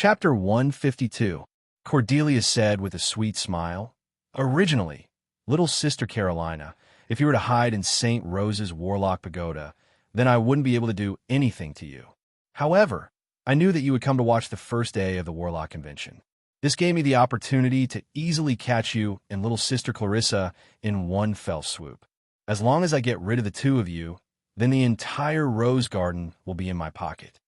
Chapter 152. Cordelia said with a sweet smile, "Originally, little sister Carolina, if you were to hide in St. Rose's Warlock Pagoda, then I wouldn't be able to do anything to you. However, I knew that you would come to watch the first day of the Warlock Convention. This gave me the opportunity to easily catch you and little sister Clarissa in one fell swoop. As long as I get rid of the two of you, then the entire Rose Garden will be in my pocket."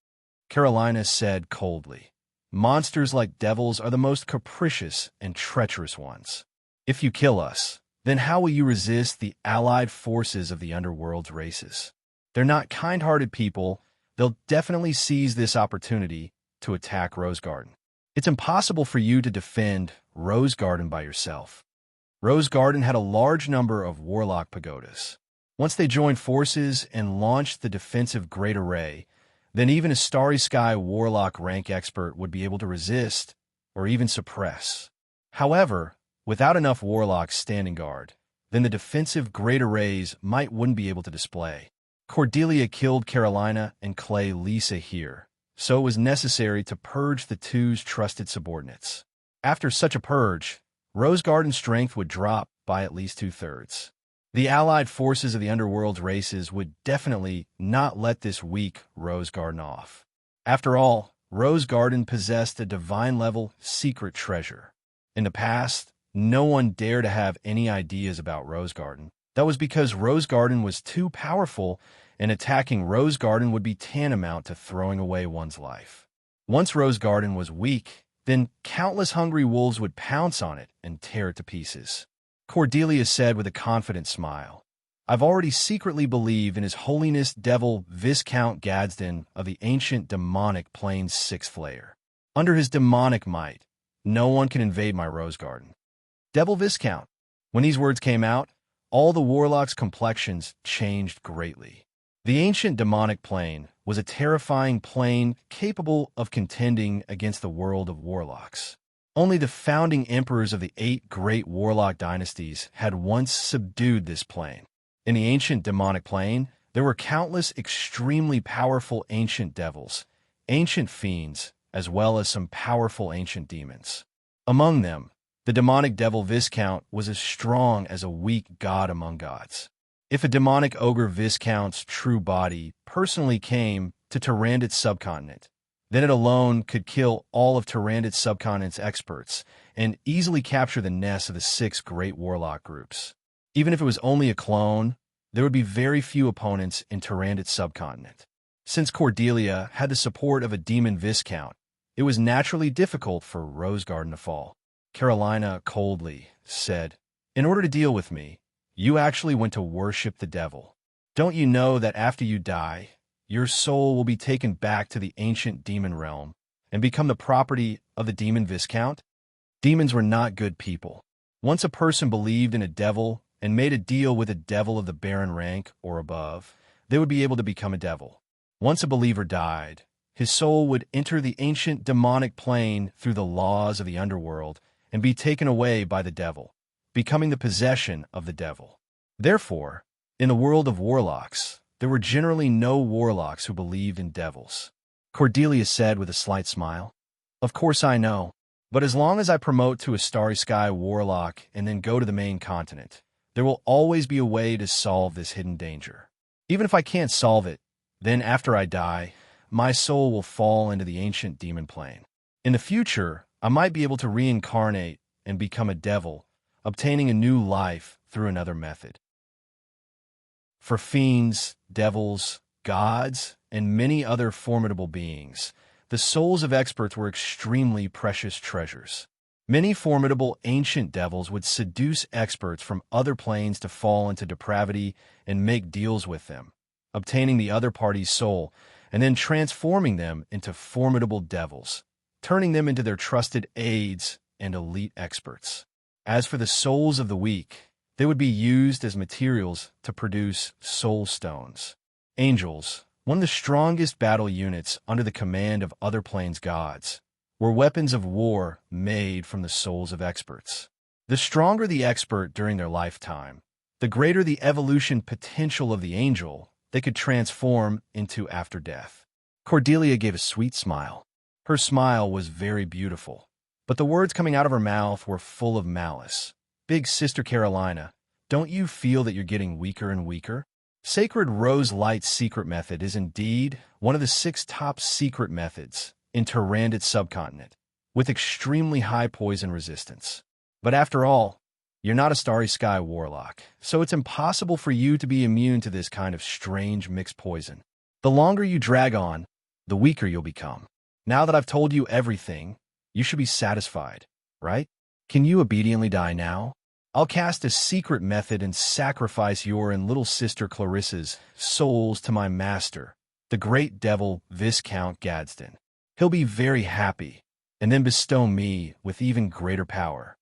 Carolina said coldly, "Monsters like devils are the most capricious and treacherous ones. If you kill us, then how will you resist the allied forces of the underworld's races? They're not kind-hearted people. They'll definitely seize this opportunity to attack Rose Garden. It's impossible for you to defend Rose Garden by yourself." Rose Garden had a large number of Warlock Pagodas. Once they joined forces and launched the defensive Great Array, then even a Starry Sky Warlock rank expert would be able to resist or even suppress. However, without enough Warlocks standing guard, then the defensive Great Arrays wouldn't be able to display. Cordelia killed Carolina and Clay Lisa here, so it was necessary to purge the two's trusted subordinates. After such a purge, Rose Garden's strength would drop by at least 2/3. The allied forces of the underworld's races would definitely not let this weak Rose Garden off. After all, Rose Garden possessed a divine-level secret treasure. In the past, no one dared to have any ideas about Rose Garden. That was because Rose Garden was too powerful, and attacking Rose Garden would be tantamount to throwing away one's life. Once Rose Garden was weak, then countless hungry wolves would pounce on it and tear it to pieces. Cordelia said with a confident smile, "I've already secretly believed in His Holiness Devil Viscount Gadsden of the ancient demonic Plains Sixth Layer. Under his demonic might, no one can invade my Rose Garden." Devil Viscount. When these words came out, all the warlocks' complexions changed greatly. The ancient demonic plane was a terrifying plane capable of contending against the world of warlocks. Only the founding emperors of the 8 great warlock dynasties had once subdued this plane. In the ancient demonic plane, there were countless extremely powerful ancient devils, ancient fiends, as well as some powerful ancient demons. Among them, the demonic devil Viscount was as strong as a weak god among gods. If a demonic ogre Viscount's true body personally came to Tyrannid's subcontinent, then it alone could kill all of Tyrannid's subcontinent's experts and easily capture the nests of the 6 great warlock groups. Even if it was only a clone, there would be very few opponents in Tyrannid's subcontinent. Since Cordelia had the support of a demon Viscount, it was naturally difficult for Rose Garden to fall. Carolina coldly said, "In order to deal with me, you actually went to worship the devil. Don't you know that after you die, your soul will be taken back to the ancient demon realm and become the property of the demon Viscount?" Demons were not good people. Once a person believed in a devil and made a deal with a devil of the Baron rank or above, they would be able to become a devil. Once a believer died, his soul would enter the ancient demonic plane through the laws of the underworld and be taken away by the devil, becoming the possession of the devil. Therefore, in the world of warlocks, there were generally no warlocks who believed in devils. Cordelia said with a slight smile, "Of course I know, but as long as I promote to a Starry Sky warlock and then go to the main continent, there will always be a way to solve this hidden danger. Even if I can't solve it, then after I die, my soul will fall into the ancient demon plane. In the future, I might be able to reincarnate and become a devil, obtaining a new life through another method." For fiends, devils, gods, and many other formidable beings, the souls of experts were extremely precious treasures. Many formidable ancient devils would seduce experts from other planes to fall into depravity and make deals with them, obtaining the other party's soul, and then transforming them into formidable devils, turning them into their trusted aides and elite experts. As for the souls of the weak, they would be used as materials to produce soul stones. Angels, one of the strongest battle units under the command of other planes gods, were weapons of war made from the souls of experts. The stronger the expert during their lifetime, the greater the evolution potential of the angel they could transform into after death. Cordelia gave a sweet smile. Her smile was very beautiful, but the words coming out of her mouth were full of malice. Big Sister Carolina, don't you feel that you're getting weaker and weaker? Sacred Rose Light's secret method is indeed one of the 6 top secret methods in Tyrannid subcontinent, with extremely high poison resistance. But after all, you're not a Starry Sky warlock, so it's impossible for you to be immune to this kind of strange mixed poison. The longer you drag on, the weaker you'll become. Now that I've told you everything, you should be satisfied, right? Can you obediently die now? I'll cast a secret method and sacrifice your and little sister Clarissa's souls to my master, the great devil Viscount Gadsden. He'll be very happy, and then bestow me with even greater power.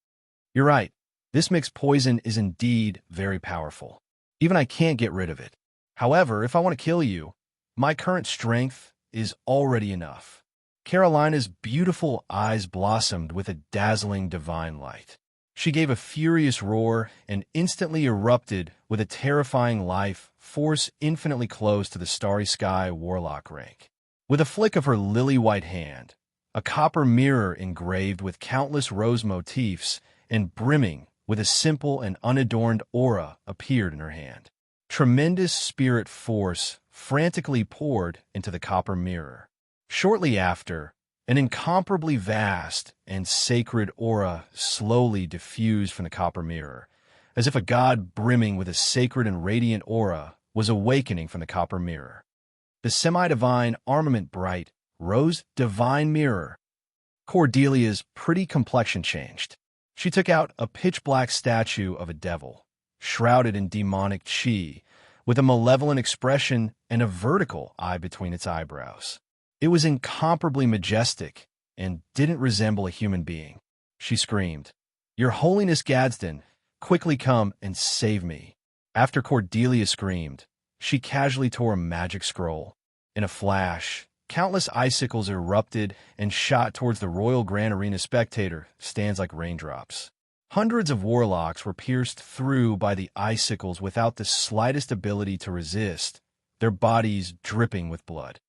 You're right, this mixed poison is indeed very powerful. Even I can't get rid of it. However, if I want to kill you, my current strength is already enough. Carolina's beautiful eyes blossomed with a dazzling divine light. She gave a furious roar and instantly erupted with a terrifying life force infinitely close to the Starry Sky warlock rank. With a flick of her lily-white hand, a copper mirror engraved with countless rose motifs and brimming with a simple and unadorned aura appeared in her hand. Tremendous spirit force frantically poured into the copper mirror. Shortly after, an incomparably vast and sacred aura slowly diffused from the copper mirror, as if a god brimming with a sacred and radiant aura was awakening from the copper mirror. The semi-divine armament bright rose divine mirror. Cordelia's pretty complexion changed. She took out a pitch-black statue of a devil, shrouded in demonic chi, with a malevolent expression and a vertical eye between its eyebrows. It was incomparably majestic and didn't resemble a human being. She screamed, "Your Holiness Gadsden, quickly come and save me." After Cordelia screamed, she casually tore a magic scroll. In a flash, countless icicles erupted and shot towards the Royal Grand Arena spectator, stands like raindrops. Hundreds of warlocks were pierced through by the icicles without the slightest ability to resist, their bodies dripping with blood.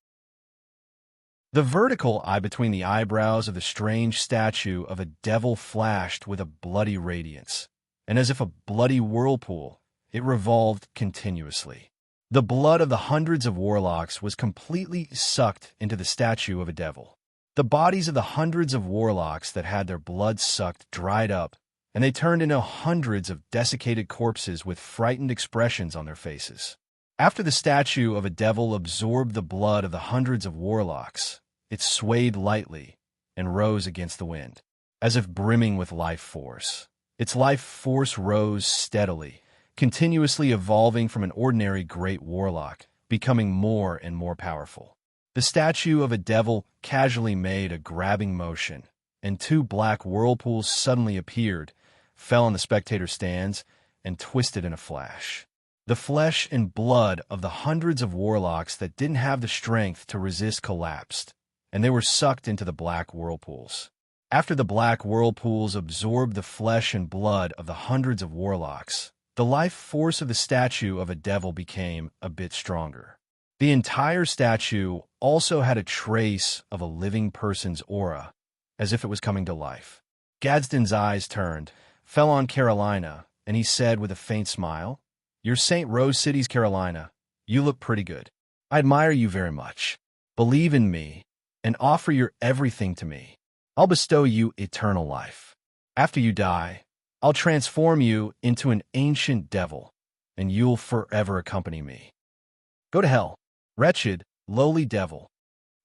The vertical eye between the eyebrows of the strange statue of a devil flashed with a bloody radiance, and as if a bloody whirlpool, it revolved continuously. The blood of the hundreds of warlocks was completely sucked into the statue of a devil. The bodies of the hundreds of warlocks that had their blood sucked dried up, and they turned into hundreds of desiccated corpses with frightened expressions on their faces. After the statue of a devil absorbed the blood of the hundreds of warlocks, it swayed lightly and rose against the wind, as if brimming with life force. Its life force rose steadily, continuously evolving from an ordinary great warlock, becoming more and more powerful. The statue of a devil casually made a grabbing motion, and 2 black whirlpools suddenly appeared, fell on the spectator stands, and twisted in a flash. The flesh and blood of the hundreds of warlocks that didn't have the strength to resist collapsed, and they were sucked into the black whirlpools. After the black whirlpools absorbed the flesh and blood of the hundreds of warlocks, the life force of the statue of a devil became a bit stronger. The entire statue also had a trace of a living person's aura, as if it was coming to life. Gadsden's eyes turned, fell on Carolina, and he said with a faint smile, "You're St. Rose City's Carolina. You look pretty good. I admire you very much. Believe in me, and offer your everything to me. I'll bestow you eternal life. After you die, I'll transform you into an ancient devil, and you'll forever accompany me. Go to hell, wretched, lowly devil."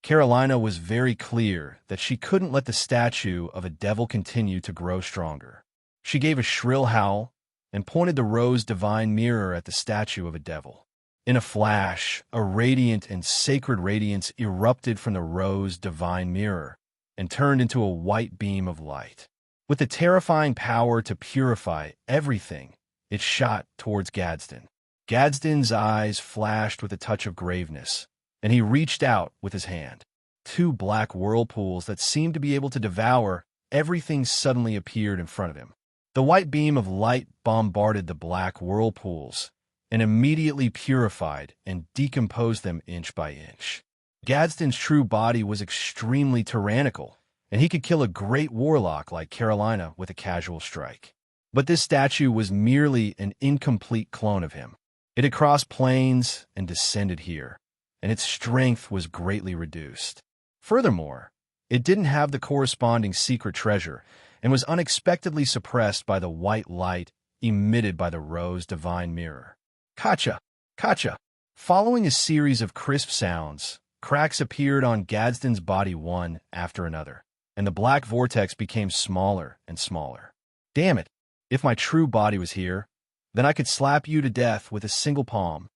Carolina was very clear that she couldn't let the statue of a devil continue to grow stronger. She gave a shrill howl and pointed the rose divine mirror at the statue of a devil. In a flash, a radiant and sacred radiance erupted from the rose divine mirror and turned into a white beam of light. With the terrifying power to purify everything, it shot towards Gadsden. Gadsden's eyes flashed with a touch of graveness, and he reached out with his hand. 2 black whirlpools that seemed to be able to devour everything suddenly appeared in front of him. The white beam of light bombarded the black whirlpools and immediately purified and decomposed them inch by inch. Gadsden's true body was extremely tyrannical, and he could kill a great warlock like Carolina with a casual strike. But this statue was merely an incomplete clone of him. It had crossed planes and descended here, and its strength was greatly reduced. Furthermore, it didn't have the corresponding secret treasure and was unexpectedly suppressed by the white light emitted by the rose divine mirror. Kacha! Kacha! Following a series of crisp sounds, cracks appeared on Gadsden's body one after another, and the black vortex became smaller and smaller. Damn it! If my true body was here, then I could slap you to death with a single palm.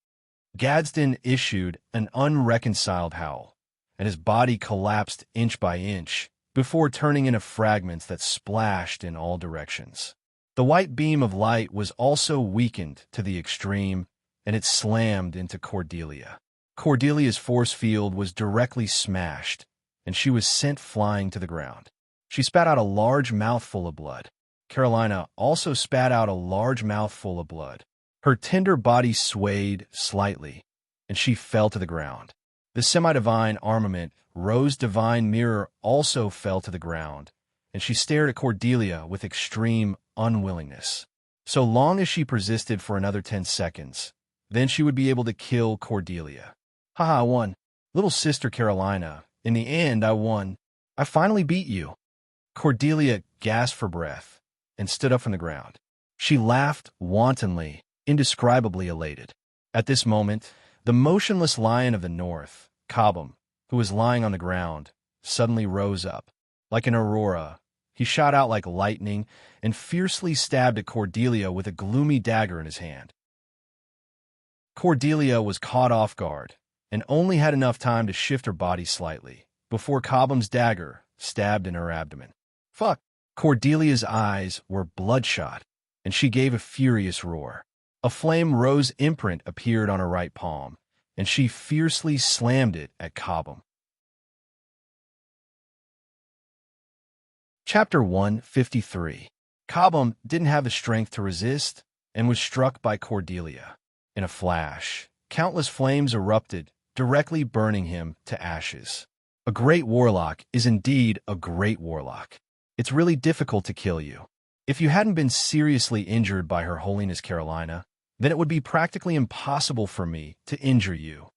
Gadsden issued an unreconciled howl, and his body collapsed inch by inch before turning into fragments that splashed in all directions. The white beam of light was also weakened to the extreme, and it slammed into Cordelia. Cordelia's force field was directly smashed, and she was sent flying to the ground. She spat out a large mouthful of blood. Carolina also spat out a large mouthful of blood. Her tender body swayed slightly, and she fell to the ground. The semi-divine armament, Rose Divine Mirror, also fell to the ground, and she stared at Cordelia with extreme unwillingness. So long as she persisted for another 10 seconds, then she would be able to kill Cordelia. Haha, I won. Little sister Carolina, in the end, I won. I finally beat you. Cordelia gasped for breath and stood up from the ground. She laughed wantonly, indescribably elated. At this moment, the motionless lion of the north, Cobham, who was lying on the ground, suddenly rose up. Like an aurora, he shot out like lightning and fiercely stabbed at Cordelia with a gloomy dagger in his hand. Cordelia was caught off guard and only had enough time to shift her body slightly before Cobham's dagger stabbed in her abdomen. Fuck! Cordelia's eyes were bloodshot, and she gave a furious roar. A flame rose imprint appeared on her right palm, and she fiercely slammed it at Cobham. Chapter 153. Cobham didn't have the strength to resist and was struck by Cordelia. In a flash, countless flames erupted, directly burning him to ashes. A great warlock is indeed a great warlock. It's really difficult to kill you. If you hadn't been seriously injured by Her Holiness Carolina, then it would be practically impossible for me to injure you.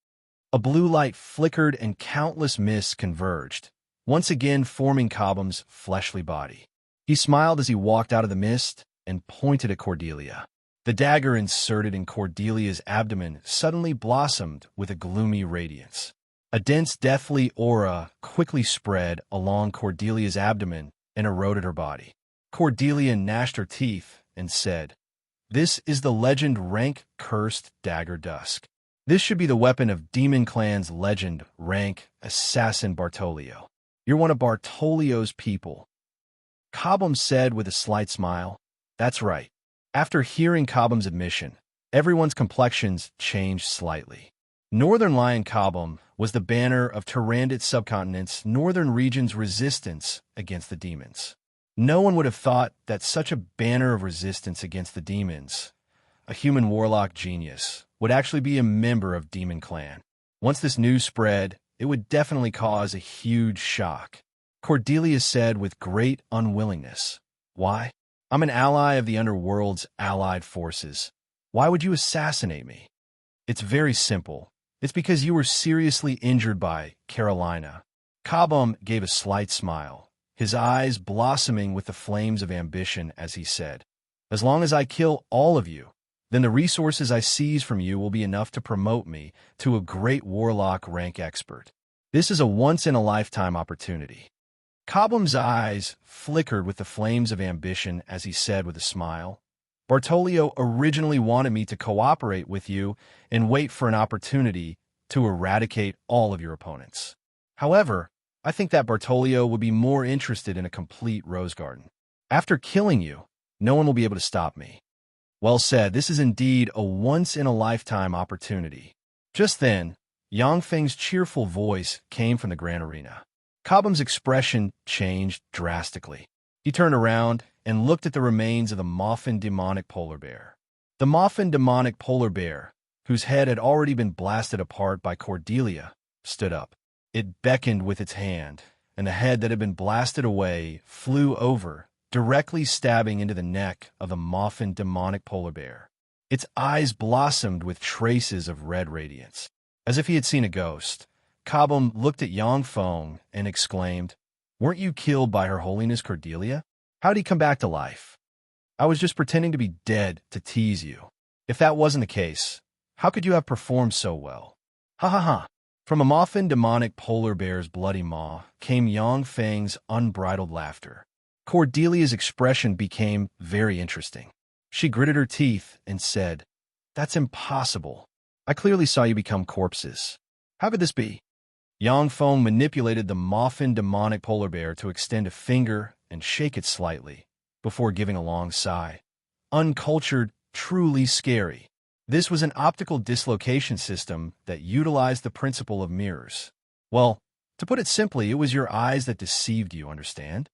A blue light flickered and countless mists converged, once again forming Cobham's fleshly body. He smiled as he walked out of the mist and pointed at Cordelia. The dagger inserted in Cordelia's abdomen suddenly blossomed with a gloomy radiance. A dense, deathly aura quickly spread along Cordelia's abdomen and eroded her body. Cordelia gnashed her teeth and said, "This is the legend rank cursed dagger dusk. This should be the weapon of Demon Clan's legend rank assassin Bartolio. You're one of Bartolio's people." Cobham said with a slight smile, "That's right." After hearing Cobham's admission, everyone's complexions changed slightly. Northern Lion Cobham was the banner of Tyrannid Subcontinent's northern region's resistance against the demons. No one would have thought that such a banner of resistance against the demons, a human warlock genius, would actually be a member of Demon Clan. Once this news spread, it would definitely cause a huge shock. Cordelia said with great unwillingness, "Why? I'm an ally of the underworld's allied forces. Why would you assassinate me?" "It's very simple. It's because you were seriously injured by Carolina." Cobham gave a slight smile, his eyes blossoming with the flames of ambition as he said, "As long as I kill all of you, then the resources I seize from you will be enough to promote me to a great warlock rank expert. This is a once-in-a-lifetime opportunity." Cobham's eyes flickered with the flames of ambition as he said with a smile, "Bartolio originally wanted me to cooperate with you and wait for an opportunity to eradicate all of your opponents. However, I think that Bartolio would be more interested in a complete rose garden. After killing you, no one will be able to stop me." Well said. This is indeed a once-in-a-lifetime opportunity. Just then, Yang Feng's cheerful voice came from the Grand Arena. Cobham's expression changed drastically. He turned around and looked at the remains of the Moffin demonic polar bear. The Moffin demonic polar bear, whose head had already been blasted apart by Cordelia, stood up. It beckoned with its hand, and the head that had been blasted away flew over, directly stabbing into the neck of the Moffin demonic polar bear. Its eyes blossomed with traces of red radiance. As if he had seen a ghost, Cobham looked at Yongfeng and exclaimed, "Weren't you killed by Her Holiness Cordelia? How'd he come back to life?" "I was just pretending to be dead to tease you. If that wasn't the case, how could you have performed so well?" "Ha ha ha." From a Moffin demonic polar bear's bloody maw came Yongfeng's unbridled laughter. Cordelia's expression became very interesting. She gritted her teeth and said, "That's impossible. I clearly saw you become corpses. How could this be?" Yongfeng manipulated the Moffin demonic polar bear to extend a finger and shake it slightly, before giving a long sigh. Uncultured, truly scary. This was an optical dislocation system that utilized the principle of mirrors. Well, to put it simply, it was your eyes that deceived you, understand?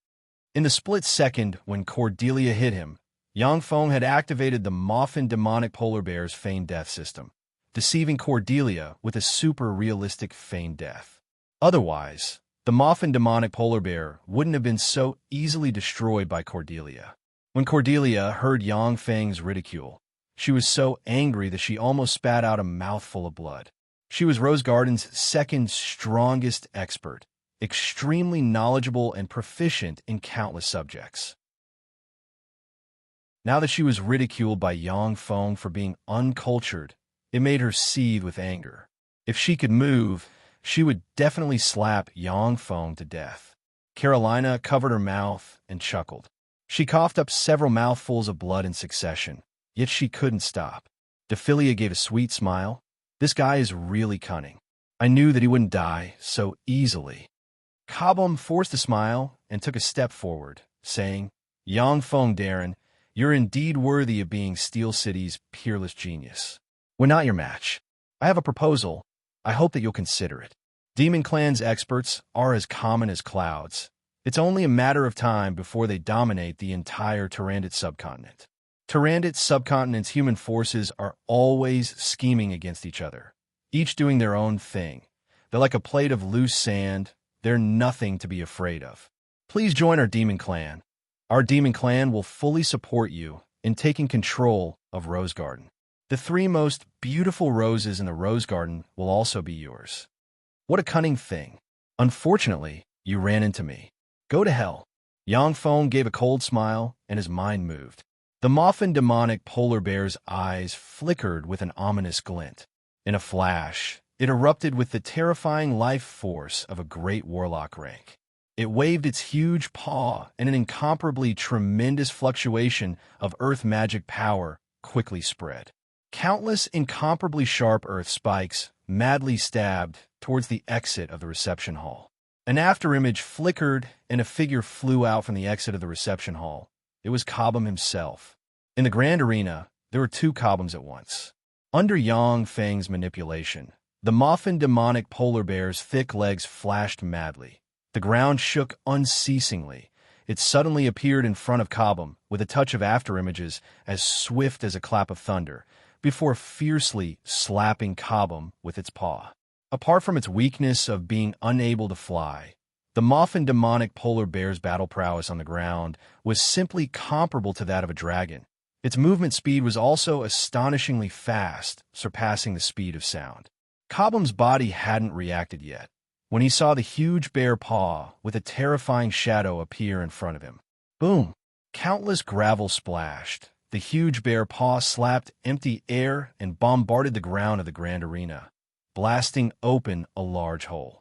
In the split second when Cordelia hit him, Yongfeng had activated the Moffin demonic polar bear's feigned death system, deceiving Cordelia with a super-realistic feigned death. Otherwise, the Moffin demonic polar bear wouldn't have been so easily destroyed by Cordelia. When Cordelia heard Yongfeng's ridicule, she was so angry that she almost spat out a mouthful of blood. She was Rose Garden's second strongest expert, extremely knowledgeable and proficient in countless subjects. Now that she was ridiculed by Yongfeng for being uncultured, it made her seethe with anger. If she could move, she would definitely slap Yongfeng to death. Carolina covered her mouth and chuckled. She coughed up several mouthfuls of blood in succession, yet she couldn't stop. Dephilia gave a sweet smile. "This guy is really cunning. I knew that he wouldn't die so easily." Cobham forced a smile and took a step forward, saying, "Yongfeng Darren, you're indeed worthy of being Steel City's peerless genius. We're not your match. I have a proposal. I hope that you'll consider it. Demon Clan's experts are as common as clouds. It's only a matter of time before they dominate the entire Tyrannid subcontinent. Tyrannid subcontinent's human forces are always scheming against each other, each doing their own thing. They're like a plate of loose sand. They're nothing to be afraid of. Please join our Demon Clan. Our Demon Clan will fully support you in taking control of Rose Garden. The 3 most beautiful roses in the Rose Garden will also be yours." What a cunning thing. Unfortunately, you ran into me. Go to hell. Yongfeng gave a cold smile, and his mind moved. The Moffin demonic polar bear's eyes flickered with an ominous glint. In a flash, it erupted with the terrifying life force of a great warlock rank. It waved its huge paw, and an incomparably tremendous fluctuation of earth magic power quickly spread. Countless incomparably sharp earth spikes madly stabbed towards the exit of the reception hall. An afterimage flickered, and a figure flew out from the exit of the reception hall. It was Cobham himself. In the grand arena, there were 2 Cobhams at once. Under Yongfeng's manipulation, the Moffin demonic polar bear's thick legs flashed madly. The ground shook unceasingly. It suddenly appeared in front of Cobham with a touch of afterimages as swift as a clap of thunder, before fiercely slapping Cobham with its paw. Apart from its weakness of being unable to fly, the Moffin demonic polar bear's battle prowess on the ground was simply comparable to that of a dragon. Its movement speed was also astonishingly fast, surpassing the speed of sound. Cobham's body hadn't reacted yet, when he saw the huge bare paw with a terrifying shadow appear in front of him. Boom! Countless gravel splashed. The huge bare paw slapped empty air and bombarded the ground of the grand arena, blasting open a large hole.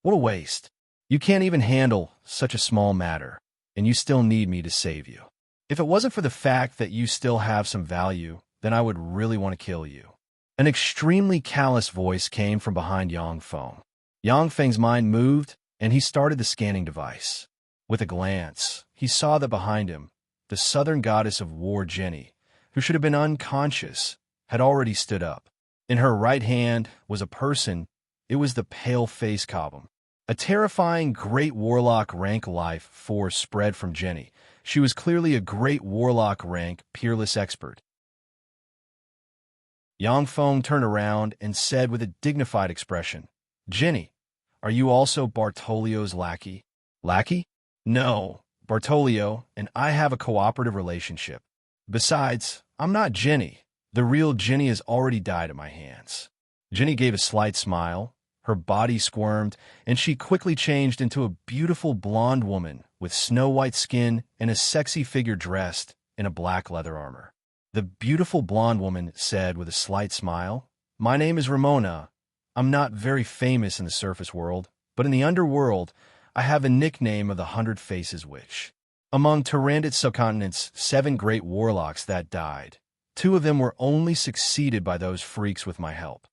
What a waste. You can't even handle such a small matter, and you still need me to save you. If it wasn't for the fact that you still have some value, then I would really want to kill you. An extremely callous voice came from behind Yongfeng. Yongfeng's mind moved, and he started the scanning device. With a glance, he saw that behind him, the southern goddess of war, Jenny, who should have been unconscious, had already stood up. In her right hand was a person. It was the pale-faced Cobham. A terrifying great warlock rank life force spread from Jenny. She was clearly a great warlock rank peerless expert. Yongfeng turned around and said with a dignified expression, "Jenny, Are you also Bartolio's lackey? Lackey? No, Bartolio and I have a cooperative relationship. Besides, I'm not Jenny. The real Jenny has already died at my hands. Jenny gave a slight smile, her body squirmed, and she quickly changed into a beautiful blonde woman with snow-white skin and a sexy figure dressed in a black leather armor. The beautiful blonde woman said with a slight smile, "My name is Ramona. I'm not very famous in the surface world, but in the underworld, I have a nickname of the 100 Faces Witch. Among Tyrannid subcontinent's 7 great warlocks that died, 2 of them were only succeeded by those freaks with my help."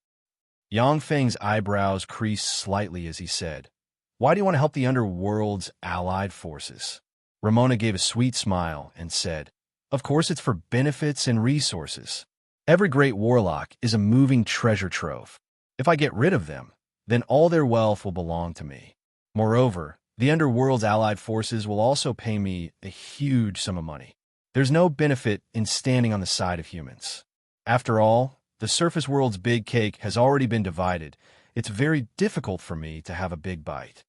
Yang Feng's eyebrows creased slightly as he said, "Why do you want to help the underworld's allied forces?" Ramona gave a sweet smile and said, "Of course it's for benefits and resources. Every great warlock is a moving treasure trove. If I get rid of them, then all their wealth will belong to me. Moreover, the underworld's allied forces will also pay me a huge sum of money. There's no benefit in standing on the side of humans. After all, the surface world's big cake has already been divided. It's very difficult for me to have a big bite."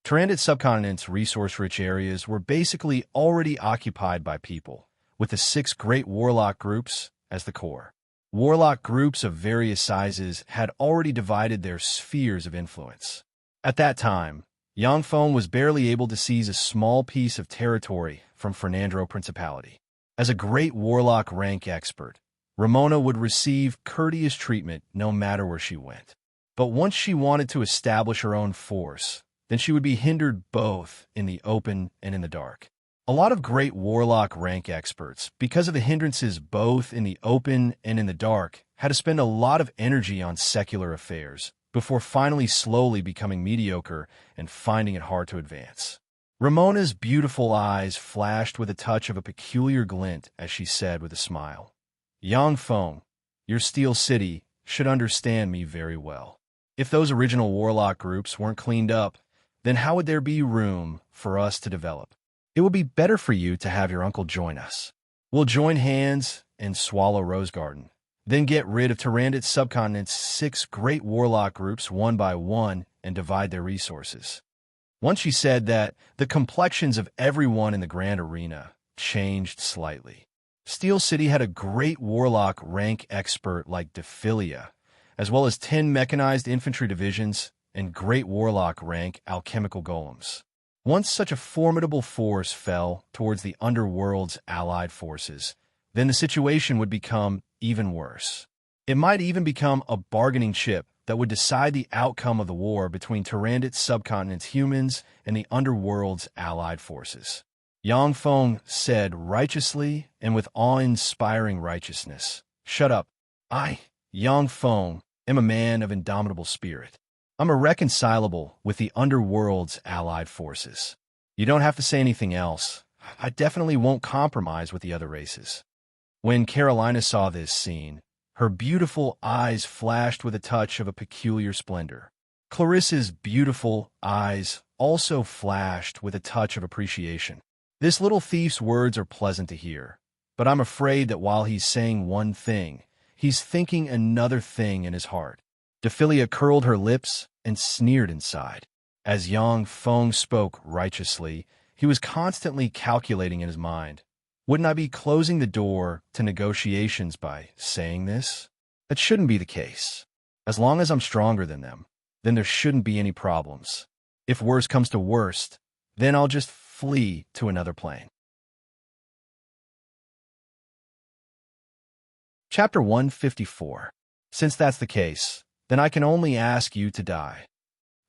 Tyrannid subcontinent's resource-rich areas were basically already occupied by people, with the 6 great warlock groups as the core. Warlock groups of various sizes had already divided their spheres of influence. At that time, Yang Feng was barely able to seize a small piece of territory from Fernandro Principality. As a great warlock rank expert, Ramona would receive courteous treatment no matter where she went. But once she wanted to establish her own force, then she would be hindered both in the open and in the dark. A lot of great warlock rank experts, because of the hindrances both in the open and in the dark, had to spend a lot of energy on secular affairs before finally slowly becoming mediocre and finding it hard to advance. Ramona's beautiful eyes flashed with a touch of a peculiar glint as she said with a smile, "Yang Feng, your Steel City should understand me very well. If those original warlock groups weren't cleaned up, then how would there be room for us to develop? It would be better for you to have your uncle join us. We'll join hands and swallow Rose Garden, then get rid of Tyrannid subcontinent's 6 great warlock groups one by one and divide their resources." Once she said that, the complexions of everyone in the grand arena changed slightly. Steel City had a great warlock rank expert like Dephilia, as well as 10 mechanized infantry divisions and great warlock rank alchemical golems. Once such a formidable force fell towards the underworld's allied forces, then the situation would become even worse. It might even become a bargaining chip that would decide the outcome of the war between Tyrannid subcontinent's humans and the underworld's allied forces. Yang Feng said righteously and with awe-inspiring righteousness, "Shut up. I, Yang Feng, am a man of indomitable spirit. I'm irreconcilable with the underworld's allied forces. You don't have to say anything else. I definitely won't compromise with the other races." When Carolina saw this scene, her beautiful eyes flashed with a touch of a peculiar splendor. Clarissa's beautiful eyes also flashed with a touch of appreciation. This little thief's words are pleasant to hear, but I'm afraid that while he's saying one thing, he's thinking another thing in his heart. Dephilia curled her lips and sneered inside. As Yang Feng spoke righteously, he was constantly calculating in his mind. Wouldn't I be closing the door to negotiations by saying this? That shouldn't be the case. As long as I'm stronger than them, then there shouldn't be any problems. If worst comes to worst, then I'll just flee to another plane. Chapter 154. Since that's the case, then I can only ask you to die.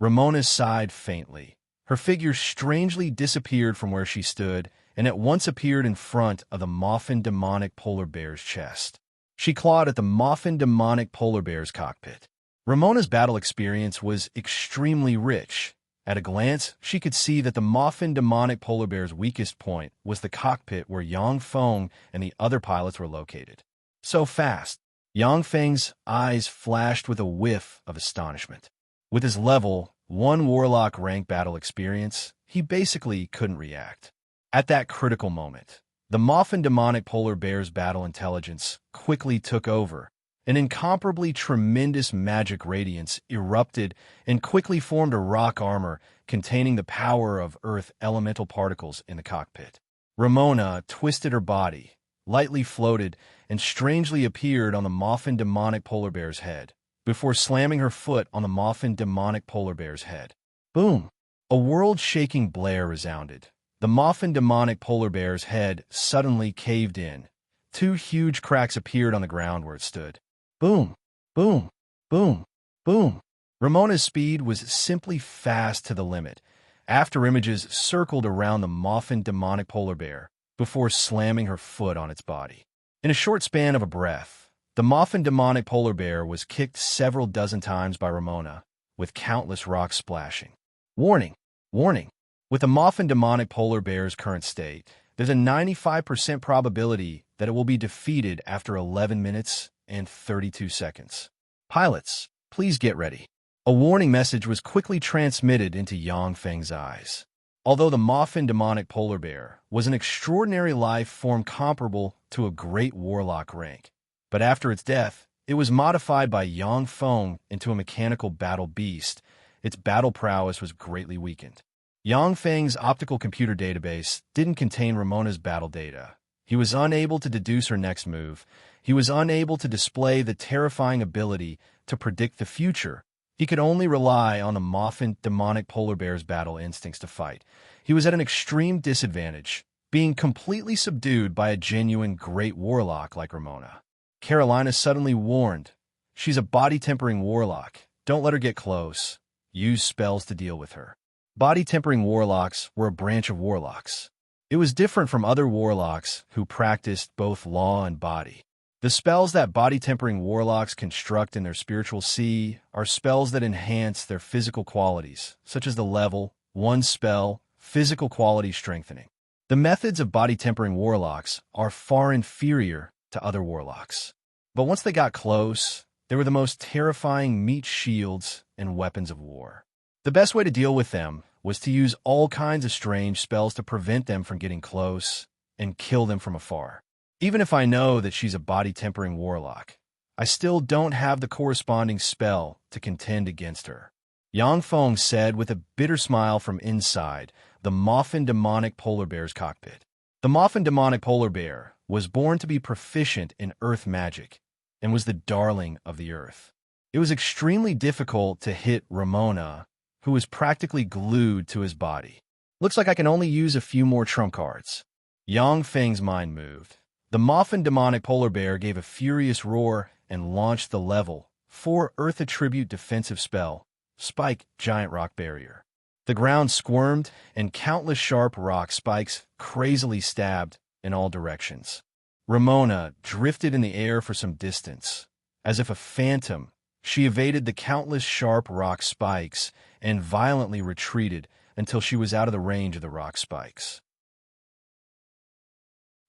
Ramona sighed faintly. Her figure strangely disappeared from where she stood and at once appeared in front of the Moffin demonic polar bear's chest. She clawed at the Moffin demonic polar bear's cockpit. Ramona's battle experience was extremely rich. At a glance, she could see that the Moffin demonic polar bear's weakest point was the cockpit where Yang Feng and the other pilots were located. So fast, Yang Feng's eyes flashed with a whiff of astonishment. With his level 1 warlock rank battle experience, he basically couldn't react. At that critical moment, the Moffin demonic polar bear's battle intelligence quickly took over, An incomparably tremendous magic radiance erupted and quickly formed a rock armor containing the power of Earth elemental particles in the cockpit. Ramona twisted her body, lightly floated, and strangely appeared on the Moffin demonic polar bear's head, before slamming her foot on the Moffin demonic polar bear's head. Boom! A world-shaking blare resounded. The Moffin demonic polar bear's head suddenly caved in. Two huge cracks appeared on the ground where it stood. Boom! Boom! Boom! Boom! Ramona's speed was simply fast to the limit. After images circled around the Moffin demonic polar bear before slamming her foot on its body. In a short span of a breath, the Moffin demonic polar bear was kicked several dozen times by Ramona, with countless rocks splashing. Warning! Warning! With the Moffin demonic polar bear's current state, there's a 95% probability that it will be defeated after 11 minutes and 32 seconds. Pilots, please get ready. A warning message was quickly transmitted into Yang Feng's eyes. Although the Moffin demonic polar bear was an extraordinary life form comparable to a great warlock rank, but after its death, it was modified by Yang Feng into a mechanical battle beast. Its battle prowess was greatly weakened. Yang Feng's optical computer database didn't contain Ramona's battle data. He was unable to deduce her next move. He was unable to display the terrifying ability to predict the future. He could only rely on the Moffin demonic polar bear's battle instincts to fight. He was at an extreme disadvantage, being completely subdued by a genuine great warlock like Ramona. Carolina suddenly warned, "She's a body-tempering warlock. Don't let her get close. Use spells to deal with her." Body-tempering warlocks were a branch of warlocks. It was different from other warlocks who practiced both law and body. The spells that body-tempering warlocks construct in their spiritual sea are spells that enhance their physical qualities, such as the level 1 spell, physical quality strengthening. The methods of body-tempering warlocks are far inferior to other warlocks. But once they got close, they were the most terrifying meat shields and weapons of war. The best way to deal with them was to use all kinds of strange spells to prevent them from getting close and kill them from afar. Even if I know that she's a body-tempering warlock, I still don't have the corresponding spell to contend against her. Yang Feng said with a bitter smile from inside the Moffin demonic polar bear's cockpit. The Moffin demonic polar bear was born to be proficient in earth magic and was the darling of the earth. It was extremely difficult to hit Ramona, who was practically glued to his body. Looks like I can only use a few more trump cards. Yang Feng's mind moved. The Moffin demonic polar bear gave a furious roar and launched the level 4 Earth Attribute defensive spell, Spike Giant Rock Barrier. The ground squirmed, and countless sharp rock spikes crazily stabbed in all directions. Ramona drifted in the air for some distance. As if a phantom, she evaded the countless sharp rock spikes and violently retreated until she was out of the range of the rock spikes.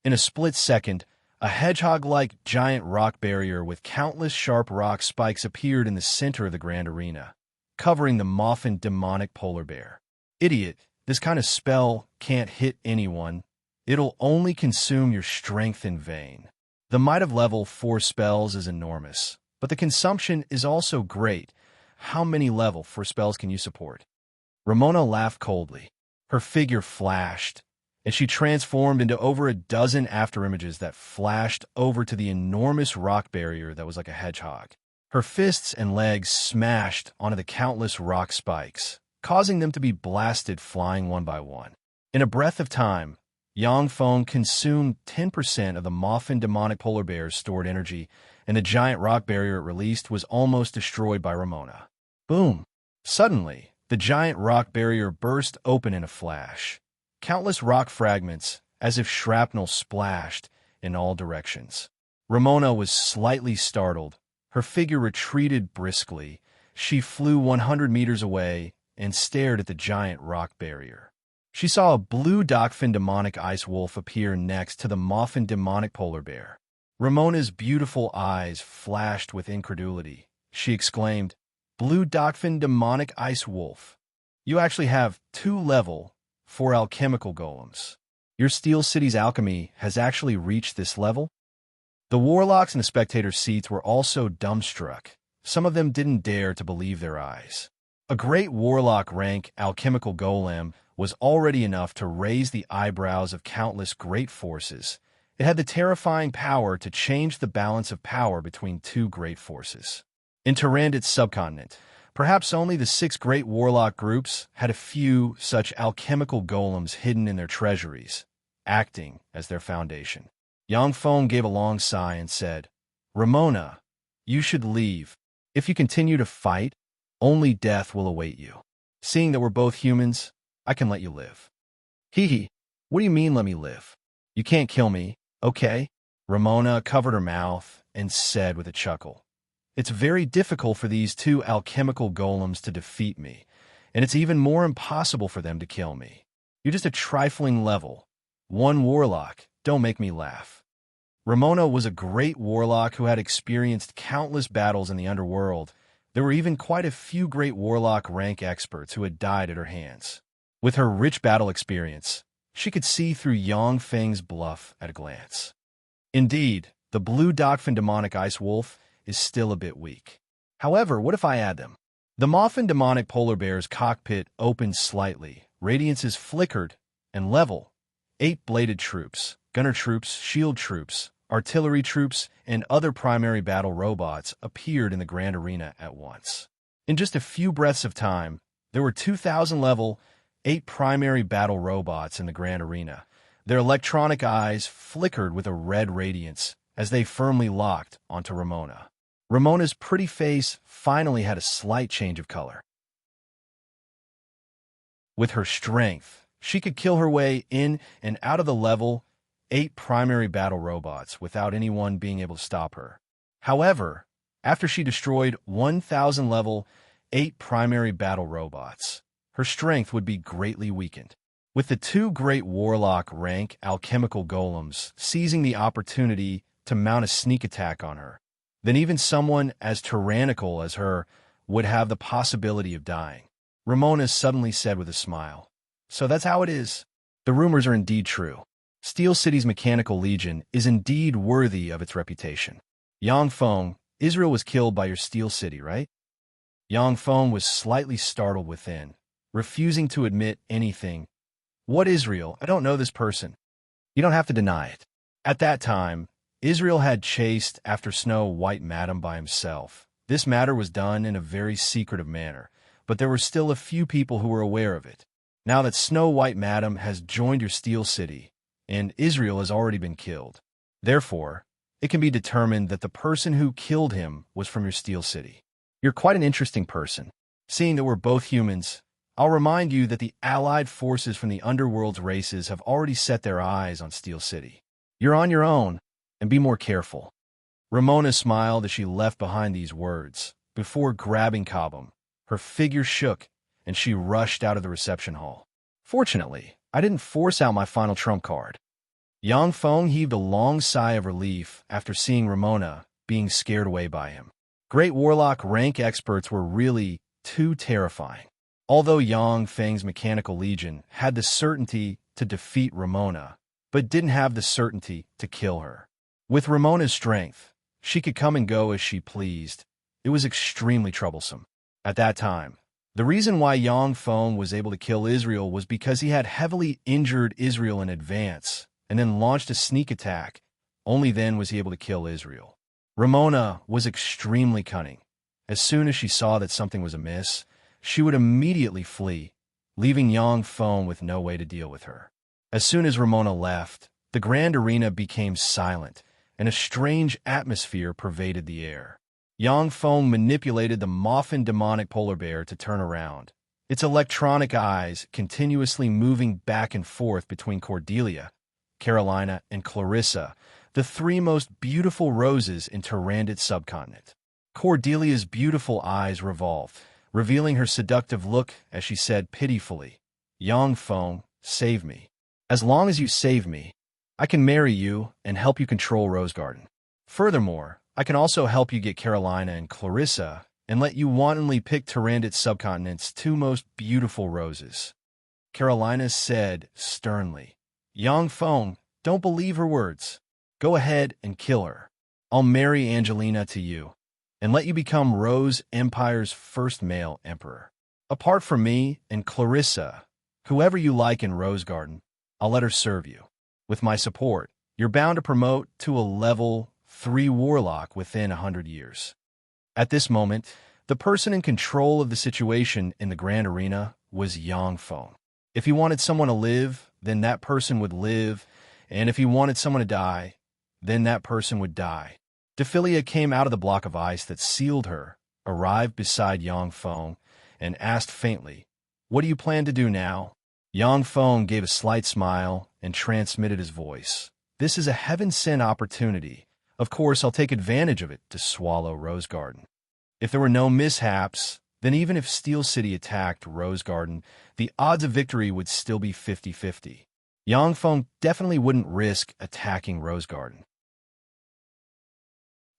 In a split second, a hedgehog-like giant rock barrier with countless sharp rock spikes appeared in the center of the grand arena, covering the Moffin demonic polar bear. Idiot, this kind of spell can't hit anyone. It'll only consume your strength in vain. The might of level 4 spells is enormous, but the consumption is also great. How many level 4 spells can you support? Ramona laughed coldly. Her figure flashed, and she transformed into over a dozen afterimages that flashed over to the enormous rock barrier that was like a hedgehog. Her fists and legs smashed onto the countless rock spikes, causing them to be blasted flying one by one. In a breath of time, Yang Feng consumed 10% of the Moffin demonic polar bear's stored energy, and the giant rock barrier it released was almost destroyed by Ramona. Boom! Suddenly, the giant rock barrier burst open in a flash. Countless rock fragments, as if shrapnel, splashed in all directions. Ramona was slightly startled. Her figure retreated briskly. She flew 100 meters away and stared at the giant rock barrier. She saw a blue Dokfin demonic ice wolf appear next to the Moffin demonic polar bear. Ramona's beautiful eyes flashed with incredulity. She exclaimed, "Blue Dokfin demonic ice wolf. You actually have 2 level 4 alchemical golems. Your Steel City's alchemy has actually reached this level?" The warlocks in the spectator seats were also dumbstruck. Some of them didn't dare to believe their eyes. A great warlock rank alchemical golem was already enough to raise the eyebrows of countless great forces. It had the terrifying power to change the balance of power between two great forces. In Tyrannid's subcontinent, perhaps only the 6 great warlock groups had a few such alchemical golems hidden in their treasuries, acting as their foundation. Yang Feng gave a long sigh and said, "Ramona, you should leave. If you continue to fight, only death will await you. Seeing that we're both humans, I can let you live." "Hee hee, what do you mean let me live? You can't kill me, okay?" Ramona covered her mouth and said with a chuckle, "It's very difficult for these 2 alchemical golems to defeat me, and it's even more impossible for them to kill me. You're just a trifling level. 1 warlock, don't make me laugh." Ramona was a great warlock who had experienced countless battles in the underworld. There were even quite a few great warlock rank experts who had died at her hands. With her rich battle experience, she could see through Yang Feng's bluff at a glance. Indeed, the blue Dokphin demonic ice wolf is still a bit weak. However, what if I add them? The Moffin demonic polar bear's cockpit opened slightly, radiances flickered, and level 8-bladed troops, gunner troops, shield troops, artillery troops, and other primary battle robots appeared in the grand arena at once. In just a few breaths of time, there were 2,000 level 8 primary battle robots in the grand arena. Their electronic eyes flickered with a red radiance as they firmly locked onto Ramona. Ramona's pretty face finally had a slight change of color. With her strength, she could kill her way in and out of the level 8 primary battle robots without anyone being able to stop her. However, after she destroyed 1,000 level 8 primary battle robots, her strength would be greatly weakened. With the 2 great warlock rank alchemical golems seizing the opportunity to mount a sneak attack on her, then even someone as tyrannical as her would have the possibility of dying. Ramona suddenly said with a smile, "So that's how it is. The rumors are indeed true. Steel City's Mechanical Legion is indeed worthy of its reputation. Yang Feng, Israel was killed by your Steel City, right?" Yang Feng was slightly startled within, refusing to admit anything. "What Israel? I don't know this person." "You don't have to deny it." At that time, Israel had chased after Snow White Madam by himself. This matter was done in a very secretive manner, but there were still a few people who were aware of it. Now that Snow White Madam has joined your Steel City, and Israel has already been killed, therefore, it can be determined that the person who killed him was from your Steel City. You're quite an interesting person. Seeing that we're both humans, I'll remind you that the allied forces from the underworld's races have already set their eyes on Steel City. You're on your own, and be more careful. Ramona smiled as she left behind these words. Before grabbing Cobham, her figure shook, and she rushed out of the reception hall. Fortunately, I didn't force out my final trump card. Yang Feng heaved a long sigh of relief after seeing Ramona being scared away by him. Great Warlock rank experts were really too terrifying. Although Yang Feng's Mechanical Legion had the certainty to defeat Ramona, but didn't have the certainty to kill her. With Ramona's strength, she could come and go as she pleased. It was extremely troublesome. At that time, the reason why Yang Feng was able to kill Israel was because he had heavily injured Israel in advance and then launched a sneak attack. Only then was he able to kill Israel. Ramona was extremely cunning. As soon as she saw that something was amiss, she would immediately flee, leaving Yang Feng with no way to deal with her. As soon as Ramona left, the grand arena became silent, and a strange atmosphere pervaded the air. Yang Feng manipulated the Moffin demonic polar bear to turn around, its electronic eyes continuously moving back and forth between Cordelia, Carolina, and Clarissa, the 3 most beautiful roses in Tyrannid's subcontinent. Cordelia's beautiful eyes revolved, revealing her seductive look as she said pitifully, "Yang Feng, save me. As long as you save me, I can marry you and help you control Rose Garden. Furthermore, I can also help you get Carolina and Clarissa and let you wantonly pick Tyrannid's subcontinent's 2 most beautiful roses." Carolina said sternly, "Yang Feng, don't believe her words. Go ahead and kill her." I'll marry Angelina to you and let you become Rose Empire's first male emperor. Apart from me and Clarissa, whoever you like in Rose Garden, I'll let her serve you. With my support, you're bound to promote to a level 3 warlock within 100 years. At this moment, the person in control of the situation in the grand arena was Yang Feng. If he wanted someone to live, then that person would live, and if he wanted someone to die, then that person would die. Dephilia came out of the block of ice that sealed her, arrived beside Yang Feng, and asked faintly, "What do you plan to do now?" Yang Feng gave a slight smile and transmitted his voice. "This is a heaven-sent opportunity. Of course, I'll take advantage of it to swallow Rose Garden." If there were no mishaps, then even if Steel City attacked Rose Garden, the odds of victory would still be 50-50. Yang Feng definitely wouldn't risk attacking Rose Garden.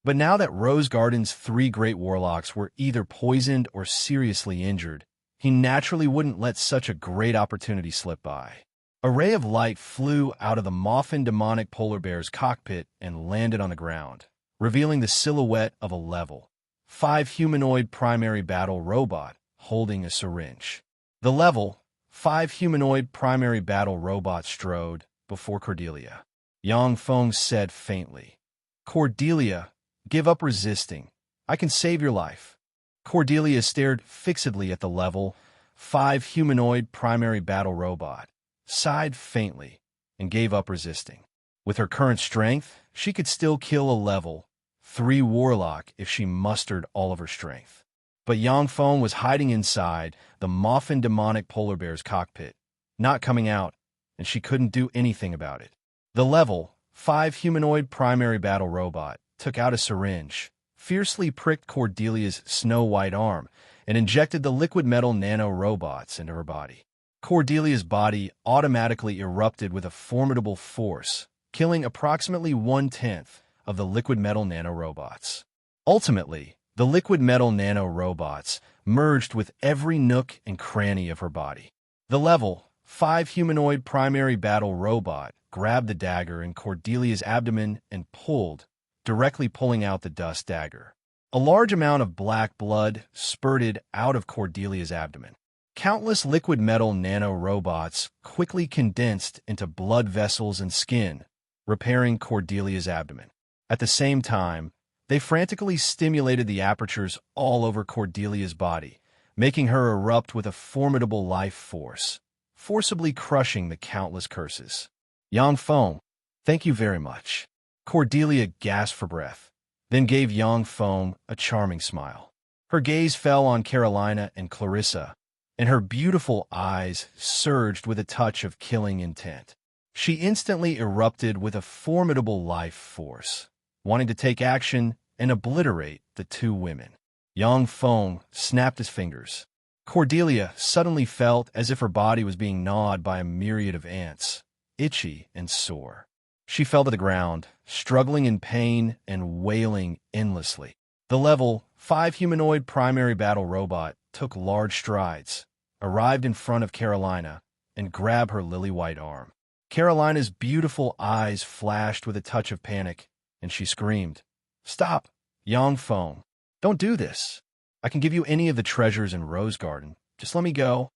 But now that Rose Garden's 3 great warlocks were either poisoned or seriously injured, he naturally wouldn't let such a great opportunity slip by. A ray of light flew out of the Moffin demonic polar bear's cockpit and landed on the ground, revealing the silhouette of a level 5 humanoid primary battle robot holding a syringe. The level 5 humanoid primary battle robot strode before Cordelia. Yang Feng said faintly, "Cordelia, give up resisting. I can save your life." Cordelia stared fixedly at the level 5 humanoid primary battle robot, sighed faintly, and gave up resisting. With her current strength, she could still kill a level 3 warlock if she mustered all of her strength. But Yang Feng was hiding inside the Moffin demonic polar bear's cockpit, not coming out, and she couldn't do anything about it. The level 5 humanoid primary battle robot took out a syringe, fiercely pricked Cordelia's snow-white arm, and injected the liquid metal nano-robots into her body. Cordelia's body automatically erupted with a formidable force, killing approximately 1/10 of the liquid metal nano-robots. Ultimately, the liquid metal nano-robots merged with every nook and cranny of her body. The level 5 humanoid primary battle robot grabbed the dagger in Cordelia's abdomen and pulled, directly pulling out the dust dagger. A large amount of black blood spurted out of Cordelia's abdomen. Countless liquid metal nano-robots quickly condensed into blood vessels and skin, repairing Cordelia's abdomen. At the same time, they frantically stimulated the apertures all over Cordelia's body, making her erupt with a formidable life force, forcibly crushing the countless curses. "Yang Feng, thank you very much." Cordelia gasped for breath, then gave Yang Feng a charming smile. Her gaze fell on Carolina and Clarissa, and her beautiful eyes surged with a touch of killing intent. She instantly erupted with a formidable life force, wanting to take action and obliterate the 2 women. Yang Feng snapped his fingers. Cordelia suddenly felt as if her body was being gnawed by a myriad of ants, itchy and sore. She fell to the ground, struggling in pain and wailing endlessly. The level 5 humanoid primary battle robot took large strides, arrived in front of Carolina, and grabbed her lily-white arm. Carolina's beautiful eyes flashed with a touch of panic, and she screamed, "Stop, Yang Feng. Don't do this. I can give you any of the treasures in Rose Garden. Just let me go."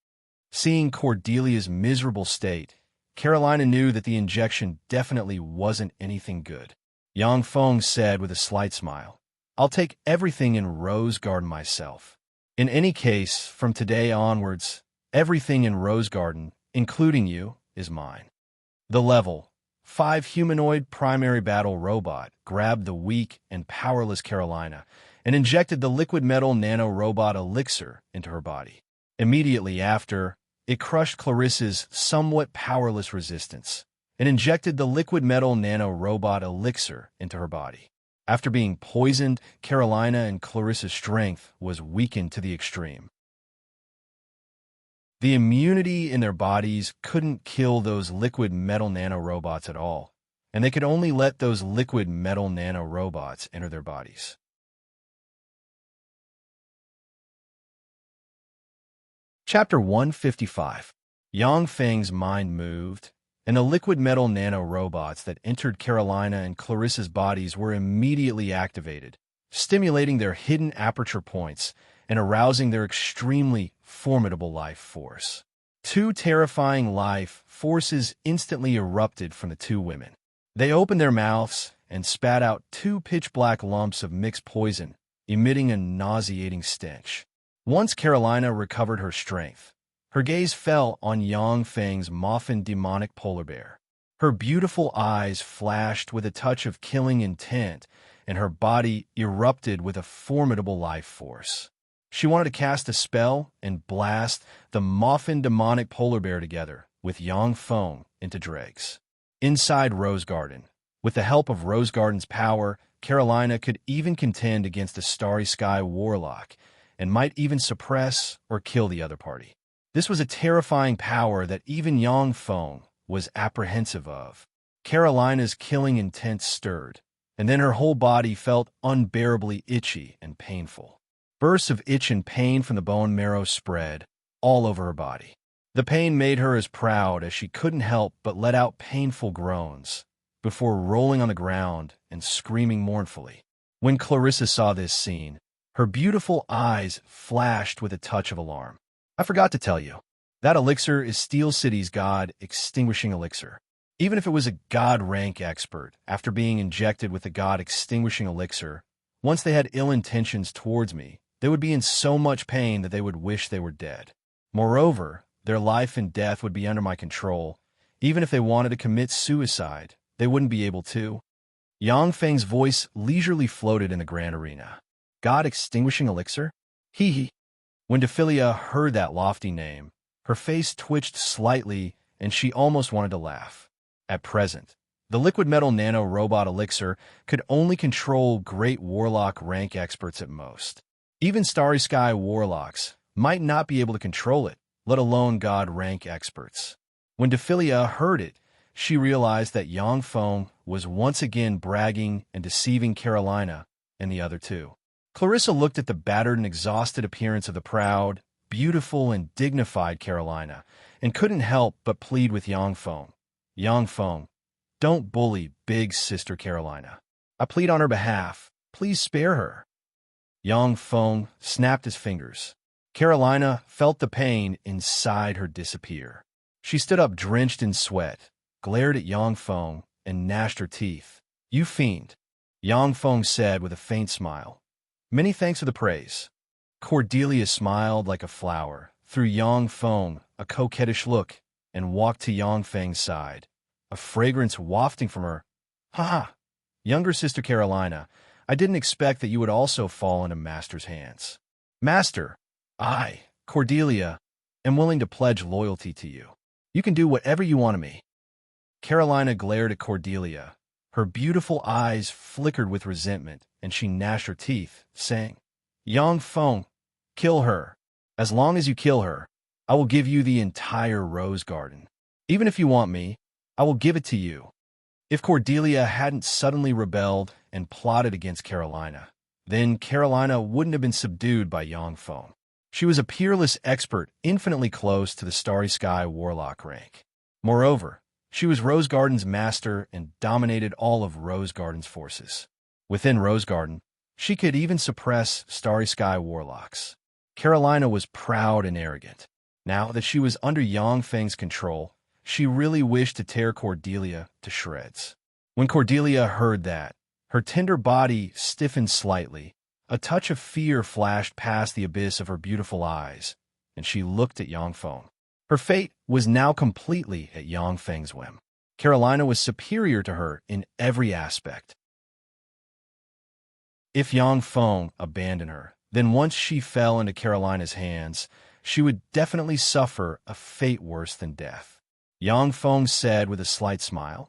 Seeing Cordelia's miserable state, Carolina knew that the injection definitely wasn't anything good. Yang Feng said with a slight smile, "I'll take everything in Rose Garden myself. In any case, from today onwards, everything in Rose Garden, including you, is mine." The level 5 humanoid primary battle robot grabbed the weak and powerless Carolina and injected the liquid metal nano-robot elixir into her body. Immediately after, it crushed Clarissa's somewhat powerless resistance and injected the liquid metal nano-robot elixir into her body. After being poisoned, Carolina and Clarissa's strength was weakened to the extreme. The immunity in their bodies couldn't kill those liquid metal nanorobots at all, and they could only let those liquid metal nanorobots enter their bodies. Chapter 155. Yang Feng's mind moved, and the liquid metal nanorobots that entered Carolina and Clarissa's bodies were immediately activated, stimulating their hidden aperture points and arousing their extremely formidable life force. Two terrifying life forces instantly erupted from the two women. They opened their mouths and spat out two pitch-black lumps of mixed poison, emitting a nauseating stench. Once Carolina recovered her strength, her gaze fell on Yang Feng's muffin demonic polar bear. Her beautiful eyes flashed with a touch of killing intent, and her body erupted with a formidable life force. She wanted to cast a spell and blast the muffin demonic polar bear together with Yang Feng into dregs. Inside Rose Garden, with the help of Rose Garden's power, Carolina could even contend against a Starry Sky warlock and might even suppress or kill the other party. This was a terrifying power that even Yang Feng was apprehensive of. Carolina's killing intent stirred, and then her whole body felt unbearably itchy and painful. Bursts of itch and pain from the bone marrow spread all over her body. The pain made her as proud as she couldn't help but let out painful groans before rolling on the ground and screaming mournfully. When Clarissa saw this scene, her beautiful eyes flashed with a touch of alarm. I forgot to tell you, that elixir is Steel City's God Extinguishing Elixir. Even if it was a God rank expert, after being injected with the God Extinguishing Elixir, once they had ill intentions towards me, they would be in so much pain that they would wish they were dead. Moreover, their life and death would be under my control. Even if they wanted to commit suicide, they wouldn't be able to. Yang Feng's voice leisurely floated in the grand arena. God Extinguishing Elixir? Hee hee. When Dephilia heard that lofty name, her face twitched slightly and she almost wanted to laugh. At present, the liquid metal nano-robot elixir could only control great warlock rank experts at most. Even Starry Sky warlocks might not be able to control it, let alone God rank experts. When Dephilia heard it, she realized that Yang Feng was once again bragging and deceiving Carolina and the other two. Clarissa looked at the battered and exhausted appearance of the proud, beautiful, and dignified Carolina and couldn't help but plead with Yang Feng. Yang Feng, don't bully big sister Carolina. I plead on her behalf. Please spare her. Yang Feng snapped his fingers. Carolina felt the pain inside her disappear. She stood up drenched in sweat, glared at Yang Feng, and gnashed her teeth. You fiend, Yang Feng said with a faint smile. Many thanks for the praise. Cordelia smiled like a flower, threw Yang Feng a coquettish look, and walked to Yang Feng's side, a fragrance wafting from her. Ha ha! Younger sister Carolina, I didn't expect that you would also fall into Master's hands. Master, I, Cordelia, am willing to pledge loyalty to you. You can do whatever you want of me. Carolina glared at Cordelia. Her beautiful eyes flickered with resentment, and she gnashed her teeth, saying, Yang Feng, kill her. As long as you kill her, I will give you the entire Rose Garden. Even if you want me, I will give it to you. If Cordelia hadn't suddenly rebelled and plotted against Carolina, then Carolina wouldn't have been subdued by Yang Feng. She was a peerless expert infinitely close to the Starry Sky warlock rank. Moreover, she was Rose Garden's master and dominated all of Rose Garden's forces. Within Rose Garden, she could even suppress Starry Sky warlocks. Carolina was proud and arrogant. Now that she was under Yang Feng's control, she really wished to tear Cordelia to shreds. When Cordelia heard that, her tender body stiffened slightly. A touch of fear flashed past the abyss of her beautiful eyes, and she looked at Yang Feng. Her fate was now completely at Yang Feng's whim. Carolina was superior to her in every aspect. If Yang Feng abandoned her, then once she fell into Carolina's hands, she would definitely suffer a fate worse than death. Yang Feng said with a slight smile,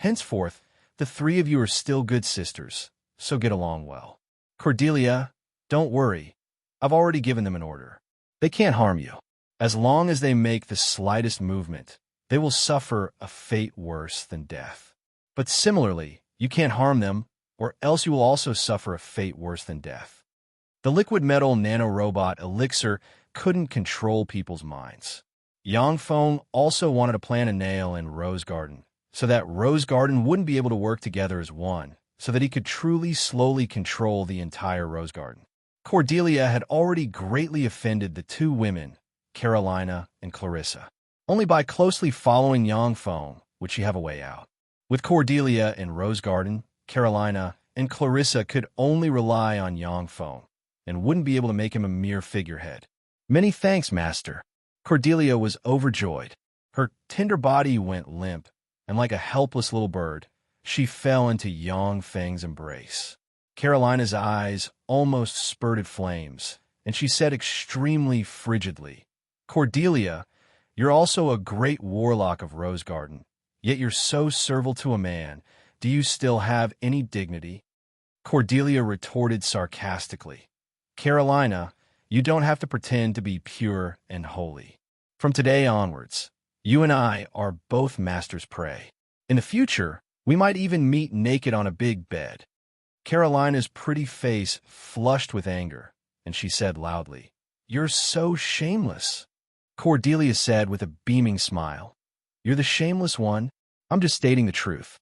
henceforth, the three of you are still good sisters, so get along well. Cordelia, don't worry. I've already given them an order. They can't harm you. As long as they make the slightest movement, they will suffer a fate worse than death. But similarly, you can't harm them, or else you will also suffer a fate worse than death. The liquid metal nanorobot elixir couldn't control people's minds. Yang Feng also wanted to plant a nail in Rose Garden, so that Rose Garden wouldn't be able to work together as one, so that he could truly slowly control the entire Rose Garden. Cordelia had already greatly offended the two women, Carolina and Clarissa. Only by closely following Yang Feng would she have a way out. With Cordelia in Rose Garden, Carolina and Clarissa could only rely on Yang Feng and wouldn't be able to make him a mere figurehead. Many thanks, Master. Cordelia was overjoyed. Her tender body went limp, and like a helpless little bird, she fell into Yang Feng's embrace. Carolina's eyes almost spurted flames, and she said extremely frigidly, Cordelia, you're also a great warlock of Rose Garden, yet you're so servile to a man. Do you still have any dignity? Cordelia retorted sarcastically, Carolina, you don't have to pretend to be pure and holy. From today onwards, you and I are both master's prey. In the future, we might even meet naked on a big bed. Carolina's pretty face flushed with anger, and she said loudly, You're so shameless. Cordelia said with a beaming smile, You're the shameless one. I'm just stating the truth.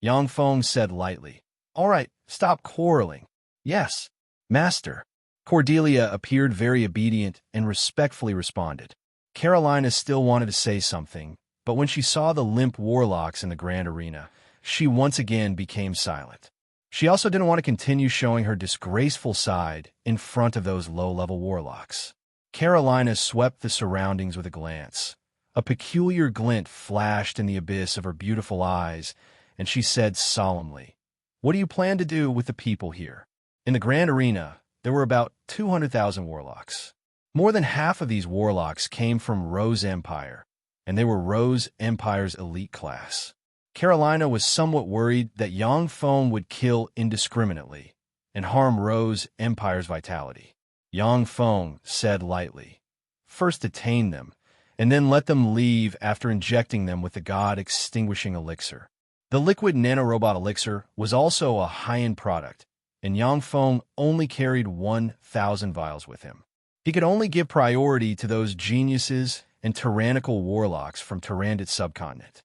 Yang Feng said lightly, All right, stop quarreling. Yes, master. Cordelia appeared very obedient and respectfully responded. Carolina still wanted to say something, but when she saw the limp warlocks in the grand arena, she once again became silent. She also didn't want to continue showing her disgraceful side in front of those low-level warlocks. Carolina swept the surroundings with a glance. A peculiar glint flashed in the abyss of her beautiful eyes, and she said solemnly, What do you plan to do with the people here? In the grand arena, there were about 200,000 warlocks. More than half of these warlocks came from Rose Empire, and they were Rose Empire's elite class. Carolina was somewhat worried that Yang Feng would kill indiscriminately and harm Rose Empire's vitality. Yang Feng said lightly, First detain them, and then let them leave after injecting them with the God-extinguishing elixir. The liquid nanorobot elixir was also a high-end product, and Yang Feng only carried 1,000 vials with him. He could only give priority to those geniuses and tyrannical warlocks from Tyrannid subcontinent.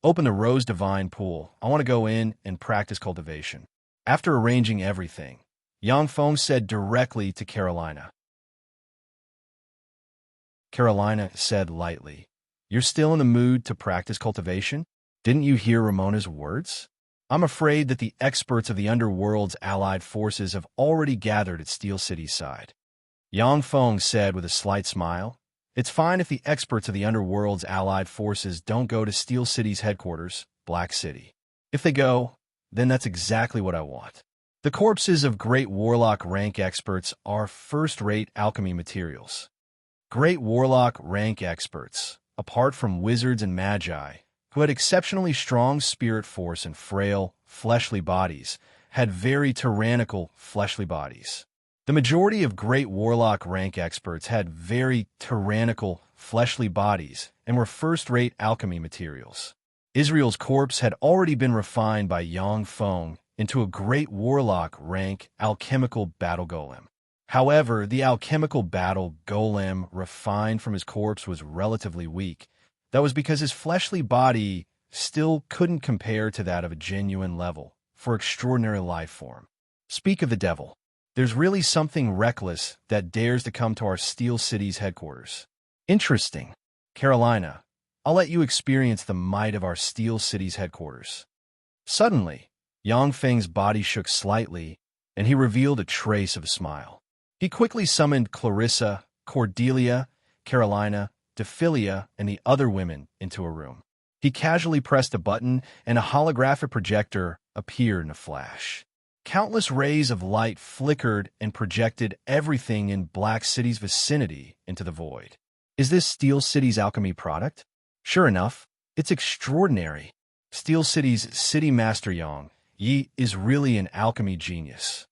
Open the Rose Divine Pool. I want to go in and practice cultivation. After arranging everything, Yang Feng said directly to Carolina. Carolina said lightly, You're still in the mood to practice cultivation? Didn't you hear Ramona's words? I'm afraid that the experts of the Underworld's allied forces have already gathered at Steel City's side. Yang Feng said with a slight smile, It's fine if the experts of the Underworld's allied forces don't go to Steel City's headquarters, Black City. If they go, then that's exactly what I want. The corpses of great warlock rank experts are first-rate alchemy materials. Great warlock rank experts, apart from wizards and magi, who had exceptionally strong spirit force and frail, fleshly bodies, had very tyrannical, fleshly bodies. The majority of great warlock rank experts had very tyrannical, fleshly bodies and were first-rate alchemy materials. Israel's corpse had already been refined by Yang Feng into a great warlock rank alchemical battle golem. However, the alchemical battle golem refined from his corpse was relatively weak. That was because his fleshly body still couldn't compare to that of a genuine level for extraordinary life form. Speak of the devil. There's really something reckless that dares to come to our Steel City's headquarters. Interesting. Carolina, I'll let you experience the might of our Steel City's headquarters. Suddenly, Yang Feng's body shook slightly, and he revealed a trace of a smile. He quickly summoned Clarissa, Cordelia, Carolina, Dephilia, and the other women into a room. He casually pressed a button, and a holographic projector appeared in a flash. Countless rays of light flickered and projected everything in Black City's vicinity into the void. Is this Steel City's alchemy product? Sure enough, it's extraordinary. Steel City's City Master Yang Yi is really an alchemy genius.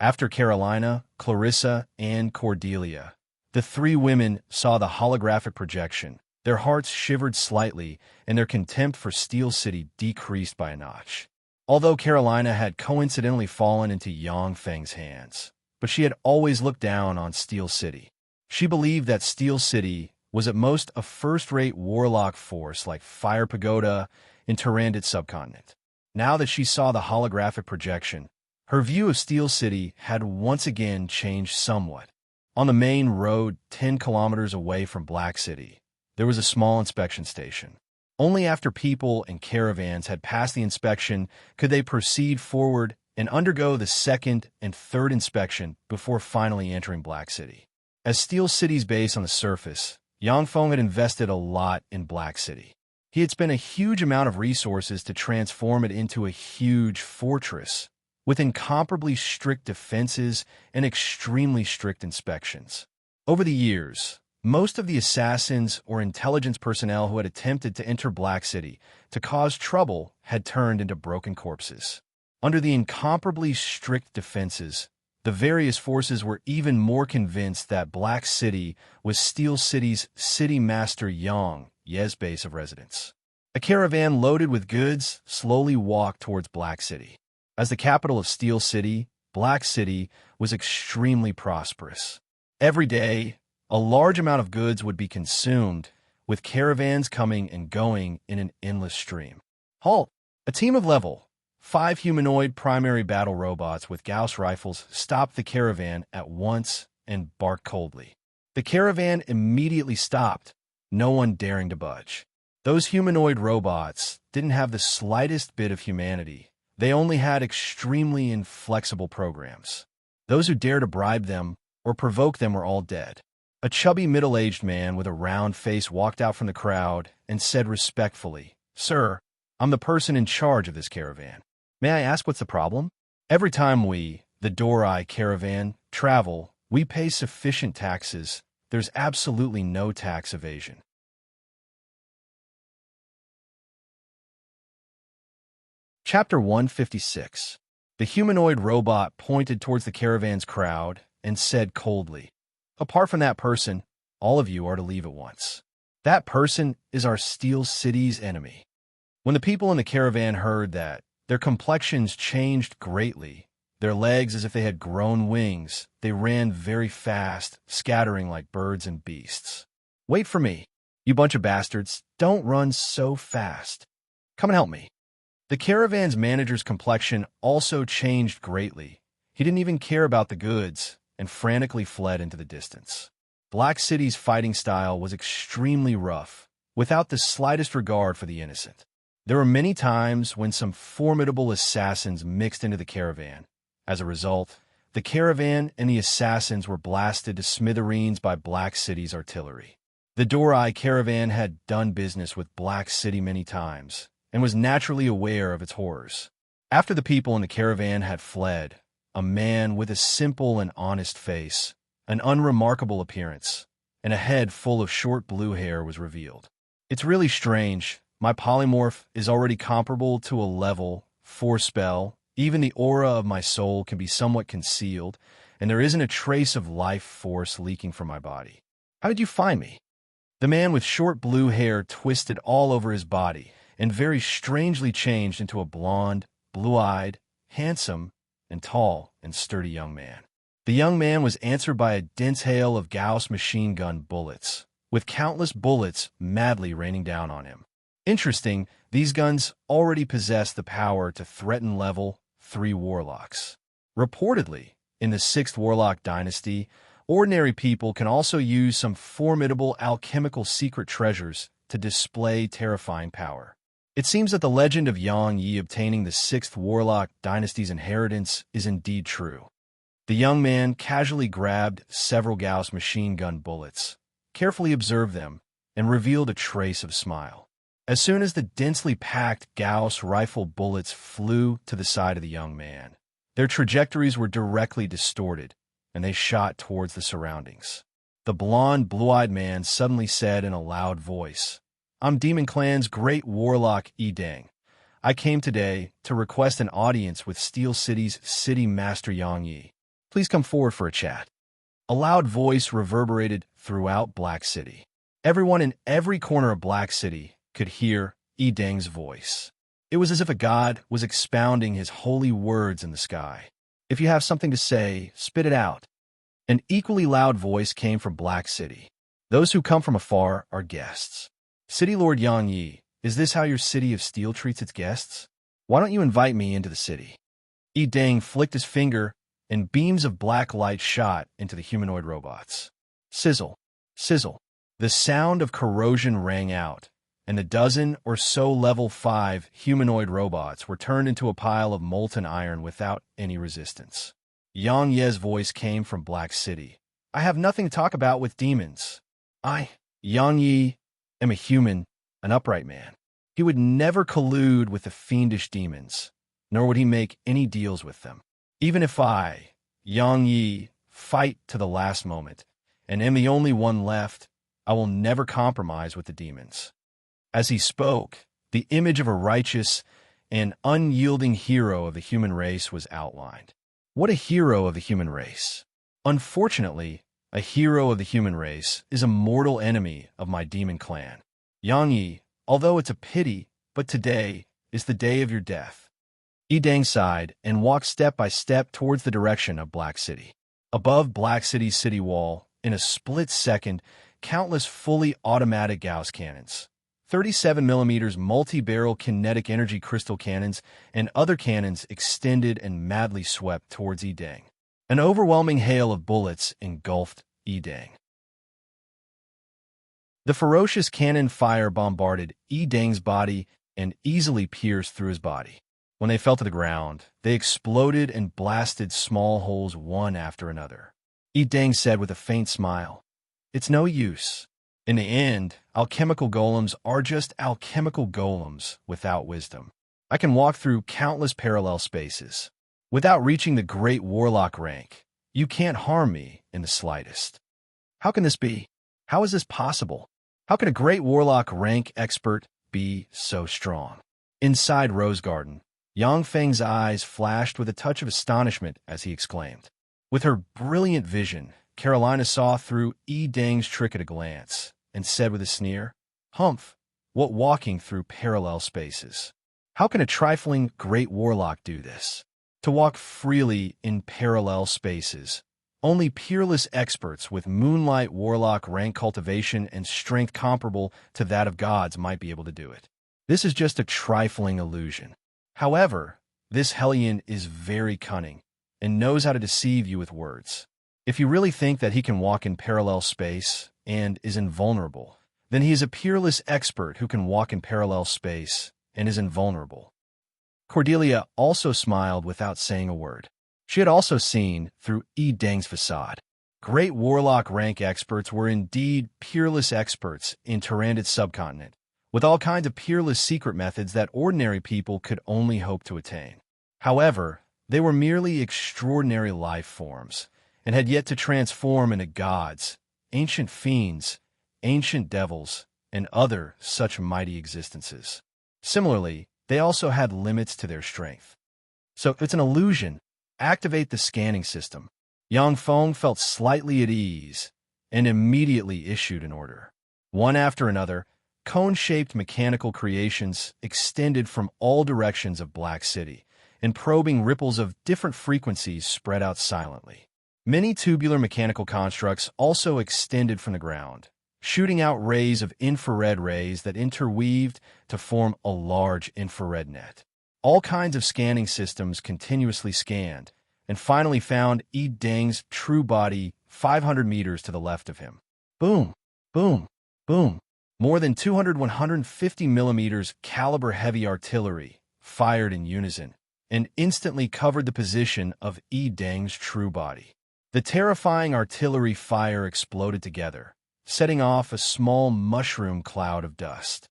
After Carolina, Clarissa, and Cordelia, the three women saw the holographic projection. Their hearts shivered slightly, and their contempt for Steel City decreased by a notch. Although Carolina had coincidentally fallen into Yang Feng's hands, but she had always looked down on Steel City. She believed that Steel City was at most a first-rate warlock force like Fire Pagoda in Tyrannid subcontinent. Now that she saw the holographic projection, her view of Steel City had once again changed somewhat. On the main road 10 kilometers away from Black City, there was a small inspection station. Only after people and caravans had passed the inspection could they proceed forward and undergo the second and third inspection before finally entering Black City. As Steel City's base on the surface, Yang Feng had invested a lot in Black City. He had spent a huge amount of resources to transform it into a huge fortress, with incomparably strict defenses and extremely strict inspections. Over the years, most of the assassins or intelligence personnel who had attempted to enter Black City to cause trouble had turned into broken corpses. Under the incomparably strict defenses, the various forces were even more convinced that Black City was Steel City's city master Yang Ye's base of residence. A caravan loaded with goods slowly walked towards Black City. As the capital of Steel City, Black City was extremely prosperous. Every day, a large amount of goods would be consumed, with caravans coming and going in an endless stream. Halt! A team of level 5 humanoid primary battle robots with Gauss rifles stopped the caravan at once and barked coldly. The caravan immediately stopped, no one daring to budge. Those humanoid robots didn't have the slightest bit of humanity. They only had extremely inflexible programs. Those who dared to bribe them or provoke them were all dead. A chubby middle-aged man with a round face walked out from the crowd and said respectfully, "Sir, I'm the person in charge of this caravan. May I ask what's the problem? Every time we, the Dorai caravan, travel, we pay sufficient taxes. There's absolutely no tax evasion." Chapter 156. The humanoid robot pointed towards the caravan's crowd and said coldly, "Apart from that person, all of you are to leave at once. That person is our Steel City's enemy." When the people in the caravan heard that, their complexions changed greatly. Their legs as if they had grown wings. They ran very fast, scattering like birds and beasts. "Wait for me, you bunch of bastards. Don't run so fast. Come and help me." The caravan's manager's complexion also changed greatly. He didn't even care about the goods and frantically fled into the distance. Black City's fighting style was extremely rough, without the slightest regard for the innocent. There were many times when some formidable assassins mixed into the caravan. As a result, the caravan and the assassins were blasted to smithereens by Black City's artillery. The Dorai caravan had done business with Black City many times, and was naturally aware of its horrors. After the people in the caravan had fled, a man with a simple and honest face, an unremarkable appearance, and a head full of short blue hair was revealed. "It's really strange. My polymorph is already comparable to a level 4 spell. Even the aura of my soul can be somewhat concealed, and there isn't a trace of life force leaking from my body. How did you find me?" The man with short blue hair twisted all over his body and very strangely changed into a blonde, blue-eyed, handsome, and tall and sturdy young man. The young man was answered by a dense hail of Gauss machine gun bullets, with countless bullets madly raining down on him. Interesting, these guns already possess the power to threaten level 3 warlocks. Reportedly, in the 6th Warlock dynasty, ordinary people can also use some formidable alchemical secret treasures to display terrifying power. It seems that the legend of Yang Yi obtaining the 6th Warlock dynasty's inheritance is indeed true. The young man casually grabbed several Gauss machine gun bullets, carefully observed them, and revealed a trace of a smile. As soon as the densely packed Gauss rifle bullets flew to the side of the young man, their trajectories were directly distorted, and they shot towards the surroundings. The blond, blue-eyed man suddenly said in a loud voice, "I'm Demon Clan's great warlock Deng. I came today to request an audience with Steel City's city master Yang Yi. Please come forward for a chat." A loud voice reverberated throughout Black City. Everyone in every corner of Black City could hear Deng's voice. It was as if a god was expounding his holy words in the sky. "If you have something to say, spit it out." An equally loud voice came from Black City. Those who come from afar are guests. City Lord Yang Yi, is this how your city of steel treats its guests? Why don't you invite me into the city? Yi Deng flicked his finger, and beams of black light shot into the humanoid robots. Sizzle, sizzle. The sound of corrosion rang out, and the dozen or so level 5 humanoid robots were turned into a pile of molten iron without any resistance. Yang Ye's voice came from Black City. I have nothing to talk about with demons. Yang Yi, am a human, an upright man. He would never collude with the fiendish demons, nor would he make any deals with them. Even if I, Yang Yi, fight to the last moment, and am the only one left, I will never compromise with the demons. As he spoke, the image of a righteous and unyielding hero of the human race was outlined. What a hero of the human race! Unfortunately, a hero of the human race is a mortal enemy of my demon clan. Yang Yi, although it's a pity, but today is the day of your death. Yi Deng sighed and walked step by step towards the direction of Black City. Above Black City's city wall, in a split second, countless fully automatic Gauss cannons, 37mm multi-barrel kinetic energy crystal cannons, and other cannons extended and madly swept towards Yi Deng. An overwhelming hail of bullets engulfed Yi Deng. The ferocious cannon fire bombarded Yi Deng's body and easily pierced through his body. When they fell to the ground, they exploded and blasted small holes one after another. Yi Deng said with a faint smile, "It's no use. In the end, alchemical golems are just alchemical golems without wisdom. I can walk through countless parallel spaces. Without reaching the great warlock rank, you can't harm me in the slightest. How can this be? How is this possible? How can a great warlock rank expert be so strong?" Inside Rose Garden, Yang Feng's eyes flashed with a touch of astonishment as he exclaimed. With her brilliant vision, Carolina saw through Yi Deng's trick at a glance and said with a sneer, "Humph, what walking through parallel spaces? How can a trifling great warlock do this? To walk freely in parallel spaces. Only peerless experts with moonlight warlock rank cultivation and strength comparable to that of gods might be able to do it. This is just a trifling illusion. However, this hellion is very cunning and knows how to deceive you with words. If you really think that he can walk in parallel space and is invulnerable, then he is a peerless expert who can walk in parallel space and is invulnerable." Cordelia also smiled without saying a word. She had also seen through Yi Deng's facade. Great warlock rank experts were indeed peerless experts in Tyrannid's subcontinent, with all kinds of peerless secret methods that ordinary people could only hope to attain. However, they were merely extraordinary life forms, and had yet to transform into gods, ancient fiends, ancient devils, and other such mighty existences. Similarly, they also had limits to their strength. So if it's an illusion, activate the scanning system. Yang Feng felt slightly at ease and immediately issued an order. One after another, cone-shaped mechanical creations extended from all directions of Black City, and probing ripples of different frequencies spread out silently. Many tubular mechanical constructs also extended from the ground, shooting out rays of infrared rays that interweaved to form a large infrared net. All kinds of scanning systems continuously scanned, and finally found Yi Deng's true body 500 meters to the left of him. Boom, boom, boom. More than 150 millimeters caliber heavy artillery fired in unison and instantly covered the position of Yi Deng's true body. The terrifying artillery fire exploded together, setting off a small mushroom cloud of dust.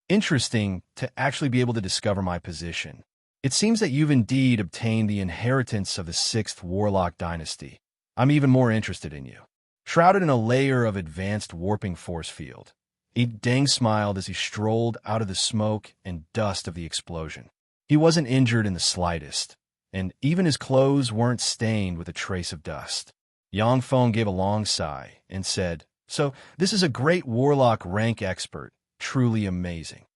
Interesting to actually be able to discover my position. It seems that you've indeed obtained the inheritance of the 6th Warlock dynasty. I'm even more interested in you. Shrouded in a layer of advanced warping force field, Yi Deng smiled as he strolled out of the smoke and dust of the explosion. He wasn't injured in the slightest, and even his clothes weren't stained with a trace of dust. Yang Feng gave a long sigh and said, "So, this is a great warlock rank expert. Truly amazing."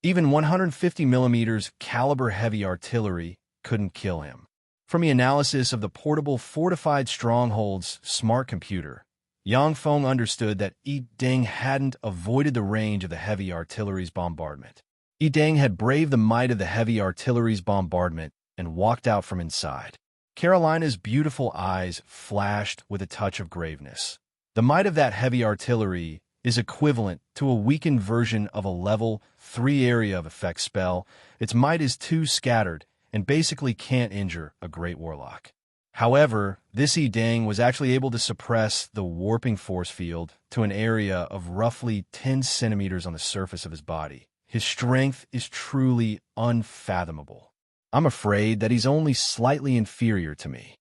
Even 150 millimeters caliber heavy artillery couldn't kill him. From the analysis of the portable fortified stronghold's smart computer, Yang Feng understood that Yi Ding hadn't avoided the range of the heavy artillery's bombardment. Yi Ding had braved the might of the heavy artillery's bombardment and walked out from inside. Carolina's beautiful eyes flashed with a touch of graveness. The might of that heavy artillery is equivalent to a weakened version of a level 3 area of effect spell. Its might is too scattered and basically can't injure a great warlock. However, this Yi Ding was actually able to suppress the warping force field to an area of roughly 10 centimeters on the surface of his body. His strength is truly unfathomable. I'm afraid that he's only slightly inferior to me.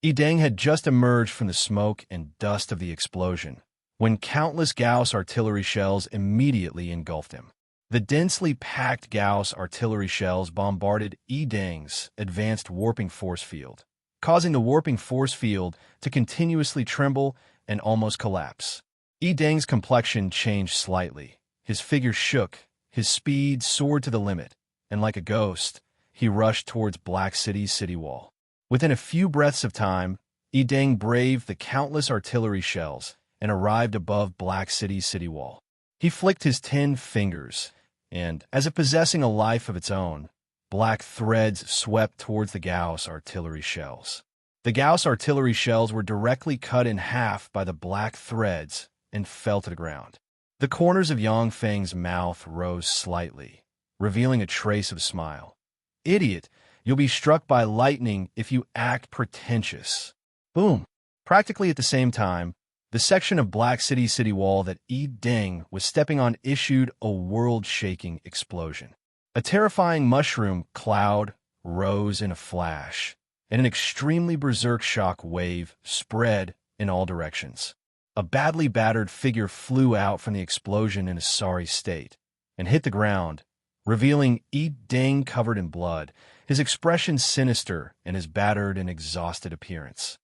Yi Ding had just emerged from the smoke and dust of the explosion when countless Gauss artillery shells immediately engulfed him. The densely packed Gauss artillery shells bombarded Yi Ding's advanced warping force field, causing the warping force field to continuously tremble and almost collapse. Yi Ding's complexion changed slightly. His figure shook, his speed soared to the limit, and like a ghost, he rushed towards Black City's city wall. Within a few breaths of time, Yi Ding braved the countless artillery shells and arrived above Black City's city wall. He flicked his 10 fingers, and, as if possessing a life of its own, black threads swept towards the Gauss artillery shells. The Gauss artillery shells were directly cut in half by the black threads and fell to the ground. The corners of Yang Feng's mouth rose slightly, revealing a trace of a smile. Idiot, you'll be struck by lightning if you act pretentious. Boom! Practically at the same time, the section of Black City's city wall that Yi Ding was stepping on issued a world-shaking explosion. A terrifying mushroom cloud rose in a flash, and an extremely berserk shock wave spread in all directions. A badly battered figure flew out from the explosion in a sorry state and hit the ground, revealing Yi Ding covered in blood, his expression sinister in his battered and exhausted appearance.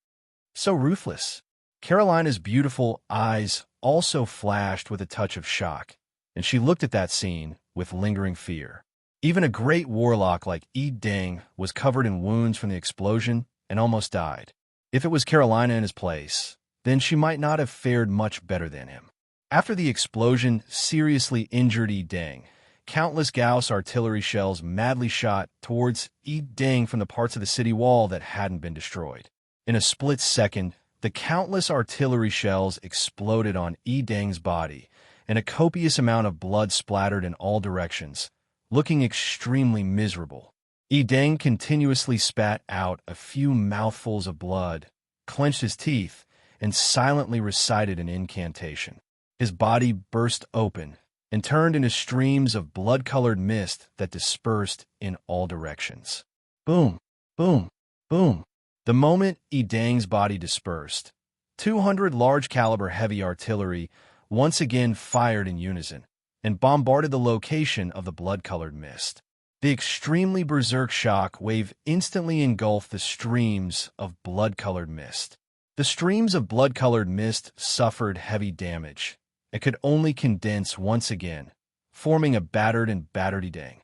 So ruthless. Carolina's beautiful eyes also flashed with a touch of shock, and she looked at that scene with lingering fear. Even a great warlock like Yi Ding was covered in wounds from the explosion and almost died. If it was Carolina in his place, then she might not have fared much better than him. After the explosion seriously injured Yi Ding, countless Gauss artillery shells madly shot towards Yi Ding from the parts of the city wall that hadn't been destroyed. In a split second, the countless artillery shells exploded on Yi Ding's body, and a copious amount of blood splattered in all directions, looking extremely miserable. Yi Ding continuously spat out a few mouthfuls of blood, clenched his teeth, and silently recited an incantation. His body burst open and turned into streams of blood-colored mist that dispersed in all directions. Boom, boom, boom. The moment Yi Ding's body dispersed, 200 large-caliber heavy artillery once again fired in unison and bombarded the location of the blood-colored mist. The extremely berserk shock wave instantly engulfed the streams of blood-colored mist. The streams of blood-colored mist suffered heavy damage and could only condense once again, forming a battered and battered Yi Ding.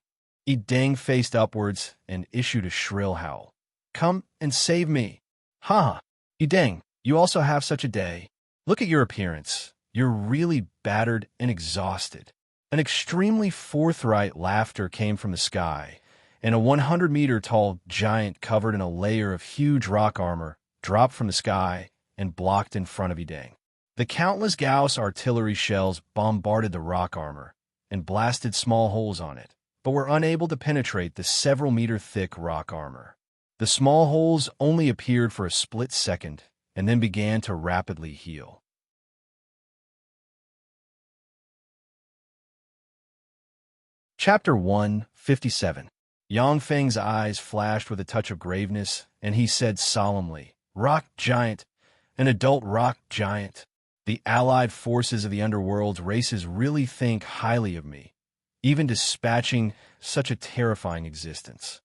Yi Ding faced upwards and issued a shrill howl. Come and save me. Ha! Yi Ding, you also have such a day. Look at your appearance. You're really battered and exhausted. An extremely forthright laughter came from the sky, and a 100-meter-tall giant covered in a layer of huge rock armor dropped from the sky and blocked in front of Yi Ding. The countless Gauss artillery shells bombarded the rock armor and blasted small holes on it, but were unable to penetrate the several-meter-thick rock armor. The small holes only appeared for a split second and then began to rapidly heal. Chapter 157. Yang Feng's eyes flashed with a touch of graveness, and he said solemnly, "Rock giant, an adult rock giant. The allied forces of the underworld's races really think highly of me, even dispatching such a terrifying existence."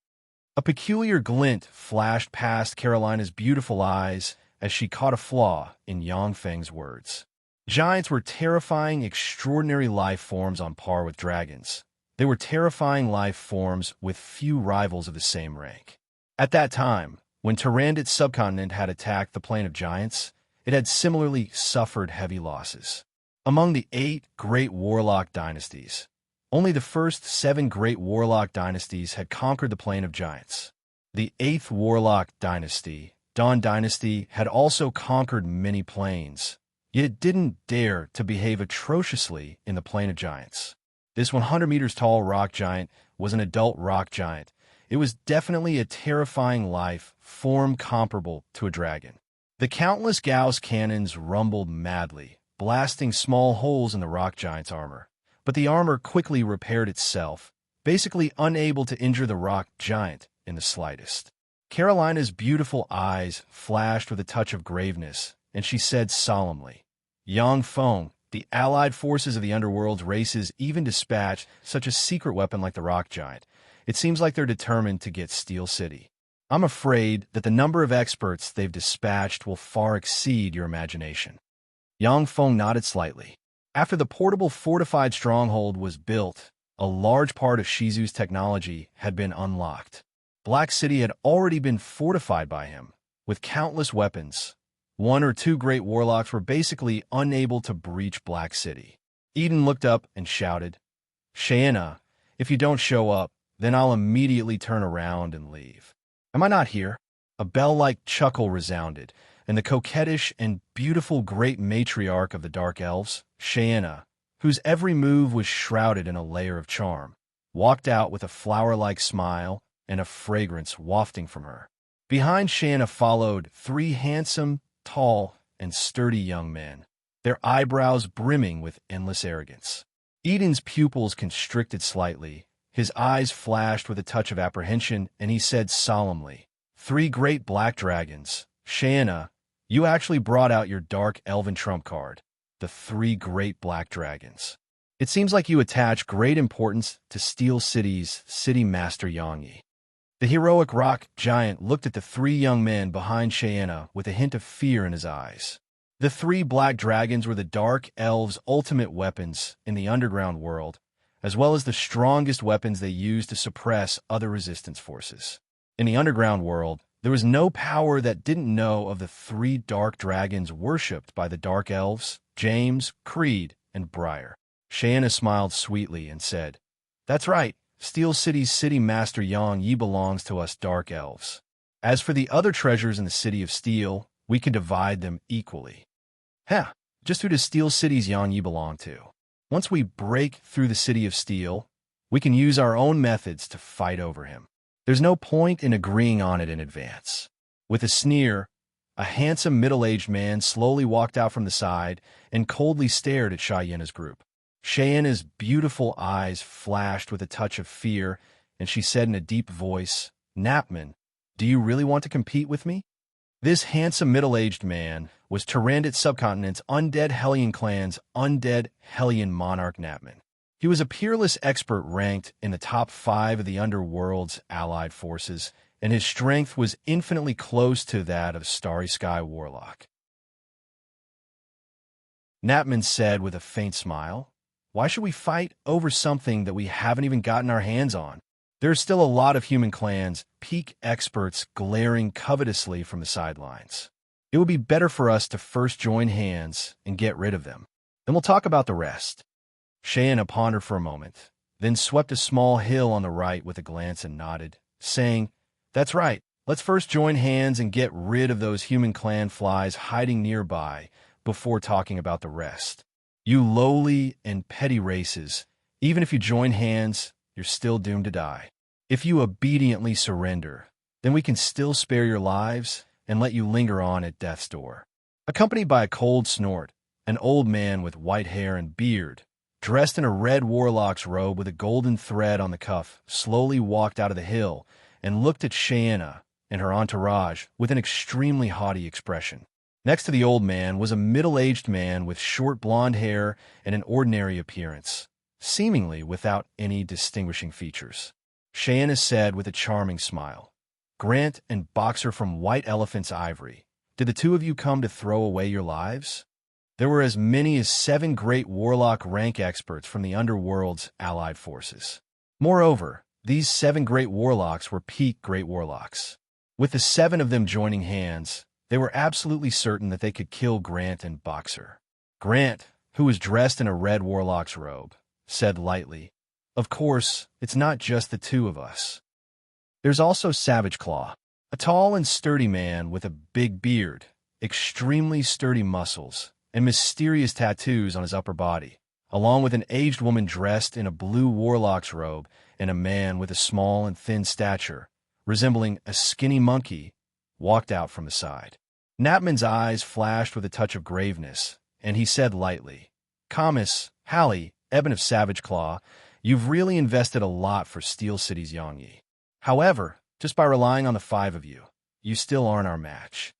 A peculiar glint flashed past Carolina's beautiful eyes as she caught a flaw in Yang Feng's words. Giants were terrifying, extraordinary life forms on par with dragons. They were terrifying life forms with few rivals of the same rank. At that time, when Tyrannid's subcontinent had attacked the plane of giants, it had similarly suffered heavy losses. Among the 8 great warlock dynasties, only the first 7 great warlock dynasties had conquered the Plane of Giants. The 8th warlock dynasty, Dawn Dynasty, had also conquered many planes, yet it didn't dare to behave atrociously in the Plane of Giants. This 100 meters tall rock giant was an adult rock giant. It was definitely a terrifying life, form comparable to a dragon. The countless Gauss cannons rumbled madly, blasting small holes in the rock giant's armor. But the armor quickly repaired itself, basically unable to injure the rock giant in the slightest. Carolina's beautiful eyes flashed with a touch of graveness, and she said solemnly, "Yang Feng, the allied forces of the underworld's races even dispatched such a secret weapon like the rock giant. It seems like they're determined to get Steel City. I'm afraid that the number of experts they've dispatched will far exceed your imagination." Yang Feng nodded slightly. After the portable fortified stronghold was built, a large part of Shizu's technology had been unlocked. Black City had already been fortified by him, with countless weapons. 1 or 2 great warlocks were basically unable to breach Black City. Eden looked up and shouted, "Shaina, if you don't show up, then I'll immediately turn around and leave." "Am I not here?" A bell-like chuckle resounded, and the coquettish and beautiful great matriarch of the Dark Elves, Shaina, whose every move was shrouded in a layer of charm, walked out with a flower-like smile and a fragrance wafting from her. Behind Shaina followed 3 handsome, tall, and sturdy young men, their eyebrows brimming with endless arrogance. Eden's pupils constricted slightly, his eyes flashed with a touch of apprehension, and he said solemnly, "3 great black dragons. Shaina, you actually brought out your dark elven trump card, the 3 great black dragons. It seems like you attach great importance to Steel City's city master Yangyi." The heroic rock giant looked at the 3 young men behind Shaina with a hint of fear in his eyes. The 3 black dragons were the Dark Elves' ultimate weapons in the underground world, as well as the strongest weapons they used to suppress other resistance forces. In the underground world, there was no power that didn't know of the 3 dark dragons worshipped by the Dark Elves, James, Creed, and Briar. Shaina smiled sweetly and said, "That's right. Steel City's city master Yangyi belongs to us Dark Elves. As for the other treasures in the City of Steel, we can divide them equally." "Huh, just who does Steel City's Yangyi belong to? Once we break through the City of Steel, we can use our own methods to fight over him. There's no point in agreeing on it in advance." With a sneer, a handsome middle-aged man slowly walked out from the side and coldly stared at Shayena's group. Shayena's beautiful eyes flashed with a touch of fear, and she said in a deep voice, "Napman, do you really want to compete with me?" This handsome middle-aged man was Tyrannid Subcontinent's Undead Hellion clan's Undead Hellion monarch Napman. He was a peerless expert ranked in the top 5 of the underworld's allied forces, and his strength was infinitely close to that of Starry Sky Warlock. Napman said with a faint smile, "Why should we fight over something that we haven't even gotten our hands on? There are still a lot of human clans, peak experts glaring covetously from the sidelines. It would be better for us to first join hands and get rid of them. Then we'll talk about the rest." Shaina pondered for a moment, then swept a small hill on the right with a glance and nodded, saying, "That's right. Let's first join hands and get rid of those human clan flies hiding nearby before talking about the rest. You lowly and petty races, even if you join hands, you're still doomed to die. If you obediently surrender, then we can still spare your lives and let you linger on at death's door." Accompanied by a cold snort, an old man with white hair and beard, dressed in a red warlock's robe with a golden thread on the cuff, slowly walked out of the hill and looked at Shaina and her entourage with an extremely haughty expression. Next to the old man was a middle-aged man with short blonde hair and an ordinary appearance, seemingly without any distinguishing features. Shaina said with a charming smile, "Grant and Boxer from White Elephant's Ivory, did the 2 of you come to throw away your lives?" There were as many as 7 great warlock rank experts from the underworld's allied forces. Moreover, these 7 great warlocks were peak great warlocks. With the 7 of them joining hands, They were absolutely certain that they could kill Grant and Boxer. Grant, who was dressed in a red warlock's robe, said lightly, "Of course, it's not just the two of us. There's also Savage Claw, a tall and sturdy man with a big beard, extremely sturdy muscles, and mysterious tattoos on his upper body, along with an aged woman dressed in a blue warlock's robe and a man with a small and thin stature, resembling a skinny monkey, walked out from the side." Knapman's eyes flashed with a touch of graveness, and he said lightly, "Camus, Hallie, Eben of Savage Claw, you've really invested a lot for Steel City's Yangyi. However, just by relying on the five of you, you still aren't our match."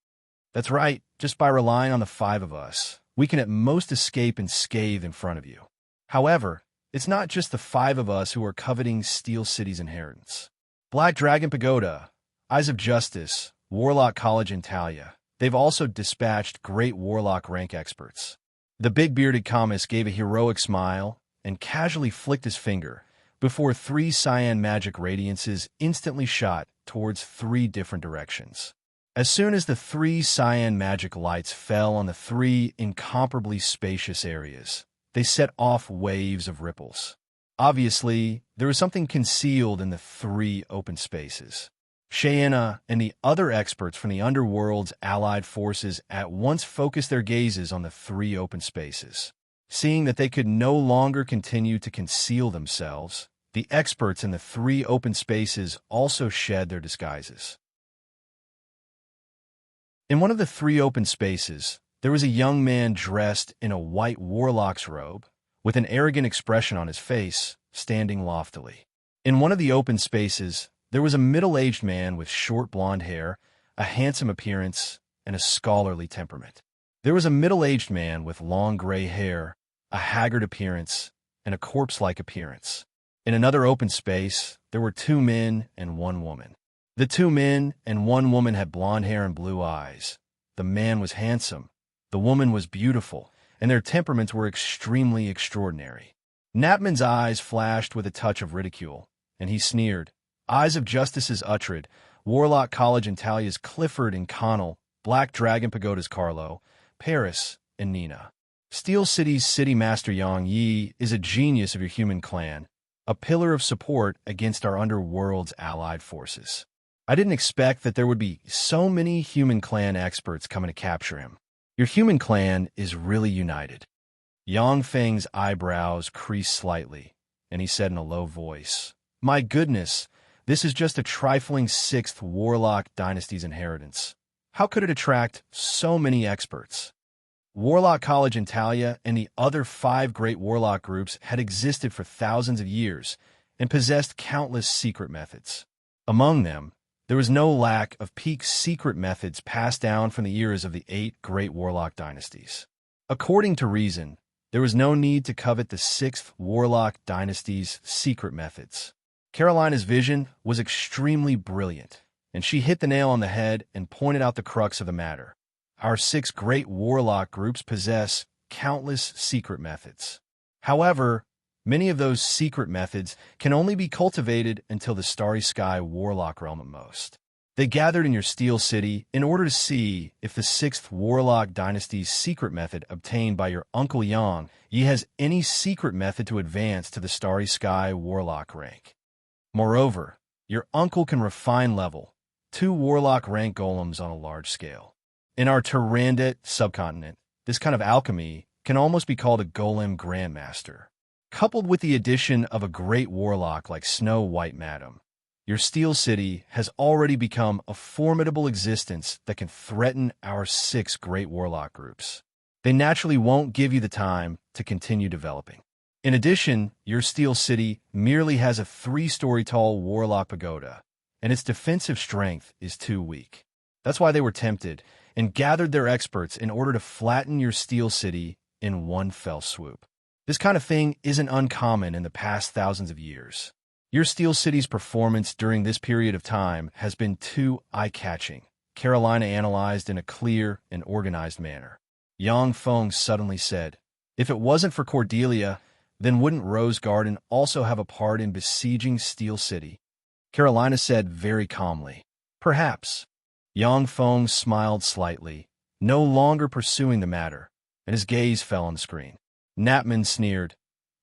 "That's right, just by relying on the five of us, we can at most escape unscathed in front of you. However, it's not just the five of us who are coveting Steel City's inheritance. Black Dragon Pagoda, Eyes of Justice, Warlock College in Talia, they've also dispatched great warlock rank experts." The big-bearded Camus gave a heroic smile and casually flicked his finger before three cyan magic radiances instantly shot towards three different directions. As soon as the three cyan magic lights fell on the three incomparably spacious areas, they set off waves of ripples. Obviously, there was something concealed in the three open spaces. Cheyenne and the other experts from the underworld's allied forces at once focused their gazes on the three open spaces. Seeing that they could no longer continue to conceal themselves, the experts in the three open spaces also shed their disguises. In one of the three open spaces, there was a young man dressed in a white warlock's robe, with an arrogant expression on his face, standing loftily. In one of the open spaces, there was a middle-aged man with short blonde hair, a handsome appearance, and a scholarly temperament. There was a middle-aged man with long gray hair, a haggard appearance, and a corpse-like appearance. In another open space, there were two men and one woman. The two men and one woman had blonde hair and blue eyes. The man was handsome, the woman was beautiful, and their temperaments were extremely extraordinary. Knapman's eyes flashed with a touch of ridicule, and he sneered. Eyes of Justice's Uhtred, Warlock College in Talia's Clifford and Connell, Black Dragon Pagoda's Carlo, Paris, and Nina. Steel City's City Master Yang Yi is a genius of your human clan, a pillar of support against our underworld's allied forces. I didn't expect that there would be so many human clan experts coming to capture him. Your human clan is really united. Yang Feng's eyebrows creased slightly, and he said in a low voice, "My goodness, this is just a trifling 6th Warlock Dynasty's inheritance. How could it attract so many experts?" Warlock College in Talia and the other 5 great warlock groups had existed for thousands of years and possessed countless secret methods. Among them, there was no lack of peak secret methods passed down from the eras of the 8 great warlock dynasties. According to reason, there was no need to covet the 6th Warlock Dynasty's secret methods. Carolina's vision was extremely brilliant, and she hit the nail on the head and pointed out the crux of the matter. Our 6 great warlock groups possess countless secret methods. However, many of those secret methods can only be cultivated until the Starry Sky Warlock realm at most. They gathered in your Steel City in order to see if the 6th Warlock Dynasty's secret method obtained by your Uncle Yang Yi has any secret method to advance to the Starry Sky Warlock rank. Moreover, your uncle can refine level 2 Warlock rank golems on a large scale. In our Tyrandet subcontinent, this kind of alchemy can almost be called a golem grandmaster. Coupled with the addition of a great warlock like Snow White Madam, your Steel City has already become a formidable existence that can threaten our 6 great warlock groups. They naturally won't give you the time to continue developing. In addition, your Steel City merely has a 3-story tall warlock pagoda, and its defensive strength is too weak. That's why they were tempted and gathered their experts in order to flatten your Steel City in one fell swoop. This kind of thing isn't uncommon in the past thousands of years. Your Steel City's performance during this period of time has been too eye-catching, Carolina analyzed in a clear and organized manner. Yang Feng suddenly said, "If it wasn't for Cordelia, then wouldn't Rose Garden also have a part in besieging Steel City?" Carolina said very calmly, "Perhaps." Yang Feng smiled slightly, no longer pursuing the matter, and his gaze fell on the screen. Napman sneered,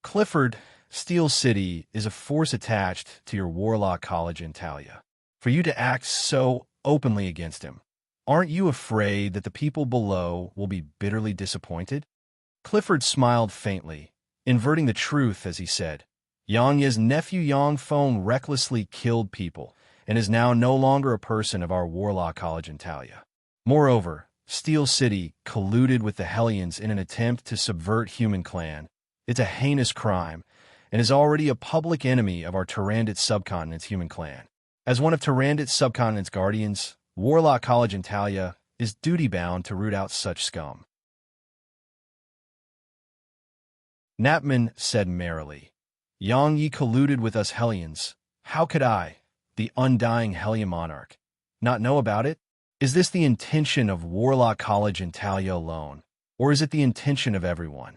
"Clifford, Steel City is a force attached to your Warlock College in Talia. For you to act so openly against him, aren't you afraid that the people below will be bitterly disappointed?" Clifford smiled faintly, inverting the truth as he said, "Yang Ye's nephew Yang Feng recklessly killed people and is now no longer a person of our Warlock College in Talia. Moreover, Steel City colluded with the Hellions in an attempt to subvert Human Clan. It's a heinous crime, and is already a public enemy of our Tyrannid Subcontinent's Human Clan. As one of Tyrannid Subcontinent's guardians, Warlock College in Talia is duty-bound to root out such scum." Napman said merrily, "Yang Yi colluded with us Hellions. How could I, the undying Hellion monarch, not know about it? Is this the intention of Warlock College in Talia alone, or is it the intention of everyone?"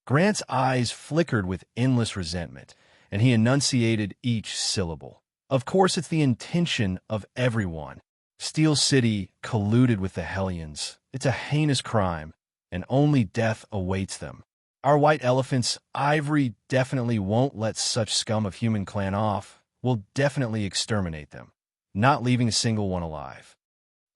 Grant's eyes flickered with endless resentment, and he enunciated each syllable. "Of course it's the intention of everyone. Steel City colluded with the Hellions. It's a heinous crime, and only death awaits them. Our white elephants, Ivory, definitely won't let such scum of Human Clan off. We'll definitely exterminate them, not leaving a single one alive."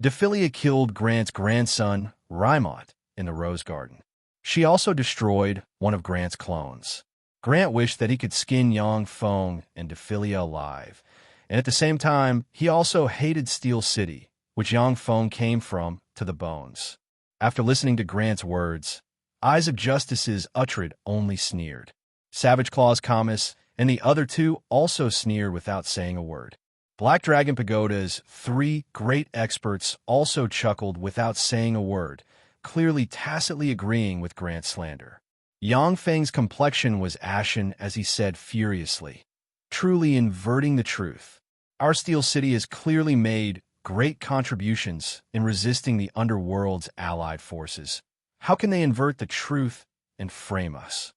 Dephilia killed Grant's grandson, Rymont, in the Rose Garden. She also destroyed one of Grant's clones. Grant wished that he could skin Yang Feng and Dephilia alive, and at the same time, he also hated Steel City, which Yang Feng came from, to the bones. After listening to Grant's words, Eyes of Justice's Uhtred only sneered. Savage Claw's Camus and the other two also sneered without saying a word. Black Dragon Pagoda's 3 great experts also chuckled without saying a word, clearly tacitly agreeing with Grant's slander. Yang Feng's complexion was ashen as he said furiously, truly inverting the truth. Our Steel City has clearly made great contributions in resisting the Underworld's allied forces. How can they invert the truth and frame us?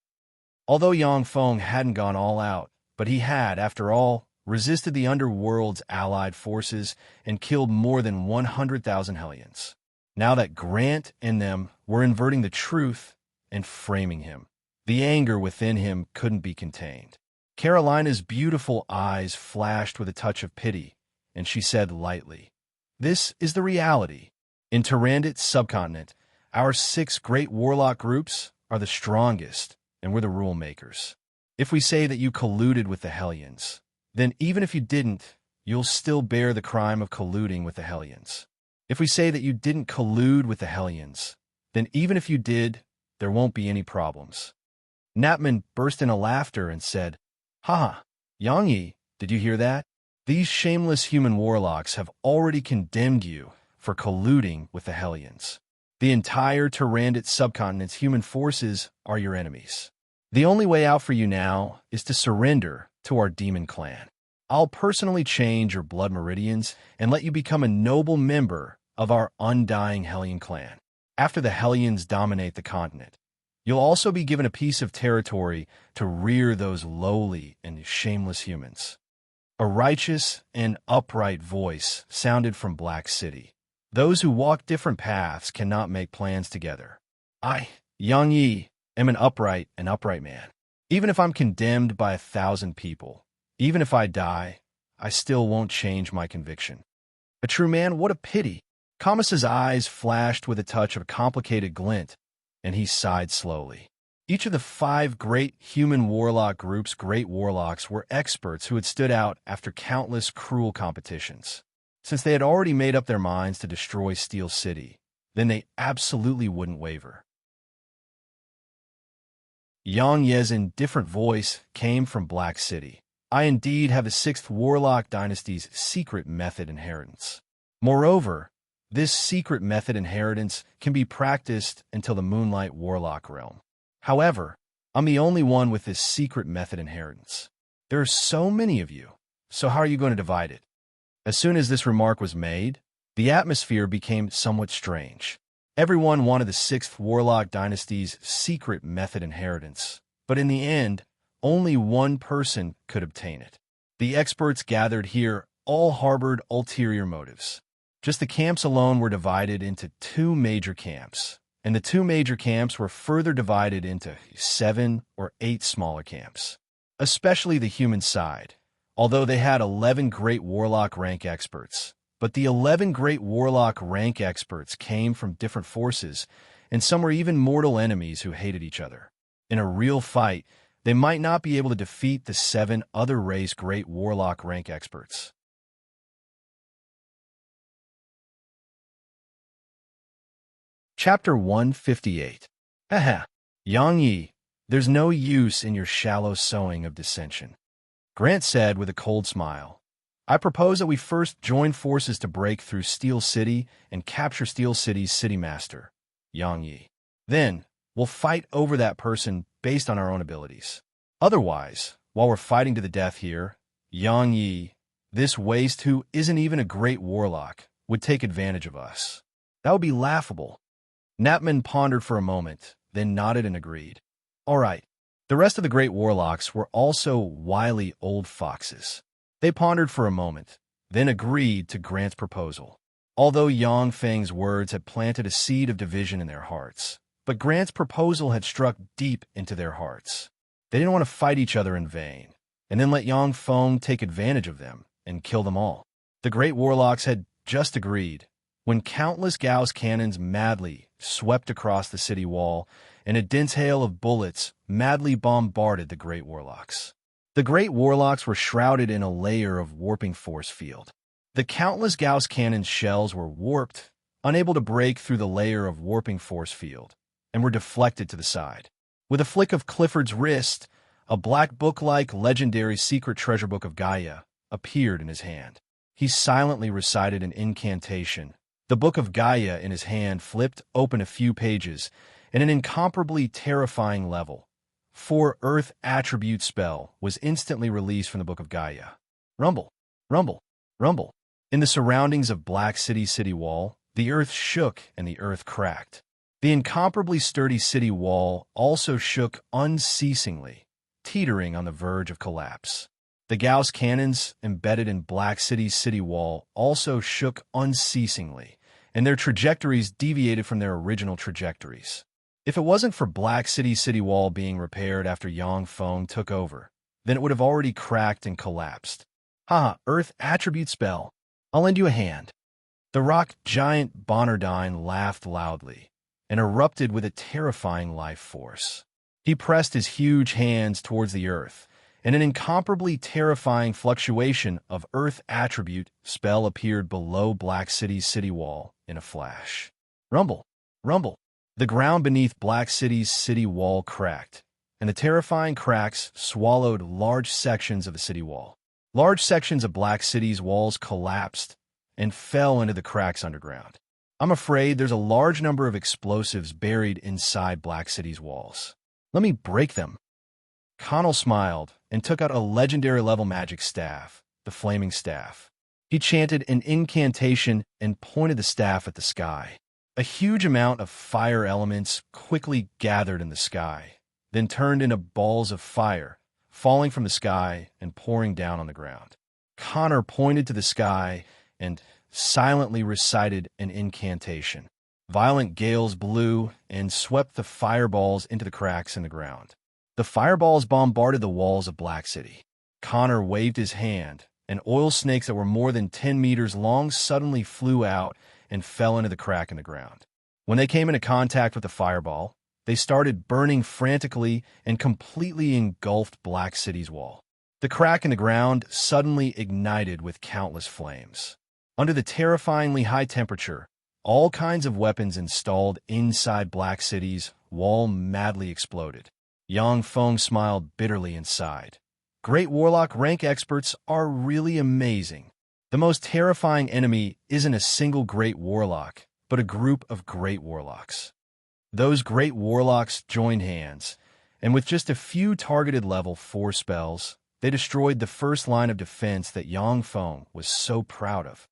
Although Yang Feng hadn't gone all out, but he had, after all, resisted the Underworld's allied forces and killed more than 100,000 Hellions. Now that Grant and them were inverting the truth and framing him, the anger within him couldn't be contained. Carolina's beautiful eyes flashed with a touch of pity, and she said lightly, "This is the reality. In Tyrannid Subcontinent, our 6 great warlock groups are the strongest, and we're the rule makers. If we say that you colluded with the Hellions, then even if you didn't, you'll still bear the crime of colluding with the Hellions. If we say that you didn't collude with the Hellions, then even if you did, there won't be any problems." Napman burst into laughter and said, "Ha! Yang Yi, did you hear that? These shameless human warlocks have already condemned you for colluding with the Hellions. The entire Tyrannid Subcontinent's human forces are your enemies. The only way out for you now is to surrender to our demon clan. I'll personally change your blood meridians and let you become a noble member of our undying Hellion clan. After the Hellions dominate the continent, you'll also be given a piece of territory to rear those lowly and shameless humans." A righteous and upright voice sounded from Black City. "Those who walk different paths cannot make plans together. I, Yang Yi, am an upright man. Even if I'm condemned by 1,000 people, even if I die, I still won't change my conviction." A true man, what a pity. Camus's eyes flashed with a touch of complicated glint, and he sighed slowly. Each of the 5 great human warlock groups' great warlocks were experts who had stood out after countless cruel competitions. Since they had already made up their minds to destroy Steel City, then they absolutely wouldn't waver. Yang Ye's indifferent voice came from Black City. "I indeed have the 6th Warlock Dynasty's secret method inheritance. Moreover, this secret method inheritance can be practiced until the Moonlight Warlock realm. However, I'm the only one with this secret method inheritance. There are so many of you, so how are you going to divide it?" As soon as this remark was made, the atmosphere became somewhat strange. Everyone wanted the 6th Warlock Dynasty's secret method inheritance, but in the end, only one person could obtain it. The experts gathered here all harbored ulterior motives. Just the camps alone were divided into 2 major camps, and the 2 major camps were further divided into 7 or 8 smaller camps. Especially the human side, although they had 11 great warlock rank experts. But the 11 great warlock rank experts came from different forces, and some were even mortal enemies who hated each other. In a real fight, they might not be able to defeat the 7 other race great warlock rank experts. Chapter 158. Yang Yi, there's no use in your shallow sowing of dissension. Grant said with a cold smile. I propose that we first join forces to break through Steel City and capture Steel City's city master, Yang Yi. Then, we'll fight over that person based on our own abilities. Otherwise, while we're fighting to the death here, Yang Yi, this waste who isn't even a great warlock, would take advantage of us. That would be laughable. Napman pondered for a moment, then nodded and agreed. All right. The rest of the great warlocks were also wily old foxes. They pondered for a moment, then agreed to Grant's proposal. Although Yang Feng's words had planted a seed of division in their hearts, but Grant's proposal had struck deep into their hearts. They didn't want to fight each other in vain, and then let Yang Feng take advantage of them and kill them all. The great warlocks had just agreed when countless Gauss cannons madly swept across the city wall, and a dense hail of bullets madly bombarded the great warlocks. The great warlocks were shrouded in a layer of warping force field. The countless Gauss cannon's shells were warped, unable to break through the layer of warping force field, and were deflected to the side. With a flick of Clifford's wrist, a black book-like legendary secret treasure book of Gaia appeared in his hand. He silently recited an incantation. The book of Gaia in his hand flipped open a few pages, and an incomparably terrifying level 4 Earth attribute spell was instantly released from the book of Gaia. Rumble, rumble, rumble. In the surroundings of Black City's city wall, the earth shook and the earth cracked. The incomparably sturdy city wall also shook unceasingly, teetering on the verge of collapse. The Gauss cannons embedded in Black City's city wall also shook unceasingly, and their trajectories deviated from their original trajectories. If it wasn't for Black City's city wall being repaired after Yang Feng took over, then it would have already cracked and collapsed. Earth attribute spell. I'll lend you a hand. The rock giant Bonardine laughed loudly and erupted with a terrifying life force. He pressed his huge hands towards the earth, and an incomparably terrifying fluctuation of Earth attribute spell appeared below Black City's city wall in a flash. Rumble, rumble. The ground beneath Black City's city wall cracked, and the terrifying cracks swallowed large sections of the city wall. Large sections of Black City's walls collapsed and fell into the cracks underground. I'm afraid there's a large number of explosives buried inside Black City's walls. Let me break them. Connell smiled and took out a legendary-level magic staff, the Flaming Staff. He chanted an incantation and pointed the staff at the sky. A huge amount of fire elements quickly gathered in the sky, then turned into balls of fire, falling from the sky and pouring down on the ground. Connor pointed to the sky and silently recited an incantation. Violent gales blew and swept the fireballs into the cracks in the ground. The fireballs bombarded the walls of Black City. Connor waved his hand, and oil snakes that were more than 10 meters long suddenly flew out and fell into the crack in the ground. When they came into contact with the fireball, they started burning frantically and completely engulfed Black City's wall. The crack in the ground suddenly ignited with countless flames. Under the terrifyingly high temperature, all kinds of weapons installed inside Black City's wall madly exploded. Yang Feng smiled bitterly and sighed. Great Warlock rank experts are really amazing. The most terrifying enemy isn't a single Great Warlock, but a group of Great Warlocks. Those Great Warlocks joined hands, and with just a few targeted level 4 spells, they destroyed the first line of defense that Yang Feng was so proud of.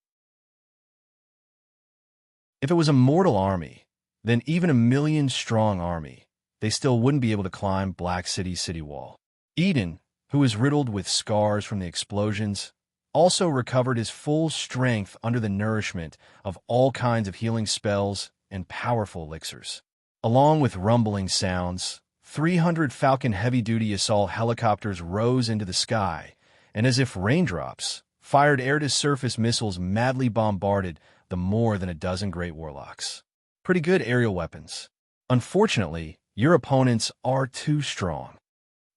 If it was a mortal army, then even a 1,000,000-strong army, they still wouldn't be able to climb Black City's city wall. Eden, who was riddled with scars from the explosions, also recovered his full strength under the nourishment of all kinds of healing spells and powerful elixirs. Along with rumbling sounds, 300 Falcon heavy-duty assault helicopters rose into the sky, and as if raindrops, fired air-to-surface missiles madly bombarded the more than a dozen great warlocks. Pretty good aerial weapons. Unfortunately, your opponents are too strong.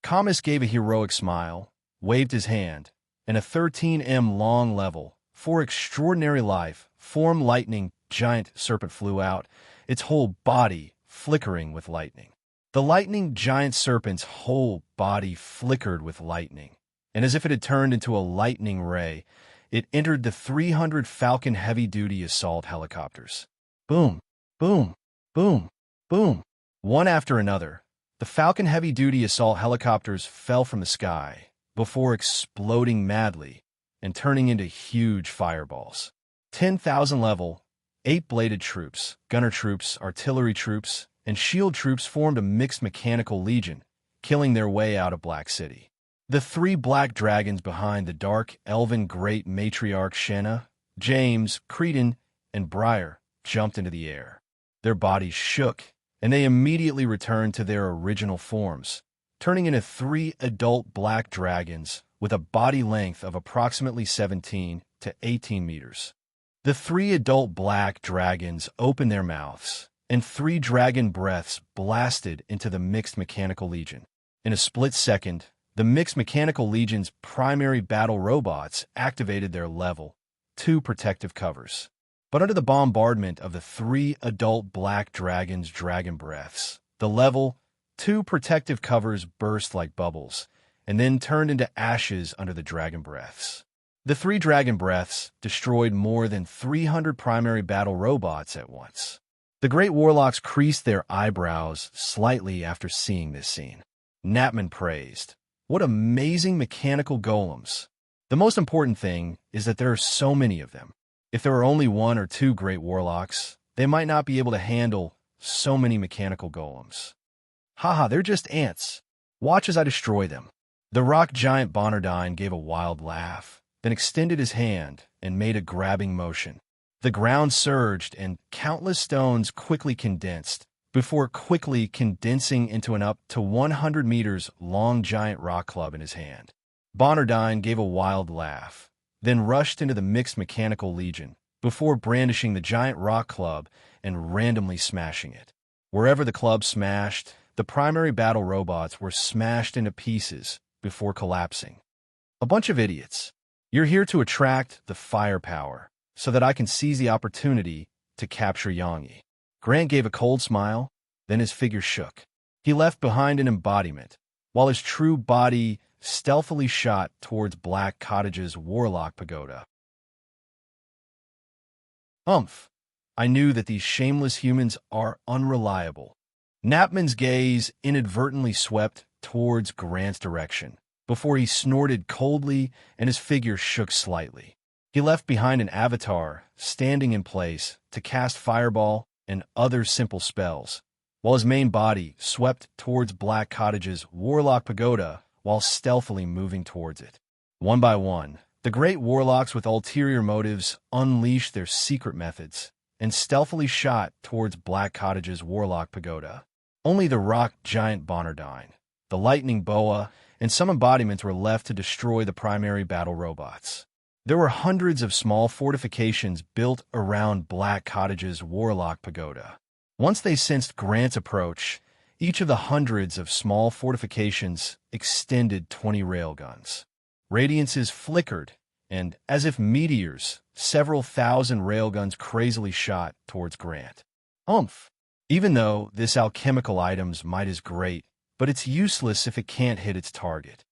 Camus gave a heroic smile, waved his hand, and a 13M long level, for extraordinary life, form lightning giant serpent flew out, its whole body flickering with lightning. The lightning giant serpent's whole body flickered with lightning, and as if it had turned into a lightning ray, it entered the 300 Falcon heavy-duty assault helicopters. Boom, boom, boom, boom. One after another, the Falcon heavy-duty assault helicopters fell from the sky before exploding madly and turning into huge fireballs. 10,000 level, 8-bladed troops, gunner troops, artillery troops, and shield troops formed a mixed mechanical legion, killing their way out of Black City. The 3 black dragons behind the dark, elven great matriarch Shenna, James, Creedon, and Briar jumped into the air. Their bodies shook, and they immediately returned to their original forms, turning into 3 adult black dragons with a body length of approximately 17 to 18 meters. The 3 adult black dragons opened their mouths, and 3 dragon breaths blasted into the mixed mechanical legion. In a split second, the mixed mechanical legion's primary battle robots activated their level 2 protective covers. But under the bombardment of the 3 adult black dragons' dragon breaths, the level 2 protective covers burst like bubbles, and then turned into ashes under the dragon breaths. The 3 dragon breaths destroyed more than 300 primary battle robots at once. The great warlocks creased their eyebrows slightly after seeing this scene. Knapman praised, "What amazing mechanical golems! The most important thing is that there are so many of them. If there were only 1 or 2 great warlocks, they might not be able to handle so many mechanical golems. Haha, they're just ants. Watch as I destroy them." The rock giant Bonardine gave a wild laugh, then extended his hand and made a grabbing motion. The ground surged and countless stones quickly condensed, before quickly condensing into an up to 100 meters long giant rock club in his hand. Bonardine gave a wild laugh, then rushed into the mixed mechanical legion, before brandishing the giant rock club and randomly smashing it. Wherever the club smashed, the primary battle robots were smashed into pieces before collapsing. A bunch of idiots. You're here to attract the firepower, so that I can seize the opportunity to capture Yangyi. Grant gave a cold smile, then his figure shook. He left behind an embodiment, while his true body stealthily shot towards Black Cottage's Warlock Pagoda. I knew that these shameless humans are unreliable. Knapman's gaze inadvertently swept towards Grant's direction, before he snorted coldly and his figure shook slightly. He left behind an avatar, standing in place, to cast Fireball and other simple spells, while his main body swept towards Black Cottage's Warlock Pagoda while stealthily moving towards it. One by one, the great warlocks with ulterior motives unleashed their secret methods and stealthily shot towards Black Cottage's Warlock Pagoda. Only the rock giant Bonardine, the lightning boa, and some embodiments were left to destroy the primary battle robots. There were hundreds of small fortifications built around Black Cottage's Warlock Pagoda. Once they sensed Grant's approach, each of the hundreds of small fortifications extended 20 railguns. Radiances flickered, and, as if meteors, several thousand railguns crazily shot towards Grant. Even though this alchemical item's might is great, but it's useless if it can't hit its target.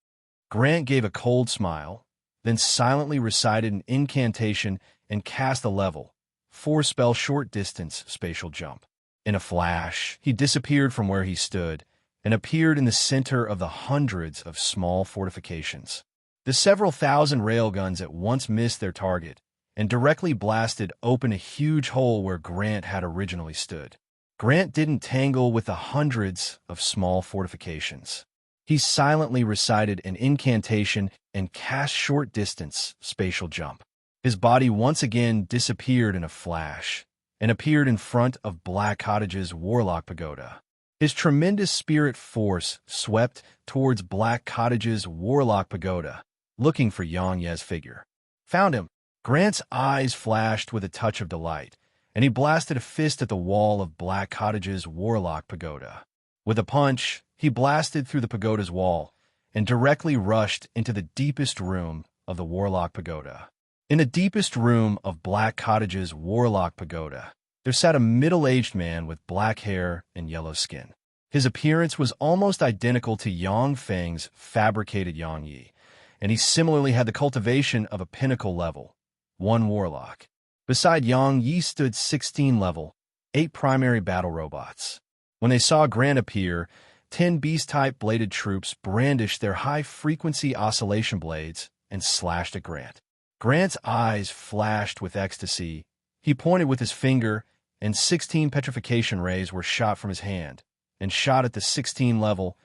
Grant gave a cold smile, then silently recited an incantation and cast a level 4 spell short distance spatial jump. In a flash, he disappeared from where he stood and appeared in the center of the hundreds of small fortifications. The several thousand railguns at once missed their target and directly blasted open a huge hole where Grant had originally stood. Grant didn't tangle with the hundreds of small fortifications. He silently recited an incantation and cast short-distance spatial jump. His body once again disappeared in a flash and appeared in front of Black Cottage's Warlock Pagoda. His tremendous spirit force swept towards Black Cottage's Warlock Pagoda, looking for Yang Ye's figure. Found him. Grant's eyes flashed with a touch of delight, and he blasted a fist at the wall of Black Cottage's Warlock Pagoda. With a punch, he blasted through the pagoda's wall and directly rushed into the deepest room of the Warlock Pagoda. In the deepest room of Black Cottage's Warlock Pagoda, there sat a middle-aged man with black hair and yellow skin. His appearance was almost identical to Yang Feng's fabricated Yang Yi, and he similarly had the cultivation of a pinnacle level, 1 warlock. Beside Yang Yi stood 16 level, 8 primary battle robots. When they saw Grant appear, 10 beast-type bladed troops brandished their high-frequency oscillation blades and slashed at Grant. Grant's eyes flashed with ecstasy. He pointed with his finger, and 16 petrification rays were shot from his hand and shot at the 16-level,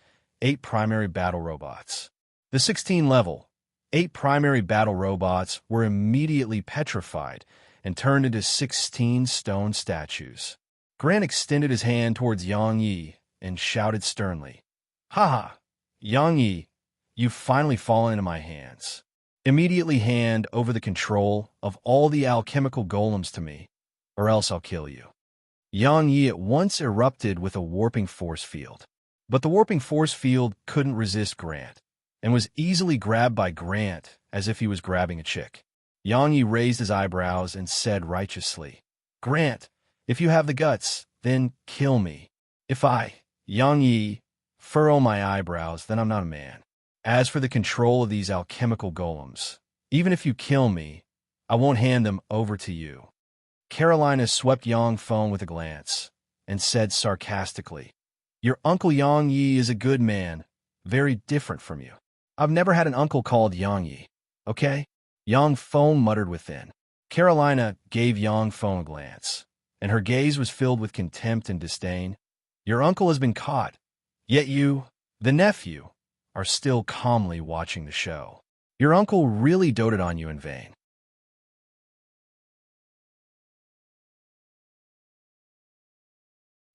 8 primary battle robots. The 16-level, 8 primary battle robots were immediately petrified and turned into 16 stone statues. Grant extended his hand towards Yang Yi and shouted sternly, "Ha ha! Yang Yi, you've finally fallen into my hands. Immediately hand over the control of all the alchemical golems to me, or else I'll kill you." Yang Yi at once erupted with a warping force field. But the warping force field couldn't resist Grant, and was easily grabbed by Grant as if he was grabbing a chick. Yang Yi raised his eyebrows and said righteously, "Grant, if you have the guts, then kill me. If I, Yang Yi, furrow my eyebrows, then I'm not a man. As for the control of these alchemical golems, even if you kill me, I won't hand them over to you." Carolina swept Yang Feng with a glance and said sarcastically, "Your uncle Yang Yi is a good man, very different from you. I've never had an uncle called Yang Yi, okay?" Yang Feng muttered within. Carolina gave Yang Feng a glance, and her gaze was filled with contempt and disdain. "Your uncle has been caught, yet you, the nephew, are still calmly watching the show. Your uncle really doted on you in vain."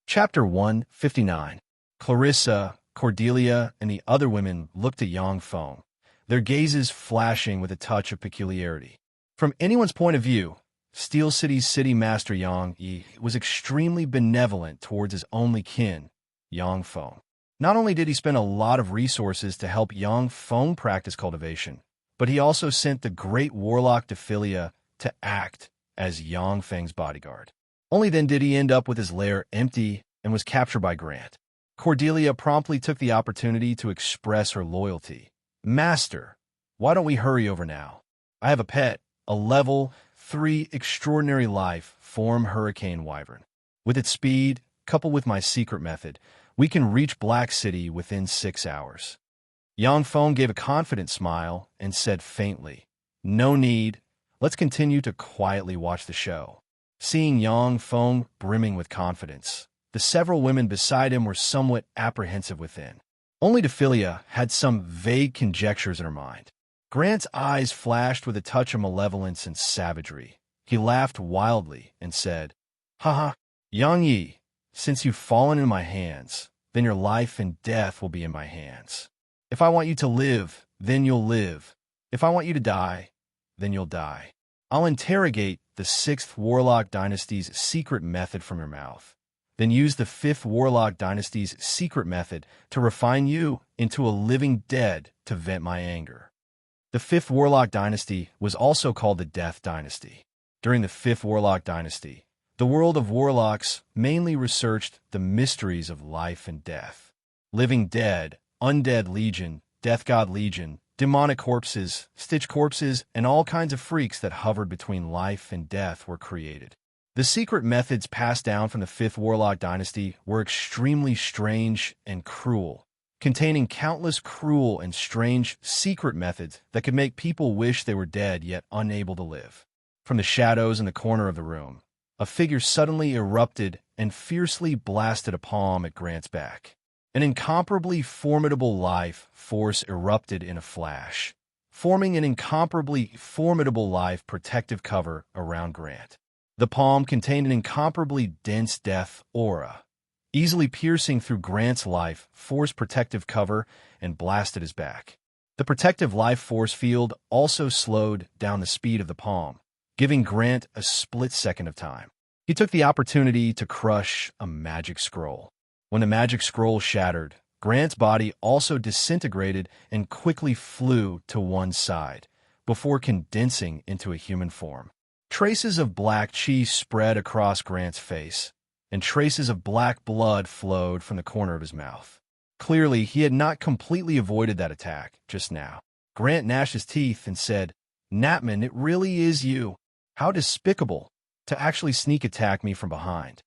Chapter 159. Clarissa, Cordelia, and the other women looked at Yang Feng, their gazes flashing with a touch of peculiarity. From anyone's point of view, Steel City's city master Yang Yi was extremely benevolent towards his only kin, Yang Feng. Not only did he spend a lot of resources to help Yang Feng practice cultivation, but he also sent the great warlock Dephilia to act as Yang Feng's bodyguard. Only then did he end up with his lair empty and was captured by Grant. Cordelia promptly took the opportunity to express her loyalty. "Master, why don't we hurry over now? I have a pet, a level 3 extraordinary life form hurricane wyvern. With its speed, coupled with my secret method, we can reach Black City within 6 hours." Yang Feng gave a confident smile and said faintly, "No need. Let's continue to quietly watch the show." Seeing Yang Feng brimming with confidence, the several women beside him were somewhat apprehensive within. Only Dephilia had some vague conjectures in her mind. Grant's eyes flashed with a touch of malevolence and savagery. He laughed wildly and said, "Ha ha, Yang Yi, since you've fallen in my hands, then your life and death will be in my hands. If I want you to live, then you'll live. If I want you to die, then you'll die. I'll interrogate the 6th Warlock Dynasty's secret method from your mouth, then use the 5th Warlock Dynasty's secret method to refine you into a living dead to vent my anger." The 5th Warlock Dynasty was also called the Death Dynasty. During the 5th Warlock Dynasty, the world of warlocks mainly researched the mysteries of life and death. Living dead, undead legion, death god legion, demonic corpses, stitch corpses, and all kinds of freaks that hovered between life and death were created. The secret methods passed down from the 5th Warlock Dynasty were extremely strange and cruel, containing countless cruel and strange secret methods that could make people wish they were dead yet unable to live. From the shadows in the corner of the room, a figure suddenly erupted and fiercely blasted a palm at Grant's back. An incomparably formidable life force erupted in a flash, forming an incomparably formidable life protective cover around Grant. The palm contained an incomparably dense death aura, easily piercing through Grant's life force protective cover and blasted his back. The protective life force field also slowed down the speed of the palm, giving Grant a split second of time. He took the opportunity to crush a magic scroll. When the magic scroll shattered, Grant's body also disintegrated and quickly flew to one side, before condensing into a human form. Traces of black chi spread across Grant's face, and traces of black blood flowed from the corner of his mouth. Clearly, he had not completely avoided that attack just now. Grant gnashed his teeth and said, "Knapman, it really is you. How despicable to actually sneak attack me from behind."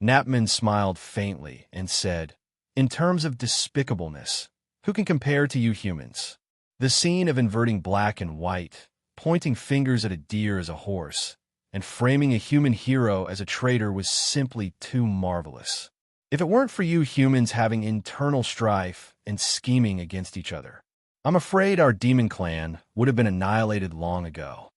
Knapman smiled faintly and said, "In terms of despicableness, who can compare to you humans?" The scene of inverting black and white, pointing fingers at a deer as a horse, and framing a human hero as a traitor was simply too marvelous. If it weren't for you humans having internal strife and scheming against each other, I'm afraid our demon clan would have been annihilated long ago.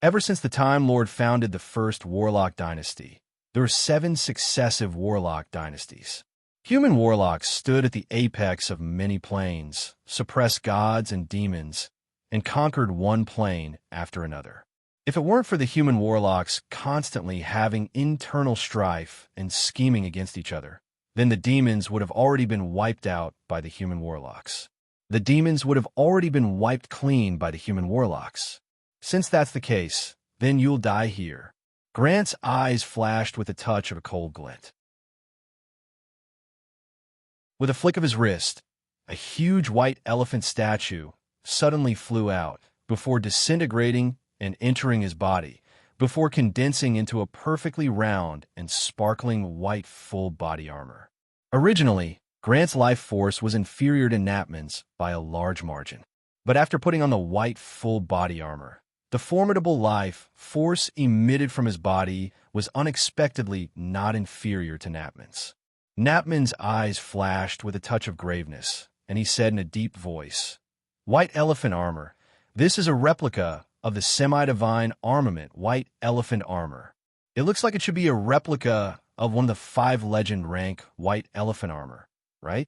Ever since the Time Lord founded the first Warlock dynasty, there were 7 successive Warlock dynasties. Human warlocks stood at the apex of many planes, suppressed gods and demons, and conquered one plane after another. If it weren't for the human warlocks constantly having internal strife and scheming against each other, then the demons would have already been wiped out by the human warlocks. The demons would have already been wiped clean by the human warlocks. Since that's the case, then you'll die here. Grant's eyes flashed with a touch of a cold glint. With a flick of his wrist, a huge white elephant statue suddenly flew out, before disintegrating and entering his body, before condensing into a perfectly round and sparkling white full body armor. Originally, Grant's life force was inferior to Knapman's by a large margin. But after putting on the white full body armor, the formidable life force emitted from his body was unexpectedly not inferior to Knapman's. Knapman's eyes flashed with a touch of graveness, and he said in a deep voice, "White elephant armor. This is a replica of the semi-divine armament White Elephant armor. It looks like it should be a replica of one of the 5 legend rank White Elephant armor, right?"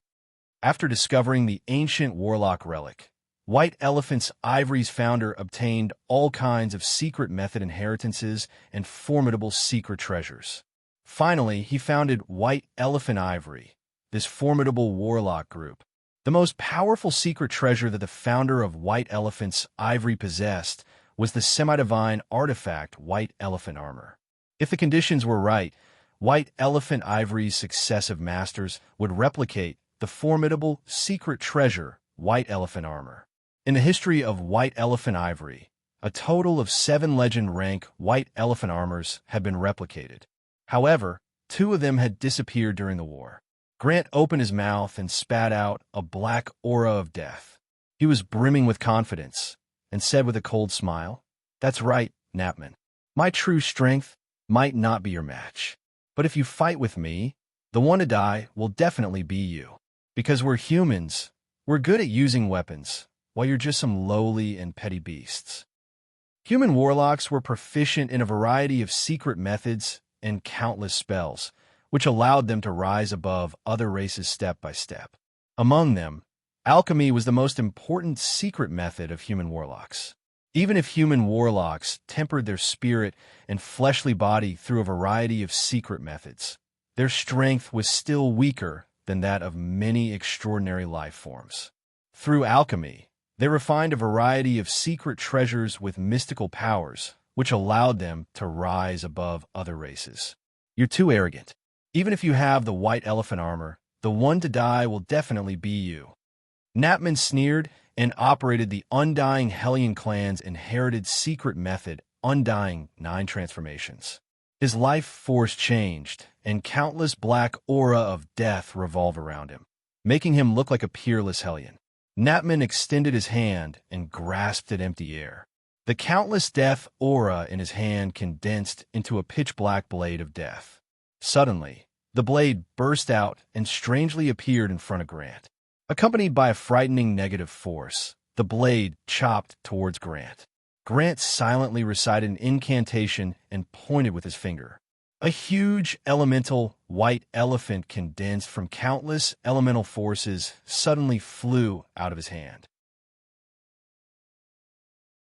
After discovering the ancient warlock relic, White Elephant's Ivory's founder obtained all kinds of secret method inheritances and formidable secret treasures. Finally, he founded White Elephant Ivory, this formidable warlock group. The most powerful secret treasure that the founder of White Elephant's Ivory possessed was the semi-divine artifact White Elephant armor. If the conditions were right, White Elephant Ivory's successive masters would replicate the formidable secret treasure White Elephant armor. In the history of White Elephant Ivory, a total of 7 legend rank White Elephant armors had been replicated. However, 2 of them had disappeared during the war. Grant opened his mouth and spat out a black aura of death. He was brimming with confidence and said with a cold smile, "That's right, Knapman. My true strength might not be your match. But if you fight with me, the one to die will definitely be you. Because we're humans, we're good at using weapons, while you're just some lowly and petty beasts." Human warlocks were proficient in a variety of secret methods and countless spells, which allowed them to rise above other races step by step. Among them, alchemy was the most important secret method of human warlocks. Even if human warlocks tempered their spirit and fleshly body through a variety of secret methods, their strength was still weaker than that of many extraordinary life forms. Through alchemy, they refined a variety of secret treasures with mystical powers, which allowed them to rise above other races. You're too arrogant. Even if you have the White Elephant armor, the one to die will definitely be you. Knapman sneered and operated the Undying Hellion clan's inherited secret method, Undying 9 transformations. His life force changed, and countless black aura of death revolve around him, making him look like a peerless Hellion. Knapman extended his hand and grasped at empty air. The countless death aura in his hand condensed into a pitch-black blade of death. Suddenly, The blade burst out and strangely appeared in front of Grant. Accompanied by a frightening negative force, the blade chopped towards Grant. Grant silently recited an incantation and pointed with his finger. A huge elemental white elephant condensed from countless elemental forces suddenly flew out of his hand.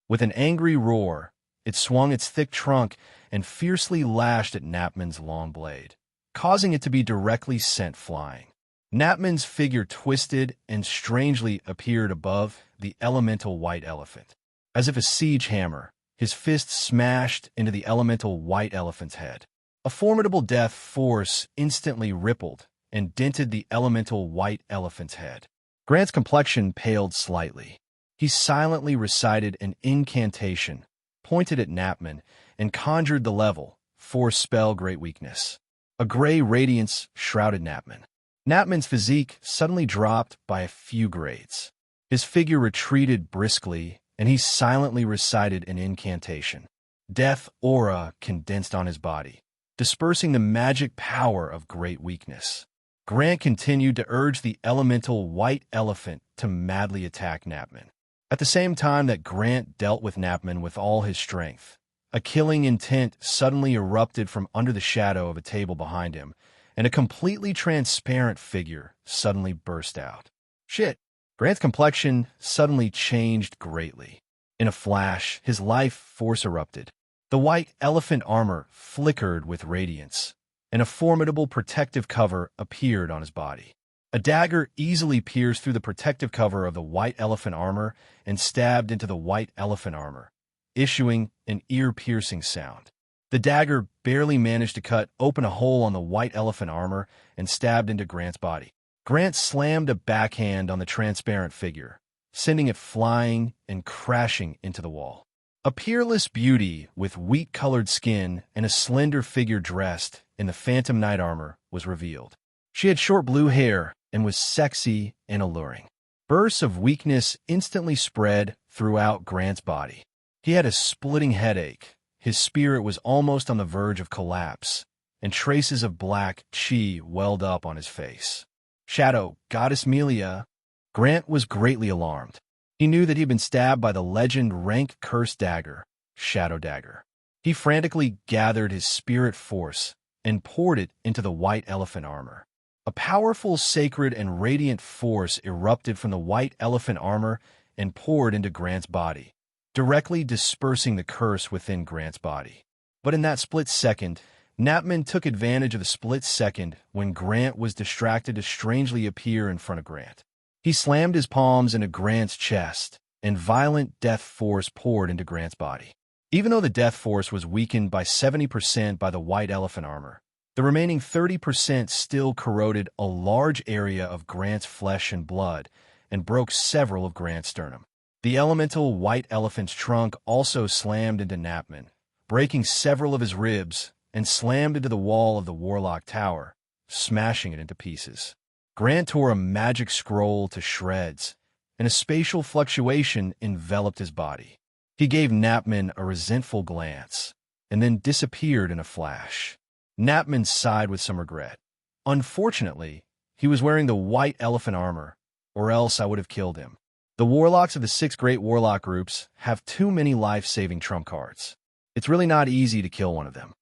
With an angry roar, it swung its thick trunk and fiercely lashed at Napman's long blade, causing it to be directly sent flying. Napman's figure twisted and strangely appeared above the elemental white elephant. As if a siege hammer, his fist smashed into the elemental white elephant's head. A formidable death force instantly rippled and dented the elemental white elephant's head. Grant's complexion paled slightly. He silently recited an incantation, pointed at Napman, and conjured the level, force spell great weakness. A gray radiance shrouded Napman. Napman's physique suddenly dropped by a few grades. His figure retreated briskly, and he silently recited an incantation. Death aura condensed on his body, dispersing the magic power of great weakness. Grant continued to urge the elemental white elephant to madly attack Napman. At the same time that Grant dealt with Napman with all his strength, a killing intent suddenly erupted from under the shadow of a table behind him, and a completely transparent figure suddenly burst out. Shit! Grant's complexion suddenly changed greatly. In a flash, his life force erupted. The white elephant armor flickered with radiance, and a formidable protective cover appeared on his body. A dagger easily pierced through the protective cover of the white elephant armor and stabbed into the white elephant armor, issuing an ear-piercing sound. The dagger barely managed to cut open a hole on the white elephant armor and stabbed into Grant's body. Grant slammed a backhand on the transparent figure, sending it flying and crashing into the wall. A peerless beauty with wheat-colored skin and a slender figure dressed in the phantom knight armor was revealed. She had short blue hair and was sexy and alluring. Bursts of weakness instantly spread throughout Grant's body. He had a splitting headache, his spirit was almost on the verge of collapse, and traces of black chi welled up on his face. Shadow, Goddess Melia. Grant was greatly alarmed. He knew that he had been stabbed by the legend rank cursed dagger, Shadow Dagger. He frantically gathered his spirit force and poured it into the white elephant armor. A powerful, sacred, and radiant force erupted from the white elephant armor and poured into Grant's body, directly dispersing the curse within Grant's body. But in that split second, Napman took advantage of the split second when Grant was distracted to strangely appear in front of Grant. He slammed his palms into Grant's chest, and violent death force poured into Grant's body. Even though the death force was weakened by 70% by the white elephant armor, the remaining 30% still corroded a large area of Grant's flesh and blood and broke several of Grant's sternum. The elemental white elephant's trunk also slammed into Napman, breaking several of his ribs, and slammed into the wall of the Warlock Tower, smashing it into pieces. Grant tore a magic scroll to shreds, and a spatial fluctuation enveloped his body. He gave Napman a resentful glance, and then disappeared in a flash. Napman sighed with some regret. Unfortunately, he was wearing the white elephant armor, or else I would have killed him. The warlocks of the 6 great warlock groups have too many life-saving trump cards. It's really not easy to kill one of them.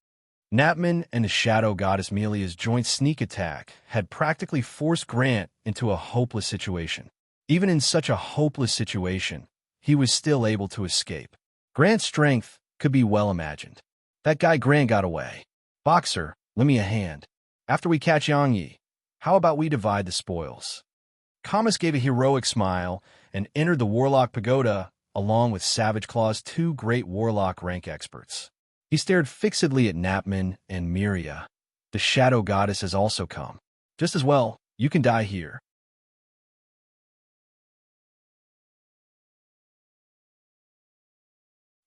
Napman and the Shadow Goddess Melia's joint sneak attack had practically forced Grant into a hopeless situation. Even in such a hopeless situation, he was still able to escape. Grant's strength could be well imagined. That guy Grant got away. Boxer, lend me a hand. After we catch Yang Yi, how about we divide the spoils? Kamas gave a heroic smile and entered the Warlock Pagoda along with Savage Claw's 2 great Warlock rank experts. He stared fixedly at Napman and Miria. The Shadow Goddess has also come. Just as well, you can die here.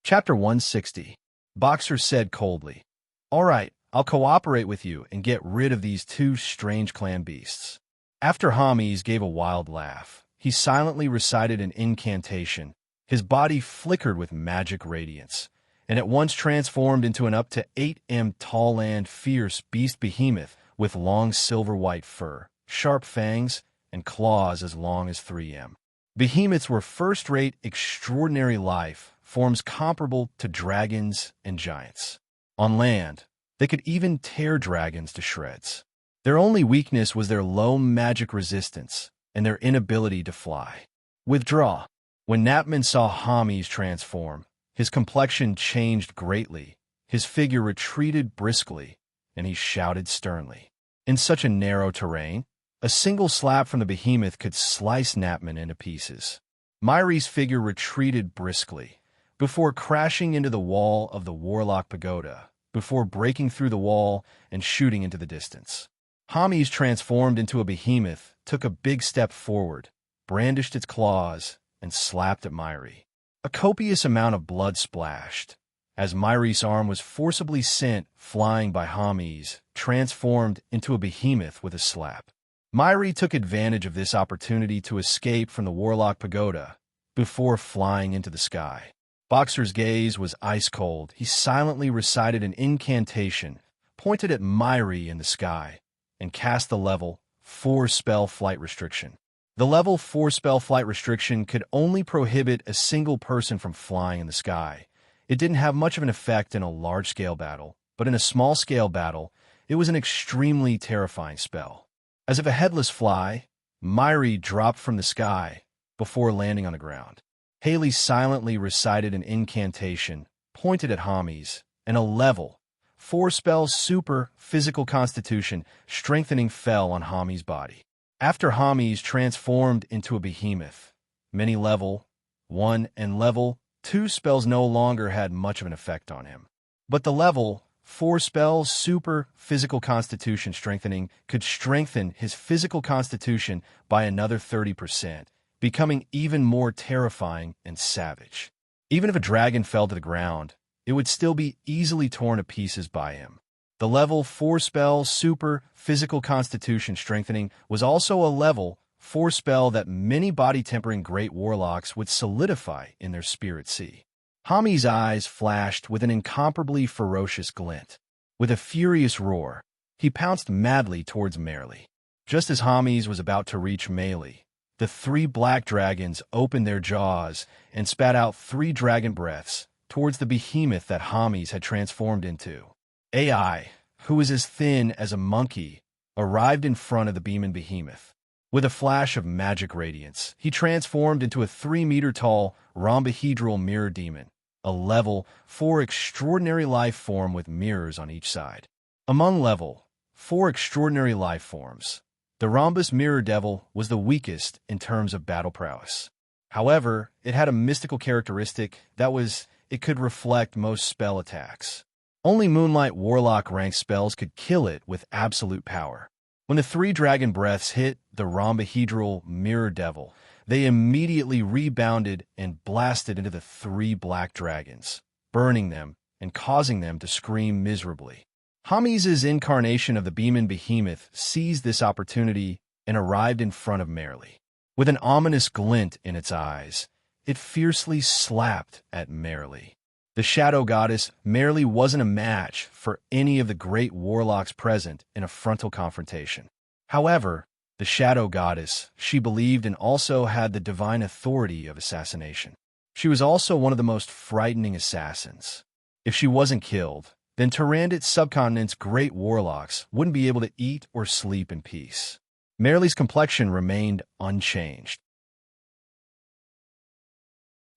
Chapter 160. Boxer said coldly, "All right, I'll cooperate with you and get rid of these 2 strange clan beasts." After Hamis gave a wild laugh, he silently recited an incantation. His body flickered with magic radiance, and at once transformed into an up to 8 m tall and fierce beast behemoth with long silver-white fur, sharp fangs, and claws as long as 3 m. Behemoths were first-rate, extraordinary life, forms comparable to dragons and giants. On land, they could even tear dragons to shreds. Their only weakness was their low magic resistance and their inability to fly. Withdraw. When Napman saw Hamis transform, his complexion changed greatly, his figure retreated briskly, and he shouted sternly. In such a narrow terrain, a single slap from the behemoth could slice Napman into pieces. Myri's figure retreated briskly, before crashing into the wall of the Warlock Pagoda, before breaking through the wall and shooting into the distance. Hamis transformed into a behemoth, took a big step forward, brandished its claws, and slapped at Myri. A copious amount of blood splashed, as Myri's arm was forcibly sent flying by Hamis, transformed into a behemoth with a slap. Myri took advantage of this opportunity to escape from the Warlock Pagoda before flying into the sky. Boxer's gaze was ice-cold. He silently recited an incantation, pointed at Myri in the sky, and cast the level 4 spell flight restriction. The level 4 spell flight restriction could only prohibit a single person from flying in the sky. It didn't have much of an effect in a large-scale battle, but in a small-scale battle, it was an extremely terrifying spell. As if a headless fly, Myri dropped from the sky before landing on the ground. Haley silently recited an incantation, pointed at Hamis, and a level 4 spell super physical constitution strengthening fell on Hamis' body. After Hamis transformed into a behemoth, many level 1 and level 2 spells no longer had much of an effect on him. But the level 4 spell super physical constitution strengthening could strengthen his physical constitution by another 30%, becoming even more terrifying and savage. Even if a dragon fell to the ground, it would still be easily torn to pieces by him. The level 4 spell super physical constitution strengthening was also a level 4 spell that many body-tempering great warlocks would solidify in their spirit sea. Hamis' eyes flashed with an incomparably ferocious glint. With a furious roar, he pounced madly towards Merli. Just as Hamis was about to reach Merli, the 3 black dragons opened their jaws and spat out 3 dragon breaths towards the behemoth that Hamis had transformed into. AI, who was as thin as a monkey, arrived in front of the beaming behemoth. With a flash of magic radiance, he transformed into a 3-meter-tall rhombohedral mirror demon, a level 4 extraordinary life form with mirrors on each side. Among level 4 extraordinary life forms, the rhombus mirror devil was the weakest in terms of battle prowess. However, it had a mystical characteristic that was it could reflect most spell attacks. Only Moonlight Warlock rank spells could kill it with absolute power. When the 3 dragon breaths hit the rhombohedral mirror devil, they immediately rebounded and blasted into the 3 black dragons, burning them and causing them to scream miserably. Hamis' incarnation of the Beeman Behemoth seized this opportunity and arrived in front of Merli. With an ominous glint in its eyes, it fiercely slapped at Merli. The shadow goddess, Merli, wasn't a match for any of the great warlocks present in a frontal confrontation. However, the shadow goddess, she believed, and also had the divine authority of assassination. She was also one of the most frightening assassins. If she wasn't killed, then Tyrannid subcontinent's great warlocks wouldn't be able to eat or sleep in peace. Merli's complexion remained unchanged.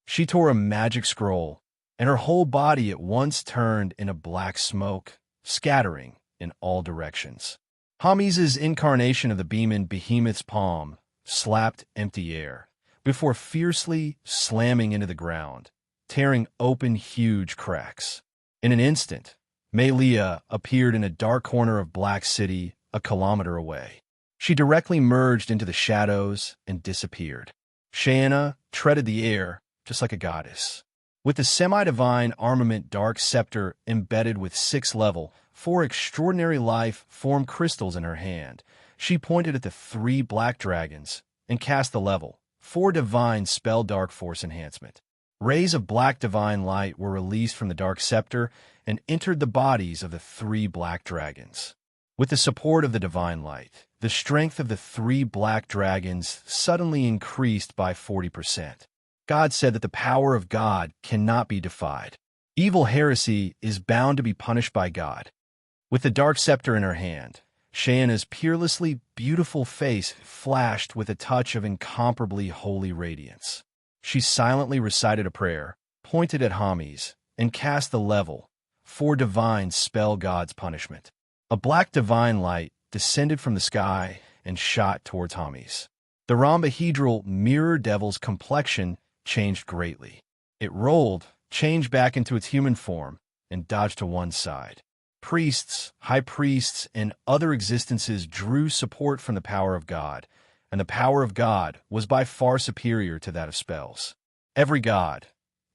She tore a magic scroll, and her whole body at once turned into black smoke, scattering in all directions. Hamis' incarnation of the Beeman Behemoth's palm slapped empty air, before fiercely slamming into the ground, tearing open huge cracks. In an instant, Melia appeared in a dark corner of Black City a kilometer away. She directly merged into the shadows and disappeared. Shayna treaded the air just like a goddess. With the semi-divine armament dark scepter embedded with 6 level, 4 extraordinary life form crystals in her hand, she pointed at the 3 black dragons and cast the level 4 divine spell dark force enhancement. Rays of black divine light were released from the dark scepter and entered the bodies of the 3 black dragons. With the support of the divine light, the strength of the 3 black dragons suddenly increased by 40%. God said that the power of God cannot be defied. Evil heresy is bound to be punished by God. With the dark scepter in her hand, Shaena's peerlessly beautiful face flashed with a touch of incomparably holy radiance. She silently recited a prayer, pointed at Hermes, and cast the level 4 divine spell God's punishment. A black divine light descended from the sky and shot towards Hermes. The rhombohedral mirror devil's complexion changed greatly. It rolled, changed back into its human form, and dodged to one side. Priests, high priests, and other existences drew support from the power of God, and the power of God was by far superior to that of spells. Every god,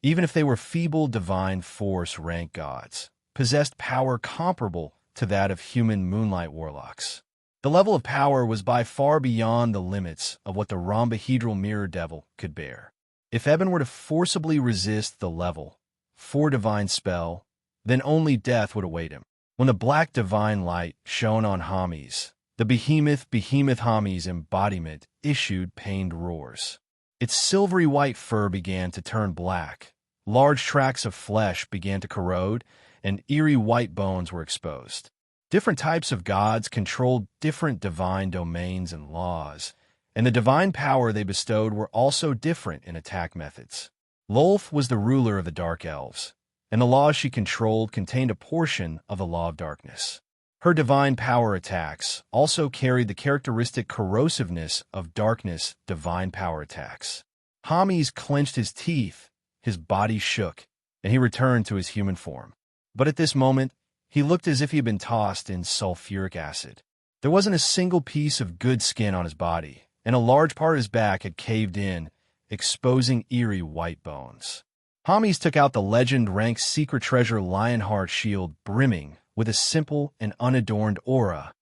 even if they were feeble divine force rank gods, possessed power comparable to that of human moonlight warlocks. The level of power was by far beyond the limits of what the rhombohedral mirror devil could bear. If Eben were to forcibly resist the level 4 divine spell, then only death would await him. When the black divine light shone on Hermes, the behemoth Hermes embodiment issued pained roars. Its silvery white fur began to turn black, large tracts of flesh began to corrode, and eerie white bones were exposed. Different types of gods controlled different divine domains and laws, and the divine power they bestowed were also different in attack methods. Lolth was the ruler of the Dark Elves, and the laws she controlled contained a portion of the Law of Darkness. Her divine power attacks also carried the characteristic corrosiveness of darkness divine power attacks. Hermes clenched his teeth, his body shook, and he returned to his human form. But at this moment, he looked as if he had been tossed in sulfuric acid. There wasn't a single piece of good skin on his body, and a large part of his back had caved in, exposing eerie white bones. Hermes took out the legend-ranked secret treasure Lionheart shield brimming with a simple and unadorned aura,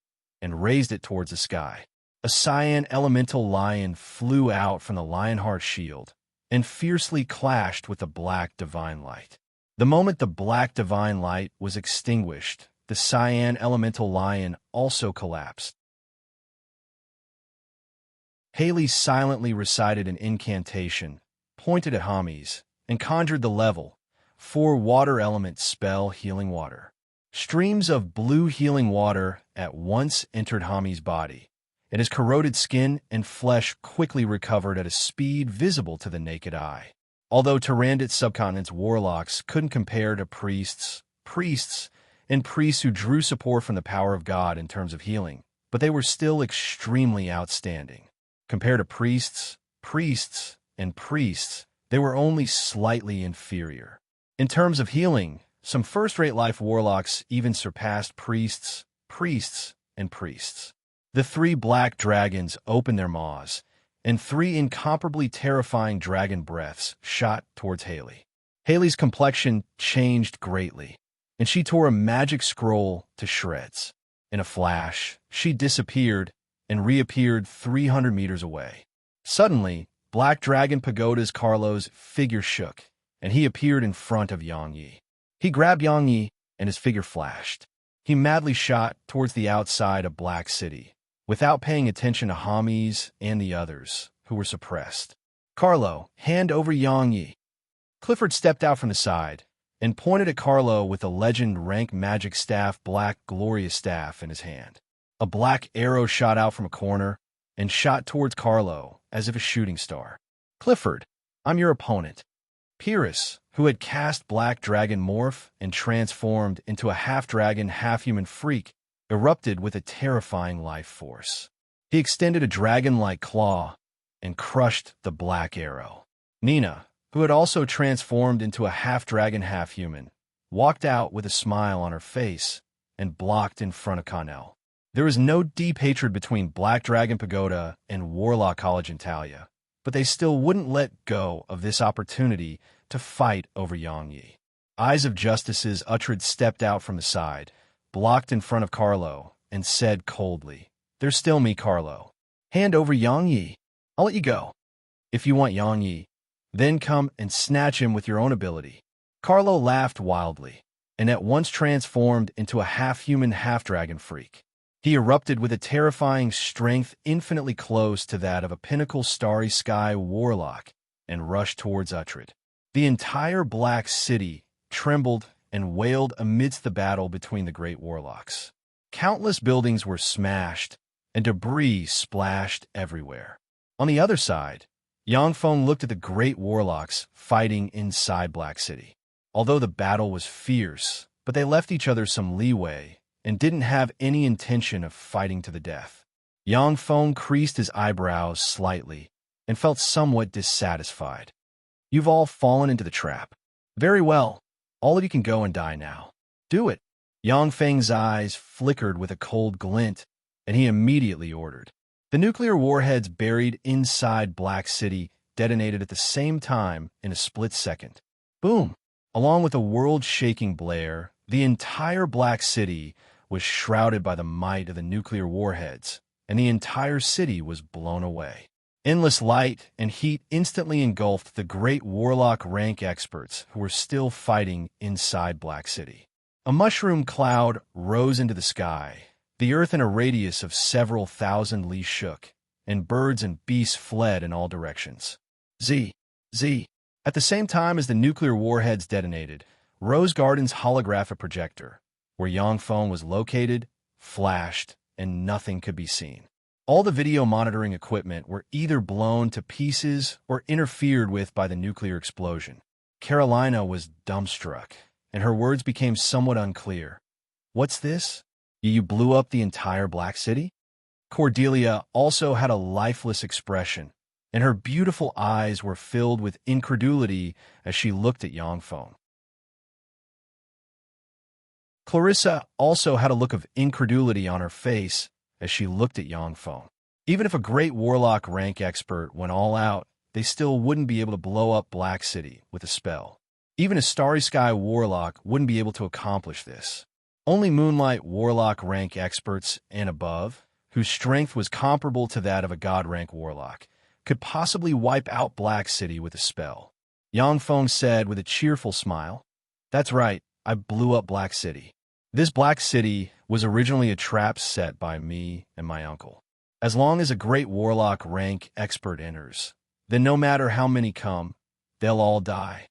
and raised it towards the sky. A cyan elemental lion flew out from the Lionheart shield and fiercely clashed with the black divine light. The moment the black divine light was extinguished, the cyan elemental lion also collapsed. Haley silently recited an incantation, pointed at Hermes, and conjured the level 4 water element spell healing water. Streams of blue healing water at once entered Hermes' body, and his corroded skin and flesh quickly recovered at a speed visible to the naked eye. Although Tyrannid subcontinent's warlocks couldn't compare to priests who drew support from the power of God in terms of healing, but they were still extremely outstanding. Compared to priests, they were only slightly inferior. In terms of healing, some first-rate life warlocks even surpassed priests. The 3 black dragons opened their maws, and 3 incomparably terrifying dragon breaths shot towards Haley. Haley's complexion changed greatly, and she tore a magic scroll to shreds. In a flash, she disappeared and reappeared 300 meters away. Suddenly, Black Dragon Pagoda's Carlo's figure shook, and he appeared in front of Yang Yi. He grabbed Yang Yi, and his figure flashed. He madly shot towards the outside of Black City, without paying attention to Hermes and the others, who were suppressed. Carlo, hand over Yang Yi. Clifford stepped out from the side and pointed at Carlo with the legend-rank magic staff Black Glorious Staff in his hand. A black arrow shot out from a corner and shot towards Carlo as if a shooting star. Clifford, I'm your opponent. Pyrrhus, who had cast Black Dragon Morph and transformed into a half-dragon, half-human freak, erupted with a terrifying life force. He extended a dragon-like claw and crushed the black arrow. Nina, who had also transformed into a half-dragon, half-human, walked out with a smile on her face and blocked in front of Connell. There was no deep hatred between Black Dragon Pagoda and Warlock College in Talia, but they still wouldn't let go of this opportunity to fight over Yang Yi. Eyes of Justices Uhtred stepped out from the side, blocked in front of Carlo, and said coldly, "There's still me, Carlo. Hand over Yang Yi. I'll let you go. If you want Yang Yi, then come and snatch him with your own ability." Carlo laughed wildly, and at once transformed into a half-human, half-dragon freak. He erupted with a terrifying strength infinitely close to that of a pinnacle starry sky warlock and rushed towards Uhtred. The entire Black City trembled and wailed amidst the battle between the great warlocks. Countless buildings were smashed, and debris splashed everywhere. On the other side, Yangfeng looked at the great warlocks fighting inside Black City. Although the battle was fierce, but they left each other some leeway and didn't have any intention of fighting to the death. Yangfeng creased his eyebrows slightly and felt somewhat dissatisfied. You've all fallen into the trap. Very well. All of you can go and die now. Do it. Yangfeng's eyes flickered with a cold glint, and he immediately ordered. The nuclear warheads buried inside Black City detonated at the same time in a split second. Boom! Along with a world-shaking blare, the entire Black City was shrouded by the might of the nuclear warheads, and the entire city was blown away. Endless light and heat instantly engulfed the great warlock rank experts who were still fighting inside Black City. A mushroom cloud rose into the sky. The earth in a radius of several thousand li shook, and birds and beasts fled in all directions. Z. At the same time as the nuclear warheads detonated, Rose Garden's holographic projector, where Yangfeng was located, flashed, and nothing could be seen. All the video monitoring equipment were either blown to pieces or interfered with by the nuclear explosion. Carolina was dumbstruck, and her words became somewhat unclear. What's this? You blew up the entire Black City? Cordelia also had a lifeless expression, and her beautiful eyes were filled with incredulity as she looked at Yangfeng. Clarissa also had a look of incredulity on her face as she looked at Yangfeng. Even if a great warlock rank expert went all out, they still wouldn't be able to blow up Black City with a spell. Even a Starry Sky warlock wouldn't be able to accomplish this. Only Moonlight warlock rank experts and above, whose strength was comparable to that of a god rank warlock, could possibly wipe out Black City with a spell. Yangfeng said with a cheerful smile, "That's right, I blew up Black City. This Black City was originally a trap set by me and my uncle. As long as a great warlock rank expert enters, then no matter how many come, they'll all die."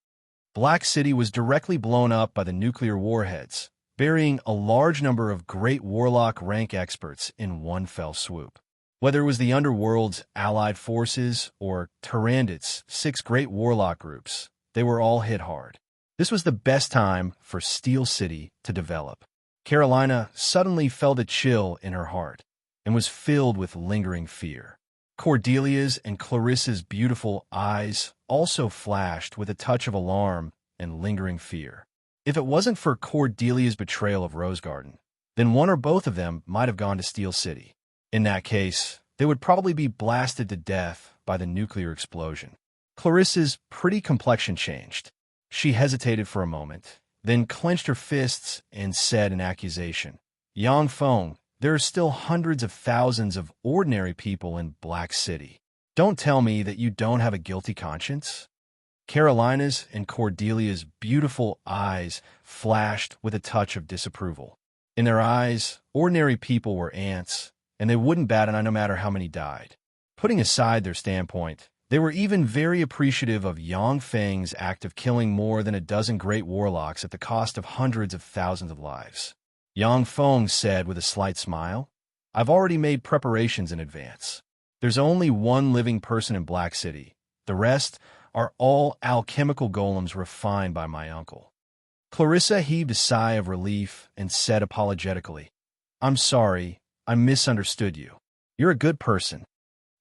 Black City was directly blown up by the nuclear warheads, burying a large number of great warlock rank experts in one fell swoop. Whether it was the Underworld's allied forces or Tyrannid's 6 great warlock groups, they were all hit hard. This was the best time for Steel City to develop. Carolina suddenly felt a chill in her heart and was filled with lingering fear. Cordelia's and Clarissa's beautiful eyes also flashed with a touch of alarm and lingering fear. If it wasn't for Cordelia's betrayal of Rose Garden, then one or both of them might have gone to Steel City. In that case, they would probably be blasted to death by the nuclear explosion. Clarissa's pretty complexion changed. She hesitated for a moment, then clenched her fists and said in accusation, "Yangfeng, there are still hundreds of thousands of ordinary people in Black City. Don't tell me that you don't have a guilty conscience." Carolina's and Cordelia's beautiful eyes flashed with a touch of disapproval. In their eyes, ordinary people were ants, and they wouldn't bat an eye no matter how many died. Putting aside their standpoint, they were even very appreciative of Yangfeng's act of killing more than a dozen great warlocks at the cost of hundreds of thousands of lives. Yangfeng said with a slight smile, "I've already made preparations in advance. There's only one living person in Black City. The rest are all alchemical golems refined by my uncle." Clarissa heaved a sigh of relief and said apologetically, "I'm sorry, I misunderstood you. You're a good person.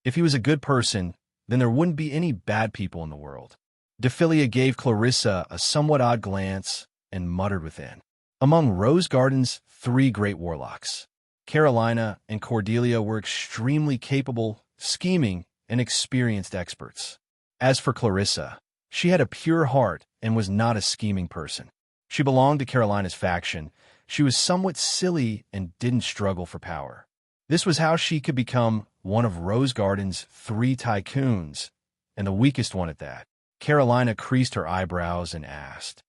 If he was a good person, then there wouldn't be any bad people in the world." Defilia gave Clarissa a somewhat odd glance and muttered within. Among Rose Garden's 3 great warlocks, Carolina and Cordelia were extremely capable, scheming, and experienced experts. As for Clarissa, she had a pure heart and was not a scheming person. She belonged to Carolina's faction. She was somewhat silly and didn't struggle for power. This was how she could become one of Rose Garden's 3 tycoons, and the weakest one at that. Carolina creased her eyebrows and asked,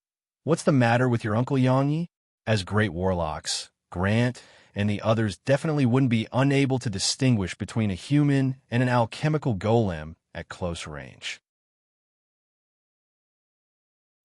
"What's the matter with your Uncle Yangyi?" As great warlocks, Grant and the others definitely wouldn't be unable to distinguish between a human and an alchemical golem at close range.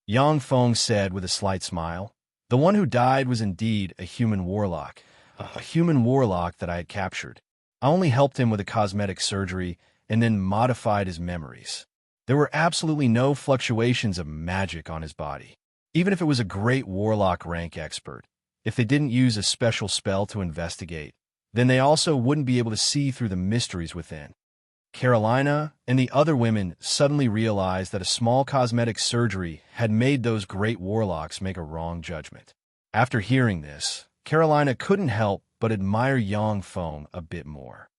Yang Feng said with a slight smile, "The one who died was indeed a human warlock that I had captured. I only helped him with a cosmetic surgery and then modified his memories. There were absolutely no fluctuations of magic on his body. Even if it was a great warlock rank expert, if they didn't use a special spell to investigate, then they also wouldn't be able to see through the mysteries within." Carolina and the other women suddenly realized that a small cosmetic surgery had made those great warlocks make a wrong judgment. After hearing this, Carolina couldn't help but admire Yang Feng a bit more.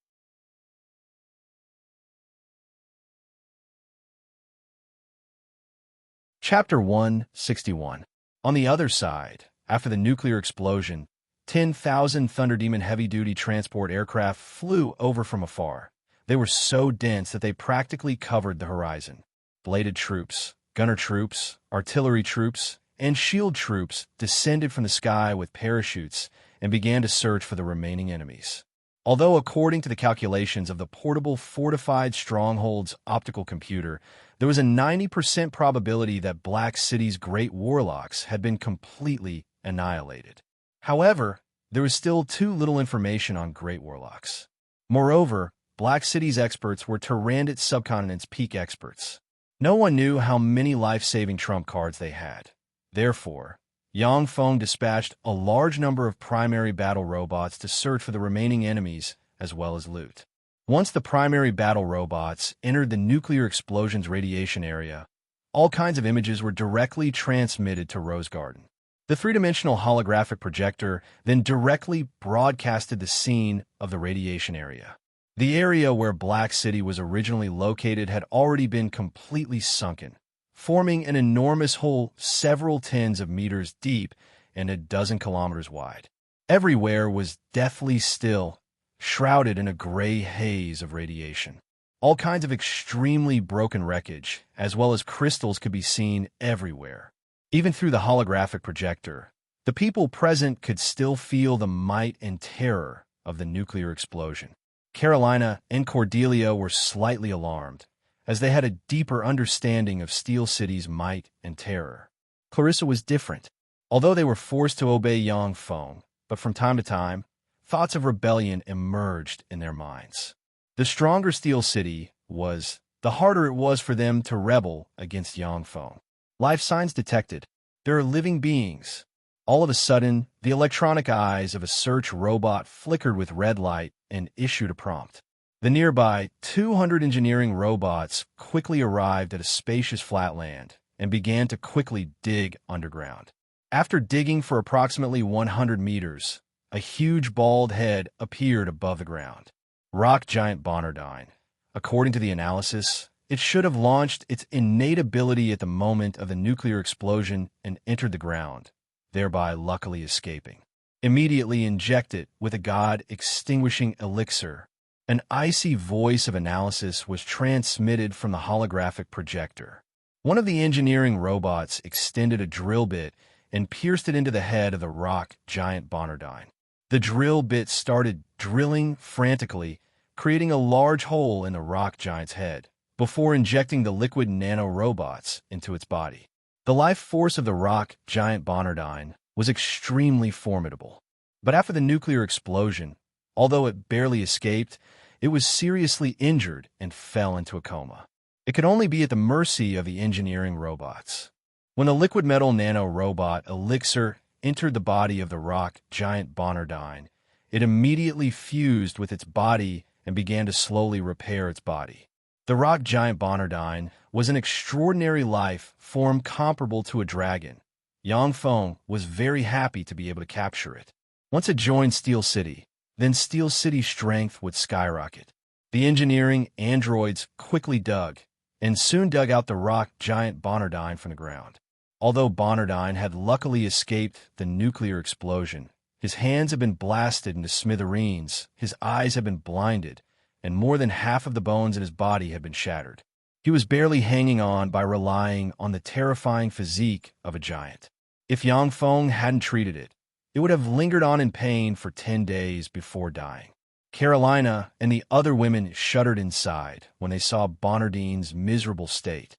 Chapter 161. On the other side, after the nuclear explosion, 10,000 Thunder Demon heavy-duty transport aircraft flew over from afar. They were so dense that they practically covered the horizon. Bladed troops, gunner troops, artillery troops, and shield troops descended from the sky with parachutes and began to search for the remaining enemies. Although according to the calculations of the portable fortified stronghold's optical computer, there was a 90% probability that Black City's great warlocks had been completely annihilated. However, there was still too little information on great warlocks. Moreover, Black City's experts were Tyrannid subcontinent's peak experts. No one knew how many life-saving trump cards they had. Therefore, Yang Feng dispatched a large number of primary battle robots to search for the remaining enemies as well as loot. Once the primary battle robots entered the nuclear explosion's radiation area, all kinds of images were directly transmitted to Rose Garden. The three-dimensional holographic projector then directly broadcasted the scene of the radiation area. The area where Black City was originally located had already been completely sunken, forming an enormous hole several tens of meters deep and a dozen kilometers wide. Everywhere was deathly still, shrouded in a gray haze of radiation. All kinds of extremely broken wreckage, as well as crystals, could be seen everywhere. Even through the holographic projector, the people present could still feel the might and terror of the nuclear explosion. Carolina and Cordelia were slightly alarmed, as they had a deeper understanding of Steel City's might and terror. Clarissa was different. Although they were forced to obey Yang Feng, but from time to time, thoughts of rebellion emerged in their minds. The stronger Steel City was, the harder it was for them to rebel against Yang Feng. Life signs detected. There are living beings. All of a sudden, the electronic eyes of a search robot flickered with red light and issued a prompt. The nearby 200 engineering robots quickly arrived at a spacious flatland and began to quickly dig underground. After digging for approximately 100 meters, a huge bald head appeared above the ground. Rock giant Bonardine. According to the analysis, it should have launched its innate ability at the moment of the nuclear explosion and entered the ground, thereby luckily escaping. Immediately inject it with a god-extinguishing elixir. An icy voice of analysis was transmitted from the holographic projector. One of the engineering robots extended a drill bit and pierced it into the head of the rock giant Bonardine. The drill bit started drilling frantically, creating a large hole in the rock giant's head, before injecting the liquid nano-robots into its body. The life force of the rock giant Bonardine was extremely formidable. But after the nuclear explosion, although it barely escaped, it was seriously injured and fell into a coma. It could only be at the mercy of the engineering robots. When the liquid metal nano-robot elixir entered the body of the rock giant Bonardine, it immediately fused with its body and began to slowly repair its body. The rock giant Bonardine was an extraordinary life form comparable to a dragon. Yang Feng was very happy to be able to capture it. Once it joined Steel City, then Steel City's strength would skyrocket. The engineering androids quickly dug, and soon dug out the rock giant Bonardine from the ground. Although Bonardine had luckily escaped the nuclear explosion, his hands had been blasted into smithereens, his eyes had been blinded, and more than half of the bones in his body had been shattered. He was barely hanging on by relying on the terrifying physique of a giant. If Yang Feng hadn't treated it, it would have lingered on in pain for 10 days before dying. Carolina and the other women shuddered inside when they saw Bonardine's miserable state.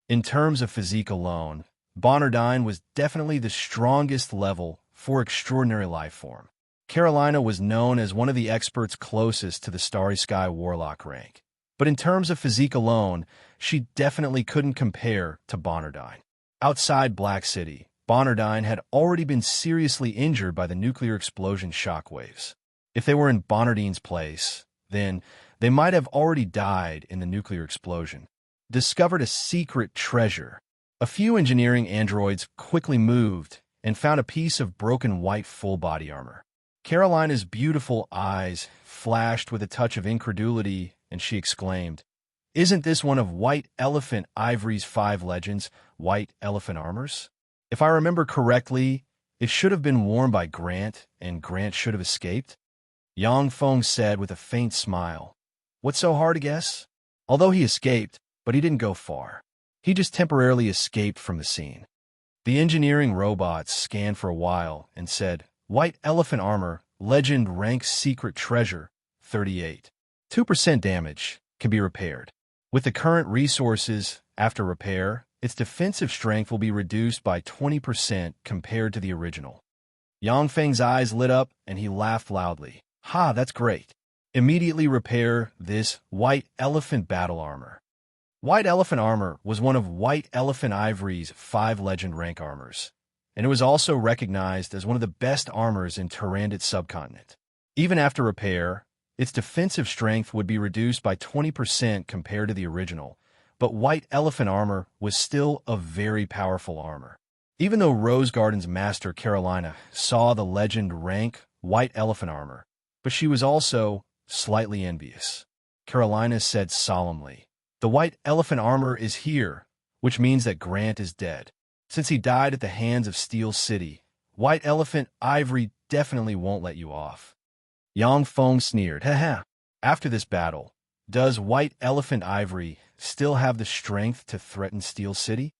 In terms of physique alone, Bonardine was definitely the strongest level for extraordinary life form. Carolina was known as one of the experts closest to the Starry Sky Warlock rank. But in terms of physique alone, she definitely couldn't compare to Bonardine. Outside Black City, Bonardine had already been seriously injured by the nuclear explosion shockwaves. If they were in Bonardine's place, then they might have already died in the nuclear explosion. Discovered a secret treasure. A few engineering androids quickly moved and found a piece of broken white full-body armor. Carolina's beautiful eyes flashed with a touch of incredulity, and she exclaimed, "Isn't this one of White Elephant Ivory's 5 legends, White Elephant armors? If I remember correctly, it should have been worn by Grant, and Grant should have escaped?" Yang Feng said with a faint smile. "What's so hard to guess? Although he escaped, but he didn't go far. He just temporarily escaped from the scene." The engineering robots scanned for a while and said, "White Elephant armor, legend rank secret treasure, 38. 2% damage, can be repaired. With the current resources, after repair, its defensive strength will be reduced by 20% compared to the original." Yang Feng's eyes lit up and he laughed loudly. "Ha, that's great. Immediately repair this White Elephant battle armor." White Elephant armor was one of White Elephant Ivory's 5 legend rank armors, and it was also recognized as one of the best armors in Tyrannid subcontinent. Even after repair, its defensive strength would be reduced by 20% compared to the original, but White Elephant armor was still a very powerful armor. Even though Rose Garden's master Carolina saw the legend rank White Elephant armor, but she was also slightly envious. Carolina said solemnly, "The White Elephant armor is here, which means that Grant is dead. Since he died at the hands of Steel City, White Elephant Ivory definitely won't let you off." Yang Feng sneered, "Haha. After this battle, does White Elephant Ivory still have the strength to threaten Steel City?"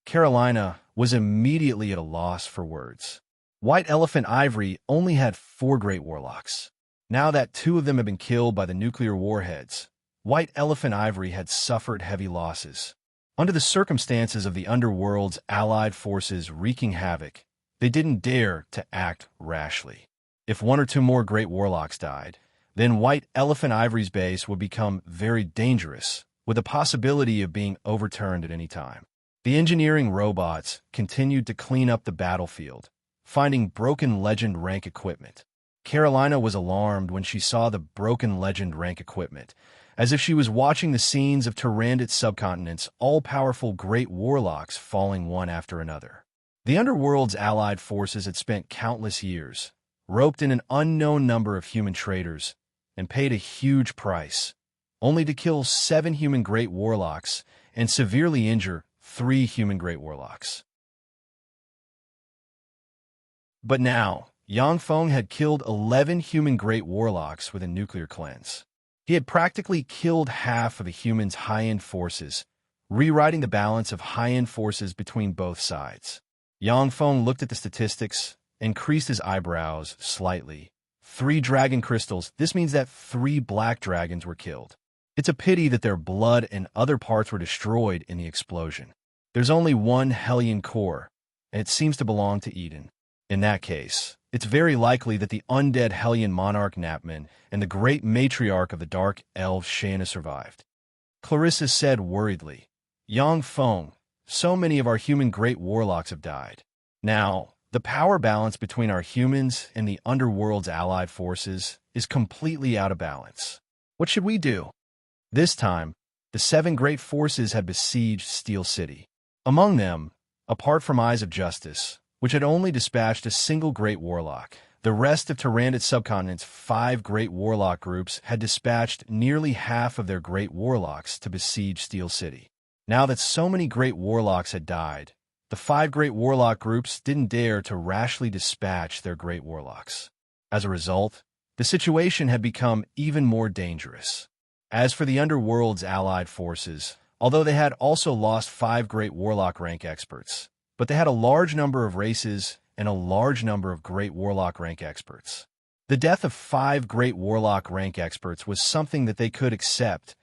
Carolina was immediately at a loss for words. White Elephant Ivory only had 4 great warlocks. Now that 2 of them had been killed by the nuclear warheads, White Elephant Ivory had suffered heavy losses. Under the circumstances of the underworld's allied forces wreaking havoc, they didn't dare to act rashly. If 1 or 2 more great warlocks died, then White Elephant Ivory's base would become very dangerous, with the possibility of being overturned at any time. The engineering robots continued to clean up the battlefield, finding broken legend rank equipment. Carolina was alarmed when she saw the broken legend rank equipment, as if she was watching the scenes of Tyrannid subcontinent's all-powerful great warlocks falling one after another. The underworld's allied forces had spent countless years, roped in an unknown number of human traders, and paid a huge price, only to kill 7 human great warlocks and severely injure 3 human great warlocks. But now, Yang Feng had killed 11 human great warlocks with a nuclear cleanse. He had practically killed half of a human's high-end forces, rewriting the balance of high-end forces between both sides. Yang Feng looked at the statistics and creased his eyebrows slightly. 3 dragon crystals, this means that 3 black dragons were killed. It's a pity that their blood and other parts were destroyed in the explosion. There's only 1 Hellion core, and it seems to belong to Eden. In that case, it's very likely that the undead Hellion monarch Napman and the great matriarch of the dark elves Shanna survived. Clarissa said worriedly, "Yang Feng, so many of our human great warlocks have died. Now, the power balance between our humans and the underworld's allied forces is completely out of balance. What should we do?" This time, the 7 great forces had besieged Steel City. Among them, apart from Eyes of Justice, which had only dispatched a single great warlock, the rest of Tyrannid subcontinent's 5 great warlock groups had dispatched nearly half of their great warlocks to besiege Steel City. Now that so many great warlocks had died, the 5 great warlock groups didn't dare to rashly dispatch their great warlocks. As a result, the situation had become even more dangerous. As for the underworld's allied forces, although they had also lost 5 great warlock rank experts, but they had a large number of races and a large number of great warlock rank experts. The death of 5 great warlock rank experts was something that they could accept,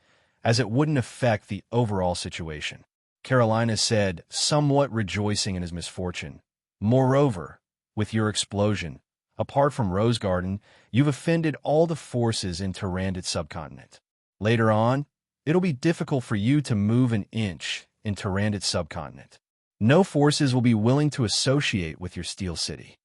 as it wouldn't affect the overall situation. Carolina said, somewhat rejoicing in his misfortune. Moreover, with your explosion, apart from Rose Garden, you've offended all the forces in Tyrannid subcontinent. Later on, it'll be difficult for you to move an inch in Tyrannid subcontinent. No forces will be willing to associate with your Steel City.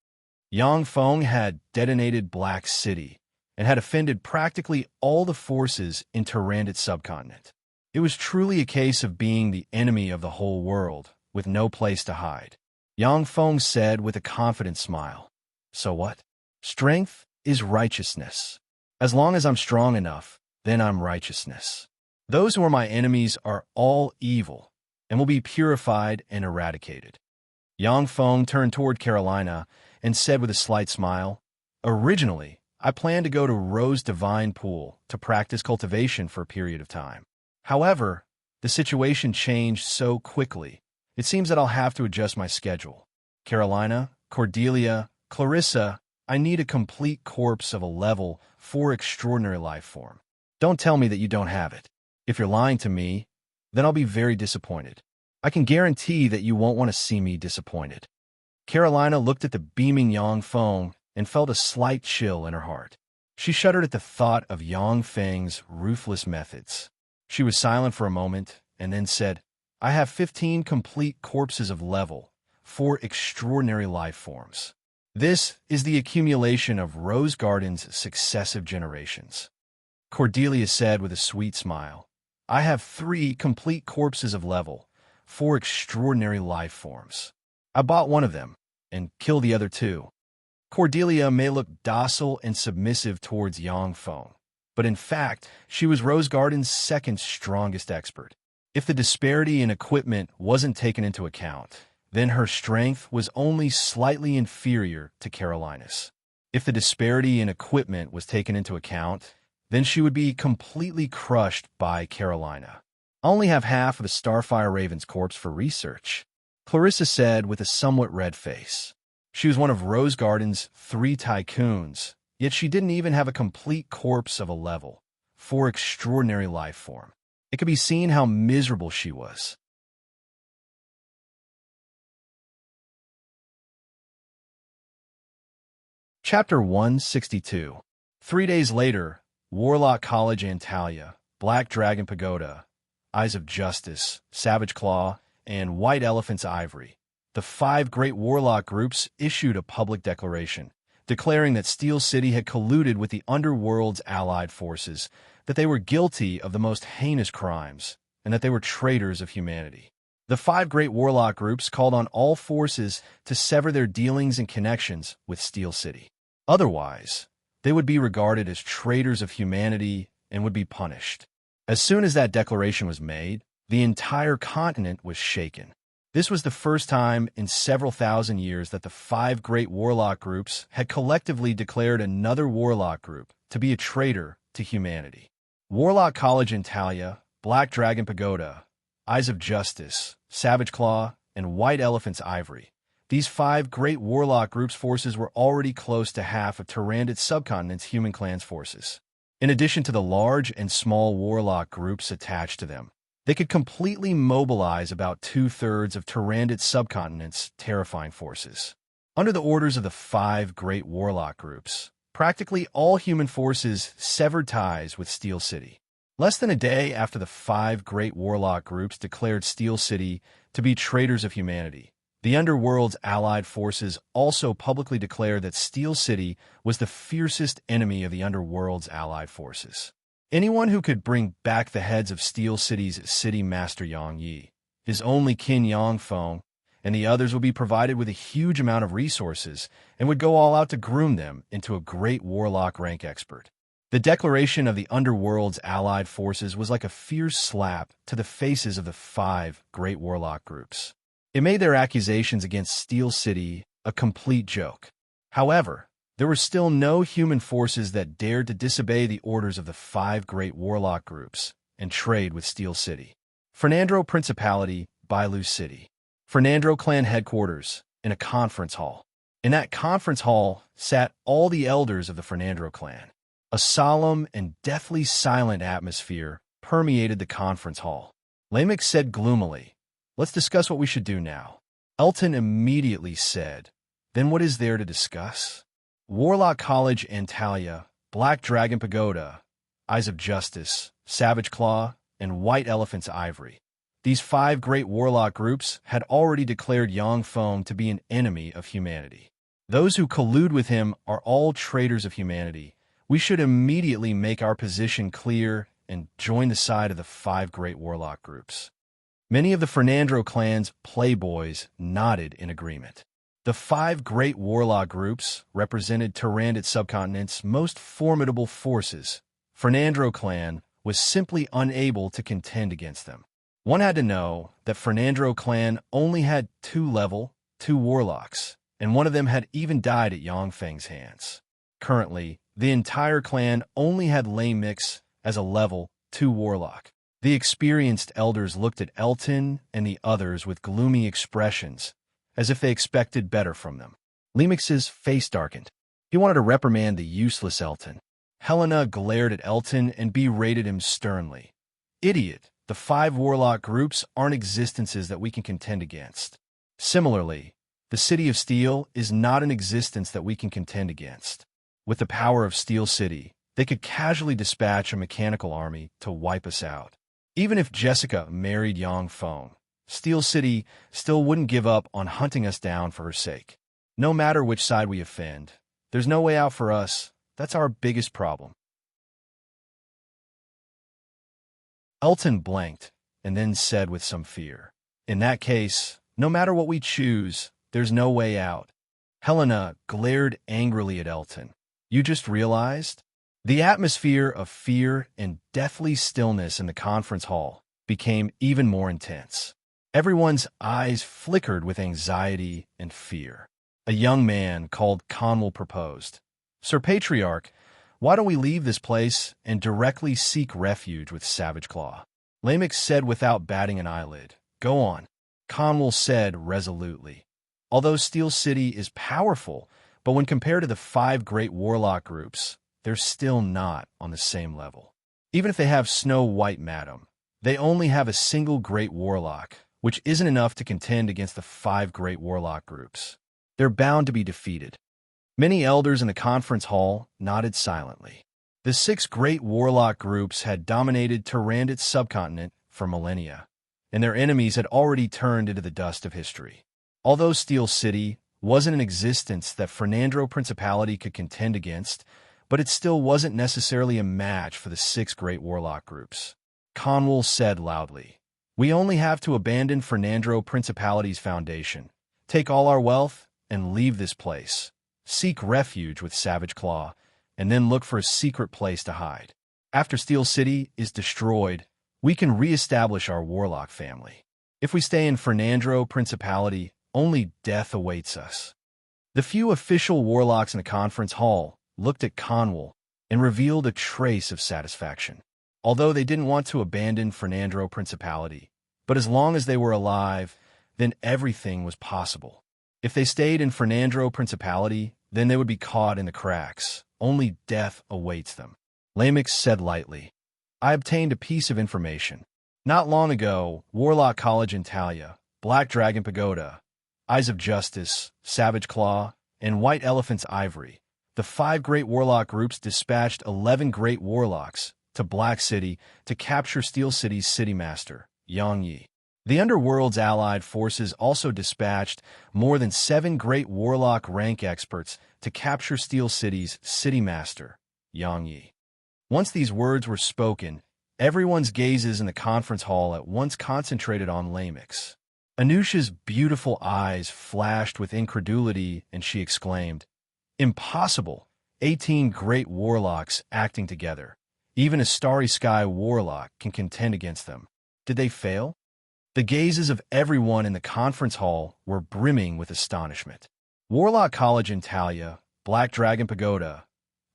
Yangfeng had detonated Black City and had offended practically all the forces in Tyrannid subcontinent. It was truly a case of being the enemy of the whole world, with no place to hide. Yangfeng said with a confident smile, so what? Strength is righteousness. As long as I'm strong enough, then I'm righteousness. Those who are my enemies are all evil and will be purified and eradicated. Yangfeng turned toward Carolina and said with a slight smile, originally, I planned to go to Rose Divine Pool to practice cultivation for a period of time. However, the situation changed so quickly, it seems that I'll have to adjust my schedule. Carolina, Cordelia, Clarissa, I need a complete corpse of a level 4 extraordinary life form. Don't tell me that you don't have it. If you're lying to me, then I'll be very disappointed. I can guarantee that you won't want to see me disappointed. Carolina looked at the beaming Yangfeng and felt a slight chill in her heart. She shuddered at the thought of Yangfeng's ruthless methods. She was silent for a moment and then said, I have 15 complete corpses of level 4 extraordinary life forms. This is the accumulation of Rose Garden's successive generations. Cordelia said with a sweet smile, I have 3 complete corpses of level 4 extraordinary life forms. I bought one of them and killed the other 2. Cordelia may look docile and submissive towards Yangfeng, but in fact, she was Rose Garden's second strongest expert. If the disparity in equipment wasn't taken into account, then her strength was only slightly inferior to Carolina's. If the disparity in equipment was taken into account, then she would be completely crushed by Carolina. I only have half of the Starfire Raven's corpse for research, Clarissa said with a somewhat red face. She was one of Rose Garden's 3 tycoons, yet she didn't even have a complete corpse of a level 4 extraordinary life form. It could be seen how miserable she was. Chapter 162. 3 days later, Warlock College Antalya, Black Dragon Pagoda, Eyes of Justice, Savage Claw, and White Elephant's Ivory. The 5 great warlock groups issued a public declaration, declaring that Steel City had colluded with the Underworld's allied forces, that they were guilty of the most heinous crimes, and that they were traitors of humanity. The 5 great warlock groups called on all forces to sever their dealings and connections with Steel City. Otherwise, they would be regarded as traitors of humanity and would be punished. As soon as that declaration was made, the entire continent was shaken. This was the first time in several thousand years that the 5 great warlock groups had collectively declared another warlock group to be a traitor to humanity. Warlock College Antalya, Black Dragon Pagoda, Eyes of Justice, Savage Claw, and White Elephant's Ivory. These 5 great warlock groups' forces were already close to half of Tyrannid subcontinent's human clan's forces. In addition to the large and small warlock groups attached to them, they could completely mobilize about 2/3 of Tyrannid subcontinent's terrifying forces. Under the orders of the 5 great warlock groups, practically all human forces severed ties with Steel City. Less than a day after the 5 great warlock groups declared Steel City to be traitors of humanity, the Underworld's allied forces also publicly declared that Steel City was the fiercest enemy of the Underworld's allied forces. Anyone who could bring back the heads of Steel City's city master Yang Yi, his only kin Yangfeng, and the others would be provided with a huge amount of resources and would go all out to groom them into a great warlock rank expert. The declaration of the Underworld's allied forces was like a fierce slap to the faces of the 5 great warlock groups. It made their accusations against Steel City a complete joke. However, there were still no human forces that dared to disobey the orders of the 5 great warlock groups and trade with Steel City. Fernandro Principality, Bailu City. Fernandro clan headquarters, in a conference hall. In that conference hall sat all the elders of the Fernandro clan. A solemn and deathly silent atmosphere permeated the conference hall. Lamech said gloomily, "Let's discuss what we should do now." Elton immediately said, "Then what is there to discuss?" Warlock College Antalya, Black Dragon Pagoda, Eyes of Justice, Savage Claw, and White Elephant's Ivory. These 5 great warlock groups had already declared Yang Feng to be an enemy of humanity. Those who collude with him are all traitors of humanity. We should immediately make our position clear and join the side of the 5 great warlock groups. Many of the Fernandro clan's playboys nodded in agreement. The 5 great warlock groups represented Tyrannid subcontinent's most formidable forces. Fernandro clan was simply unable to contend against them. One had to know that Fernandro clan only had 2 level 2 warlocks, and one of them had even died at Yang Feng's hands. Currently, the entire clan only had Lamech as a level 2 warlock. The experienced elders looked at Elton and the others with gloomy expressions, as if they expected better from them. Lamech's face darkened. He wanted to reprimand the useless Elton. Helena glared at Elton and berated him sternly. "Idiot, the 5 warlock groups aren't existences that we can contend against. Similarly, the City of Steel is not an existence that we can contend against. With the power of Steel City, they could casually dispatch a mechanical army to wipe us out. Even if Jessica married Yang Feng, Steel City still wouldn't give up on hunting us down for her sake. No matter which side we offend, there's no way out for us. That's our biggest problem." Elton blanked and then said with some fear, "In that case, no matter what we choose, there's no way out." Helena glared angrily at Elton. "You just realized?" The atmosphere of fear and deathly stillness in the conference hall became even more intense. Everyone's eyes flickered with anxiety and fear. A young man called Conwell proposed, "Sir Patriarch, why don't we leave this place and directly seek refuge with Savage Claw?" Lamech said without batting an eyelid, "Go on." Conwell said resolutely, "Although Steel City is powerful, but when compared to the 5 great warlock groups, they're still not on the same level. Even if they have Snow White Madam, they only have a single great warlock, which isn't enough to contend against the 5 great warlock groups. They're bound to be defeated." Many elders in the conference hall nodded silently. The 6 great warlock groups had dominated Tyrannid subcontinent for millennia, and their enemies had already turned into the dust of history. Although Steel City wasn't an existence that Fernandro Principality could contend against, but it still wasn't necessarily a match for the 6 great warlock groups. Conwell said loudly, "We only have to abandon Fernandro Principality's foundation, take all our wealth, and leave this place. Seek refuge with Savage Claw, and then look for a secret place to hide. After Steel City is destroyed, we can re-establish our warlock family. If we stay in Fernandro Principality, only death awaits us." The few official warlocks in the conference hall looked at Conwell and revealed a trace of satisfaction. Although they didn't want to abandon Fernandro Principality, but as long as they were alive, then everything was possible. If they stayed in Fernandro Principality, then they would be caught in the cracks. Only death awaits them. Lamech said lightly, "I obtained a piece of information. Not long ago, Warlock College Antalya, Black Dragon Pagoda, Eyes of Justice, Savage Claw, and White Elephant's Ivory, the 5 great warlock groups dispatched 11 great warlocks to Black City to capture Steel City's city master, Yang Yi. The Underworld's allied forces also dispatched more than 7 great warlock rank experts to capture Steel City's city master, Yang Yi." Once these words were spoken, everyone's gazes in the conference hall at once concentrated on Lamech's. Anusha's beautiful eyes flashed with incredulity, and she exclaimed, "Impossible! 18 great warlocks acting together. Even a Starry Sky warlock can contend against them. Did they fail?" The gazes of everyone in the conference hall were brimming with astonishment. Warlock College Antalya, Black Dragon Pagoda,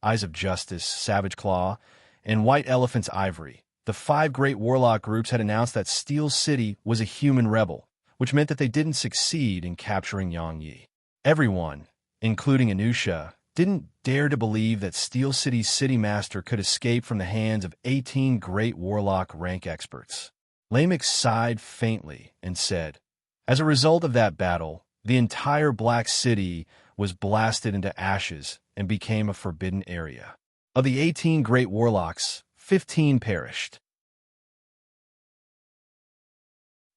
Eyes of Justice, Savage Claw, and White Elephant's Ivory, the 5 great warlock groups had announced that Steel City was a human rebel, which meant that they didn't succeed in capturing Yangyi. Everyone, including Anusha, didn't dare to believe that Steel City's city master could escape from the hands of 18 great warlock rank experts. Lamech sighed faintly and said, "As a result of that battle, the entire Black City was blasted into ashes and became a forbidden area. Of the 18 great warlocks, 15 perished."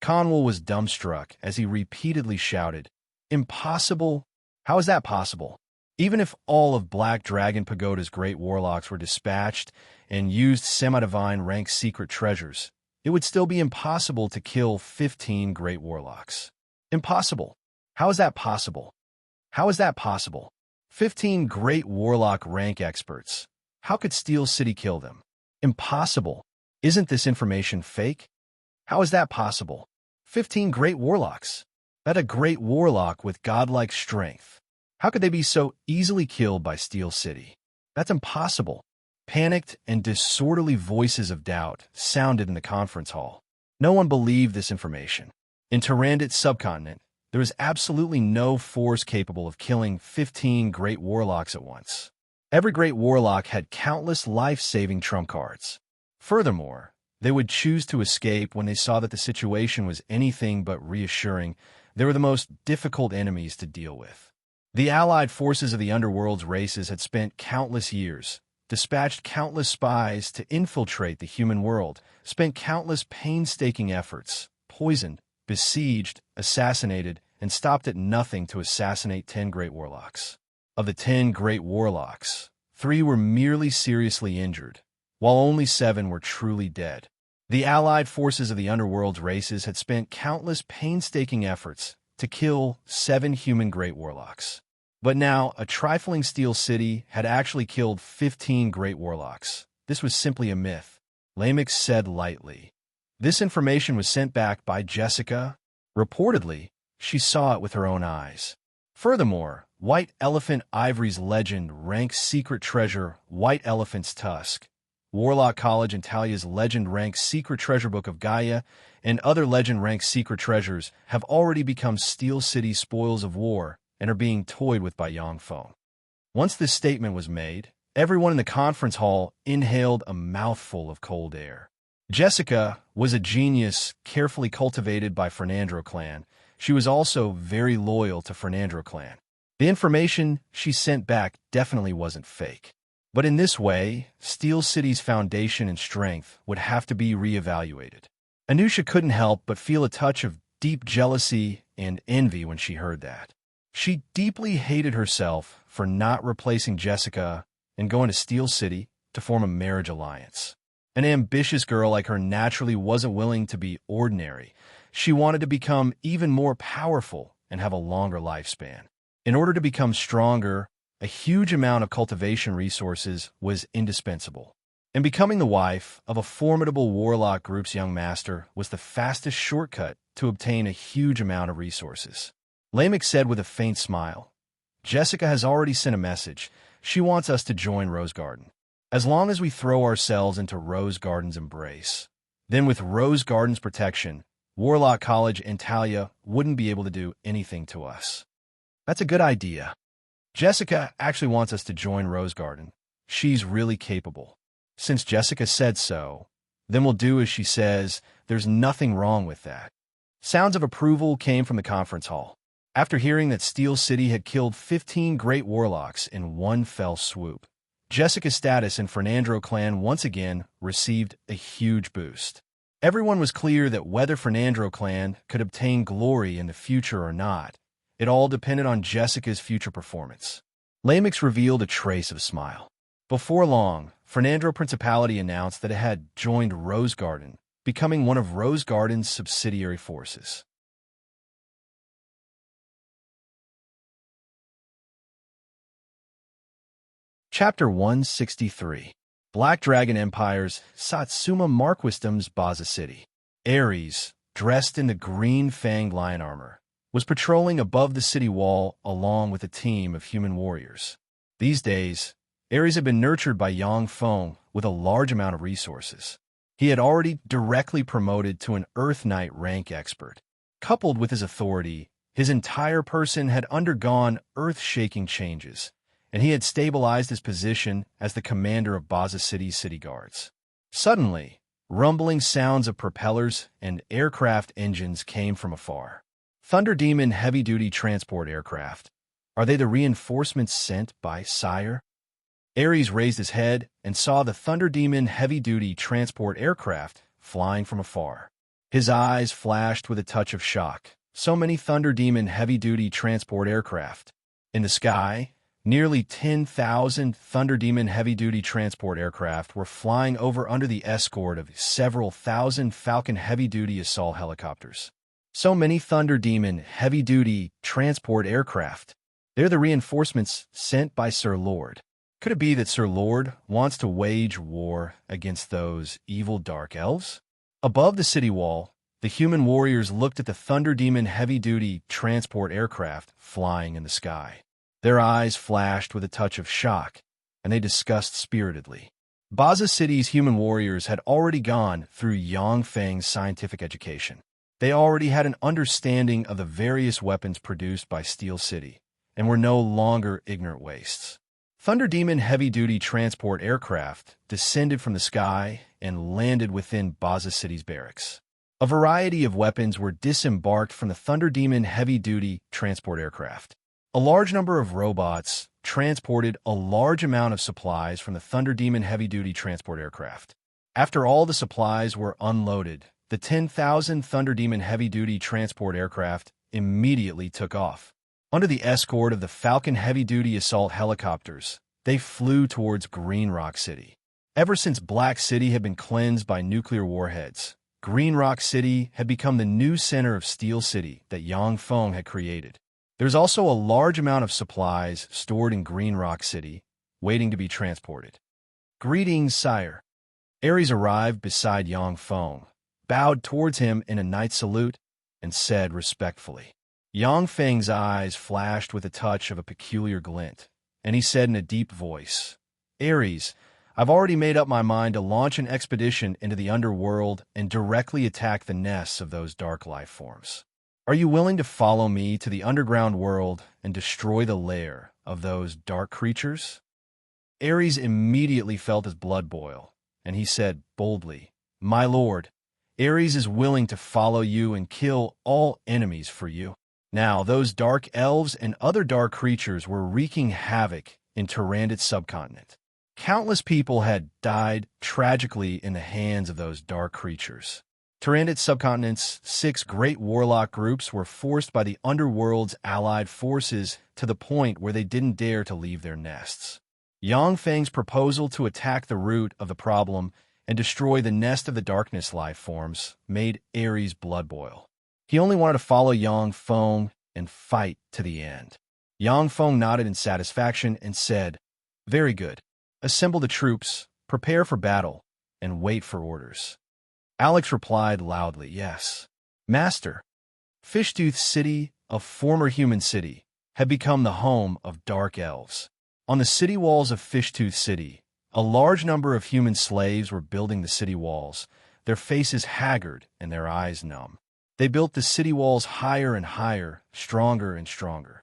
Conwell was dumbstruck as he repeatedly shouted, "Impossible? How is that possible? Even if all of Black Dragon Pagoda's great warlocks were dispatched and used semi-divine rank secret treasures, it would still be impossible to kill 15 great warlocks. Impossible. How is that possible? How is that possible? 15 great warlock rank experts. How could Steel City kill them? Impossible. Isn't this information fake? How is that possible? 15 great warlocks. That a great warlock with godlike strength. How could they be so easily killed by Steel City? That's impossible." Panicked and disorderly voices of doubt sounded in the conference hall. No one believed this information. In Tyrannid's subcontinent, there was absolutely no force capable of killing 15 great warlocks at once. Every great warlock had countless life-saving trump cards. Furthermore, they would choose to escape when they saw that the situation was anything but reassuring. They were the most difficult enemies to deal with. The allied forces of the Underworld's races had spent countless years, dispatched countless spies to infiltrate the human world, spent countless painstaking efforts, poisoned, besieged, assassinated, and stopped at nothing to assassinate 10 great warlocks. Of the 10 great warlocks, 3 were merely seriously injured, while only 7 were truly dead. The allied forces of the Underworld's races had spent countless painstaking efforts to kill 7 human great warlocks. But now, a trifling Steel City had actually killed 15 great warlocks. This was simply a myth, Lamech said lightly. This information was sent back by Jessica. Reportedly, she saw it with her own eyes. Furthermore, White Elephant Ivory's legend ranks secret treasure White Elephant's Tusk, Warlock College and Talia's legend ranks secret treasure book of Gaia, and other legend ranks secret treasures have already become Steel City spoils of war and are being toyed with by Yangfeng. Once this statement was made, everyone in the conference hall inhaled a mouthful of cold air. Jessica was a genius carefully cultivated by Fernandro clan. She was also very loyal to Fernandro clan. The information she sent back definitely wasn't fake. But in this way, Steel City's foundation and strength would have to be reevaluated. Anusha couldn't help but feel a touch of deep jealousy and envy when she heard that. She deeply hated herself for not replacing Jessica and going to Steel City to form a marriage alliance. An ambitious girl like her naturally wasn't willing to be ordinary. She wanted to become even more powerful and have a longer lifespan. In order to become stronger, a huge amount of cultivation resources was indispensable. And becoming the wife of a formidable warlock group's young master was the fastest shortcut to obtain a huge amount of resources. Lamech said with a faint smile, "Jessica has already sent a message. She wants us to join Rose Garden. As long as we throw ourselves into Rose Garden's embrace. Then with Rose Garden's protection, Warlock College and Talia wouldn't be able to do anything to us." "That's a good idea. Jessica actually wants us to join Rose Garden. She's really capable. Since Jessica said so, then we'll do as she says. There's nothing wrong with that." Sounds of approval came from the conference hall. After hearing that Steel City had killed 15 great warlocks in one fell swoop, Jessica's status in Fernandro clan once again received a huge boost. Everyone was clear that whether Fernandro clan could obtain glory in the future or not, it all depended on Jessica's future performance. Lamech revealed a trace of a smile. Before long, Fernandro Principality announced that it had joined Rose Garden, becoming one of Rose Garden's subsidiary forces. Chapter 163. Black Dragon Empire's Satsuma Marquisdom's Baza City. Ares, dressed in the green-fanged lion armor, was patrolling above the city wall along with a team of human warriors. These days, Ares had been nurtured by Yang Feng with a large amount of resources. He had already directly promoted to an Earth Knight rank expert. Coupled with his authority, his entire person had undergone earth-shaking changes, and he had stabilized his position as the commander of Baza City's city guards. Suddenly, rumbling sounds of propellers and aircraft engines came from afar. Thunder Demon heavy-duty transport aircraft. Are they the reinforcements sent by Sire? Ares raised his head and saw the Thunder Demon heavy-duty transport aircraft flying from afar. His eyes flashed with a touch of shock. So many Thunder Demon heavy-duty transport aircraft. In the sky, nearly 10,000 Thunder Demon heavy-duty transport aircraft were flying over under the escort of several thousand Falcon heavy-duty assault helicopters. So many Thunder Demon heavy-duty transport aircraft. They're the reinforcements sent by Sir Lord. Could it be that Sir Lord wants to wage war against those evil dark elves? Above the city wall, the human warriors looked at the Thunder Demon heavy-duty transport aircraft flying in the sky. Their eyes flashed with a touch of shock, and they discussed spiritedly. Baza City's human warriors had already gone through Yang Feng's scientific education. They already had an understanding of the various weapons produced by Steel City, and were no longer ignorant wastes. Thunder Demon heavy-duty transport aircraft descended from the sky and landed within Baza City's barracks. A variety of weapons were disembarked from the Thunder Demon heavy-duty transport aircraft. A large number of robots transported a large amount of supplies from the Thunder Demon heavy-duty transport aircraft. After all the supplies were unloaded, the 10,000 Thunder Demon heavy-duty transport aircraft immediately took off. Under the escort of the Falcon heavy-duty assault helicopters, they flew towards Green Rock City. Ever since Black City had been cleansed by nuclear warheads, Green Rock City had become the new center of Steel City that Yang Feng had created. There's also a large amount of supplies stored in Green Rock City, waiting to be transported. Greetings, sire. Ares arrived beside Yang Feng, bowed towards him in a knight salute, and said respectfully. Yang Feng's eyes flashed with a touch of a peculiar glint, and he said in a deep voice, Ares, I've already made up my mind to launch an expedition into the underworld and directly attack the nests of those dark life forms. Are you willing to follow me to the underground world and destroy the lair of those dark creatures? Ares immediately felt his blood boil, and he said boldly, My lord, Ares is willing to follow you and kill all enemies for you. Now, those dark elves and other dark creatures were wreaking havoc in Tyrannid's subcontinent. Countless people had died tragically in the hands of those dark creatures. Tyrannid's subcontinent's 6 great warlock groups were forced by the underworld's allied forces to the point where they didn't dare to leave their nests. Yang Feng's proposal to attack the root of the problem and destroy the nest of the darkness life forms made Ares' blood boil. He only wanted to follow Yang Feng and fight to the end. Yang Feng nodded in satisfaction and said, Very good. Assemble the troops, prepare for battle, and wait for orders. Alex replied loudly, Yes. Master. Fishtooth City, a former human city, had become the home of dark elves. On the city walls of Fishtooth City, a large number of human slaves were building the city walls, their faces haggard and their eyes numb. They built the city walls higher and higher, stronger and stronger.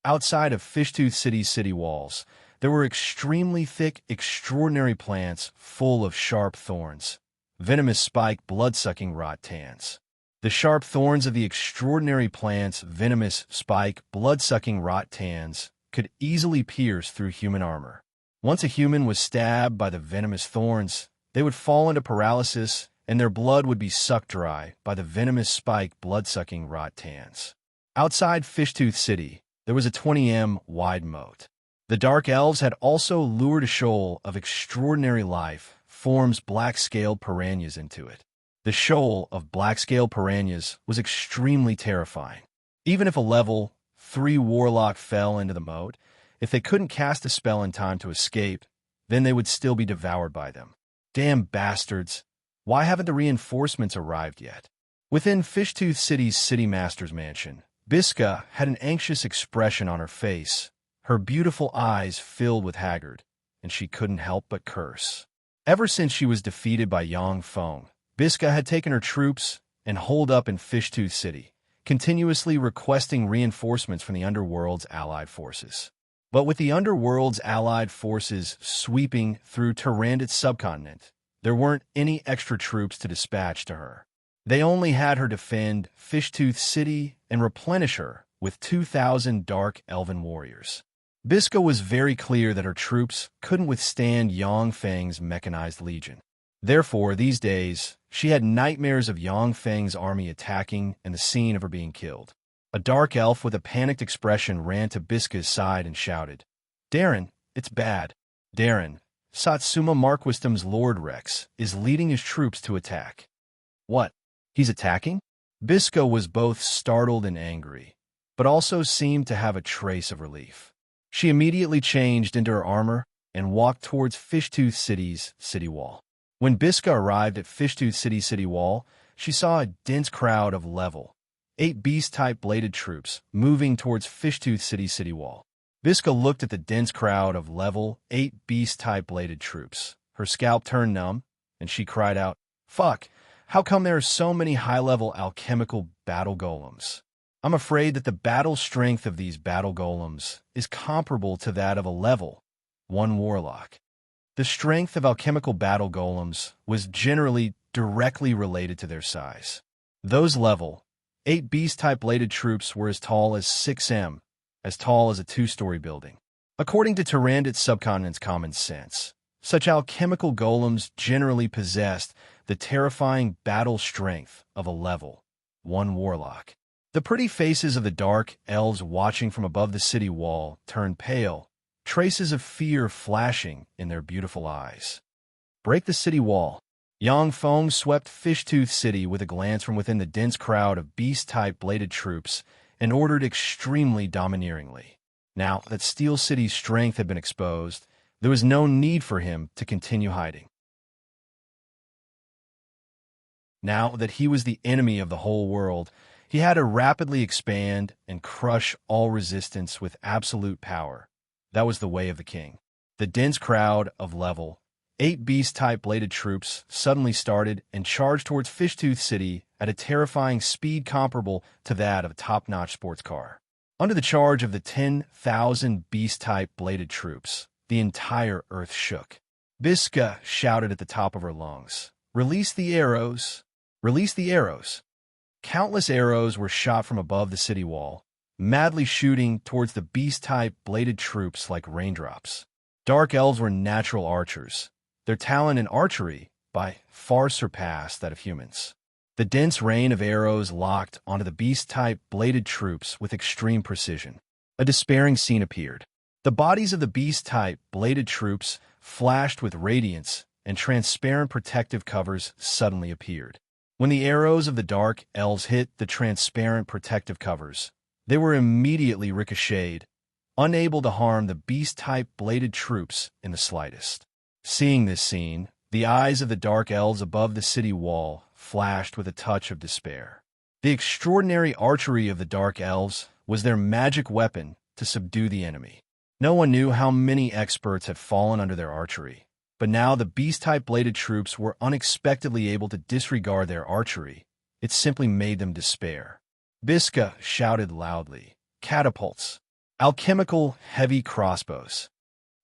Outside of Fishtooth City's city walls, there were extremely thick, extraordinary plants full of sharp thorns, venomous spike, blood-sucking rot tans. The sharp thorns of the extraordinary plant's venomous spike, blood-sucking rot tans could easily pierce through human armor. Once a human was stabbed by the venomous thorns, they would fall into paralysis and their blood would be sucked dry by the venomous spike, blood-sucking rot tans. Outside Fishtooth City, there was a 20 wide moat. The Dark Elves had also lured a shoal of extraordinary life forms black-scaled piranhas into it. The shoal of black-scaled piranhas was extremely terrifying. Even if a level 3 warlock fell into the moat, if they couldn't cast a spell in time to escape, then they would still be devoured by them. Damn bastards! Why haven't the reinforcements arrived yet? Within Fishtooth City's City Master's mansion, Biska had an anxious expression on her face, her beautiful eyes filled with haggard, and she couldn't help but curse. Ever since she was defeated by Yang Feng, Biska had taken her troops and holed up in Fishtooth City, continuously requesting reinforcements from the Underworld's allied forces. But with the Underworld's allied forces sweeping through Tyrannid's subcontinent, there weren't any extra troops to dispatch to her. They only had her defend Fishtooth City and replenish her with 2,000 dark elven warriors. Biska was very clear that her troops couldn't withstand Yang Feng's mechanized legion. Therefore, these days, she had nightmares of Yang Feng's army attacking and the scene of her being killed. A dark elf with a panicked expression ran to Biska's side and shouted, "Darren, it's bad. Darren, Satsuma Marquisdom's Lord Rex is leading his troops to attack." "What? He's attacking?" Biska was both startled and angry, but also seemed to have a trace of relief. She immediately changed into her armor and walked towards Fishtooth City's city wall. When Biska arrived at Fishtooth City's city wall, she saw a dense crowd of level 8 beast-type bladed troops moving towards Fishtooth City's city wall. Biska looked at the dense crowd of level 8 beast-type bladed troops. Her scalp turned numb, and she cried out, "Fuck, how come there are so many high-level alchemical battle golems? I'm afraid that the battle strength of these battle golems is comparable to that of a level 1 warlock." The strength of alchemical battle golems was generally directly related to their size. Those level 8 beast-type bladed troops were as tall as 6 m, as tall as a 2-story building. According to Tyrannid's subcontinent's common sense, such alchemical golems generally possessed the terrifying battle strength of a level 1 warlock. The pretty faces of the dark elves watching from above the city wall turned pale, traces of fear flashing in their beautiful eyes. Break the city wall. Yang Feng swept Fishtooth City with a glance from within the dense crowd of beast-type bladed troops and ordered extremely domineeringly. Now that Steel City's strength had been exposed, there was no need for him to continue hiding. Now that he was the enemy of the whole world, he had to rapidly expand and crush all resistance with absolute power. That was the way of the king. The dense crowd of level 8 beast-type bladed troops suddenly started and charged towards Fishtooth City at a terrifying speed comparable to that of a top-notch sports car. Under the charge of the 10,000 beast-type bladed troops, the entire earth shook. Biska shouted at the top of her lungs, "Release the arrows! Release the arrows!" Countless arrows were shot from above the city wall, madly shooting towards the beast-type bladed troops like raindrops. Dark elves were natural archers. Their talent in archery by far surpassed that of humans. The dense rain of arrows locked onto the beast-type bladed troops with extreme precision. A despairing scene appeared. The bodies of the beast-type bladed troops flashed with radiance, and transparent protective covers suddenly appeared. When the arrows of the dark elves hit the transparent protective covers, they were immediately ricocheted, unable to harm the beast-type bladed troops in the slightest. Seeing this scene, the eyes of the dark elves above the city wall flashed with a touch of despair. The extraordinary archery of the dark elves was their magic weapon to subdue the enemy. No one knew how many experts had fallen under their archery, but now the beast-type bladed troops were unexpectedly able to disregard their archery. It simply made them despair. Biska shouted loudly, "Catapults! Alchemical heavy crossbows!"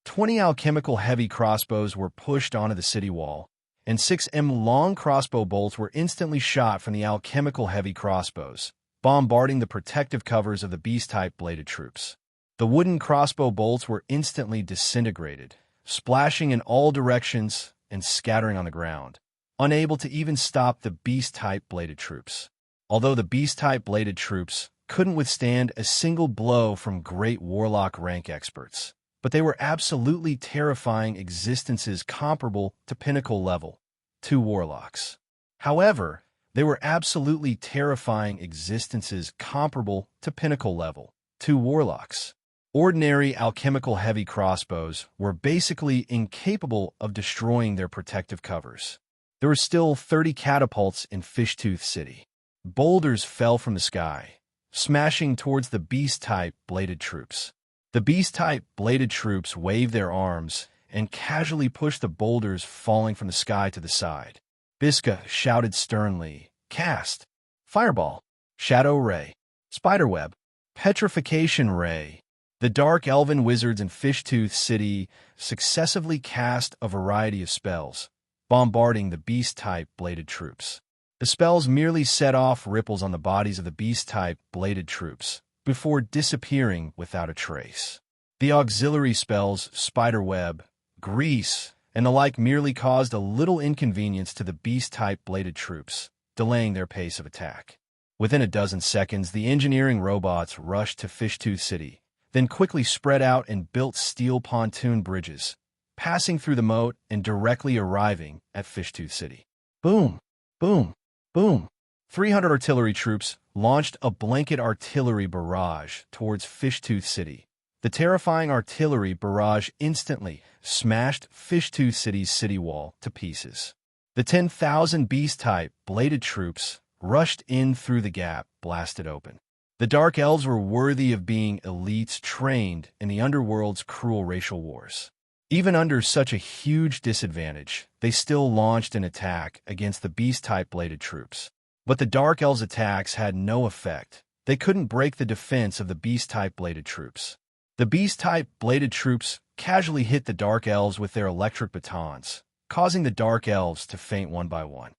20 alchemical heavy crossbows were pushed onto the city wall, and 6 m long crossbow bolts were instantly shot from the alchemical heavy crossbows, bombarding the protective covers of the beast-type bladed troops. The wooden crossbow bolts were instantly disintegrated, splashing in all directions and scattering on the ground, unable to even stop the beast-type bladed troops. Although the beast-type bladed troops couldn't withstand a single blow from great warlock rank experts, but they were absolutely terrifying existences comparable to pinnacle level 2 warlocks. However, they were absolutely terrifying existences comparable to pinnacle level 2 warlocks. Ordinary alchemical heavy crossbows were basically incapable of destroying their protective covers. There were still 30 catapults in Fishtooth City. Boulders fell from the sky, smashing towards the beast-type bladed troops. The beast-type bladed troops waved their arms and casually pushed the boulders falling from the sky to the side. Biska shouted sternly. Cast. Fireball. Shadow ray. Spiderweb. Petrification ray. The dark elven wizards in Fishtooth City successively cast a variety of spells, bombarding the beast-type bladed troops. The spells merely set off ripples on the bodies of the beast-type bladed troops, before disappearing without a trace. The auxiliary spells, Spiderweb, Grease, and the like merely caused a little inconvenience to the beast-type bladed troops, delaying their pace of attack. Within a dozen seconds, the engineering robots rushed to Fishtooth City, then quickly spread out and built steel pontoon bridges, passing through the moat and directly arriving at Fishtooth City. Boom! Boom! Boom! 300 artillery troops launched a blanket artillery barrage towards Fishtooth City. The terrifying artillery barrage instantly smashed Fishtooth City's city wall to pieces. The 10,000 beast-type bladed troops rushed in through the gap blasted open. The Dark Elves were worthy of being elites trained in the underworld's cruel racial wars. Even under such a huge disadvantage, they still launched an attack against the beast-type bladed troops. But the Dark Elves' attacks had no effect. They couldn't break the defense of the beast-type bladed troops. The beast-type bladed troops casually hit the Dark Elves with their electric batons, causing the Dark Elves to faint one by one.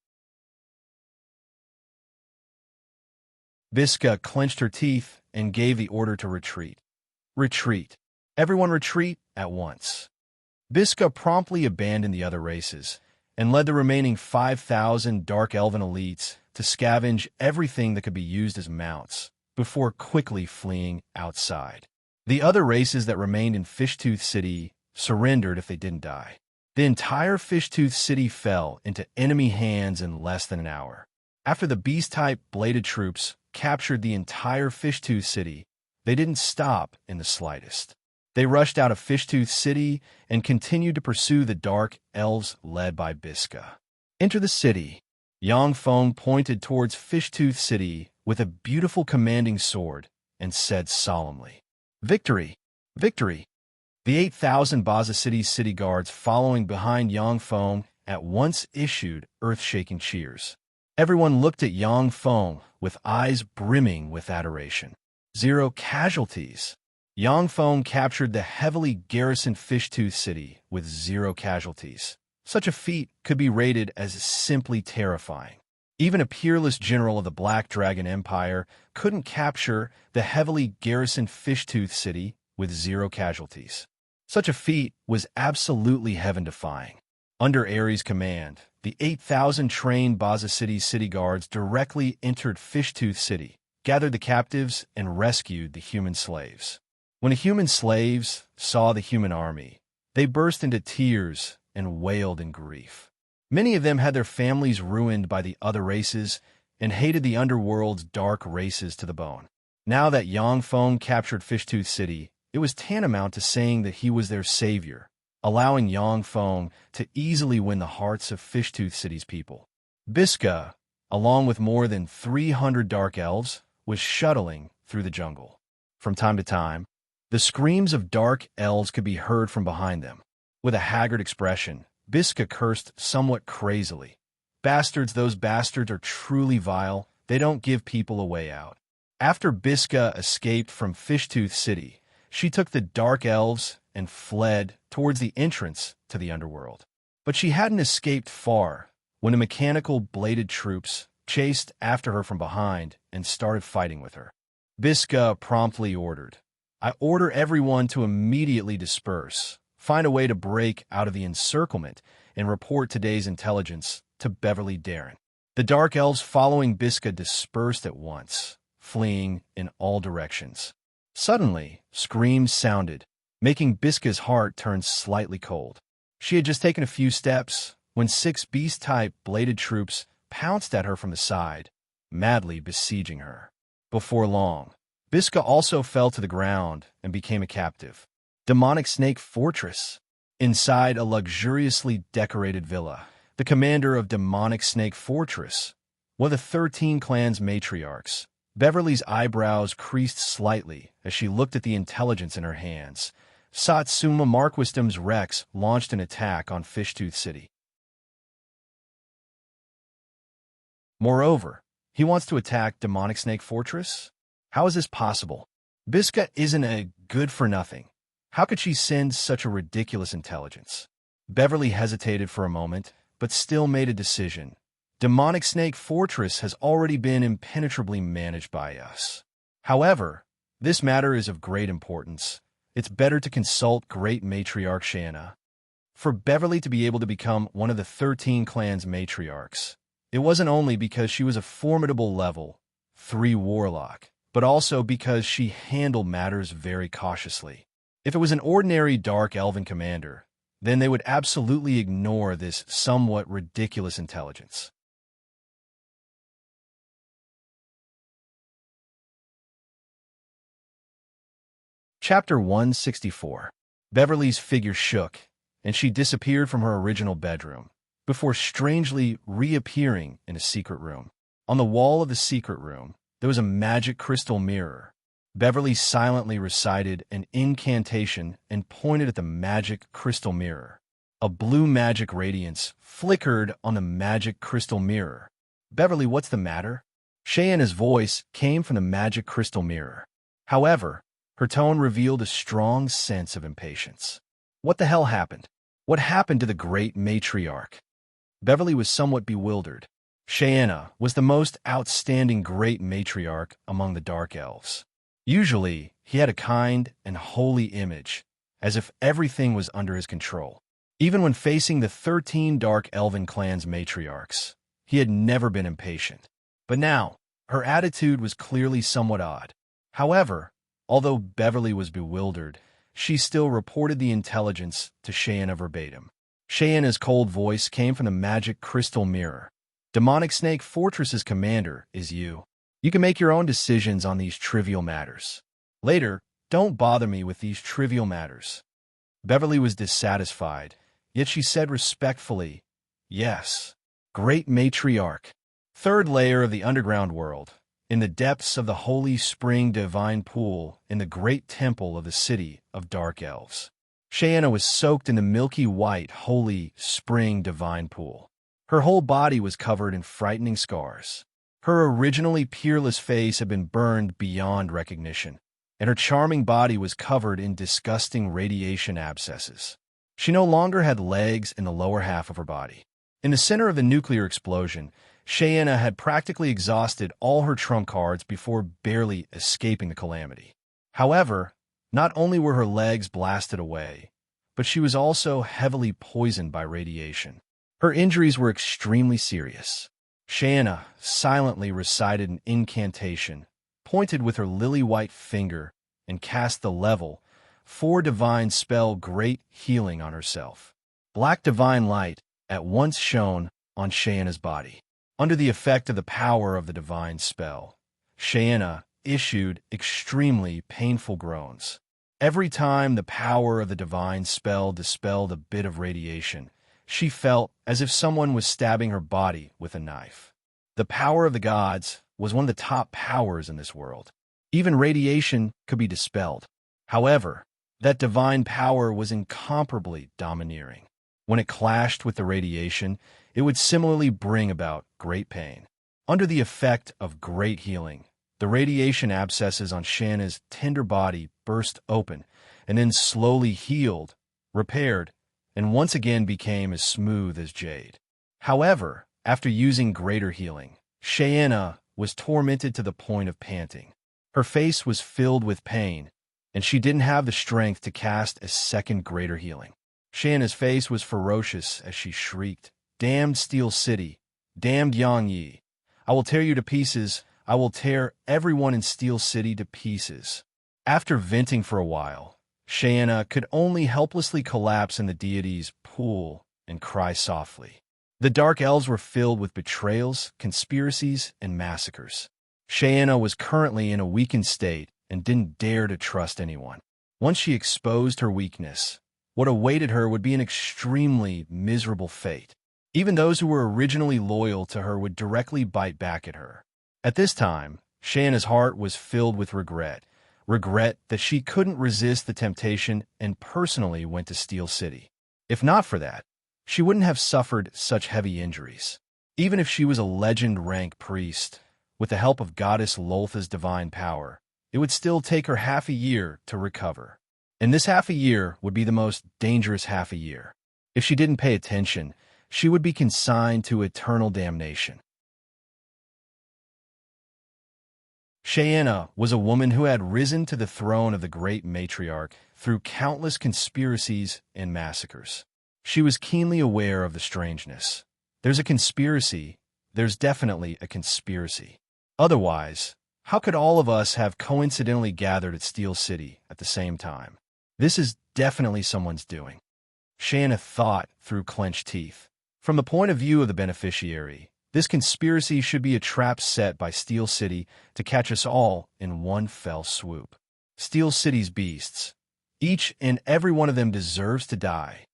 Biska clenched her teeth and gave the order to retreat. Retreat. Everyone retreat at once. Biska promptly abandoned the other races and led the remaining 5,000 Dark Elven elites to scavenge everything that could be used as mounts before quickly fleeing outside. The other races that remained in Fishtooth City surrendered if they didn't die. The entire Fishtooth City fell into enemy hands in less than an hour. After the beast-type bladed troops captured the entire Fishtooth City, they didn't stop in the slightest. They rushed out of Fishtooth City and continued to pursue the Dark Elves led by Biska. Enter the city. Yangfeng pointed towards Fishtooth City with a beautiful commanding sword and said solemnly, Victory! Victory! The 8,000 Baza City's city guards following behind Yangfeng at once issued earth-shaking cheers. Everyone looked at Yangfeng with eyes brimming with adoration. 0 casualties. Yangfeng captured the heavily garrisoned Fishtooth City with 0 casualties. Such a feat could be rated as simply terrifying. Even a peerless general of the Black Dragon Empire couldn't capture the heavily garrisoned Fishtooth City with 0 casualties. Such a feat was absolutely heaven-defying. Under Ares' command, the 8,000 trained Baza City's city guards directly entered Fishtooth City, gathered the captives, and rescued the human slaves. When the human slaves saw the human army, they burst into tears and wailed in grief. Many of them had their families ruined by the other races and hated the underworld's dark races to the bone. Now that Yangfeng captured Fishtooth City, it was tantamount to saying that he was their savior, allowing Yangfeng to easily win the hearts of Fishtooth City's people. Biska, along with more than 300 Dark Elves, was shuttling through the jungle. From time to time, the screams of Dark Elves could be heard from behind them. With a haggard expression, Biska cursed somewhat crazily. Bastards, those bastards are truly vile. They don't give people a way out. After Biska escaped from Fishtooth City, she took the Dark Elves and fled towards the entrance to the underworld. But she hadn't escaped far when the mechanical bladed troops chased after her from behind and started fighting with her. Biska promptly ordered, I order everyone to immediately disperse, find a way to break out of the encirclement, and report today's intelligence to Beverly Darren. The Dark Elves following Biska dispersed at once, fleeing in all directions. Suddenly, screams sounded, making Biska's heart turn slightly cold. She had just taken a few steps when 6 beast-type bladed troops pounced at her from the side, madly besieging her. Before long, Biska also fell to the ground and became a captive. Demonic Snake Fortress. Inside a luxuriously decorated villa, the commander of Demonic Snake Fortress, one of the 13 clan's matriarchs, Beverly's eyebrows creased slightly as she looked at the intelligence in her hands. Satsuma Marquisdom's Rex launched an attack on Fishtooth City. Moreover, he wants to attack Demonic Snake Fortress? How is this possible? Biska isn't a good-for-nothing. How could she send such a ridiculous intelligence? Beverly hesitated for a moment, but still made a decision. Demonic Snake Fortress has already been impenetrably managed by us. However, this matter is of great importance. It's better to consult Great Matriarch Shanna. For Beverly to be able to become one of the 13 clan's matriarchs, it wasn't only because she was a formidable level 3 warlock, but also because she handled matters very cautiously. If it was an ordinary dark elven commander, then they would absolutely ignore this somewhat ridiculous intelligence. Chapter 164. Beverly's figure shook, and she disappeared from her original bedroom, before strangely reappearing in a secret room. On the wall of the secret room, there was a magic crystal mirror. Beverly silently recited an incantation and pointed at the magic crystal mirror. A blue magic radiance flickered on the magic crystal mirror. "Beverly, what's the matter?" Cheyenne's voice came from the magic crystal mirror. However, her tone revealed a strong sense of impatience. What the hell happened? What happened to the great matriarch? Beverly was somewhat bewildered. Cheyenne was the most outstanding great matriarch among the Dark Elves. Usually, he had a kind and holy image, as if everything was under his control. Even when facing the 13 Dark Elven clans matriarchs, he had never been impatient. But now, her attitude was clearly somewhat odd. However, although Beverly was bewildered, she still reported the intelligence to Cheyenne verbatim. Cheyenne's cold voice came from the magic crystal mirror. "Demonic Snake Fortress's commander is you. You can make your own decisions on these trivial matters. Later, don't bother me with these trivial matters." Beverly was dissatisfied, yet she said respectfully, "Yes, great matriarch." Third layer of the underground world. In the depths of the holy spring divine pool in the great temple of the city of Dark Elves, Cheyenne was soaked in the milky white holy spring divine pool. Her whole body was covered in frightening scars. Her originally peerless face had been burned beyond recognition, and her charming body was covered in disgusting radiation abscesses. She no longer had legs in the lower half of her body. In the center of the nuclear explosion, Cheyenne had practically exhausted all her trump cards before barely escaping the calamity. However, not only were her legs blasted away, but she was also heavily poisoned by radiation. Her injuries were extremely serious. Cheyenne silently recited an incantation, pointed with her lily-white finger, and cast the level 4 divine spell Great Healing on herself. Black divine light at once shone on Cheyenne's body. Under the effect of the power of the divine spell, Cheyenne issued extremely painful groans. Every time the power of the divine spell dispelled a bit of radiation, she felt as if someone was stabbing her body with a knife. The power of the gods was one of the top powers in this world. Even radiation could be dispelled. However, that divine power was incomparably domineering. When it clashed with the radiation, it would similarly bring about great pain. Under the effect of great healing, the radiation abscesses on Shanna's tender body burst open and then slowly healed, repaired, and once again became as smooth as jade. However, after using greater healing, Cheyenne was tormented to the point of panting. Her face was filled with pain, and she didn't have the strength to cast a second greater healing. Cheyenne's face was ferocious as she shrieked, "Damned Steel City! Damned Yang Yi! I will tear you to pieces! I will tear everyone in Steel City to pieces!" After venting for a while, Cheyenne could only helplessly collapse in the deity's pool and cry softly. The Dark Elves were filled with betrayals, conspiracies, and massacres. Cheyenne was currently in a weakened state and didn't dare to trust anyone. Once she exposed her weakness, what awaited her would be an extremely miserable fate. Even those who were originally loyal to her would directly bite back at her. At this time, Cheyenne's heart was filled with regret that she couldn't resist the temptation and personally went to Steel City. If not for that, she wouldn't have suffered such heavy injuries. Even if she was a legend-rank priest, with the help of goddess Loltha's divine power, it would still take her half a year to recover. And this half a year would be the most dangerous half a year. If she didn't pay attention, she would be consigned to eternal damnation. Cheyenne was a woman who had risen to the throne of the great matriarch through countless conspiracies and massacres. She was keenly aware of the strangeness. There's a conspiracy. There's definitely a conspiracy. Otherwise, how could all of us have coincidentally gathered at Steel City at the same time? This is definitely someone's doing. Cheyenne thought through clenched teeth. From the point of view of the beneficiary, this conspiracy should be a trap set by Steel City to catch us all in one fell swoop. Steel City's beasts. Each and every one of them deserves to die.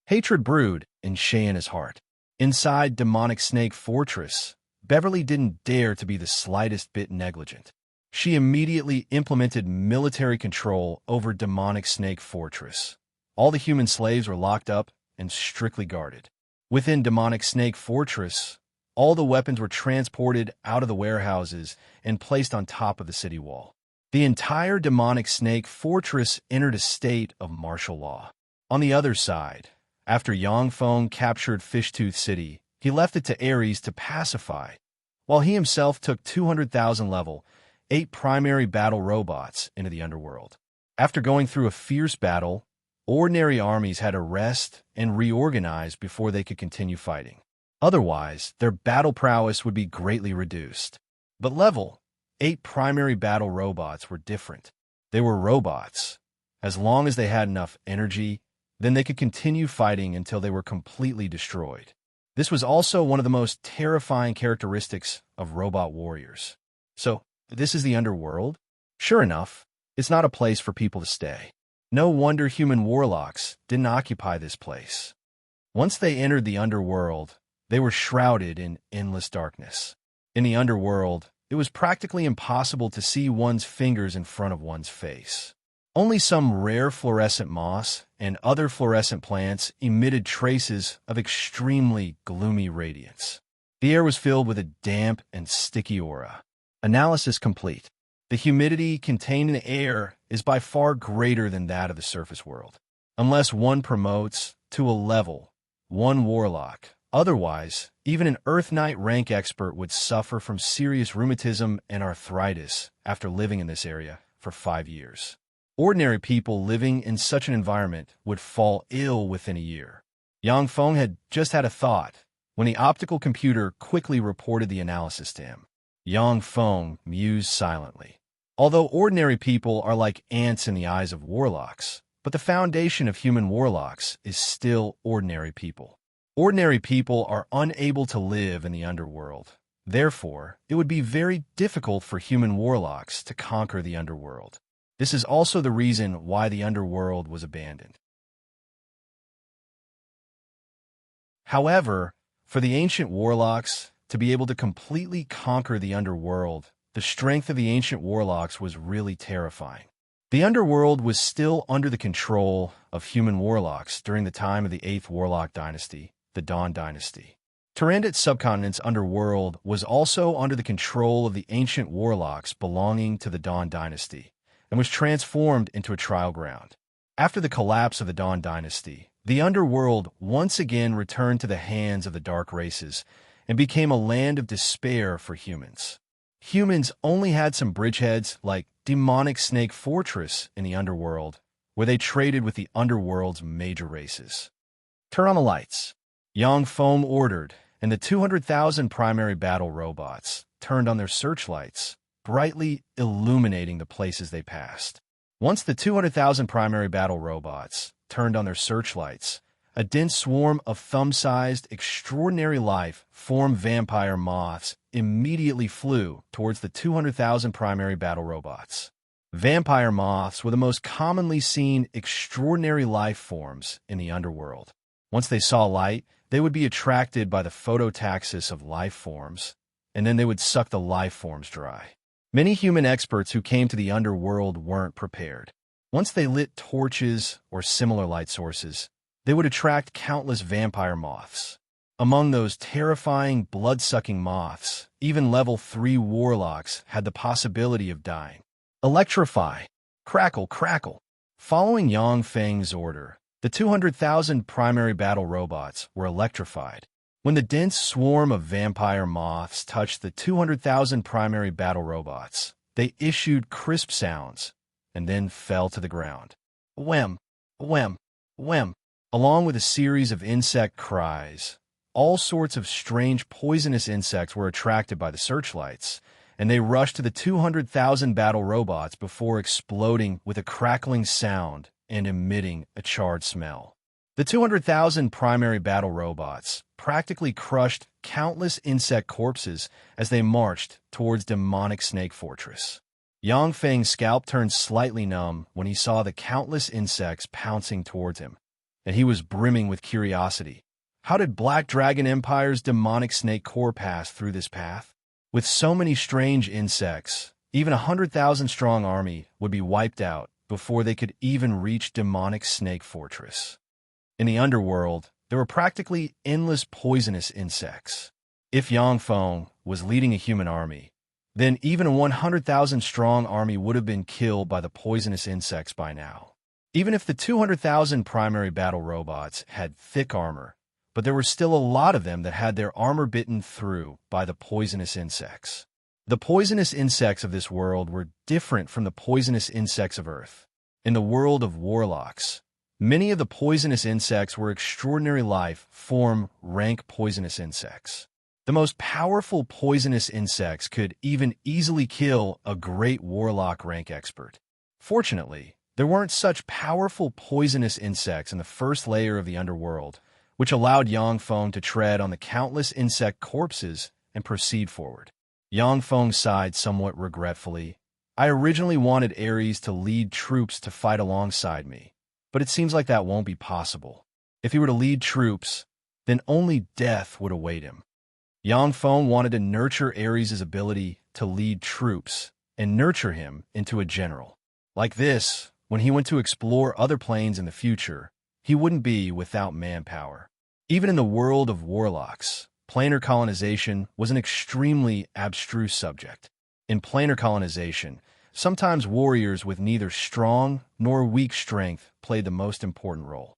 Hatred brewed in Cheyenne's heart. Inside Demonic Snake Fortress, Beverly didn't dare to be the slightest bit negligent. She immediately implemented military control over Demonic Snake Fortress. All the human slaves were locked up and strictly guarded. Within Demonic Snake Fortress, all the weapons were transported out of the warehouses and placed on top of the city wall. The entire Demonic Snake Fortress entered a state of martial law. On the other side, after Yangfeng captured Fishtooth City, he left it to Ares to pacify, while he himself took 200,000 level, 8 primary battle robots into the underworld. After going through a fierce battle, ordinary armies had to rest and reorganize before they could continue fighting. Otherwise, their battle prowess would be greatly reduced. But level 8 primary battle robots were different. They were robots. As long as they had enough energy, then they could continue fighting until they were completely destroyed. This was also one of the most terrifying characteristics of robot warriors. So, this is the underworld? Sure enough, it's not a place for people to stay. No wonder human warlocks didn't occupy this place. Once they entered the underworld, they were shrouded in endless darkness. In the underworld, it was practically impossible to see one's fingers in front of one's face. Only some rare fluorescent moss and other fluorescent plants emitted traces of extremely gloomy radiance. The air was filled with a damp and sticky aura. Analysis complete. The humidity contained in the air is by far greater than that of the surface world. Unless one promotes to a level 1 warlock, otherwise, even an Earth Knight rank expert would suffer from serious rheumatism and arthritis after living in this area for 5 years. Ordinary people living in such an environment would fall ill within a year. Yang Feng had just had a thought when the optical computer quickly reported the analysis to him. Yang Feng mused silently. Although ordinary people are like ants in the eyes of warlocks, but the foundation of human warlocks is still ordinary people. Ordinary people are unable to live in the underworld. Therefore, it would be very difficult for human warlocks to conquer the underworld. This is also the reason why the underworld was abandoned. However, for the ancient warlocks to be able to completely conquer the underworld, the strength of the ancient warlocks was really terrifying. The underworld was still under the control of human warlocks during the time of the 8th Warlock Dynasty, the Dawn Dynasty. Tyrannid Subcontinent's underworld was also under the control of the ancient warlocks belonging to the Dawn Dynasty, and was transformed into a trial ground. After the collapse of the Dawn Dynasty, the underworld once again returned to the hands of the dark races and became a land of despair for humans. Humans only had some bridgeheads like Demonic Snake Fortress in the underworld, where they traded with the underworld's major races. Turn on the lights. Yang Foam ordered, and the 200,000 primary battle robots turned on their searchlights, brightly illuminating the places they passed. Once the 200,000 primary battle robots turned on their searchlights, a dense swarm of thumb-sized, extraordinary life form vampire moths immediately flew towards the 200,000 primary battle robots. Vampire moths were the most commonly seen extraordinary life forms in the underworld. Once they saw light, they would be attracted by the phototaxis of life forms, and then they would suck the life forms dry. Many human experts who came to the underworld weren't prepared. Once they lit torches or similar light sources, they would attract countless vampire moths. Among those terrifying, blood-sucking moths, even level 3 warlocks had the possibility of dying. Electrify. Crackle, crackle. Following Yang Feng's order, the 200,000 primary battle robots were electrified. When the dense swarm of vampire moths touched the 200,000 primary battle robots, they issued crisp sounds and then fell to the ground. Whem, whem, whem. Along with a series of insect cries, all sorts of strange poisonous insects were attracted by the searchlights, and they rushed to the 200,000 battle robots before exploding with a crackling sound and emitting a charred smell. The 200,000 primary battle robots practically crushed countless insect corpses as they marched towards demonic Snake Fortress. Yang Feng's scalp turned slightly numb when he saw the countless insects pouncing towards him, and he was brimming with curiosity. How did Black Dragon Empire's demonic snake core pass through this path? With so many strange insects, even a 100,000-strong army would be wiped out before they could even reach demonic Snake Fortress. In the underworld, there were practically endless poisonous insects. If Yang Feng was leading a human army, then even a 100,000-strong army would have been killed by the poisonous insects by now. Even if the 200,000 primary battle robots had thick armor, but there were still a lot of them that had their armor bitten through by the poisonous insects. The poisonous insects of this world were different from the poisonous insects of Earth. In the world of warlocks, many of the poisonous insects were extraordinary life form rank poisonous insects. The most powerful poisonous insects could even easily kill a great warlock rank expert. Fortunately, there weren't such powerful poisonous insects in the first layer of the underworld, which allowed Yang Feng to tread on the countless insect corpses and proceed forward. Yang Feng sighed somewhat regretfully. I originally wanted Ares to lead troops to fight alongside me, but it seems like that won't be possible. If he were to lead troops, then only death would await him. Yang Feng wanted to nurture Ares' ability to lead troops and nurture him into a general. Like this, when he went to explore other planes in the future, he wouldn't be without manpower. Even in the world of warlocks, planar colonization was an extremely abstruse subject. In planar colonization, sometimes warriors with neither strong nor weak strength played the most important role.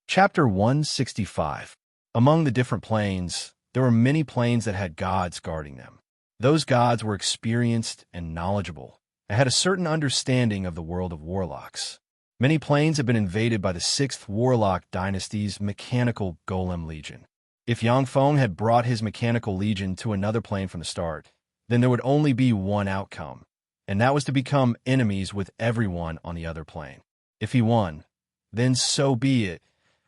Chapter 165. Among the different planes, there were many planes that had gods guarding them. Those gods were experienced and knowledgeable, and had a certain understanding of the world of warlocks. Many planes have been invaded by the 6th Warlock Dynasty's Mechanical Golem Legion. If Yang Feng had brought his Mechanical Legion to another plane from the start, then there would only be one outcome, and that was to become enemies with everyone on the other plane. If he won, then so be it,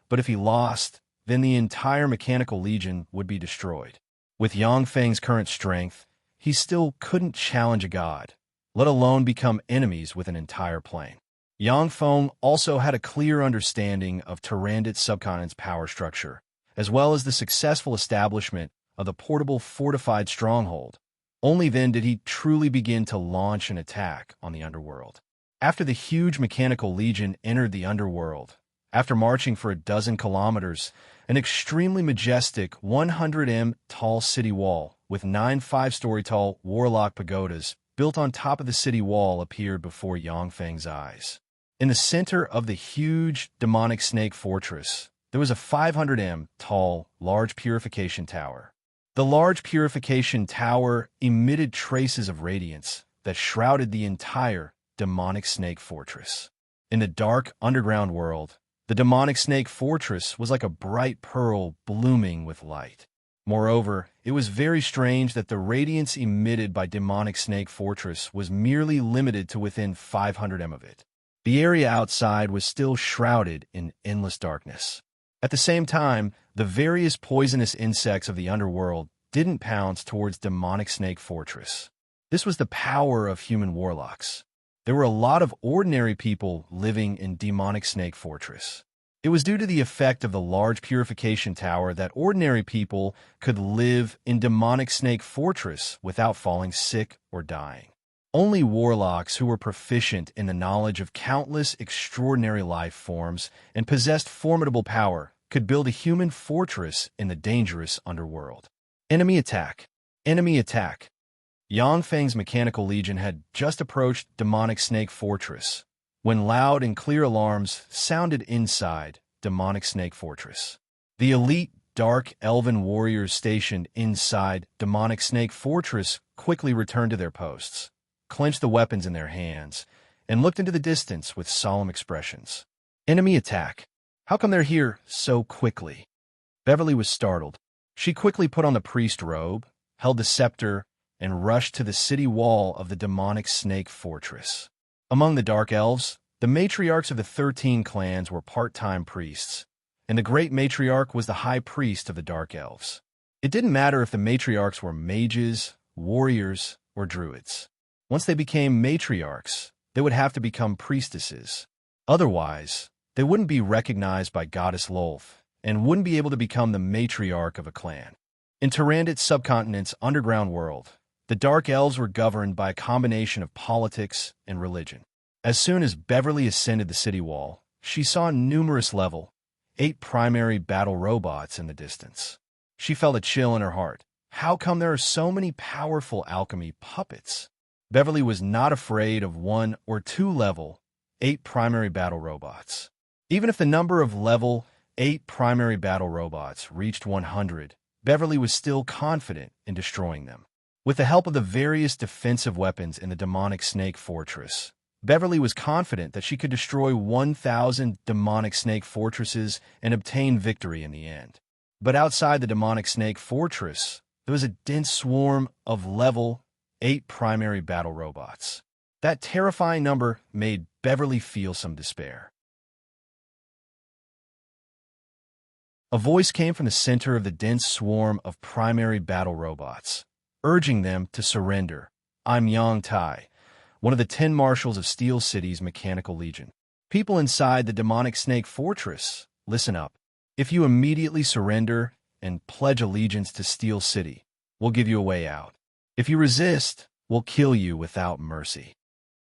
but if he lost, then the entire Mechanical Legion would be destroyed. With Yang Feng's current strength, he still couldn't challenge a god, let alone become enemies with an entire plane. Yang Feng also had a clear understanding of Tyrannid subcontinent's power structure, as well as the successful establishment of the portable fortified stronghold. Only then did he truly begin to launch an attack on the underworld. After the huge Mechanical Legion entered the underworld, after marching for a dozen kilometers, an extremely majestic 100 tall city wall with 9 5-story tall warlock pagodas built on top of the city wall appeared before Yang Feng's eyes. In the center of the huge demonic snake fortress, there was a 500 tall, large purification tower. The large purification tower emitted traces of radiance that shrouded the entire demonic snake fortress. In the dark underground world, the demonic snake fortress was like a bright pearl blooming with light. Moreover, it was very strange that the radiance emitted by demonic snake fortress was merely limited to within 500 of it. The area outside was still shrouded in endless darkness. At the same time, the various poisonous insects of the underworld didn't pounce towards demonic snake fortress. This was the power of human warlocks. There were a lot of ordinary people living in demonic snake fortress. It was due to the effect of the large purification tower that ordinary people could live in demonic snake fortress without falling sick or dying. Only warlocks who were proficient in the knowledge of countless extraordinary life forms and possessed formidable power could build a human fortress in the dangerous underworld. Enemy attack. Enemy attack. Yangfeng's mechanical legion had just approached Demonic Snake Fortress when loud and clear alarms sounded inside Demonic Snake Fortress. The elite dark elven warriors stationed inside Demonic Snake Fortress quickly returned to their posts, clenched the weapons in their hands, and looked into the distance with solemn expressions. Enemy attack. How come they're here so quickly? Beverly was startled. She quickly put on the priest robe, held the scepter, and rushed to the city wall of the Demonic Snake Fortress. Among the Dark Elves, the matriarchs of the 13 clans were part-time priests, and the Great Matriarch was the high priest of the Dark Elves. It didn't matter if the matriarchs were mages, warriors, or druids. Once they became matriarchs, they would have to become priestesses. Otherwise, they wouldn't be recognized by Goddess Lolth and wouldn't be able to become the matriarch of a clan. In Tyrannid's subcontinent's underground world, the Dark Elves were governed by a combination of politics and religion. As soon as Beverly ascended the city wall, she saw numerous level 8 primary battle robots in the distance. She felt a chill in her heart. How come there are so many powerful alchemy puppets? Beverly was not afraid of 1 or 2 level 8 primary battle robots. Even if the number of level 8 primary battle robots reached 100, Beverly was still confident in destroying them. With the help of the various defensive weapons in the Demonic Snake Fortress, Beverly was confident that she could destroy 1,000 Demonic Snake Fortresses and obtain victory in the end. But outside the Demonic Snake Fortress, there was a dense swarm of level 8 primary battle robots. That terrifying number made Beverly feel some despair. A voice came from the center of the dense swarm of primary battle robots, urging them to surrender. I'm Yang Tai, one of the 10 marshals of Steel City's Mechanical Legion. People inside the Demonic Snake Fortress, listen up. If you immediately surrender and pledge allegiance to Steel City, we'll give you a way out. If you resist, we'll kill you without mercy.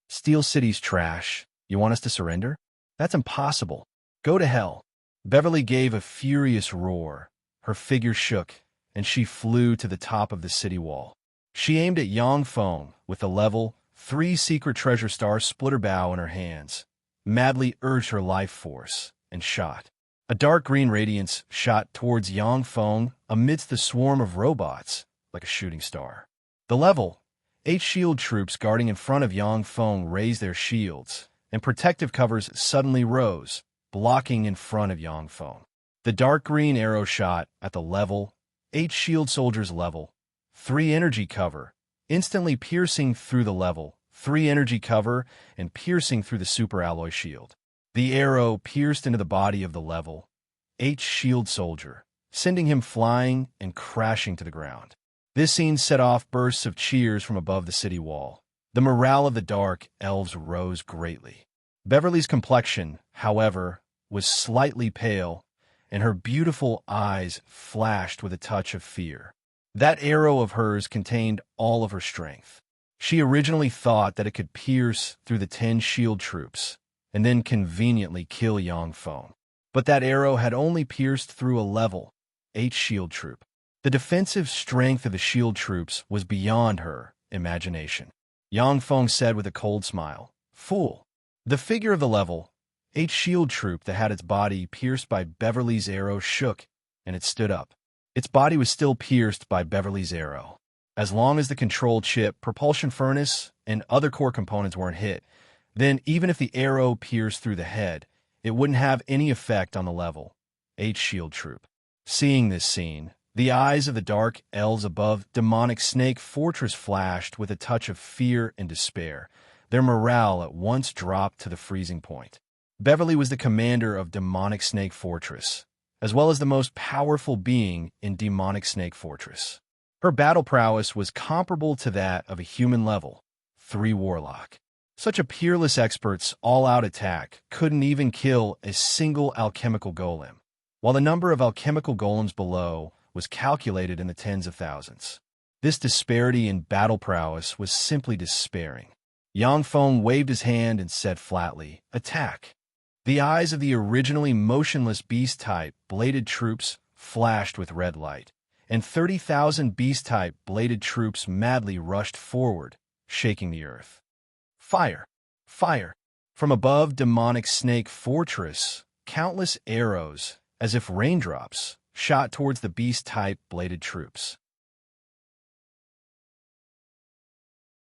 Steel City's trash. You want us to surrender? That's impossible. Go to hell. Beverly gave a furious roar. Her figure shook, and she flew to the top of the city wall. She aimed at Yangfeng with a level 3 secret treasure star splitter bow in her hands, madly urged her life force, and shot. A dark green radiance shot towards Yangfeng amidst the swarm of robots like a shooting star. The level 8 shield troops guarding in front of Yangfeng raised their shields, and protective covers suddenly rose, blocking in front of Yangfeng. The dark green arrow shot at the level 8 shield soldiers level 3 energy cover, instantly piercing through the level 3 energy cover and piercing through the super alloy shield. The arrow pierced into the body of the level 8 shield soldier, sending him flying and crashing to the ground. This scene set off bursts of cheers from above the city wall. The morale of the Dark Elves rose greatly. Beverly's complexion, however, was slightly pale, and her beautiful eyes flashed with a touch of fear. That arrow of hers contained all of her strength. She originally thought that it could pierce through the 10 shield troops and then conveniently kill Yangfeng. But that arrow had only pierced through a level 8 shield troop. The defensive strength of the shield troops was beyond her imagination. Yangfeng said with a cold smile, "Fool." The figure of the level 8 shield troop that had its body pierced by Beverly's arrow shook, and it stood up. Its body was still pierced by Beverly's arrow. As long as the control chip, propulsion furnace, and other core components weren't hit, then even if the arrow pierced through the head, it wouldn't have any effect on the level 8 shield troop. Seeing this scene, the eyes of the Dark Elves above Demonic Snake Fortress flashed with a touch of fear and despair. Their morale at once dropped to the freezing point. Beverly was the commander of Demonic Snake Fortress, as well as the most powerful being in Demonic Snake Fortress. Her battle prowess was comparable to that of a human level 3 warlock. Such a peerless expert's all-out attack couldn't even kill a single alchemical golem, while the number of alchemical golems below was calculated in the tens of thousands. This disparity in battle prowess was simply despairing. Yang Feng waved his hand and said flatly, "Attack." The eyes of the originally motionless beast-type bladed troops flashed with red light, and 30,000 beast-type bladed troops madly rushed forward, shaking the earth. Fire! Fire! From above demonic snake fortress, countless arrows, as if raindrops, shot towards the beast-type bladed troops.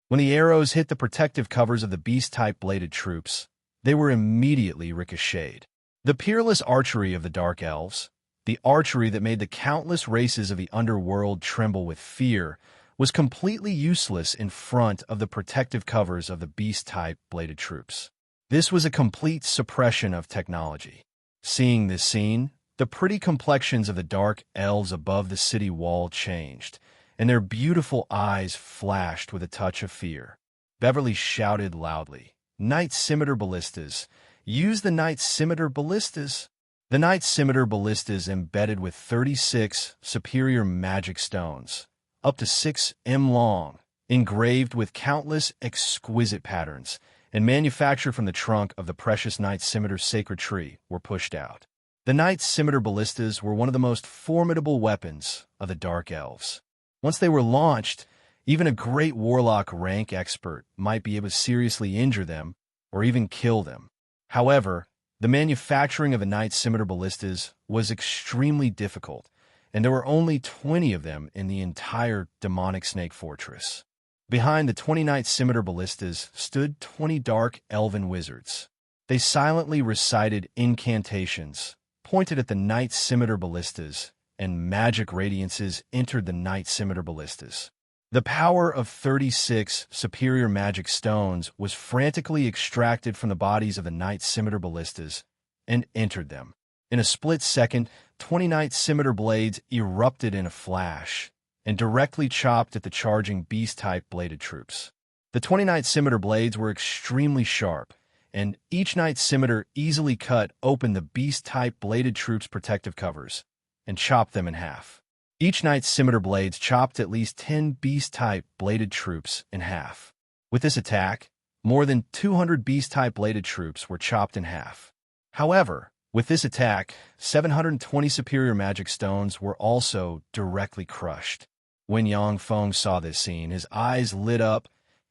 When the arrows hit the protective covers of the beast-type bladed troops, they were immediately ricocheted. The peerless archery of the Dark Elves, the archery that made the countless races of the underworld tremble with fear, was completely useless in front of the protective covers of the beast-type bladed troops. This was a complete suppression of technology. Seeing this scene, the pretty complexions of the Dark Elves above the city wall changed, and their beautiful eyes flashed with a touch of fear. Beverly shouted loudly, "Night Scimitar Ballistas! Use the Night Scimitar Ballistas!" The Night Scimitar Ballistas embedded with 36 superior magic stones, up to 6 m long, engraved with countless exquisite patterns, and manufactured from the trunk of the precious Night Scimitar sacred tree, were pushed out. The Night Scimitar Ballistas were one of the most formidable weapons of the Dark Elves. Once they were launched, even a great warlock rank expert might be able to seriously injure them or even kill them. However, the manufacturing of the Night Scimitar Ballistas was extremely difficult, and there were only 20 of them in the entire demonic snake fortress. Behind the 20 Night Scimitar Ballistas stood 20 dark elven wizards. They silently recited incantations, pointed at the Night Scimitar Ballistas, and magic radiances entered the Night Scimitar Ballistas. The power of 36 superior magic stones was frantically extracted from the bodies of the Night Scimitar Ballistas and entered them. In a split second, 20 Night Scimitar blades erupted in a flash and directly chopped at the charging beast-type bladed troops. The 20 Night Scimitar blades were extremely sharp, and each Night Scimitar easily cut open the beast-type bladed troops' protective covers and chopped them in half. Each Night Scimitar blades chopped at least 10 beast-type bladed troops in half. With this attack, more than 200 beast-type bladed troops were chopped in half. However, with this attack, 720 superior magic stones were also directly crushed. When Yang Feng saw this scene, his eyes lit up,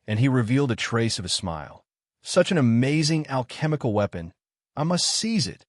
and he revealed a trace of a smile. Such an amazing alchemical weapon! I must seize it!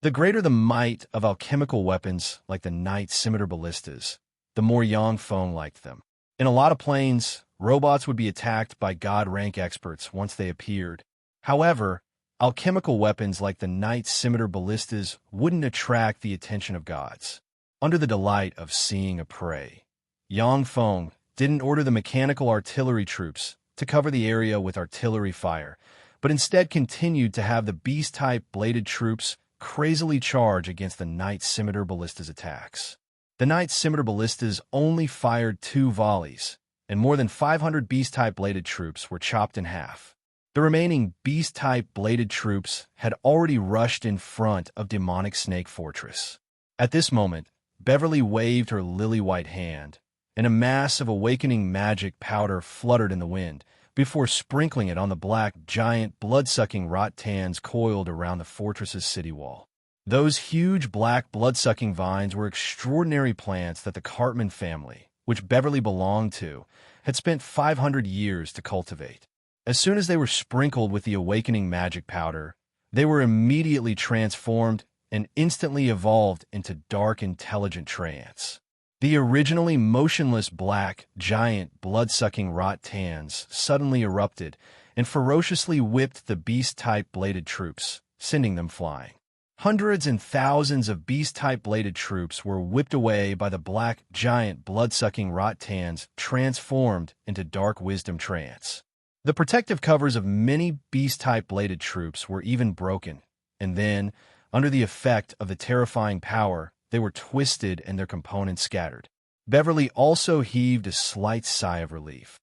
The greater the might of alchemical weapons like the Night Scimitar Ballistas, the more Yang Feng liked them. In a lot of planes, robots would be attacked by god-rank experts once they appeared. However, alchemical weapons like the Night Scimitar Ballistas wouldn't attract the attention of gods. Under the delight of seeing a prey, Yang Feng didn't order the mechanical artillery troops to cover the area with artillery fire, but instead continued to have the beast-type bladed troops crazily charge against the Night Scimitar Ballistas' attacks. The Night Scimitar Ballistas only fired 2 volleys, and more than 500 beast-type bladed troops were chopped in half. The remaining beast-type bladed troops had already rushed in front of demonic snake fortress. At this moment, Beverly waved her lily-white hand, and a mass of awakening magic powder fluttered in the wind, before sprinkling it on the black, giant, blood-sucking rottans coiled around the fortress's city wall. Those huge black blood-sucking vines were extraordinary plants that the Cartman family, which Beverly belonged to, had spent 500 years to cultivate. As soon as they were sprinkled with the awakening magic powder, they were immediately transformed and instantly evolved into dark, intelligent trance. The originally motionless black, giant, blood-sucking rottans suddenly erupted and ferociously whipped the beast-type bladed troops, sending them flying. Hundreds and thousands of beast-type bladed troops were whipped away by the black, giant, blood-sucking rottans transformed into dark wisdom trance. The protective covers of many beast-type bladed troops were even broken, and then, under the effect of the terrifying power, they were twisted and their components scattered. Beverly also heaved a slight sigh of relief.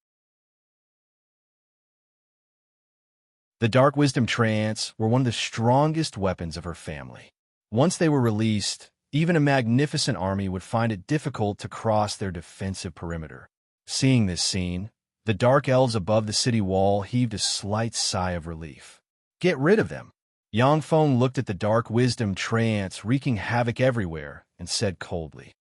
The Dark Wisdom Trance were one of the strongest weapons of her family. Once they were released, even a magnificent army would find it difficult to cross their defensive perimeter. Seeing this scene, The dark elves above the city wall heaved a slight sigh of relief. Get rid of them. Yangfeng looked at the dark wisdom trance wreaking havoc everywhere and said coldly.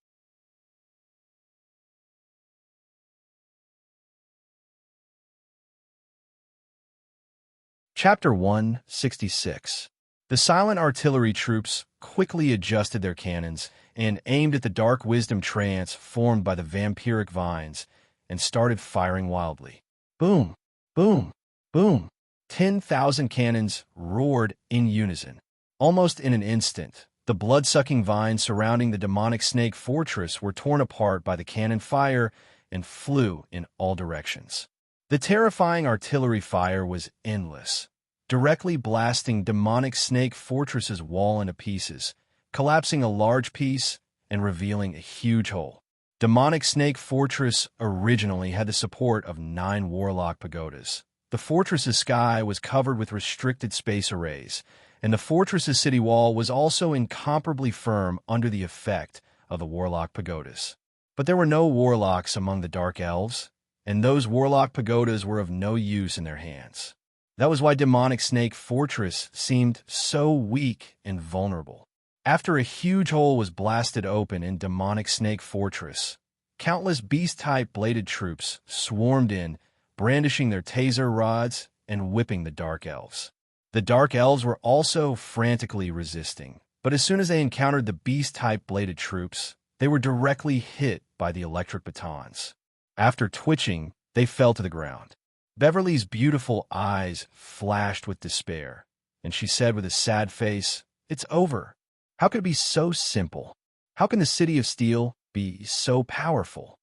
Chapter 166. The silent artillery troops quickly adjusted their cannons and aimed at the dark wisdom trance formed by the vampiric vines and started firing wildly. Boom, boom, boom. 10,000 cannons roared in unison. Almost in an instant, the blood-sucking vines surrounding the demonic snake fortress were torn apart by the cannon fire and flew in all directions. The terrifying artillery fire was endless, directly blasting demonic snake fortress's wall into pieces, collapsing a large piece and revealing a huge hole. Demonic Snake Fortress originally had the support of 9 warlock pagodas. The fortress's sky was covered with restricted space arrays, and the fortress's city wall was also incomparably firm under the effect of the warlock pagodas. But there were no warlocks among the dark elves, and those warlock pagodas were of no use in their hands. That was why Demonic Snake Fortress seemed so weak and vulnerable. After a huge hole was blasted open in Demonic Snake Fortress, countless beast-type bladed troops swarmed in, brandishing their taser rods and whipping the Dark Elves. The Dark Elves were also frantically resisting, but as soon as they encountered the beast-type bladed troops, they were directly hit by the electric batons. After twitching, they fell to the ground. Beverly's beautiful eyes flashed with despair, and she said with a sad face, "It's over. How could it be so simple? How can the City of Steel be so powerful?"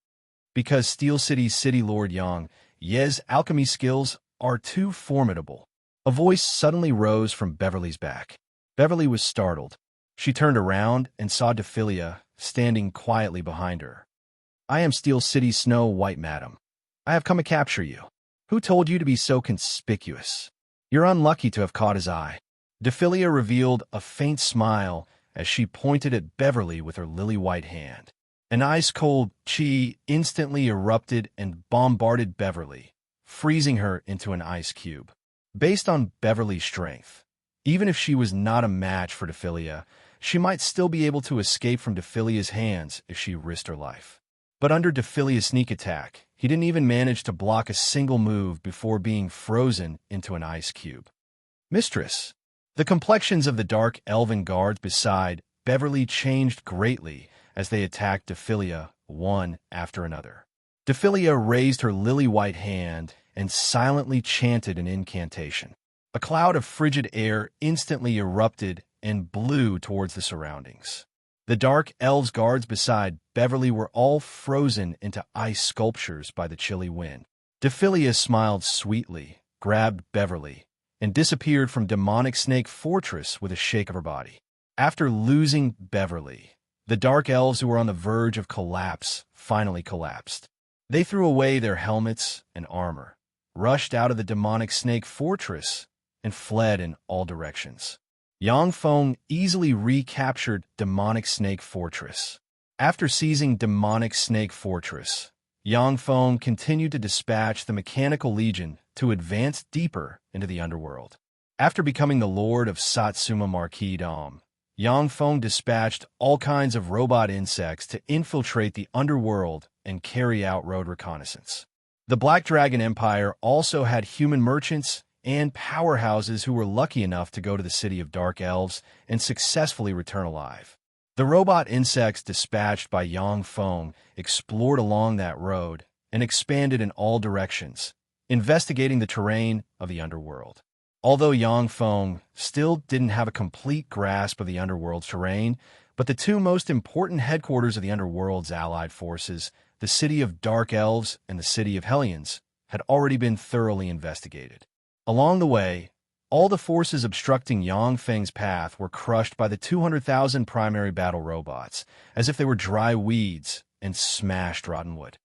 Because Steel City's City Lord Yang's alchemy skills are too formidable. A voice suddenly rose from Beverly's back. Beverly was startled. She turned around and saw Dephilia standing quietly behind her. "I am Steel City's Snow White, madam. I have come to capture you. Who told you to be so conspicuous? You're unlucky to have caught his eye." Dephilia revealed a faint smile as she pointed at Beverly with her lily-white hand. An ice-cold chi instantly erupted and bombarded Beverly, freezing her into an ice cube. Based on Beverly's strength, even if she was not a match for Dephilia, she might still be able to escape from Dephilia's hands if she risked her life. But under Dephilia's sneak attack, he didn't even manage to block a single move before being frozen into an ice cube. "Mistress." The complexions of the dark elven guards beside Beverly changed greatly as they attacked Dephilia one after another. Dephilia raised her lily-white hand and silently chanted an incantation. A cloud of frigid air instantly erupted and blew towards the surroundings. The dark elves guards beside Beverly were all frozen into ice sculptures by the chilly wind. Dephilia smiled sweetly, grabbed Beverly, and disappeared from Demonic Snake Fortress with a shake of her body. After losing Beverly, the Dark Elves who were on the verge of collapse finally collapsed. They threw away their helmets and armor, rushed out of the Demonic Snake Fortress, and fled in all directions. Yangfeng easily recaptured Demonic Snake Fortress. After seizing Demonic Snake Fortress, Yangfeng continued to dispatch the Mechanical Legion to advance deeper into the underworld. After becoming the Lord of Satsuma Marquis-dom, Yangfeng dispatched all kinds of robot insects to infiltrate the underworld and carry out road reconnaissance. The Black Dragon Empire also had human merchants and powerhouses who were lucky enough to go to the City of Dark Elves and successfully return alive. The robot insects dispatched by Yangfeng explored along that road and expanded in all directions, investigating the terrain of the underworld. Although Yangfeng still didn't have a complete grasp of the underworld's terrain, but the two most important headquarters of the underworld's allied forces, the City of Dark Elves and the City of Hellions, had already been thoroughly investigated. Along the way, all the forces obstructing Yangfeng's path were crushed by the 200,000 primary battle robots, as if they were dry weeds and smashed rotten wood.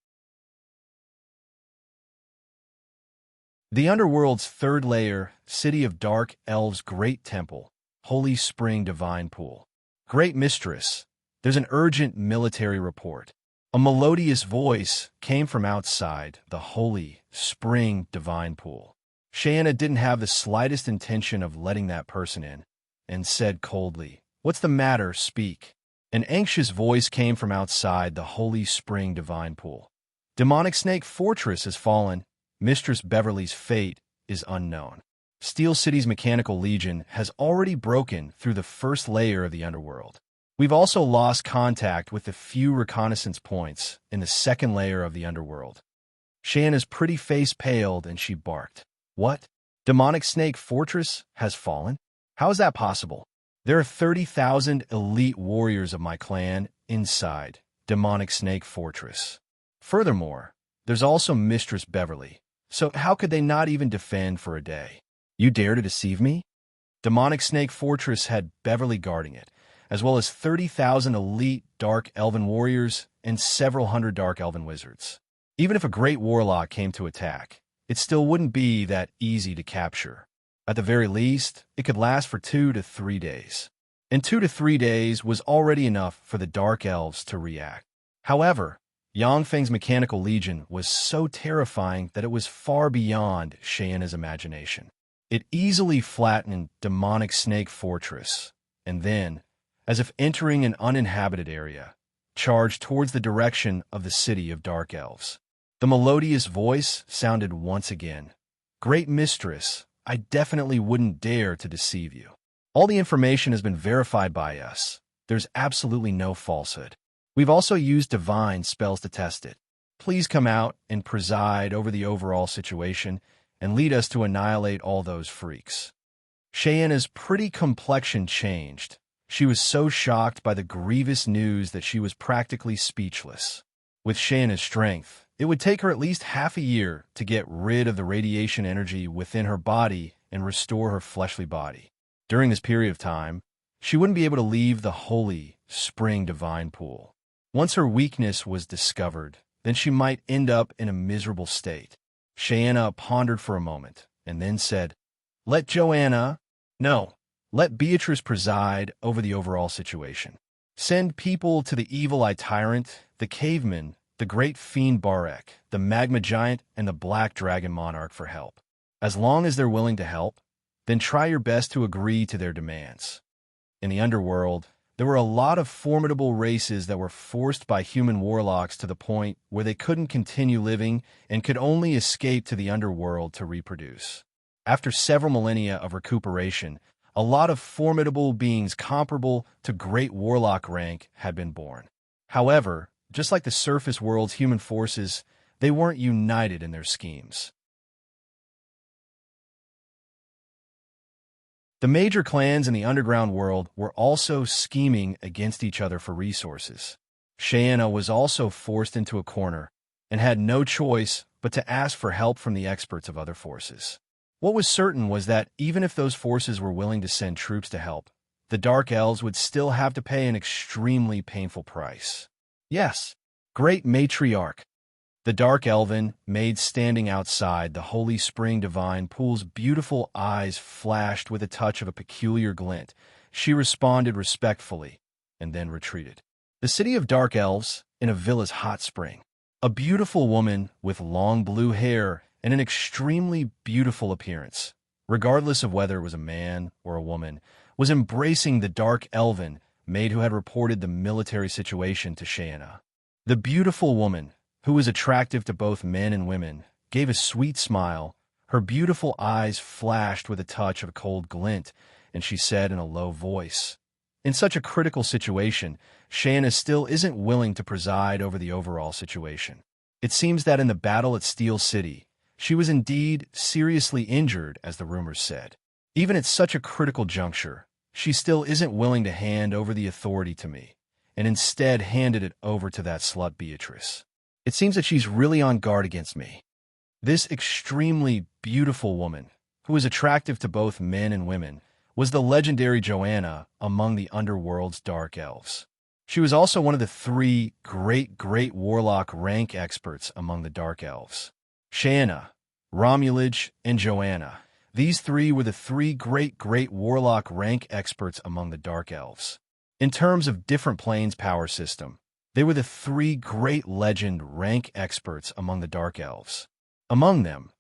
The underworld's third layer, City of Dark Elves' Great Temple, Holy Spring Divine Pool. Great Mistress, there's an urgent military report. A melodious voice came from outside the holy spring divine pool. Shayna didn't have the slightest intention of letting that person in, and said coldly, "What's the matter? Speak." An anxious voice came from outside the holy spring divine pool. Demonic Snake Fortress has fallen. Mistress Beverly's fate is unknown. Steel City's mechanical legion has already broken through the first layer of the underworld. We've also lost contact with the few reconnaissance points in the second layer of the underworld. Shayna's pretty face paled and she barked. "What? Demonic Snake Fortress has fallen? How is that possible? There are 30,000 elite warriors of my clan inside Demonic Snake Fortress. Furthermore, there's also Mistress Beverly, so how could they not even defend for a day? You dare to deceive me?" Demonic Snake Fortress had Beverly guarding it, as well as 30,000 elite Dark Elven warriors and several hundred Dark Elven wizards. Even if a great warlock came to attack, it still wouldn't be that easy to capture. At the very least, it could last for 2 to 3 days. And 2 to 3 days was already enough for the Dark Elves to react. However, Yangfeng's mechanical legion was so terrifying that it was far beyond Shayna's imagination. It easily flattened Demonic Snake Fortress, and then, as if entering an uninhabited area, charged towards the direction of the city of Dark Elves. The melodious voice sounded once again. "Great Mistress, I definitely wouldn't dare to deceive you. All the information has been verified by us. There's absolutely no falsehood. We've also used divine spells to test it. Please come out and preside over the overall situation and lead us to annihilate all those freaks." Shayna's pretty complexion changed. She was so shocked by the grievous news that she was practically speechless. With Shayna's strength, it would take her at least half a year to get rid of the radiation energy within her body and restore her fleshly body. During this period of time, she wouldn't be able to leave the holy spring divine pool. Once her weakness was discovered, then she might end up in a miserable state. Shayna pondered for a moment and then said, "Let Beatrice preside over the overall situation. Send people to the evil eye tyrant, the caveman, the great fiend Barek, the magma giant, and the black dragon monarch for help. As long as they're willing to help, then try your best to agree to their demands." In the underworld, there were a lot of formidable races that were forced by human warlocks to the point where they couldn't continue living and could only escape to the underworld to reproduce. After several millennia of recuperation, a lot of formidable beings comparable to great warlock rank had been born. However, just like the surface world's human forces, they weren't united in their schemes. The major clans in the underground world were also scheming against each other for resources. Shayna was also forced into a corner and had no choice but to ask for help from the experts of other forces. What was certain was that even if those forces were willing to send troops to help, the Dark Elves would still have to pay an extremely painful price. Yes, Great Matriarch. The Dark Elven maid standing outside the Holy Spring Divine Pool's beautiful eyes flashed with a touch of a peculiar glint. She responded respectfully, and then retreated. The city of Dark Elves in a villa's hot spring. A beautiful woman with long blue hair and an extremely beautiful appearance, regardless of whether it was a man or a woman, was embracing the Dark Elven maid who had reported the military situation to Shayna. The beautiful woman, who was attractive to both men and women, gave a sweet smile. Her beautiful eyes flashed with a touch of a cold glint, and she said in a low voice, "In such a critical situation, Shayna still isn't willing to preside over the overall situation. It seems that in the battle at Steel City, she was indeed seriously injured, as the rumors said. Even at such a critical juncture, she still isn't willing to hand over the authority to me, and instead handed it over to that slut Beatrice. It seems that she's really on guard against me." This extremely beautiful woman, who was attractive to both men and women, was the legendary Joanna among the underworld's Dark Elves. She was also one of the 3 great warlock rank experts among the Dark Elves. Shayna, Romulage, and Joanna. These 3 were the 3 great warlock rank experts among the Dark Elves. In terms of different planes power system, They were the three great legend rank experts among the Dark Elves. Among them,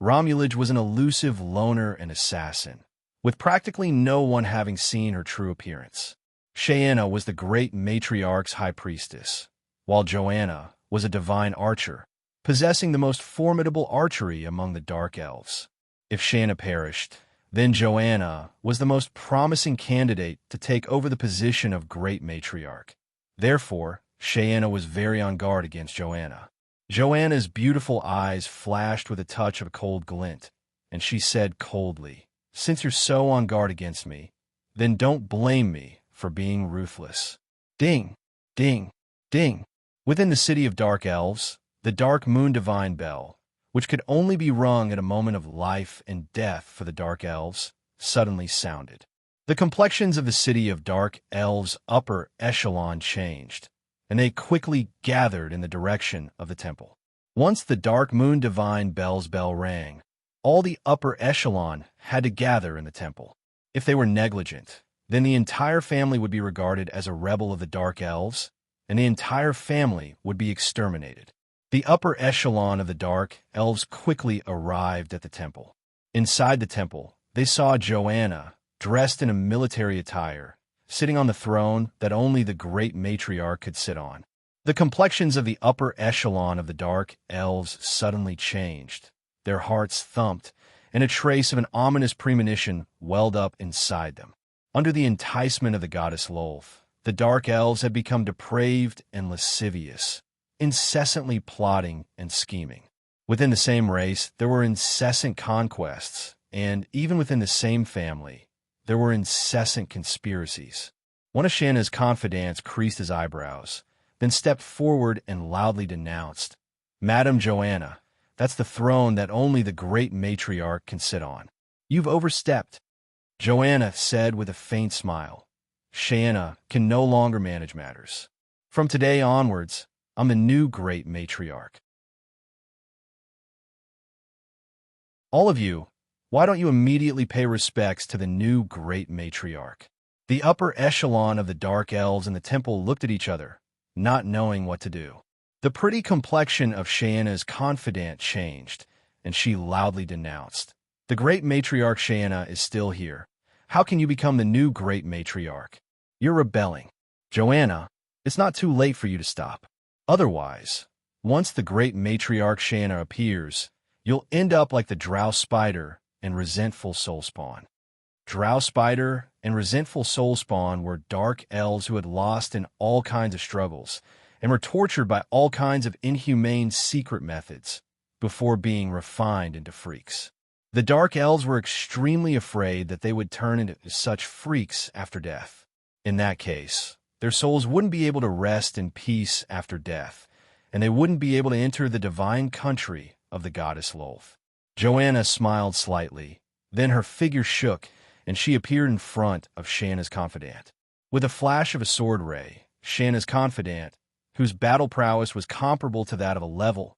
Romulage was an elusive loner and assassin, with practically no one having seen her true appearance. Cheyenne was the great matriarch's high priestess, while Joanna was a divine archer, possessing the most formidable archery among the Dark Elves. If Cheyenne perished, then Joanna was the most promising candidate to take over the position of great matriarch. Therefore, Cheyenne was very on guard against Joanna. Joanna's beautiful eyes flashed with a touch of a cold glint, and she said coldly, "Since you're so on guard against me, then don't blame me for being ruthless." Ding, ding, ding. Within the city of Dark Elves, the Dark Moon Divine Bell, which could only be rung at a moment of life and death for the Dark Elves, suddenly sounded. The complexions of the city of Dark Elves' upper echelon changed, and they quickly gathered in the direction of the temple. Once the Dark Moon Divine Bell's bell rang, all the upper echelon had to gather in the temple. If they were negligent, then the entire family would be regarded as a rebel of the Dark Elves, and the entire family would be exterminated. The upper echelon of the Dark Elves quickly arrived at the temple. Inside the temple, they saw Joanna, dressed in a military attire, sitting on the throne that only the great matriarch could sit on. The complexions of the upper echelon of the Dark Elves suddenly changed. Their hearts thumped, and a trace of an ominous premonition welled up inside them. Under the enticement of the goddess Lolth, the Dark Elves had become depraved and lascivious, incessantly plotting and scheming. Within the same race, there were incessant conquests, and even within the same family, there were incessant conspiracies. One of Shanna's confidants creased his eyebrows, then stepped forward and loudly denounced, "Madam Joanna, that's the throne that only the great matriarch can sit on. You've overstepped." Joanna said with a faint smile, "Shanna can no longer manage matters. From today onwards, I'm the new great matriarch. All of you, why don't you immediately pay respects to the new great matriarch?" The upper echelon of the Dark Elves in the temple looked at each other, not knowing what to do. The pretty complexion of Cheyenne's confidant changed, and she loudly denounced, "The great matriarch Cheyenne is still here. How can you become the new great matriarch? You're rebelling. Joanna, it's not too late for you to stop. Otherwise, once the great matriarch Cheyenne appears, you'll end up like the Drow Spider and Resentful Soulspawn." Drow Spider and Resentful Soulspawn were Dark Elves who had lost in all kinds of struggles and were tortured by all kinds of inhumane secret methods before being refined into freaks. The Dark Elves were extremely afraid that they would turn into such freaks after death. In that case, their souls wouldn't be able to rest in peace after death, and they wouldn't be able to enter the divine country of the goddess Lolth. Joanna smiled slightly, then her figure shook, and she appeared in front of Shanna's confidant. With a flash of a sword ray, Shanna's confidant, whose battle prowess was comparable to that of a level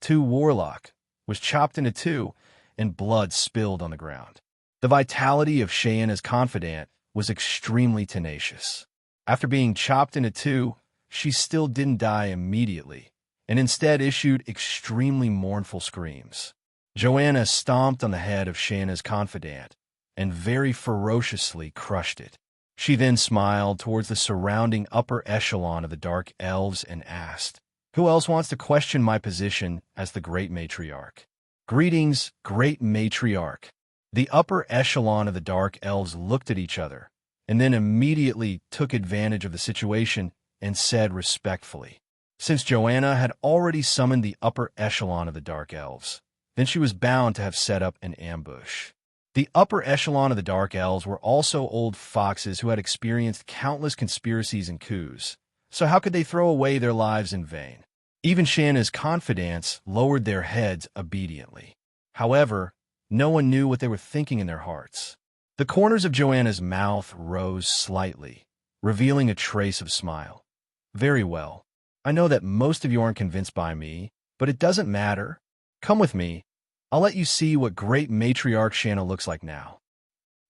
2 warlock, was chopped into two, and blood spilled on the ground. The vitality of Cheyenne's confidant was extremely tenacious. After being chopped into two, she still didn't die immediately, and instead issued extremely mournful screams. Joanna stomped on the head of Cheyenne's confidant and very ferociously crushed it. She then smiled towards the surrounding upper echelon of the Dark Elves and asked, "Who else wants to question my position as the Great Matriarch?" "Greetings, Great Matriarch." The upper echelon of the Dark Elves looked at each other, and then immediately took advantage of the situation and said respectfully, since Joanna had already summoned the upper echelon of the Dark Elves, then she was bound to have set up an ambush. The upper echelon of the Dark Elves were also old foxes who had experienced countless conspiracies and coups, so how could they throw away their lives in vain? Even Shanna's confidants lowered their heads obediently. However, no one knew what they were thinking in their hearts. The corners of Joanna's mouth rose slightly, revealing a trace of smile. "Very well. I know that most of you aren't convinced by me, but it doesn't matter. Come with me. I'll let you see what great matriarch Shanna looks like now."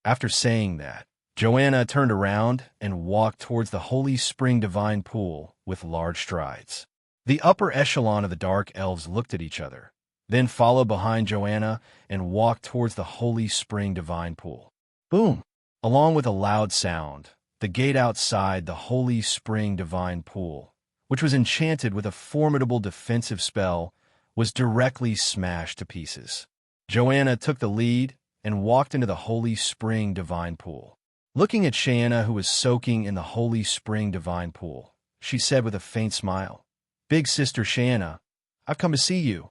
After saying that, Joanna turned around and walked towards the Holy Spring Divine Pool with large strides. The upper echelon of the dark elves looked at each other, then followed behind Joanna and walked towards the holy spring divine pool. Boom! Along with a loud sound, the gate outside the holy spring divine pool, which was enchanted with a formidable defensive spell, was directly smashed to pieces. Joanna took the lead and walked into the holy spring divine pool. Looking at Shayna, who was soaking in the holy spring divine pool, she said with a faint smile, "Big sister Shayna, I've come to see you."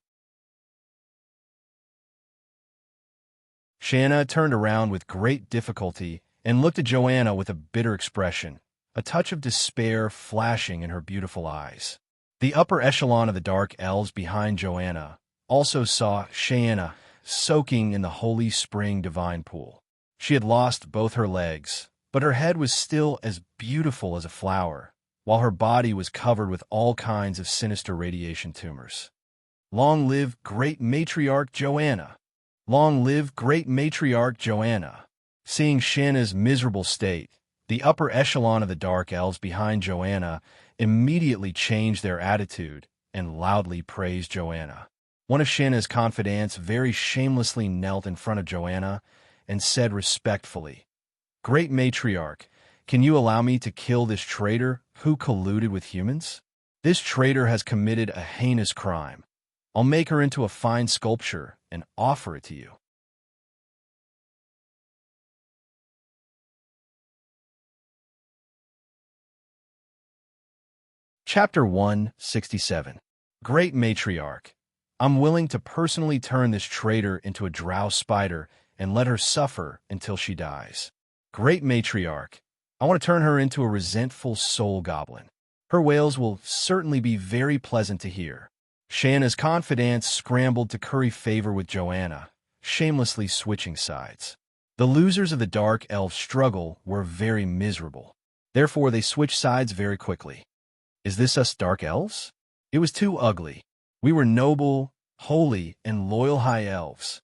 Shayna turned around with great difficulty and looked at Joanna with a bitter expression, a touch of despair flashing in her beautiful eyes. The upper echelon of the dark elves behind Joanna also saw Shayna soaking in the holy spring divine pool. She had lost both her legs, but her head was still as beautiful as a flower, while her body was covered with all kinds of sinister radiation tumors. Long live great matriarch Joanna! Long live great matriarch Joanna! Seeing Shayna's miserable state, the upper echelon of the dark elves behind Joanna immediately changed their attitude and loudly praised Joanna. One of Shayna's confidants very shamelessly knelt in front of Joanna and said respectfully, "Great matriarch, can you allow me to kill this traitor who colluded with humans? This traitor has committed a heinous crime. I'll make her into a fine sculpture and offer it to you." Chapter 167. Great Matriarch, I'm willing to personally turn this traitor into a drow spider and let her suffer until she dies. Great Matriarch, I want to turn her into a resentful soul goblin. Her wails will certainly be very pleasant to hear. Shayna's confidants scrambled to curry favor with Joanna, shamelessly switching sides. The losers of the Dark Elf struggle were very miserable. Therefore, they switched sides very quickly. Is this us Dark Elves? It was too ugly. We were noble, holy, and loyal High Elves.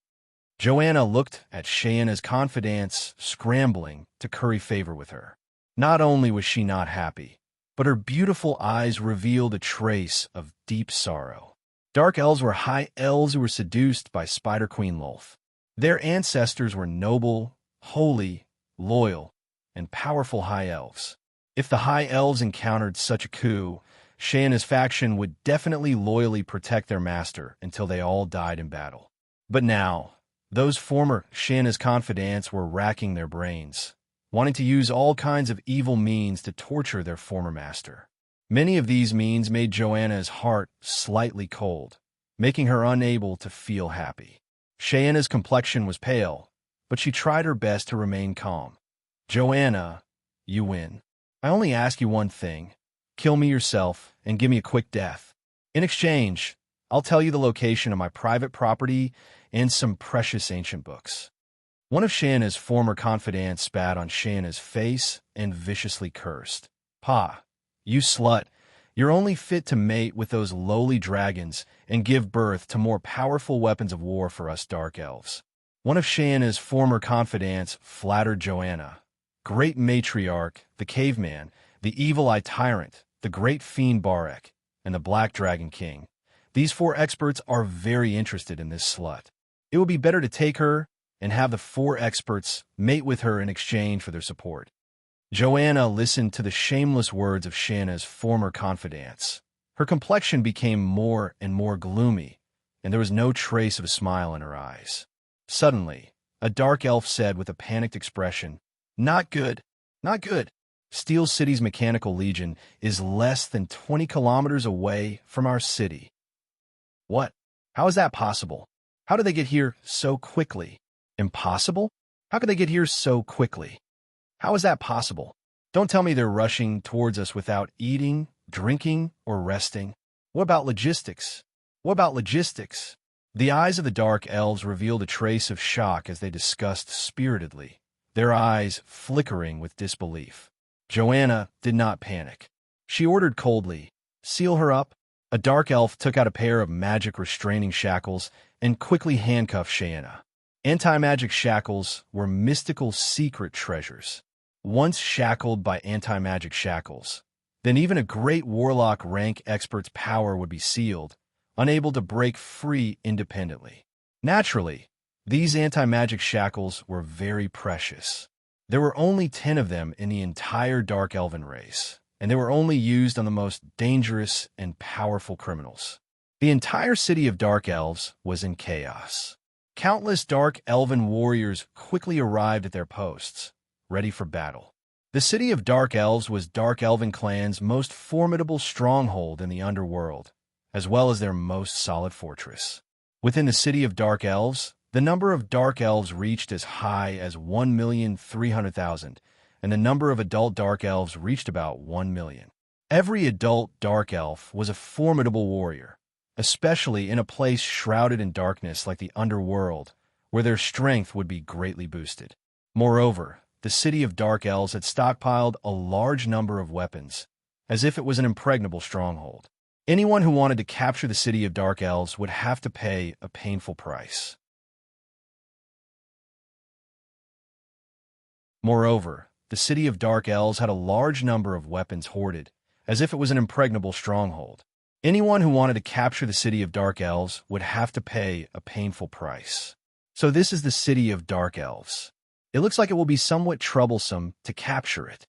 Joanna looked at Shayna's confidants scrambling to curry favor with her. Not only was she not happy, but her beautiful eyes revealed a trace of deep sorrow. Dark Elves were High Elves who were seduced by Spider Queen Lolth. Their ancestors were noble, holy, loyal, and powerful High Elves. If the High Elves encountered such a coup, Shayna's faction would definitely loyally protect their master until they all died in battle. But now, those former Shayna's confidants were racking their brains, wanting to use all kinds of evil means to torture their former master. Many of these means made Joanna's heart slightly cold, making her unable to feel happy. Shayna's complexion was pale, but she tried her best to remain calm. Joanna, you win. I only ask you one thing. Kill me yourself and give me a quick death. In exchange, I'll tell you the location of my private property and some precious ancient books. One of Shayna's former confidants spat on Shayna's face and viciously cursed. "Pa, you slut, you're only fit to mate with those lowly dragons and give birth to more powerful weapons of war for us Dark Elves." One of Shayna's former confidants flattered Joanna. Great Matriarch, the Caveman, the Evil-Eye Tyrant, the Great Fiend Barek, and the Black Dragon King. These four experts are very interested in this slut. It would be better to take her and have the four experts mate with her in exchange for their support. Joanna listened to the shameless words of Shayna's former confidants. Her complexion became more and more gloomy, and there was no trace of a smile in her eyes. Suddenly, a dark elf said with a panicked expression, "Not good, not good. Steel City's mechanical legion is less than 20 kilometers away from our city." "What? How is that possible? How did they get here so quickly?" "Impossible? How could they get here so quickly? How is that possible? Don't tell me they're rushing towards us without eating, drinking, or resting. What about logistics? What about logistics?" The eyes of the Dark Elves revealed a trace of shock as they discussed spiritedly, their eyes flickering with disbelief. Joanna did not panic. She ordered coldly, "Seal her up." A dark elf took out a pair of magic restraining shackles and quickly handcuffed Shayna. Anti-magic shackles were mystical secret treasures. Once shackled by anti-magic shackles, then even a great warlock rank expert's power would be sealed, unable to break free independently. Naturally, these anti-magic shackles were very precious. There were only 10 of them in the entire Dark Elven race, and they were only used on the most dangerous and powerful criminals. The entire city of Dark Elves was in chaos. Countless Dark Elven warriors quickly arrived at their posts, ready for battle. The city of Dark Elves was Dark Elven clan's most formidable stronghold in the underworld, as well as their most solid fortress. Within the city of Dark Elves, the number of Dark Elves reached as high as 1,300,000, and the number of adult Dark Elves reached about 1 million. Every adult Dark Elf was a formidable warrior, especially in a place shrouded in darkness like the underworld, where their strength would be greatly boosted. Moreover, the city of Dark Elves had stockpiled a large number of weapons, as if it was an impregnable stronghold. Anyone who wanted to capture the city of Dark Elves would have to pay a painful price. Moreover, the city of Dark Elves had a large number of weapons hoarded, as if it was an impregnable stronghold. Anyone who wanted to capture the city of Dark Elves would have to pay a painful price. So this is the city of Dark Elves. It looks like it will be somewhat troublesome to capture it.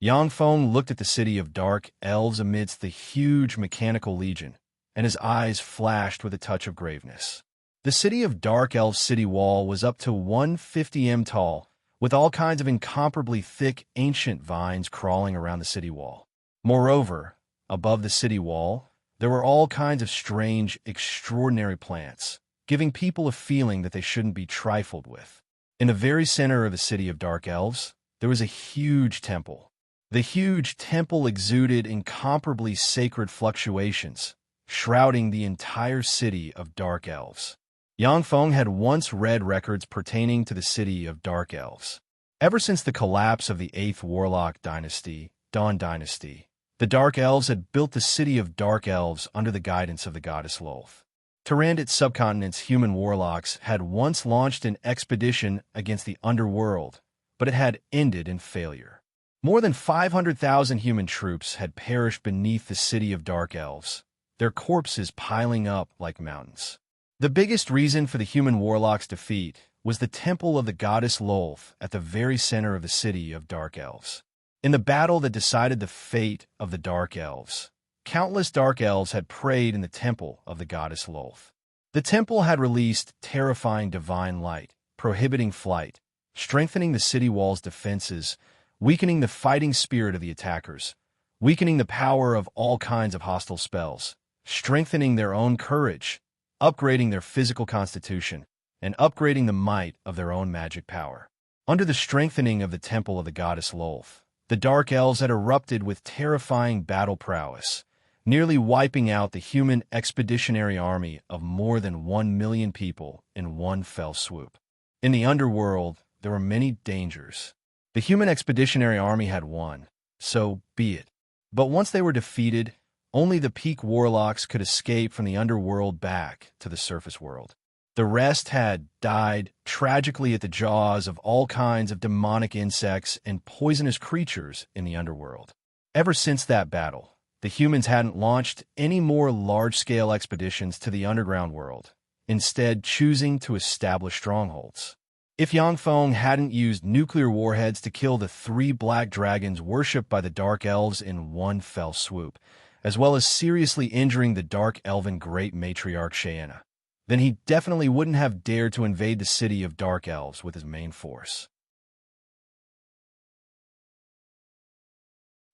Yangfeng looked at the city of Dark Elves amidst the huge mechanical legion, and his eyes flashed with a touch of graveness. The city of Dark Elves' city wall was up to 150 m tall, with all kinds of incomparably thick ancient vines crawling around the city wall. Moreover, above the city wall, there were all kinds of strange, extraordinary plants, giving people a feeling that they shouldn't be trifled with. In the very center of the city of Dark Elves, there was a huge temple. The huge temple exuded incomparably sacred fluctuations, shrouding the entire city of Dark Elves. Yangfeng had once read records pertaining to the city of Dark Elves. Ever since the collapse of the 8th Warlock Dynasty, Dawn Dynasty, the Dark Elves had built the city of Dark Elves under the guidance of the goddess Lolth. Tyrannid subcontinent's human warlocks had once launched an expedition against the underworld, but it had ended in failure. More than 500,000 human troops had perished beneath the city of Dark Elves, their corpses piling up like mountains. The biggest reason for the human warlocks' defeat was the temple of the goddess Lolth at the very center of the city of Dark Elves. In the battle that decided the fate of the Dark Elves, countless Dark Elves had prayed in the temple of the goddess Lolth. The temple had released terrifying divine light, prohibiting flight, strengthening the city wall's defenses, weakening the fighting spirit of the attackers, weakening the power of all kinds of hostile spells, strengthening their own courage, upgrading their physical constitution, and upgrading the might of their own magic power. Under the strengthening of the temple of the goddess Lolth, the Dark Elves had erupted with terrifying battle prowess, nearly wiping out the human expeditionary army of more than 1 million people in one fell swoop. In the underworld, there were many dangers. The human expeditionary army had won, so be it. But once they were defeated, only the peak warlocks could escape from the underworld back to the surface world. The rest had died tragically at the jaws of all kinds of demonic insects and poisonous creatures in the underworld. Ever since that battle, the humans hadn't launched any more large-scale expeditions to the underground world, instead choosing to establish strongholds. If Yangfeng hadn't used nuclear warheads to kill the 3 black dragons worshipped by the Dark Elves in one fell swoop, as well as seriously injuring the Dark Elven Great Matriarch Shaena, then he definitely wouldn't have dared to invade the city of Dark Elves with his main force.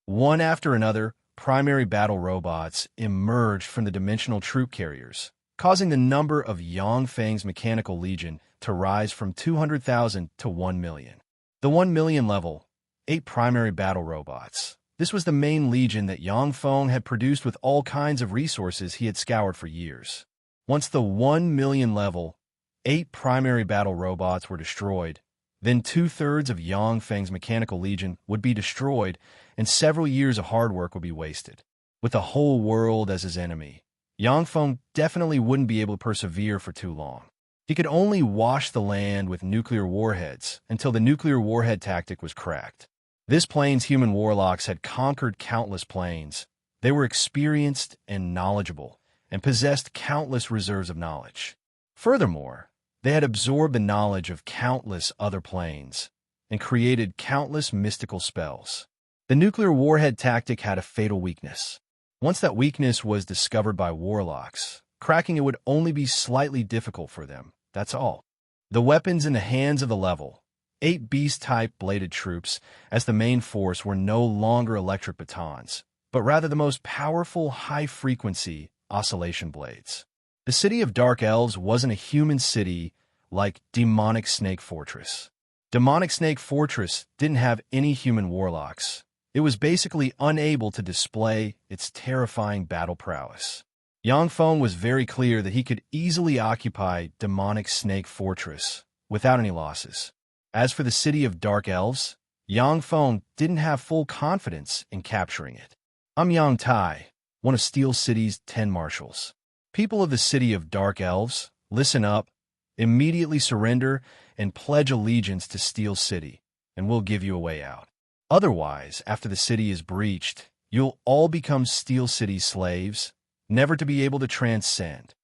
One after another, primary battle robots emerged from the dimensional troop carriers, causing the number of Yangfeng's mechanical legion to rise from 200,000 to 1 million. The 1 million level, 8 primary battle robots. This was the main legion that Yangfeng had produced with all kinds of resources he had scoured for years. Once the 1 million level, 8 primary battle robots were destroyed, then 2/3 of Yangfeng's mechanical legion would be destroyed, and several years of hard work would be wasted. With the whole world as his enemy, Yangfeng definitely wouldn't be able to persevere for too long. He could only wash the land with nuclear warheads until the nuclear warhead tactic was cracked. This plane's human warlocks had conquered countless planes. They were experienced and knowledgeable, and possessed countless reserves of knowledge. Furthermore, they had absorbed the knowledge of countless other planes and created countless mystical spells. The nuclear warhead tactic had a fatal weakness. Once that weakness was discovered by warlocks, cracking it would only be slightly difficult for them, that's all. The weapons in the hands of the level 8 beast-type bladed troops as the main force were no longer electric batons, but rather the most powerful high-frequency oscillation blades. The city of Dark Elves wasn't a human city like Demonic Snake Fortress. Demonic Snake Fortress didn't have any human warlocks. It was basically unable to display its terrifying battle prowess. Yang Feng was very clear that he could easily occupy Demonic Snake Fortress without any losses. As for the city of Dark Elves, Yang Feng didn't have full confidence in capturing it. I'm Yang Tai, one of Steel City's 10 marshals. People of the city of Dark Elves, listen up, immediately surrender and pledge allegiance to Steel City, and we'll give you a way out. Otherwise, after the city is breached, you'll all become Steel City's slaves, never to be able to transcend.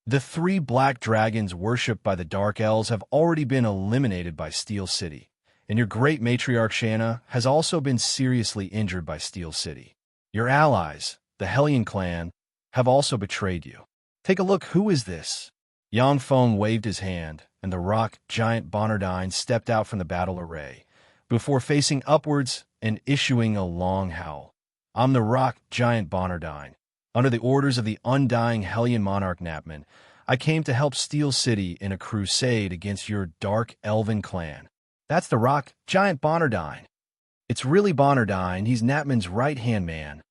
The 3 black dragons worshipped by the Dark Elves have already been eliminated by Steel City, and your great matriarch Shanna has also been seriously injured by Steel City. Your allies, the Hellion clan, have also betrayed you. Take a look, who is this? Yang Feng waved his hand, and the rock giant Bonardine stepped out from the battle array, before facing upwards and issuing a long howl. I'm the rock giant Bonardine. Under the orders of the undying Hellion monarch Napman, I came to help Steel City in a crusade against your dark elven clan. That's the rock giant Bonardine. It's really Bonardine, he's Napman's right-hand man.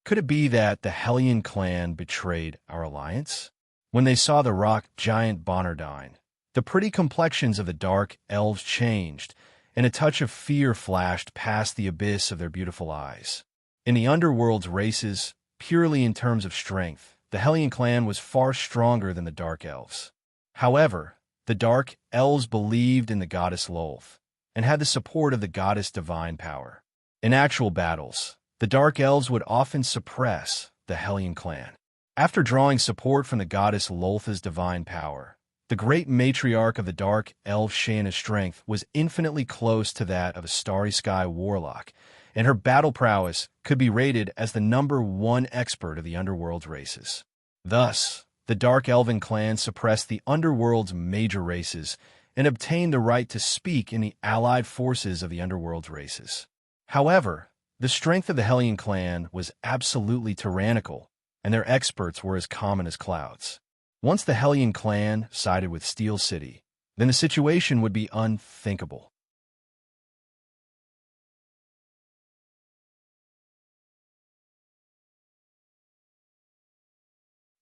Could it be that the Hellion clan betrayed our alliance? When they saw the rock giant Bonardine, the pretty complexions of the dark elves changed, and a touch of fear flashed past the abyss of their beautiful eyes. In the underworld's races, purely in terms of strength, the Hellion clan was far stronger than the Dark Elves. However, the Dark Elves believed in the goddess Lolth, and had the support of the goddess Divine Power. In actual battles, the Dark Elves would often suppress the Hellion clan. After drawing support from the goddess Lolth's divine power, the great matriarch of the Dark Elf Shanna's strength was infinitely close to that of a Starry Sky warlock, and her battle prowess could be rated as the #1 expert of the Underworld's races. Thus, the Dark Elven clan suppressed the Underworld's major races and obtained the right to speak in the allied forces of the Underworld's races. However, the strength of the Hellion clan was absolutely tyrannical, and their experts were as common as clouds. Once the Hellion clan sided with Steel City, then the situation would be unthinkable.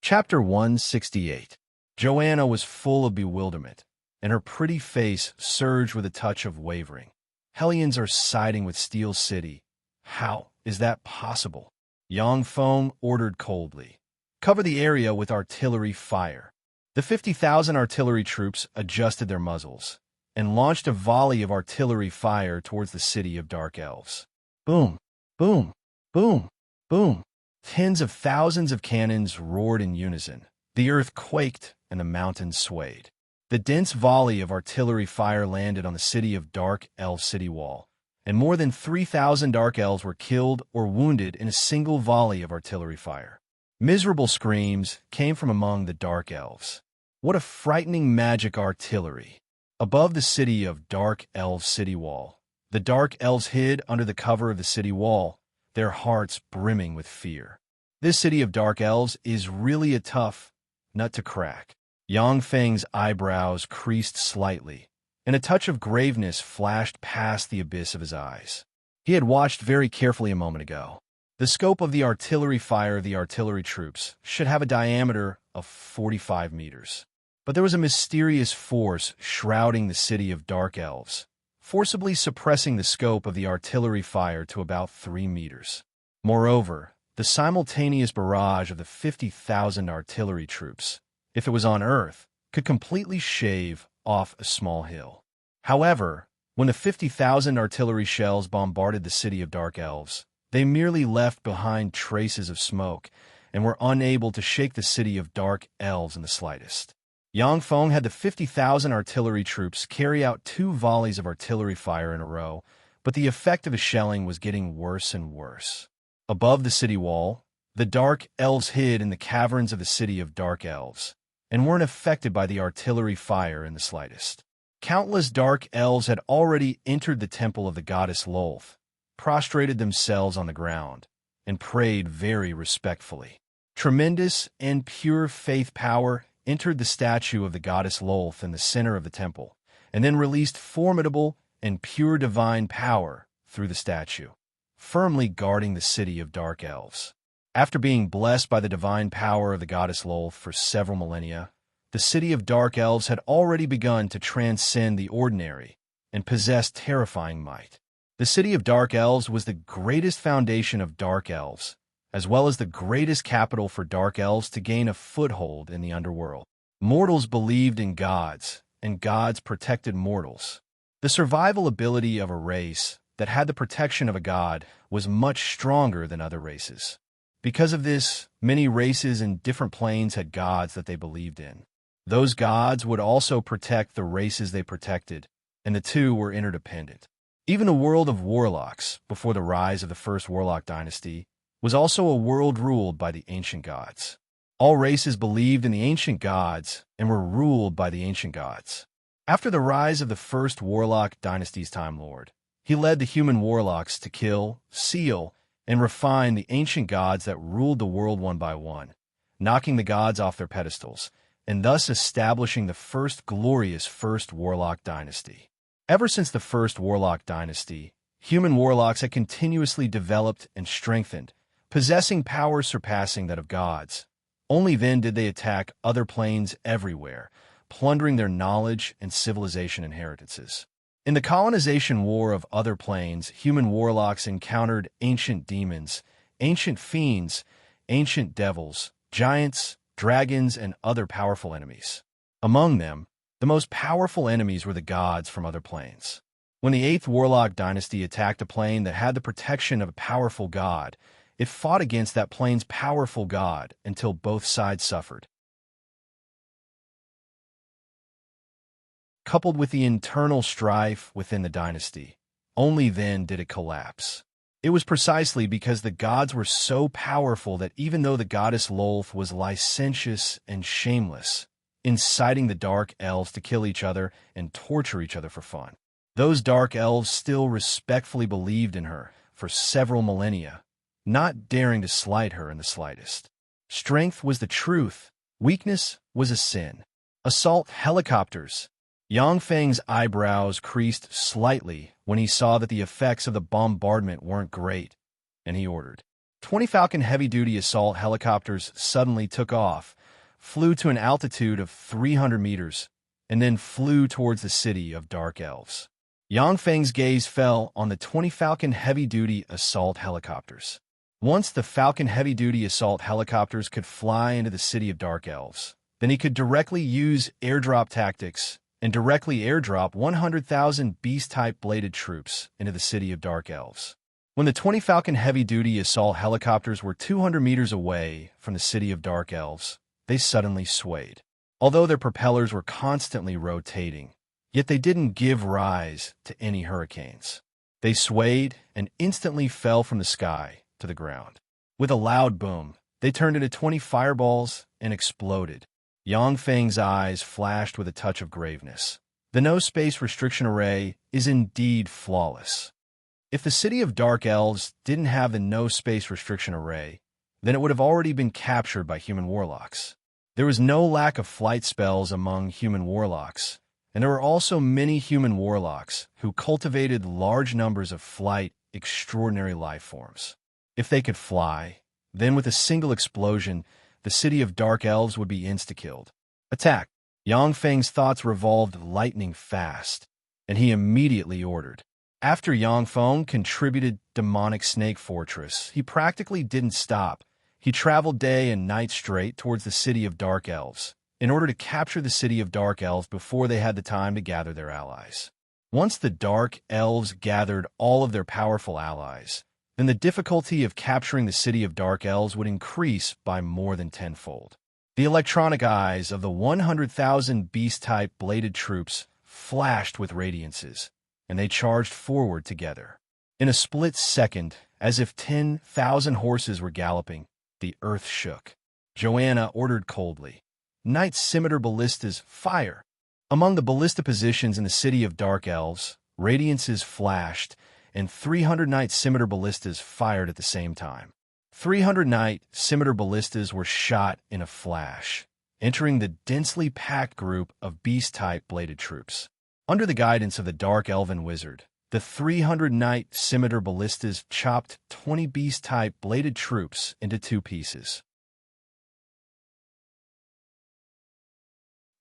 Chapter 168. Joanna was full of bewilderment, and her pretty face surged with a touch of wavering. Hellions are siding with Steel City. How is that possible? Yang Feng ordered coldly. Cover the area with artillery fire. The 50,000 artillery troops adjusted their muzzles and launched a volley of artillery fire towards the city of Dark Elves. Boom, boom, boom, boom. Tens of thousands of cannons roared in unison. The earth quaked and the mountains swayed. The dense volley of artillery fire landed on the city of Dark Elf city wall, and more than 3,000 Dark Elves were killed or wounded in a single volley of artillery fire. Miserable screams came from among the Dark Elves. What a frightening magic artillery! Above the city of Dark Elf city wall, the Dark Elves hid under the cover of the city wall, their hearts brimming with fear. This city of Dark Elves is really a tough nut to crack. Yang Feng's eyebrows creased slightly, and a touch of graveness flashed past the abyss of his eyes. He had watched very carefully a moment ago. The scope of the artillery fire of the artillery troops should have a diameter of 45 meters. But there was a mysterious force shrouding the city of Dark Elves, forcibly suppressing the scope of the artillery fire to about 3 meters. Moreover, the simultaneous barrage of the 50,000 artillery troops, if it was on Earth, could completely shave off a small hill. However, When the 50,000 artillery shells bombarded the city of Dark Elves, they merely left behind traces of smoke and were unable to shake the city of Dark Elves in the slightest. Yang Feng had the 50,000 artillery troops carry out 2 volleys of artillery fire in a row, but the effect of the shelling was getting worse and worse. Above the city wall, the Dark Elves hid in the caverns of the city of Dark Elves, and weren't affected by the artillery fire in the slightest. Countless Dark Elves had already entered the temple of the goddess Lolth, prostrated themselves on the ground, and prayed very respectfully. Tremendous and pure faith power entered the statue of the goddess Lolth in the center of the temple, and then released formidable and pure divine power through the statue, firmly guarding the city of Dark Elves. After being blessed by the divine power of the goddess Lolth for several millennia, the city of Dark Elves had already begun to transcend the ordinary and possess terrifying might. The city of Dark Elves was the greatest foundation of Dark Elves, as well as the greatest capital for Dark Elves to gain a foothold in the underworld. Mortals believed in gods, and gods protected mortals. The survival ability of a race that had the protection of a god was much stronger than other races. Because of this, many races in different planes had gods that they believed in. Those gods would also protect the races they protected, and the two were interdependent. Even the world of warlocks, before the rise of the first warlock dynasty, was also a world ruled by the ancient gods. All races believed in the ancient gods and were ruled by the ancient gods. After the rise of the first warlock dynasty's Time Lord, he led the human warlocks to kill, seal, and refine the ancient gods that ruled the world one by one, knocking the gods off their pedestals, and thus establishing the first glorious first warlock dynasty. Ever since the first warlock dynasty, human warlocks had continuously developed and strengthened, possessing power surpassing that of gods. Only then did they attack other planes everywhere, plundering their knowledge and civilization inheritances. In the colonization war of other planes, human warlocks encountered ancient demons, ancient fiends, ancient devils, giants, dragons, and other powerful enemies. Among them, the most powerful enemies were the gods from other planes. When the 8th Warlock dynasty attacked a plane that had the protection of a powerful god, it fought against that plane's powerful god until both sides suffered. Coupled with the internal strife within the dynasty, only then did it collapse. It was precisely because the gods were so powerful that even though the goddess Lolth was licentious and shameless, inciting the Dark Elves to kill each other and torture each other for fun, those Dark Elves still respectfully believed in her for several millennia, not daring to slight her in the slightest. Strength was the truth, weakness was a sin. Assault helicopters. Yang Feng's eyebrows creased slightly when he saw that the effects of the bombardment weren't great, and he ordered. 20 Falcon heavy-duty assault helicopters suddenly took off, flew to an altitude of 300 meters, and then flew towards the city of Dark Elves. Yang Feng's gaze fell on the 20 Falcon heavy-duty assault helicopters. Once the Falcon heavy-duty assault helicopters could fly into the city of Dark Elves, then he could directly use airdrop tactics and directly airdrop 100,000 beast-type bladed troops into the city of Dark Elves. When the 20 Falcon heavy-duty assault helicopters were 200 meters away from the city of Dark Elves, they suddenly swayed. Although their propellers were constantly rotating, yet they didn't give rise to any hurricanes. They swayed and instantly fell from the sky to the ground. With a loud boom, they turned into 20 fireballs and exploded. Yang Feng's eyes flashed with a touch of graveness. The no-space restriction array is indeed flawless. If the city of Dark Elves didn't have the no-space restriction array, then it would have already been captured by human warlocks. There was no lack of flight spells among human warlocks, and there were also many human warlocks who cultivated large numbers of flight, extraordinary life forms. If they could fly, then with a single explosion, the city of Dark Elves would be insta-killed. Attack! Yang Feng's thoughts revolved lightning fast, and he immediately ordered. After Yang Feng contributed Demonic Snake Fortress, he practically didn't stop. He traveled day and night straight towards the city of Dark Elves, in order to capture the city of Dark Elves before they had the time to gather their allies. Once the Dark Elves gathered all of their powerful allies, then the difficulty of capturing the city of Dark Elves would increase by more than tenfold. The electronic eyes of the 100,000 beast-type bladed troops flashed with radiances, and they charged forward together. In a split second, as if 10,000 horses were galloping, the earth shook. Joanna ordered coldly, "Knight Scimitar ballistas, fire!" Among the ballista positions in the city of Dark Elves, radiances flashed, and 300 Knight Scimitar ballistas fired at the same time. 300 Knight Scimitar ballistas were shot in a flash, entering the densely packed group of beast-type bladed troops. Under the guidance of the Dark Elven Wizard, the 300 Knight Scimitar ballistas chopped 20 beast-type bladed troops into two pieces.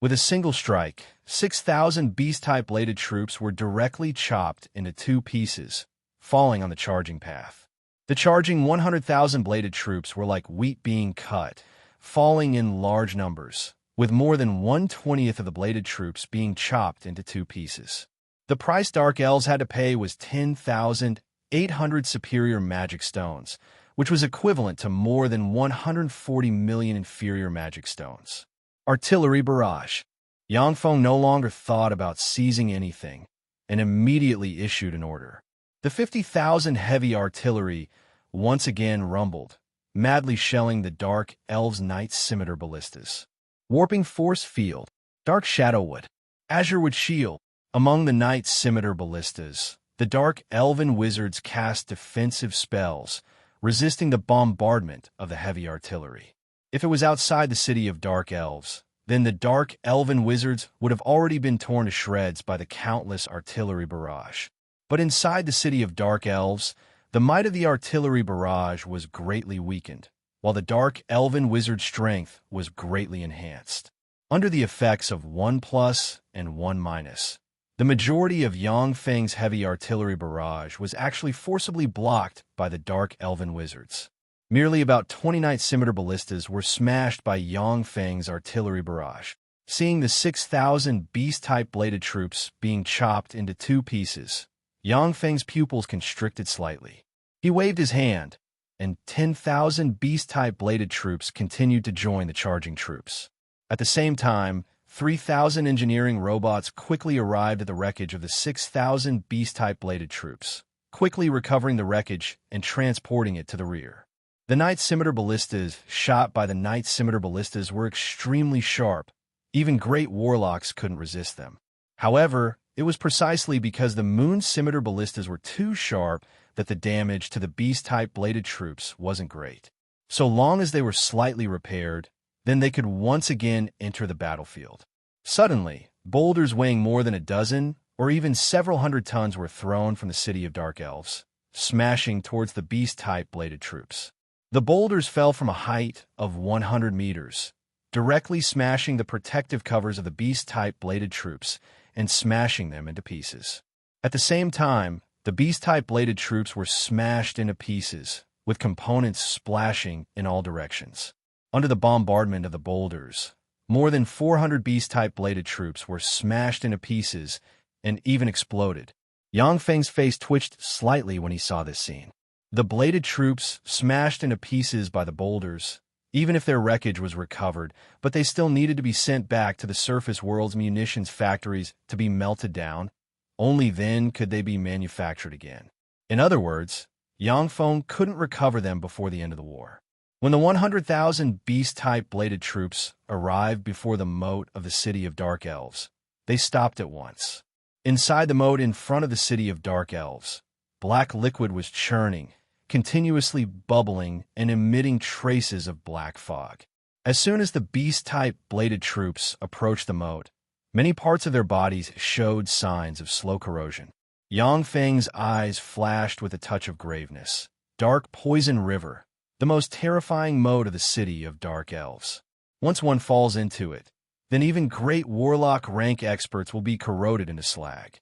With a single strike, 6,000 beast-type bladed troops were directly chopped into two pieces, falling on the charging path. The charging 100,000 bladed troops were like wheat being cut, falling in large numbers, with more than 1/20th of the bladed troops being chopped into two pieces. The price Dark Elves had to pay was 10,800 superior magic stones, which was equivalent to more than 140 million inferior magic stones. Artillery barrage. Yangfeng no longer thought about seizing anything, and immediately issued an order. The 50,000 heavy artillery once again rumbled, madly shelling the Dark Elves' Knight Scimitar ballistas. Warping force field, Dark Shadowwood, Azurewood shield. Among the Knight Scimitar ballistas, the Dark Elven Wizards cast defensive spells, resisting the bombardment of the heavy artillery. If it was outside the city of Dark Elves, then the Dark Elven Wizards would have already been torn to shreds by the countless artillery barrage. But inside the city of Dark Elves, the might of the artillery barrage was greatly weakened, while the Dark Elven Wizard's strength was greatly enhanced. Under the effects of 1+ and 1-, the majority of Yangfeng's heavy artillery barrage was actually forcibly blocked by the Dark Elven Wizards. Merely about 20 Knight Scimitar ballistas were smashed by Yangfeng's artillery barrage. Seeing the 6,000 beast-type bladed troops being chopped into two pieces, Yangfeng's pupils constricted slightly. He waved his hand, and 10,000 beast-type bladed troops continued to join the charging troops. At the same time, 3,000 engineering robots quickly arrived at the wreckage of the 6,000 beast-type bladed troops, quickly recovering the wreckage and transporting it to the rear. The Knight Scimitar ballistas shot by the Knight Scimitar ballistas were extremely sharp. Even great warlocks couldn't resist them. However, it was precisely because the Moon Scimitar ballistas were too sharp that the damage to the beast-type bladed troops wasn't great. So long as they were slightly repaired, then they could once again enter the battlefield. Suddenly, boulders weighing more than a dozen or even several hundred tons were thrown from the city of Dark Elves, smashing towards the beast-type bladed troops. The boulders fell from a height of 100 meters, directly smashing the protective covers of the beast-type bladed troops and smashing them into pieces. At the same time, the beast-type bladed troops were smashed into pieces, with components splashing in all directions. Under the bombardment of the boulders, more than 400 beast-type bladed troops were smashed into pieces and even exploded. Yangfeng's face twitched slightly when he saw this scene. The bladed troops smashed into pieces by the boulders, even if their wreckage was recovered, but they still needed to be sent back to the surface world's munitions factories to be melted down. Only then could they be manufactured again. In other words, Yangfeng couldn't recover them before the end of the war. When the 100,000 beast-type bladed troops arrived before the moat of the city of Dark Elves, they stopped at once. Inside the moat in front of the city of Dark Elves, black liquid was churning, continuously bubbling and emitting traces of black fog. As soon as the beast-type bladed troops approached the moat, many parts of their bodies showed signs of slow corrosion. Yangfeng's eyes flashed with a touch of graveness. Dark Poison River, the most terrifying moat of the city of Dark Elves. Once one falls into it, then even great warlock rank experts will be corroded into slag.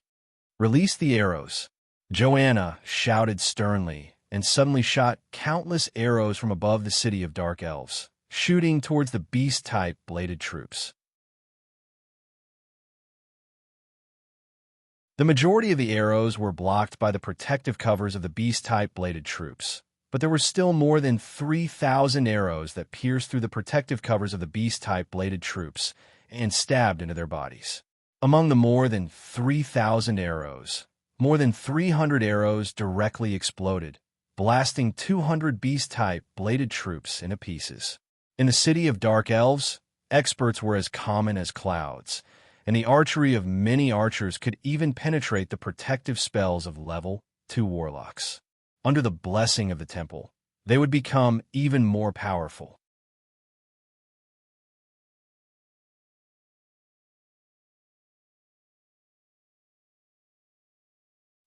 Release the arrows. Joanna shouted sternly and suddenly shot countless arrows from above the city of Dark Elves, shooting towards the beast-type bladed troops. The majority of the arrows were blocked by the protective covers of the beast-type bladed troops, but there were still more than 3,000 arrows that pierced through the protective covers of the beast-type bladed troops and stabbed into their bodies. Among the more than 3,000 arrows, more than 300 arrows directly exploded, blasting 200 beast-type bladed troops into pieces. In the city of Dark Elves, experts were as common as clouds, and the archery of many archers could even penetrate the protective spells of level 2 warlocks. Under the blessing of the temple, they would become even more powerful.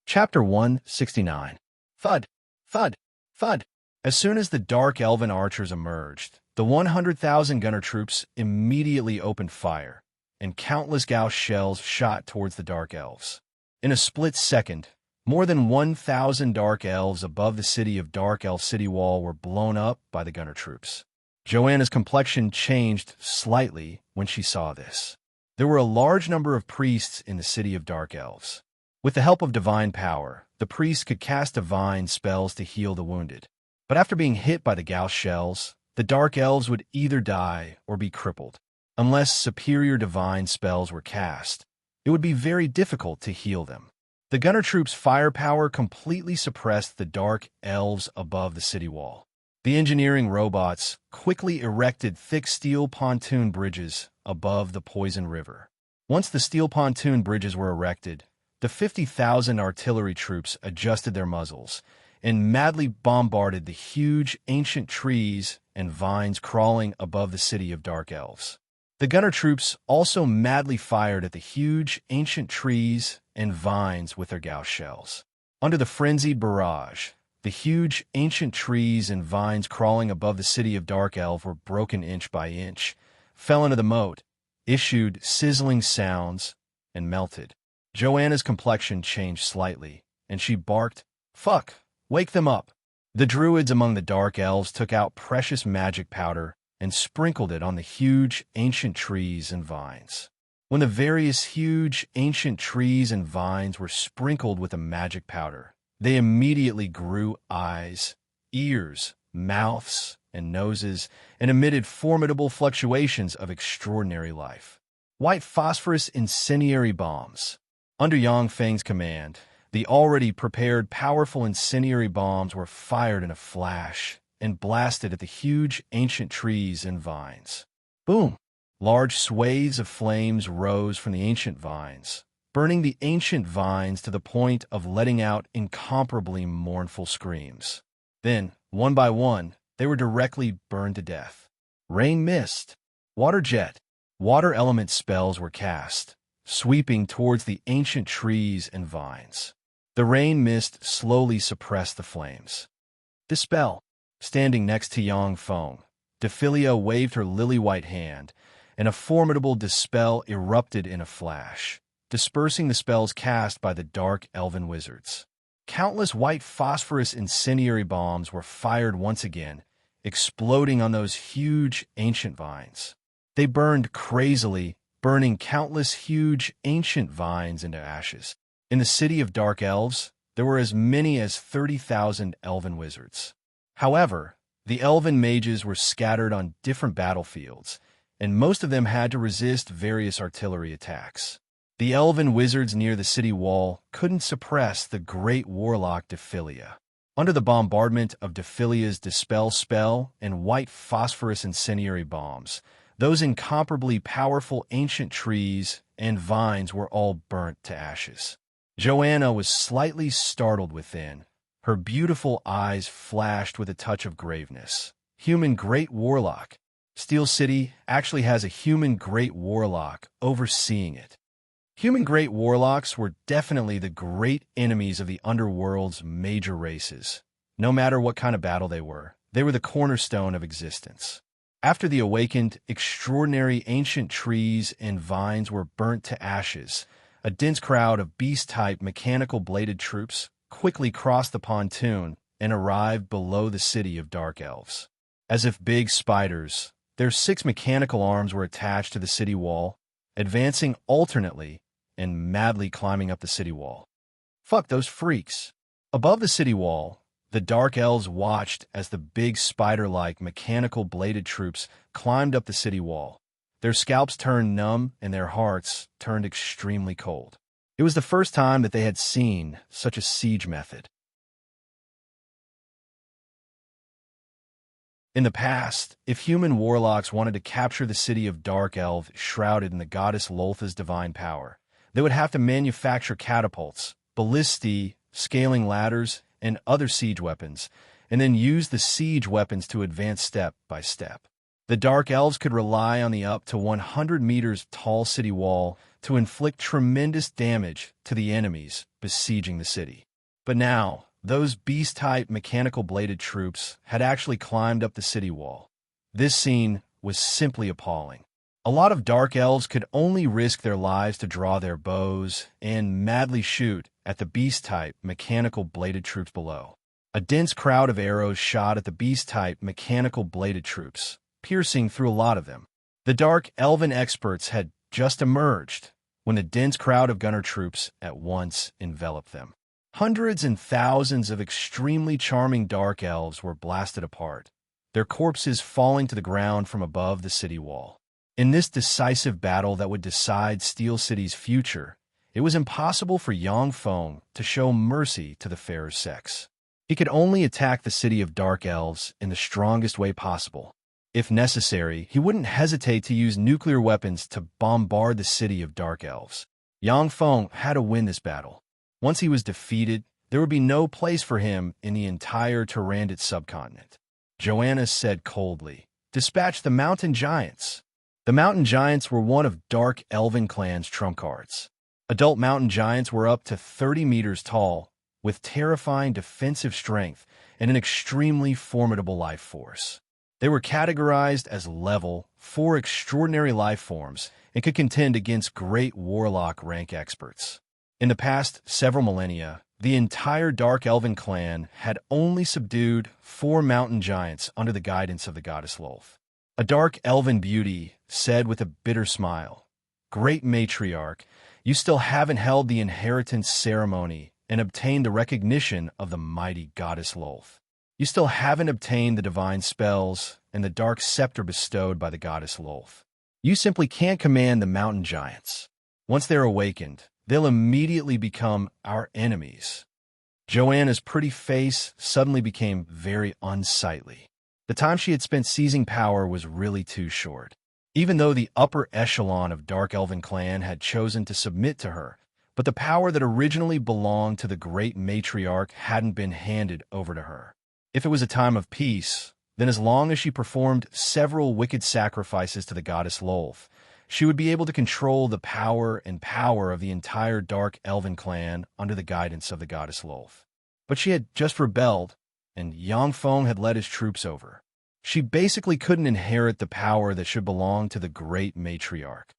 Chapter 169. Thud, thud, thud. As soon as the Dark Elven archers emerged, the 100,000 gunner troops immediately opened fire, and countless Gauss shells shot towards the Dark Elves. In a split second, more than 1,000 Dark Elves above the city of Dark Elf City Wall were blown up by the gunner troops. Joanna's complexion changed slightly when she saw this. There were a large number of priests in the city of Dark Elves. With the help of divine power, the priests could cast divine spells to heal the wounded. But after being hit by the Gauss shells, the Dark Elves would either die or be crippled. Unless superior divine spells were cast, it would be very difficult to heal them. The gunner troops' firepower completely suppressed the Dark Elves above the city wall. The engineering robots quickly erected thick steel pontoon bridges above the Poison River. Once the steel pontoon bridges were erected, the 50,000 artillery troops adjusted their muzzles and madly bombarded the huge ancient trees and vines crawling above the city of Dark Elves. The gunner troops also madly fired at the huge ancient trees and vines with their Gauss shells. Under the frenzied barrage, the huge ancient trees and vines crawling above the city of Dark Elf were broken inch by inch, fell into the moat, issued sizzling sounds, and melted. Joanna's complexion changed slightly, and she barked, "Fuck! Wake them up!" The druids among the Dark Elves took out precious magic powder and sprinkled it on the huge ancient trees and vines. When the various huge ancient trees and vines were sprinkled with the magic powder, they immediately grew eyes, ears, mouths, and noses, and emitted formidable fluctuations of extraordinary life. White phosphorus incendiary bombs. Under Yang Feng's command, the already prepared powerful incendiary bombs were fired in a flash and blasted at the huge ancient trees and vines. Boom! Large swathes of flames rose from the ancient vines, burning the ancient vines to the point of letting out incomparably mournful screams. Then, one by one, they were directly burned to death. Rain mist, water jet, water element spells were cast, sweeping towards the ancient trees and vines. The rain mist slowly suppressed the flames. Dispel. Standing next to Yang Feng, Dephilia waved her lily-white hand, and a formidable dispel erupted in a flash, dispersing the spells cast by the Dark Elven wizards. Countless white phosphorus incendiary bombs were fired once again, exploding on those huge ancient vines. They burned crazily, burning countless huge ancient vines into ashes. In the city of Dark Elves, there were as many as 30,000 elven wizards. However, the elven mages were scattered on different battlefields, and most of them had to resist various artillery attacks. The elven wizards near the city wall couldn't suppress the great warlock Dephilia. Under the bombardment of Dephilia's dispel spell and white phosphorus incendiary bombs, those incomparably powerful ancient trees and vines were all burnt to ashes. Joanna was slightly startled within. Her beautiful eyes flashed with a touch of graveness. Human Great Warlock. Steel City actually has a human Great Warlock overseeing it. Human Great Warlocks were definitely the great enemies of the underworld's major races. No matter what kind of battle they were the cornerstone of existence. After the awakened, extraordinary ancient trees and vines were burnt to ashes, a dense crowd of beast-type mechanical bladed troops quickly crossed the pontoon and arrived below the city of Dark Elves. As if big spiders, their 6 mechanical arms were attached to the city wall, advancing alternately and madly climbing up the city wall. Fuck those freaks. Above the city wall, the Dark Elves watched as the big spider-like mechanical bladed troops climbed up the city wall. Their scalps turned numb and their hearts turned extremely cold. It was the first time that they had seen such a siege method. In the past, if human warlocks wanted to capture the city of Dark Elf shrouded in the goddess Loltha's divine power, they would have to manufacture catapults, ballistae, scaling ladders, and other siege weapons, and then use the siege weapons to advance step by step. The Dark Elves could rely on the up to 100 meters tall city wall to inflict tremendous damage to the enemies besieging the city. But now, those beast-type mechanical bladed troops had actually climbed up the city wall. This scene was simply appalling. A lot of Dark Elves could only risk their lives to draw their bows and madly shoot at the beast-type mechanical bladed troops below. A dense crowd of arrows shot at the beast-type mechanical bladed troops, piercing through a lot of them. The Dark Elven experts had just emerged when the dense crowd of gunner troops at once enveloped them. Hundreds and thousands of extremely charming Dark Elves were blasted apart, their corpses falling to the ground from above the city wall. In this decisive battle that would decide Steel City's future, it was impossible for Yang Feng to show mercy to the fairer sex. He could only attack the city of Dark Elves in the strongest way possible. If necessary, he wouldn't hesitate to use nuclear weapons to bombard the city of Dark Elves. Yang Feng had to win this battle. Once he was defeated, there would be no place for him in the entire Tyrannid subcontinent. Joanna said coldly, "Dispatch the mountain giants." The mountain giants were one of Dark Elven clan's trump cards. Adult mountain giants were up to 30 meters tall, with terrifying defensive strength and an extremely formidable life force. They were categorized as level 4 extraordinary life forms and could contend against great warlock rank experts. In the past several millennia, the entire Dark Elven clan had only subdued 4 mountain giants under the guidance of the goddess Lolth. A Dark Elven beauty said with a bitter smile, "Great matriarch, you still haven't held the inheritance ceremony and obtained the recognition of the mighty goddess Lolth. You still haven't obtained the divine spells and the dark scepter bestowed by the goddess Lolth. You simply can't command the mountain giants. Once they're awakened, they'll immediately become our enemies." Joanna's pretty face suddenly became very unsightly. The time she had spent seizing power was really too short. Even though the upper echelon of Dark Elven clan had chosen to submit to her, but the power that originally belonged to the great matriarch hadn't been handed over to her. If it was a time of peace, then as long as she performed several wicked sacrifices to the goddess Lolth, she would be able to control the power of the entire Dark Elven clan under the guidance of the goddess Lolth. But she had just rebelled, and Yang Feng had led his troops over. She basically couldn't inherit the power that should belong to the great matriarch.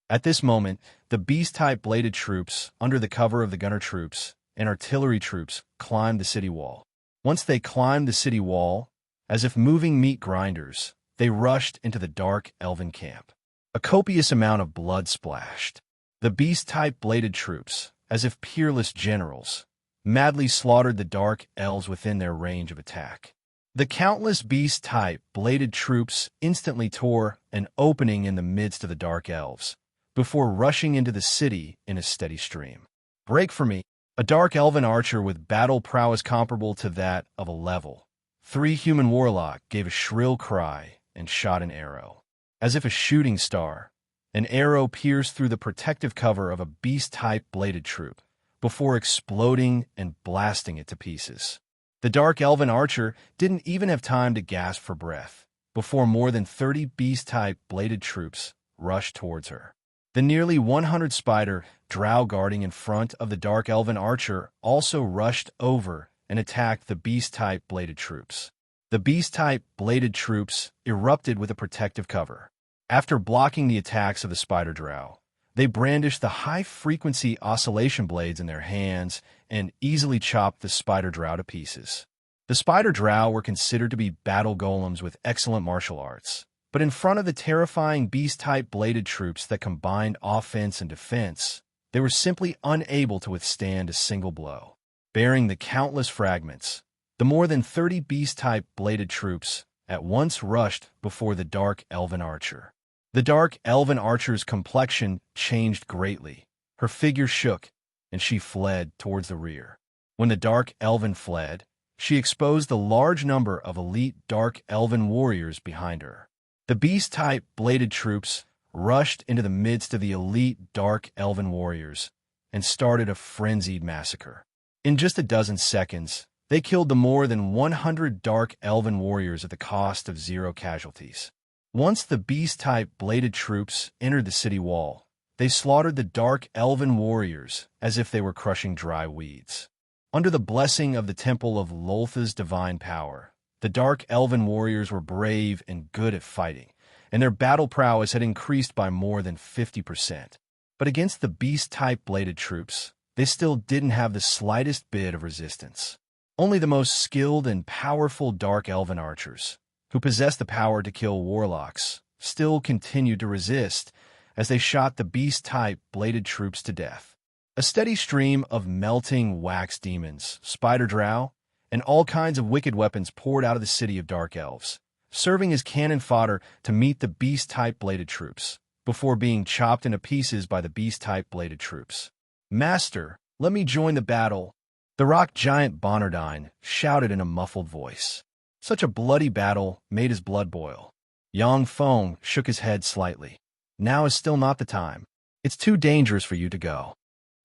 At this moment, the beast-type bladed troops, under the cover of the gunner troops and artillery troops, climbed the city wall. Once they climbed the city wall, as if moving meat grinders, they rushed into the Dark Elven camp. A copious amount of blood splashed. The beast-type bladed troops, as if peerless generals, madly slaughtered the Dark Elves within their range of attack. The countless beast-type bladed troops instantly tore an opening in the midst of the Dark Elves, before rushing into the city in a steady stream. "Break for me!" A Dark Elven archer with battle prowess comparable to that of a level 3 human warlock gave a shrill cry and shot an arrow. As if a shooting star, an arrow pierced through the protective cover of a beast-type bladed troop, before exploding and blasting it to pieces. The Dark Elven archer didn't even have time to gasp for breath, before more than 30 beast-type bladed troops rushed towards her. The nearly 100 spider drow guarding in front of the Dark Elven archer also rushed over and attacked the beast-type bladed troops. The beast-type bladed troops erupted with a protective cover. After blocking the attacks of the spider drow, they brandished the high-frequency oscillation blades in their hands and easily chopped the spider drow to pieces. The spider drow were considered to be battle golems with excellent martial arts. But in front of the terrifying beast-type bladed troops that combined offense and defense, they were simply unable to withstand a single blow. Bearing the countless fragments, the more than 30 beast-type bladed troops at once rushed before the dark elven archer. The dark elven archer's complexion changed greatly. Her figure shook, and she fled towards the rear. When the dark elven fled, she exposed the large number of elite dark elven warriors behind her. The beast-type bladed troops rushed into the midst of the elite dark elven warriors and started a frenzied massacre. In just a dozen seconds, they killed the more than 100 dark elven warriors at the cost of 0 casualties. Once the beast-type bladed troops entered the city wall, they slaughtered the dark elven warriors as if they were crushing dry weeds. Under the blessing of the Temple of Loltha's divine power, the dark elven warriors were brave and good at fighting, and their battle prowess had increased by more than 50%. But against the beast-type bladed troops, they still didn't have the slightest bit of resistance. Only the most skilled and powerful dark elven archers, who possessed the power to kill warlocks, still continued to resist as they shot the beast-type bladed troops to death. A steady stream of melting wax demons, spider drow, and all kinds of wicked weapons poured out of the city of dark elves, serving as cannon fodder to meet the beast-type bladed troops, before being chopped into pieces by the beast-type bladed troops. "Master, let me join the battle," the rock giant Bonardine shouted in a muffled voice. Such a bloody battle made his blood boil. Yang Feng shook his head slightly. "Now is still not the time. It's too dangerous for you to go."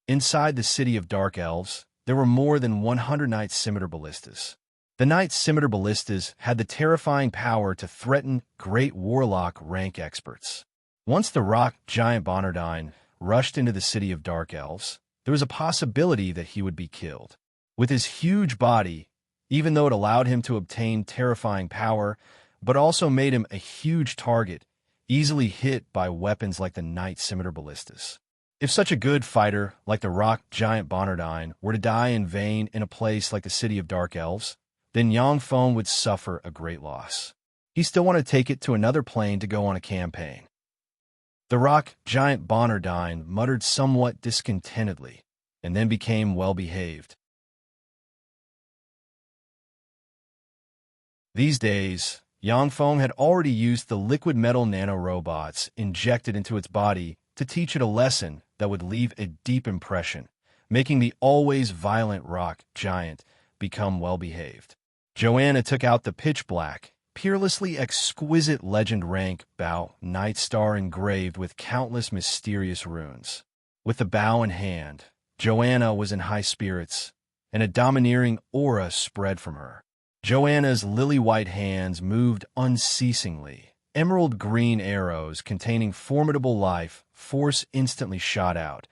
Inside the city of dark elves, there were more than 100 Knight Scimitar Ballistas. The Knight Scimitar Ballistas had the terrifying power to threaten great warlock rank experts. Once the rock giant Bonardine rushed into the city of dark elves, there was a possibility that he would be killed. With his huge body, even though it allowed him to obtain terrifying power, but also made him a huge target, easily hit by weapons like the Knight Scimitar Ballistas. If such a good fighter like the rock giant Bonardine were to die in vain in a place like the city of dark elves, then Yang Feng would suffer a great loss. He still wanted to take it to another plane to go on a campaign. The rock giant Bonardine muttered somewhat discontentedly, and then became well-behaved. These days, Yang Feng had already used the liquid metal nanorobots injected into its body to teach it a lesson that would leave a deep impression, making the always violent rock giant become well-behaved. Joanna took out the pitch-black, peerlessly exquisite legend rank bow Night Star engraved with countless mysterious runes. With the bow in hand, Joanna was in high spirits, and a domineering aura spread from her. Joanna's lily-white hands moved unceasingly. Emerald green arrows containing formidable life force instantly shot out,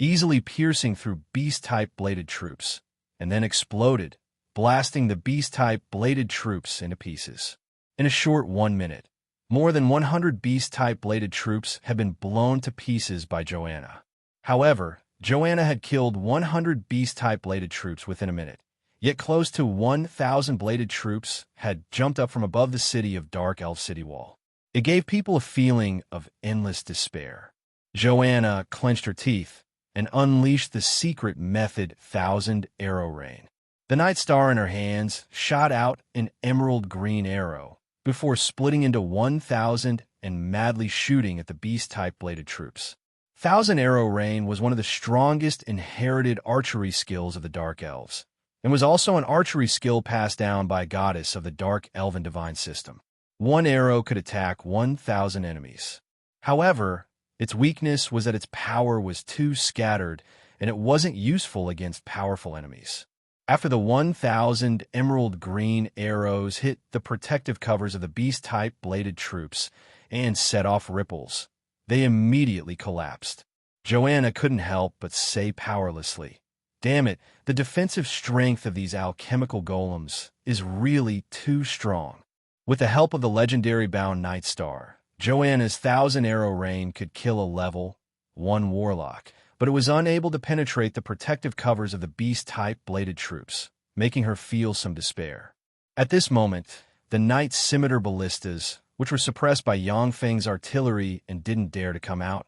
easily piercing through beast-type bladed troops, and then exploded, blasting the beast-type bladed troops into pieces. In a short 1 minute, more than 100 beast-type bladed troops had been blown to pieces by Joanna. However, Joanna had killed 100 beast-type bladed troops within a minute, yet close to 1,000 bladed troops had jumped up from above the city of Dark Elf City Wall. It gave people a feeling of endless despair. Joanna clenched her teeth and unleashed the secret method 1,000 arrow rain. The Night Star in her hands shot out an emerald green arrow before splitting into 1,000 and madly shooting at the beast-type bladed troops. 1,000 arrow rain was one of the strongest inherited archery skills of the Dark Elves, and was also an archery skill passed down by a goddess of the Dark Elven divine system. One arrow could attack 1,000 enemies. However, its weakness was that its power was too scattered, and it wasn't useful against powerful enemies. After the 1,000 emerald green arrows hit the protective covers of the beast-type bladed troops and set off ripples, they immediately collapsed. Joanna couldn't help but say powerlessly, "Damn it, the defensive strength of these alchemical golems is really too strong." With the help of the legendary bound Night Star, Joanna's 1,000 arrow rain could kill a level 1 warlock, but it was unable to penetrate the protective covers of the beast-type bladed troops, making her feel some despair. At this moment, the Knight Scimitar Ballistas which were suppressed by Yongfeng's artillery and didn't dare to come out,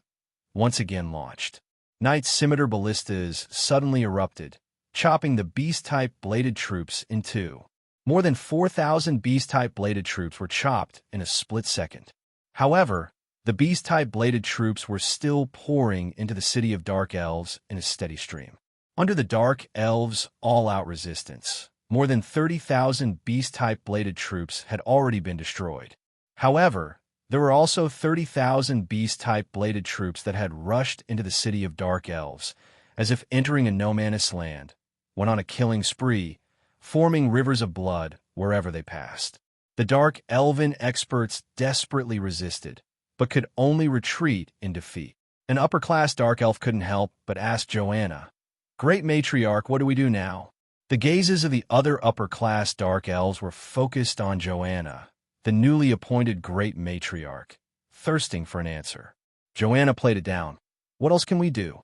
once again launched. Night scimitar ballistas suddenly erupted, chopping the beast-type bladed troops in two. More than 4,000 beast-type bladed troops were chopped in a split second. However, the beast-type bladed troops were still pouring into the city of Dark Elves in a steady stream. Under the Dark Elves' all-out resistance, more than 30,000 beast-type bladed troops had already been destroyed. However, there were also 30,000 beast-type bladed troops that had rushed into the city of Dark Elves, as if entering a no-man's land, went on a killing spree, forming rivers of blood wherever they passed. The Dark Elven experts desperately resisted, but could only retreat in defeat. An upper-class Dark Elf couldn't help but ask Joanna, "Great Matriarch, what do we do now?" The gazes of the other upper-class Dark Elves were focused on Joanna, the newly appointed Great Matriarch, thirsting for an answer. Joanna played it down. "What else can we do?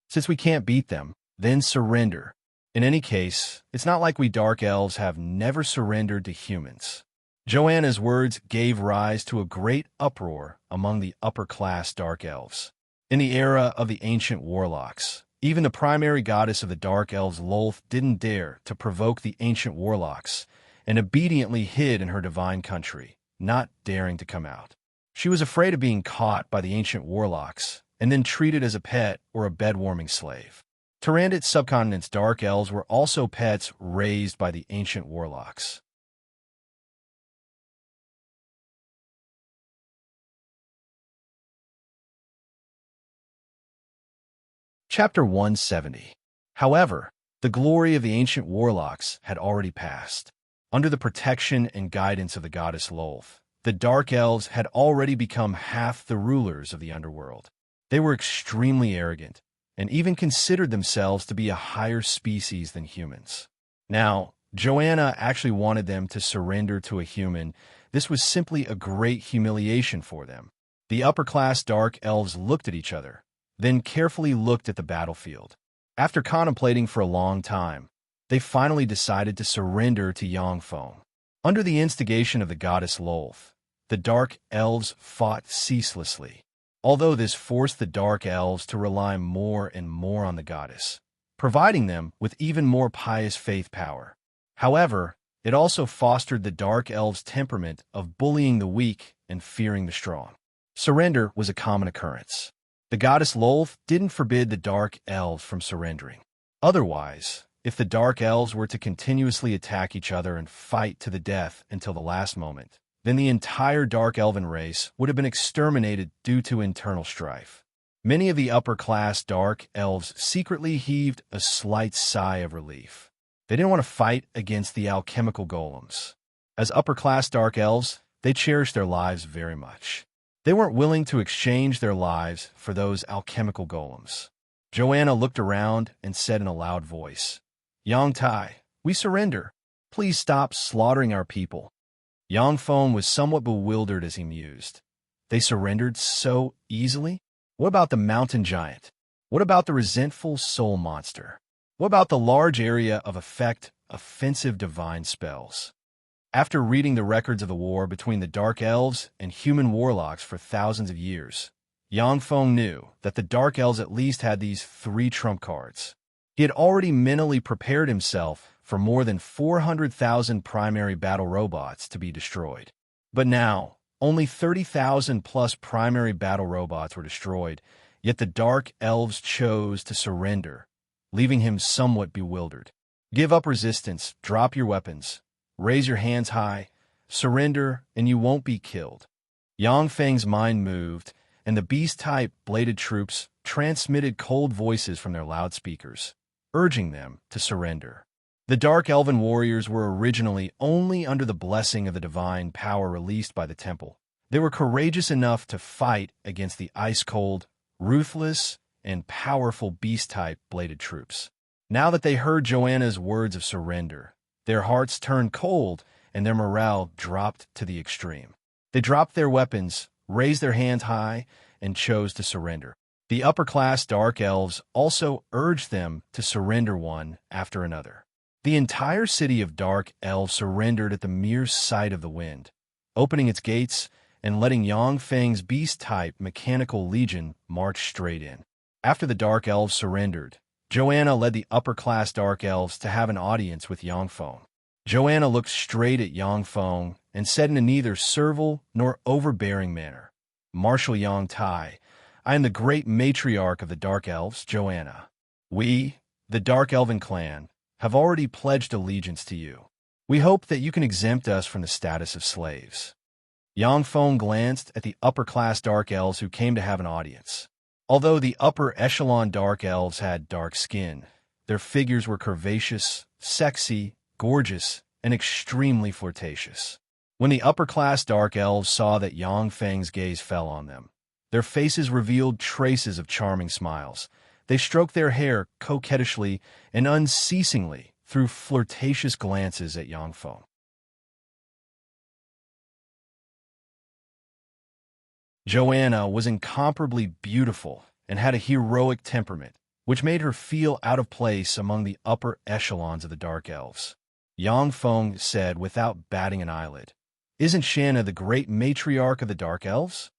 Since we can't beat them, then surrender. In any case, it's not like we Dark Elves have never surrendered to humans." Joanna's words gave rise to a great uproar among the upper-class Dark Elves. In the era of the ancient warlocks, even the primary goddess of the Dark Elves, Lolth, didn't dare to provoke the ancient warlocks and obediently hid in her divine country, not daring to come out. She was afraid of being caught by the ancient warlocks and then treated as a pet or a bed-warming slave. Tyrannid subcontinent's Dark Elves were also pets raised by the ancient warlocks. Chapter 170. However, the glory of the ancient warlocks had already passed. Under the protection and guidance of the goddess Lolth, the Dark Elves had already become half the rulers of the underworld. They were extremely arrogant, and even considered themselves to be a higher species than humans. Now, Joanna actually wanted them to surrender to a human. This was simply a great humiliation for them. The upper-class Dark Elves looked at each other, then carefully looked at the battlefield. After contemplating for a long time, they finally decided to surrender to Yongfeng. Under the instigation of the goddess Lolth, the Dark Elves fought ceaselessly. Although this forced the Dark Elves to rely more and more on the goddess, providing them with even more pious faith power. However, it also fostered the Dark Elves' temperament of bullying the weak and fearing the strong. Surrender was a common occurrence. The goddess Lolth didn't forbid the Dark Elves from surrendering. Otherwise, if the Dark Elves were to continuously attack each other and fight to the death until the last moment, then the entire Dark Elven race would have been exterminated due to internal strife. Many of the upper-class Dark Elves secretly heaved a slight sigh of relief. They didn't want to fight against the alchemical golems. As upper-class Dark Elves, they cherished their lives very much. They weren't willing to exchange their lives for those alchemical golems. Joanna looked around and said in a loud voice, "Yongtai, we surrender. Please stop slaughtering our people." Yongfeng was somewhat bewildered as he mused. They surrendered so easily? What about the mountain giant? What about the resentful soul monster? What about the large area of effect, offensive divine spells? After reading the records of the war between the Dark Elves and human warlocks for thousands of years, Yongfeng knew that the Dark Elves at least had these three trump cards. He had already mentally prepared himself for more than 400,000 primary battle robots to be destroyed. But now, only 30,000 plus primary battle robots were destroyed, yet the Dark Elves chose to surrender, leaving him somewhat bewildered. Give up resistance, drop your weapons, raise your hands high, surrender, and you won't be killed. Yongfeng's mind moved, and the beast-type bladed troops transmitted cold voices from their loudspeakers, urging them to surrender. The Dark Elven warriors were originally only under the blessing of the divine power released by the temple. They were courageous enough to fight against the ice-cold, ruthless, and powerful beast-type bladed troops. Now that they heard Joanna's words of surrender, their hearts turned cold and their morale dropped to the extreme. They dropped their weapons, raised their hands high, and chose to surrender. The upper-class Dark Elves also urged them to surrender one after another. The entire city of dark elves surrendered at the mere sight of the wind, opening its gates and letting Yangfeng's beast-type mechanical legion march straight in. After the dark elves surrendered, Joanna led the upper-class dark elves to have an audience with Yangfeng. Joanna looked straight at Yangfeng and said in a neither servile nor overbearing manner, "Marshal Yang Tai, I am the great matriarch of the Dark Elves, Joanna. We, the Dark Elven clan, have already pledged allegiance to you. We hope that you can exempt us from the status of slaves." Yangfeng glanced at the upper-class Dark Elves who came to have an audience. Although the upper-echelon Dark Elves had dark skin, their figures were curvaceous, sexy, gorgeous, and extremely flirtatious. When the upper-class Dark Elves saw that Yangfeng's gaze fell on them, their faces revealed traces of charming smiles. They stroked their hair coquettishly and unceasingly threw flirtatious glances at Yangfeng. Joanna was incomparably beautiful and had a heroic temperament, which made her feel out of place among the upper echelons of the Dark Elves. Yangfeng said without batting an eyelid, "Isn't Shanna the great matriarch of the Dark Elves?"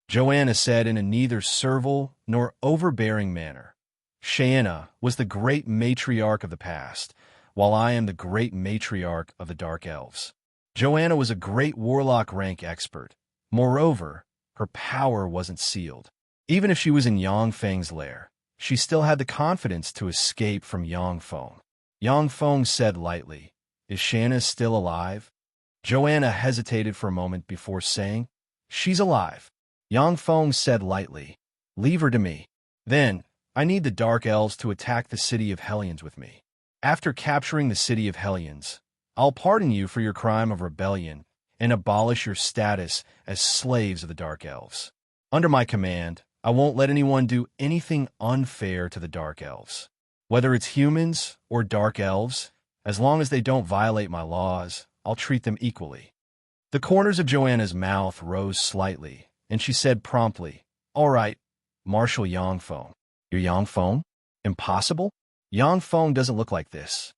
Joanna said in a neither servile nor overbearing manner, "Shanna was the great matriarch of the past, while I am the great matriarch of the Dark Elves." Joanna was a great warlock rank expert. Moreover, her power wasn't sealed. Even if she was in Yangfeng's lair, she still had the confidence to escape from Yangfeng. Yangfeng said lightly, "Is Shanna still alive?" Joanna hesitated for a moment before saying, "She's alive." Yangfeng said lightly, "Leave her to me. Then, I need the Dark Elves to attack the city of Hellions with me. After capturing the city of Hellions, I'll pardon you for your crime of rebellion and abolish your status as slaves of the Dark Elves. Under my command, I won't let anyone do anything unfair to the Dark Elves. Whether it's humans or Dark Elves, as long as they don't violate my laws, I'll treat them equally." The corners of Joanna's mouth rose slightly, and she said promptly, "All right, Marshal Yangfeng." "You're Yangfeng? Impossible? Yangfeng doesn't look like this."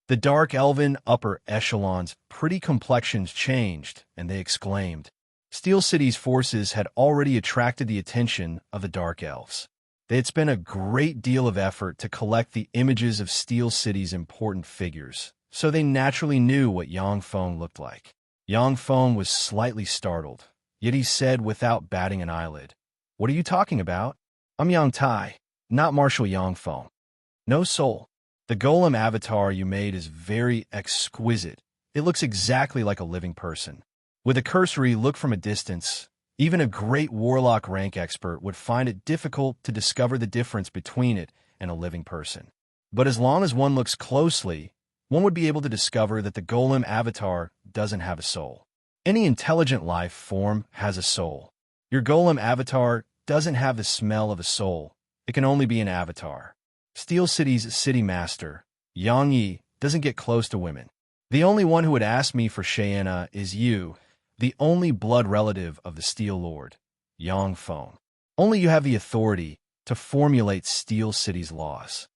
The Dark Elven upper echelons' pretty complexions changed, and they exclaimed. Steel City's forces had already attracted the attention of the Dark Elves. They had spent a great deal of effort to collect the images of Steel City's important figures, so they naturally knew what Yangfeng looked like. Yangfeng was slightly startled, yet he said without batting an eyelid, "What are you talking about? I'm Yang Tai, not Marshal Yangfeng. No soul. The golem avatar you made is very exquisite. It looks exactly like a living person. With a cursory look from a distance, even a great warlock rank expert would find it difficult to discover the difference between it and a living person. But as long as one looks closely, one would be able to discover that the golem avatar doesn't have a soul. Any intelligent life form has a soul. Your golem avatar doesn't have the smell of a soul. It can only be an avatar. Steel City's city master, Yang Yi, doesn't get close to women. The only one who would ask me for Shanna is you, the only blood relative of the Steel Lord, Yangfeng. Only you have the authority to formulate Steel City's laws."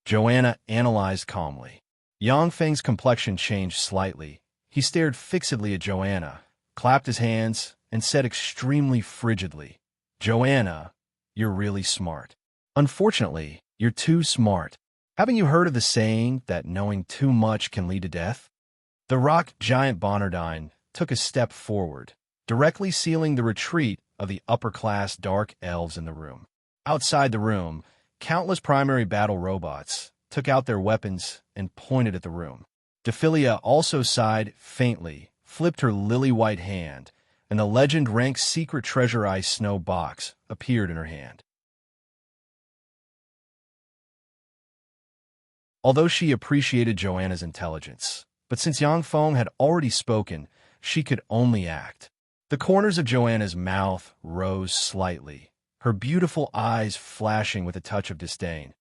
Joanna analyzed calmly. Yangfeng's complexion changed slightly. He stared fixedly at Joanna, clapped his hands, and said extremely frigidly, "Joanna, you're really smart. Unfortunately, you're too smart. Haven't you heard of the saying that knowing too much can lead to death?" The rock giant Bonardine took a step forward, directly sealing the retreat of the upper-class dark elves in the room. Outside the room, countless primary battle robots took out their weapons and pointed at the room. Dephilia also sighed faintly, flipped her lily-white hand, and the legend-ranked secret treasure ice snow box appeared in her hand. Although she appreciated Joanna's intelligence, but since Yangfeng had already spoken, she could only act. The corners of Joanna's mouth rose slightly, her beautiful eyes flashing with a touch of disdain.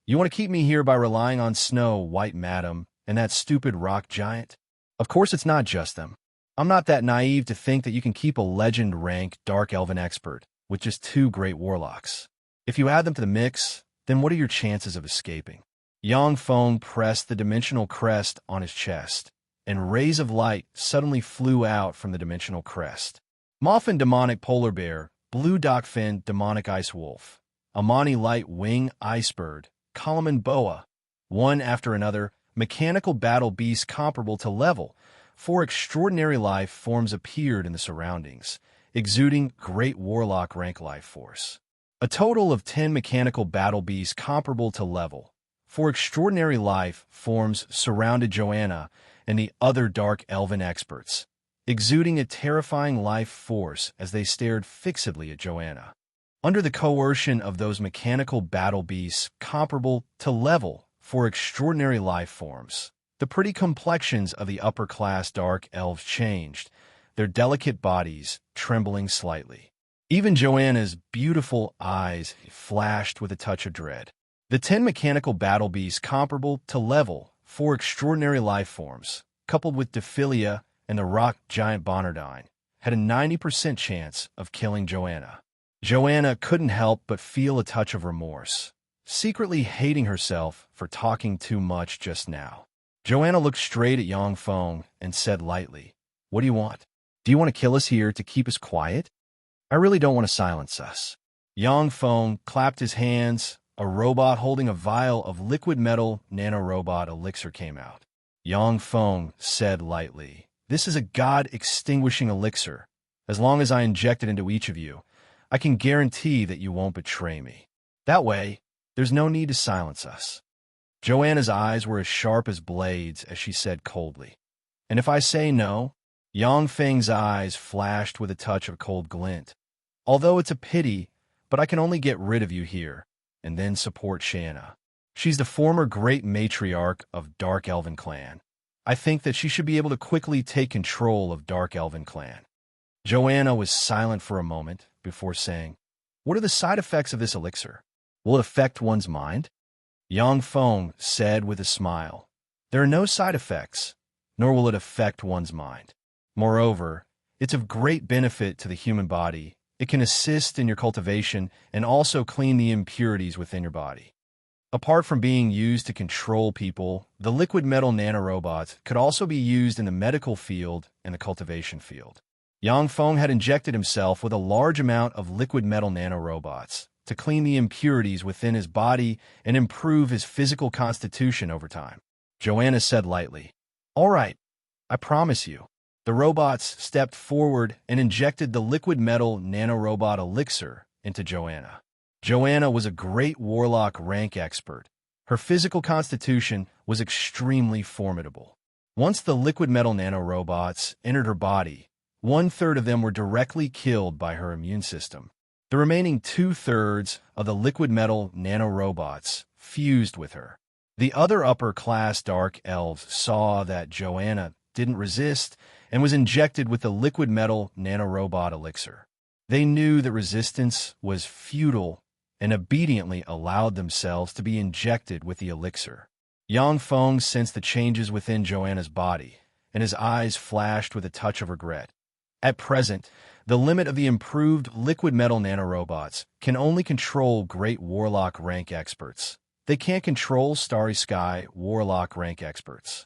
"You want to keep me here by relying on Snow, White Madam, and that stupid rock giant? Of course it's not just them. I'm not that naive to think that you can keep a legend-rank Dark Elven expert with just 2 great warlocks. If you add them to the mix, then what are your chances of escaping?" Yang Feng pressed the dimensional crest on his chest, and rays of light suddenly flew out from the dimensional crest. Moffin demonic polar bear, blue dockfin demonic ice wolf, Amani light wing ice bird, Kalaman boa, one after another, mechanical battle beasts comparable to level 4 extraordinary life forms appeared in the surroundings, exuding great warlock rank life force. A total of 10 mechanical battle beasts comparable to level 4 extraordinary life forms surrounded Joanna and the other dark elven experts, exuding a terrifying life force as they stared fixedly at Joanna. Under the coercion of those mechanical battle beasts comparable to level 4 extraordinary life forms, the pretty complexions of the upper-class dark elves changed, their delicate bodies trembling slightly. Even Joanna's beautiful eyes flashed with a touch of dread. The 10 mechanical battle beasts comparable to level 4 extraordinary life forms, coupled with Dephilia and the rock giant Bonardine, had a 90% chance of killing Joanna. Joanna couldn't help but feel a touch of remorse, secretly hating herself for talking too much just now. Joanna looked straight at Yang Feng and said lightly, "What do you want? Do you want to kill us here to keep us quiet? I really don't want to silence us." Yang Feng clapped his hands. A robot holding a vial of liquid metal nanorobot elixir came out. Yang Feng said lightly, "This is a god-extinguishing elixir. As long as I inject it into each of you, I can guarantee that you won't betray me. That way, there's no need to silence us." Joanna's eyes were as sharp as blades as she said coldly, "And if I say no?" Yang Feng's eyes flashed with a touch of cold glint. "Although it's a pity, but I can only get rid of you here, and then support Shanna. She's the former great matriarch of Dark Elven Clan. I think that she should be able to quickly take control of Dark Elven Clan." Joanna was silent for a moment before saying, "What are the side effects of this elixir? Will it affect one's mind?" Yang Feng said with a smile, "There are no side effects, nor will it affect one's mind. Moreover, it's of great benefit to the human body. It can assist in your cultivation and also clean the impurities within your body. Apart from being used to control people, the liquid metal nanorobots could also be used in the medical field and the cultivation field." Yang Feng had injected himself with a large amount of liquid metal nanorobots to clean the impurities within his body and improve his physical constitution over time. Joanna said lightly, "All right, I promise you." The robots stepped forward and injected the liquid metal nanorobot elixir into Joanna. Joanna was a great warlock rank expert. Her physical constitution was extremely formidable. Once the liquid metal nanorobots entered her body, 1/3 of them were directly killed by her immune system. The remaining 2/3 of the liquid metal nanorobots fused with her. The other upper-class dark elves saw that Joanna didn't resist and was injected with the liquid metal nanorobot elixir. They knew that resistance was futile and obediently allowed themselves to be injected with the elixir. Yang Feng sensed the changes within Joanna's body, and his eyes flashed with a touch of regret. At present, the limit of the improved liquid metal nanorobots can only control great warlock rank experts. They can't control Starry Sky warlock rank experts.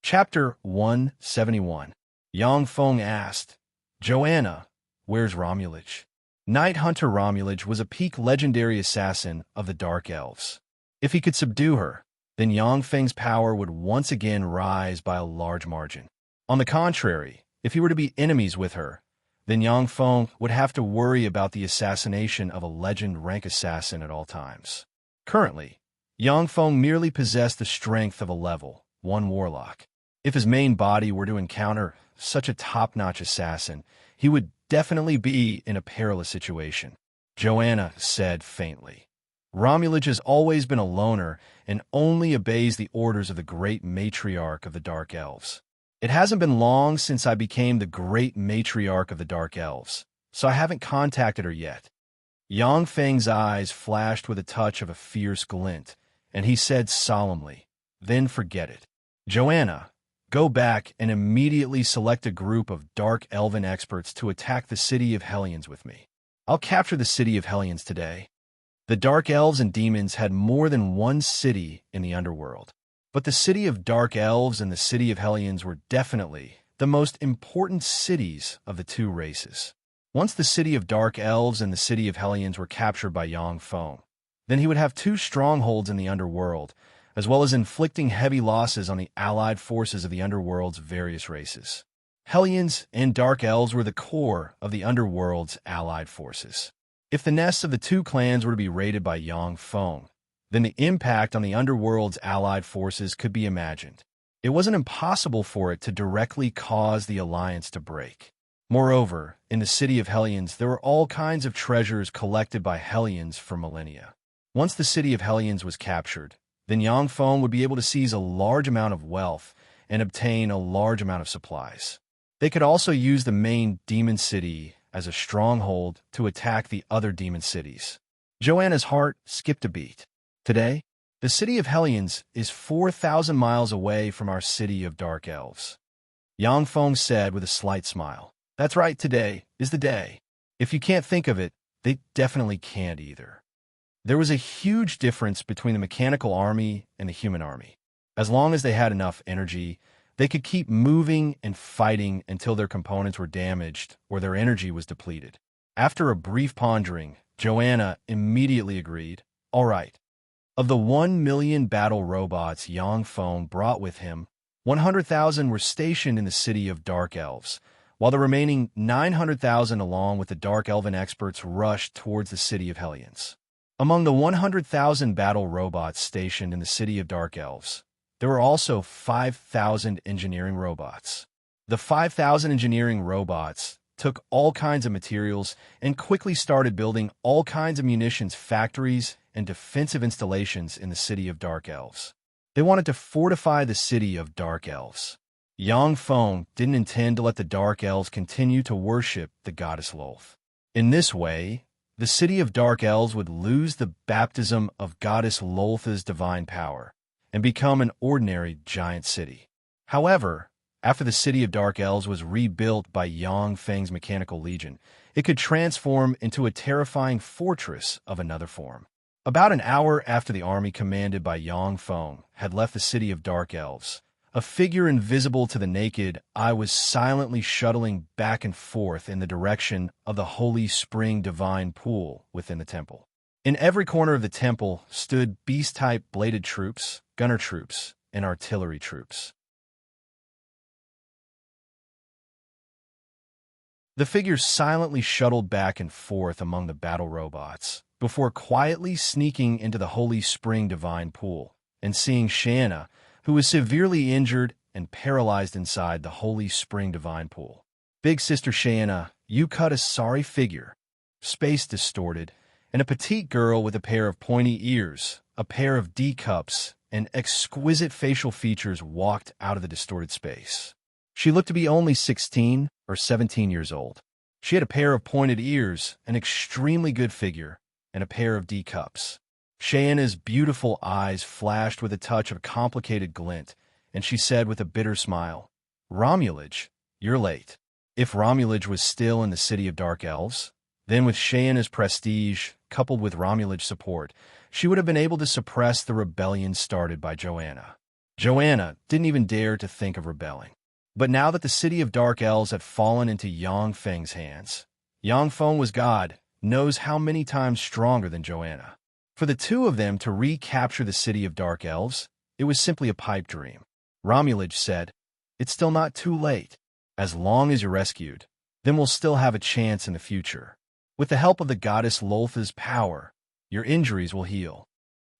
Chapter 171. Yang Feng asked, "Joanna, where's Romulage?" Night Hunter Romulage was a peak legendary assassin of the Dark Elves. If he could subdue her, then Yang Feng's power would once again rise by a large margin. On the contrary, if he were to be enemies with her, then Yang Feng would have to worry about the assassination of a legend rank assassin at all times. Currently, Yang Feng merely possessed the strength of a level 1 warlock. If his main body were to encounter such a top-notch assassin, he would definitely be in a perilous situation. Joanna said faintly, "Romulage has always been a loner and only obeys the orders of the great matriarch of the Dark Elves. It hasn't been long since I became the great matriarch of the Dark Elves, so I haven't contacted her yet." Yang Feng's eyes flashed with a touch of a fierce glint, and he said solemnly, "Then forget it. Joanna, Go back and immediately select a group of dark elven experts to attack the city of Hellions with me. I'll capture the city of Hellions today. The dark elves and demons had more than one city in the underworld, but the city of dark elves and the city of Hellions were definitely the most important cities of the two races. Once the city of dark elves and the city of Hellions were captured by Yang Feng, then he would have two strongholds in the underworld, as well as inflicting heavy losses on the allied forces of the underworld's various races. Hellions and dark elves were the core of the underworld's allied forces. If the nests of the two clans were to be raided by Yang Feng, then the impact on the underworld's allied forces could be imagined. It wasn't impossible for it to directly cause the alliance to break. Moreover, in the city of Hellions, there were all kinds of treasures collected by Hellions for millennia. Once the city of Hellions was captured, then Yang Feng would be able to seize a large amount of wealth and obtain a large amount of supplies. They could also use the main demon city as a stronghold to attack the other demon cities. Joanna's heart skipped a beat. Today, the city of Hellions is 4,000 miles away from our city of dark elves. Yang Feng said with a slight smile. That's right, today is the day. If you can't think of it, they definitely can't either. There was a huge difference between the mechanical army and the human army. As long as they had enough energy, they could keep moving and fighting until their components were damaged or their energy was depleted. After a brief pondering, Joanna immediately agreed, all right. Of the 1 million battle robots Yang Feng brought with him, 100,000 were stationed in the city of dark elves, while the remaining 900,000 along with the dark elven experts rushed towards the city of Hellions. Among the 100,000 battle robots stationed in the city of dark elves, there were also 5,000 engineering robots. The 5,000 engineering robots took all kinds of materials and quickly started building all kinds of munitions factories and defensive installations in the city of dark elves. They wanted to fortify the city of dark elves. Yang Feng didn't intend to let the dark elves continue to worship the goddess Lolth. In this way, the city of dark elves would lose the baptism of goddess Lolth's divine power and become an ordinary giant city. However, after the city of dark elves was rebuilt by Yang Feng's mechanical legion, it could transform into a terrifying fortress of another form. About an hour after the army commanded by Yang Feng had left the city of dark elves, a figure invisible to the naked eye was silently shuttling back and forth in the direction of the holy spring divine pool within the temple. In every corner of the temple stood beast-type bladed troops, gunner troops, and artillery troops. The figure silently shuttled back and forth among the battle robots, before quietly sneaking into the holy spring divine pool and seeing Shanna, who was severely injured and paralyzed inside the holy spring divine pool. Big Sister Shanna, you cut a sorry figure, space distorted, and a petite girl with a pair of pointy ears, a pair of D-cups, and exquisite facial features walked out of the distorted space. She looked to be only 16 or 17 years old. She had a pair of pointed ears, an extremely good figure, and a pair of D-cups. Shanna's beautiful eyes flashed with a touch of complicated glint, and she said with a bitter smile, Romulage, you're late. If Romulage was still in the city of dark elves, then with Shanna's prestige, coupled with Romulage support, she would have been able to suppress the rebellion started by Joanna. Joanna didn't even dare to think of rebelling. But now that the city of dark elves had fallen into Yang Feng's hands, Yang Feng was God, knows how many times stronger than Joanna. For the two of them to recapture the city of dark elves, it was simply a pipe dream. Romulage said, it's still not too late. As long as you're rescued, then we'll still have a chance in the future. With the help of the goddess Lolth's power, your injuries will heal.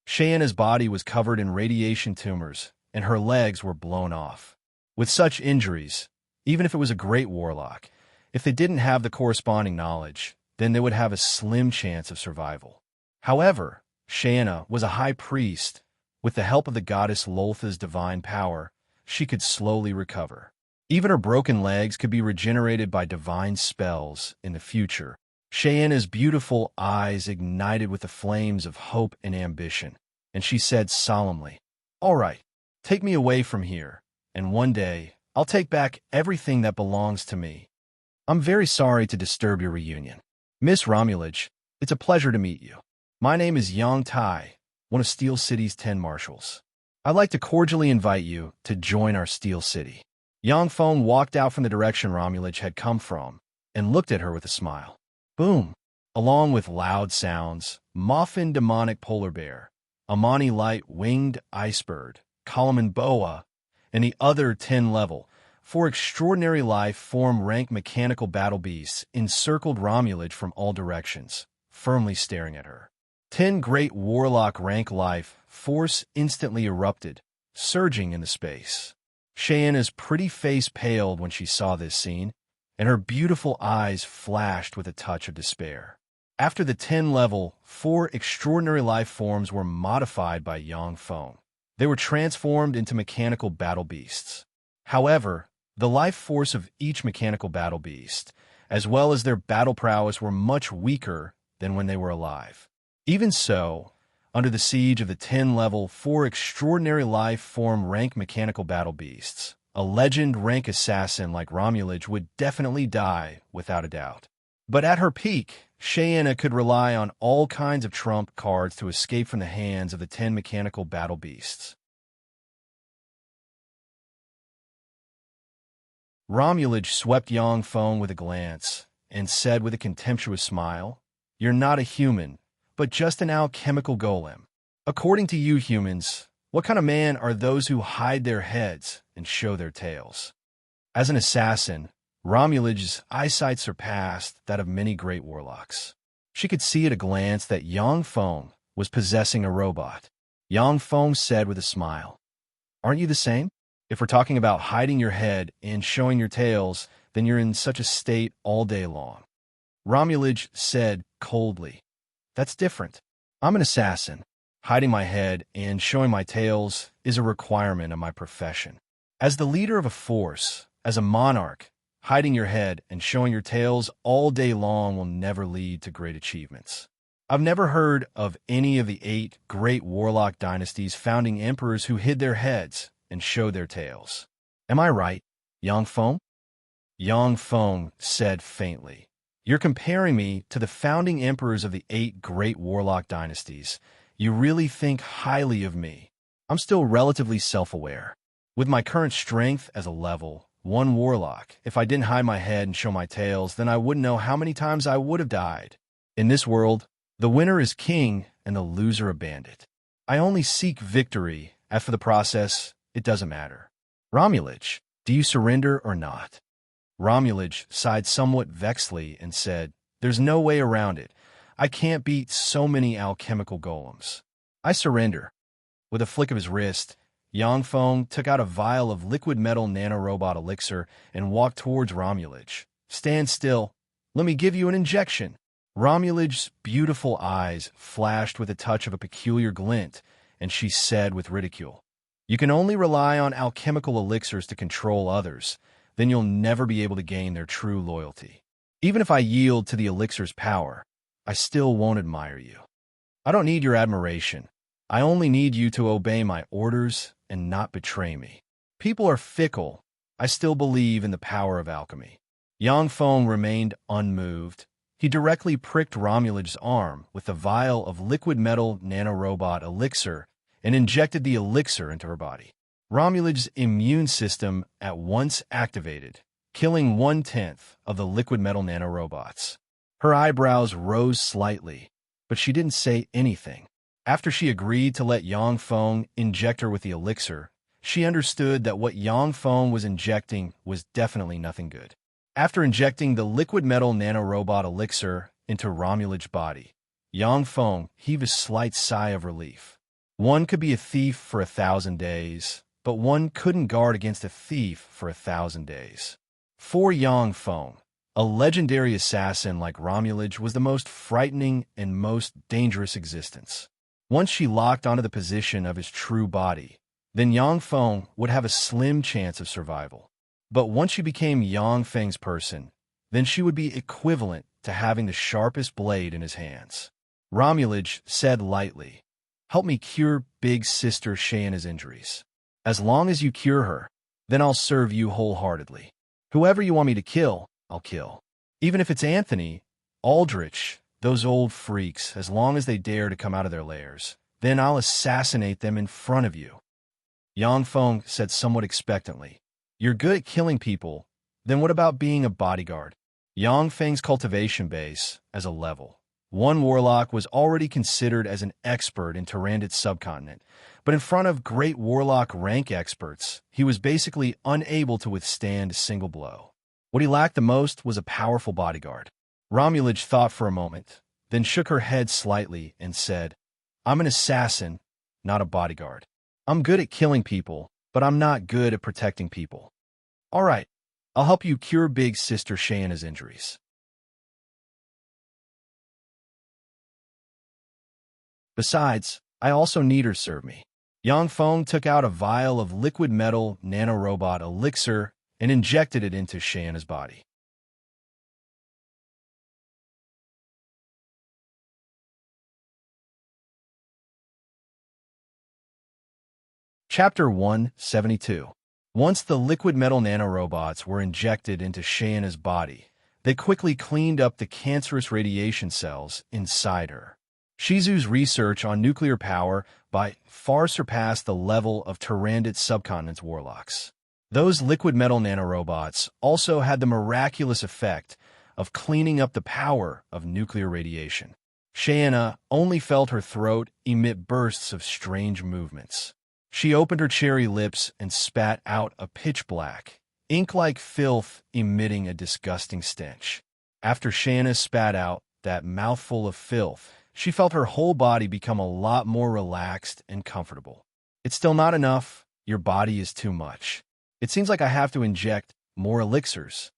Shanna's body was covered in radiation tumors, and her legs were blown off. With such injuries, even if it was a great warlock, if they didn't have the corresponding knowledge, then they would have a slim chance of survival. However, Shanna was a high priest. With the help of the goddess Lolth's divine power, she could slowly recover. Even her broken legs could be regenerated by divine spells in the future. Shanna's beautiful eyes ignited with the flames of hope and ambition, and she said solemnly, all right, take me away from here, and one day, I'll take back everything that belongs to me. I'm very sorry to disturb your reunion. Miss Romulage, it's a pleasure to meet you. My name is Yang Tai, one of Steel City's 10 marshals. I'd like to cordially invite you to join our Steel City. Yang Feng walked out from the direction Romulage had come from and looked at her with a smile. Boom! Along with loud sounds, Moffin demonic polar bear, Amani light winged icebird, Kalaman boa, and the other 10 level, 4 extraordinary life form rank mechanical battle beasts encircled Romulage from all directions, firmly staring at her. 10 great warlock rank life force instantly erupted, surging into space. Cheyenne's pretty face paled when she saw this scene, and her beautiful eyes flashed with a touch of despair. After the 10 level, 4 extraordinary life forms were modified by Yang Feng. They were transformed into mechanical battle beasts. However, the life force of each mechanical battle beast, as well as their battle prowess, were much weaker than when they were alive. Even so, under the siege of the 10 level, 4 extraordinary life form rank mechanical battle beasts, a legend rank assassin like Romulage would definitely die without a doubt. But at her peak, Cheyenne could rely on all kinds of trump cards to escape from the hands of the 10 mechanical battle beasts. Romulage swept Yang Feng with a glance and said with a contemptuous smile, "You're not a human, but just an alchemical golem. According to you humans, what kind of man are those who hide their heads and show their tails?" As an assassin, Romulage's eyesight surpassed that of many great warlocks. She could see at a glance that Yang Feng was possessing a robot. Yang Feng said with a smile, "Aren't you the same? If we're talking about hiding your head and showing your tails, then you're in such a state all day long." Romulage said coldly, "That's different. I'm an assassin. Hiding my head and showing my tails is a requirement of my profession. As the leader of a force, as a monarch, hiding your head and showing your tails all day long will never lead to great achievements. I've never heard of any of the 8 great warlock dynasties founding emperors who hid their heads and showed their tails. Am I right, Yang Feng?" Yang Feng said faintly, "You're comparing me to the founding emperors of the 8 great warlock dynasties. You really think highly of me. I'm still relatively self-aware. With my current strength as a level 1 warlock, if I didn't hide my head and show my tails, then I wouldn't know how many times I would have died. In this world, the winner is king and the loser a bandit. I only seek victory. As for the process, it doesn't matter. Romulage, do you surrender or not?" Romulage sighed somewhat vexedly and said, "There's no way around it. I can't beat so many alchemical golems. I surrender." With a flick of his wrist, Yang Feng took out a vial of liquid metal nanorobot elixir and walked towards Romulage. "Stand still. Let me give you an injection." Romulage's beautiful eyes flashed with a touch of a peculiar glint, and she said with ridicule, "You can only rely on alchemical elixirs to control others. Then you'll never be able to gain their true loyalty. Even if I yield to the elixir's power, I still won't admire you. I don't need your admiration. I only need you to obey my orders and not betray me. People are fickle. I still believe in the power of alchemy." Yang Feng remained unmoved. He directly pricked Romulage's arm with the vial of liquid metal nanorobot elixir and injected the elixir into her body. Romulage's immune system at once activated, killing 1/10 of the liquid metal nanorobots. Her eyebrows rose slightly, but she didn't say anything. After she agreed to let Yang Feng inject her with the elixir, she understood that what Yang Feng was injecting was definitely nothing good. After injecting the liquid metal nanorobot elixir into Romulage's body, Yang Feng heaved a slight sigh of relief. One could be a thief for 1,000 days, but one couldn't guard against a thief for 1,000 days. For Yang Feng, a legendary assassin like Romulage was the most frightening and most dangerous existence. Once she locked onto the position of his true body, then Yang Feng would have a slim chance of survival. But once she became Yang Feng's person, then she would be equivalent to having the sharpest blade in his hands. Romulage said lightly, "Help me cure big sister Cheyenne's injuries. As long as you cure her, then I'll serve you wholeheartedly. Whoever you want me to kill, I'll kill. Even if it's Anthony, Aldrich, those old freaks, as long as they dare to come out of their lairs, then I'll assassinate them in front of you. Yang Feng said somewhat expectantly. You're good at killing people, then what about being a bodyguard? Yang Feng's cultivation base, as a level 1 warlock, was already considered as an expert in Tyrannid subcontinent, but in front of great warlock rank experts, he was basically unable to withstand a single blow. What he lacked the most was a powerful bodyguard. Romulage thought for a moment, then shook her head slightly and said, I'm an assassin, not a bodyguard. I'm good at killing people, but I'm not good at protecting people. All right, I'll help you cure Big Sister Shayanna's injuries. Besides, I also need her serve me. Yang Feng took out a vial of liquid metal nanorobot elixir and injected it into Shayanna's body. Chapter 172. Once the liquid metal nanorobots were injected into Shayanna's body, they quickly cleaned up the cancerous radiation cells inside her. Shizu's research on nuclear power by far surpassed the level of Tyrannid subcontinent's warlocks. Those liquid metal nanorobots also had the miraculous effect of cleaning up the power of nuclear radiation. Shayanna only felt her throat emit bursts of strange movements. She opened her cherry lips and spat out a pitch-black, ink-like filth emitting a disgusting stench. After Shayanna spat out that mouthful of filth, she felt her whole body become a lot more relaxed and comfortable. It's still not enough. Your body is too much. It seems like I have to inject more elixirs.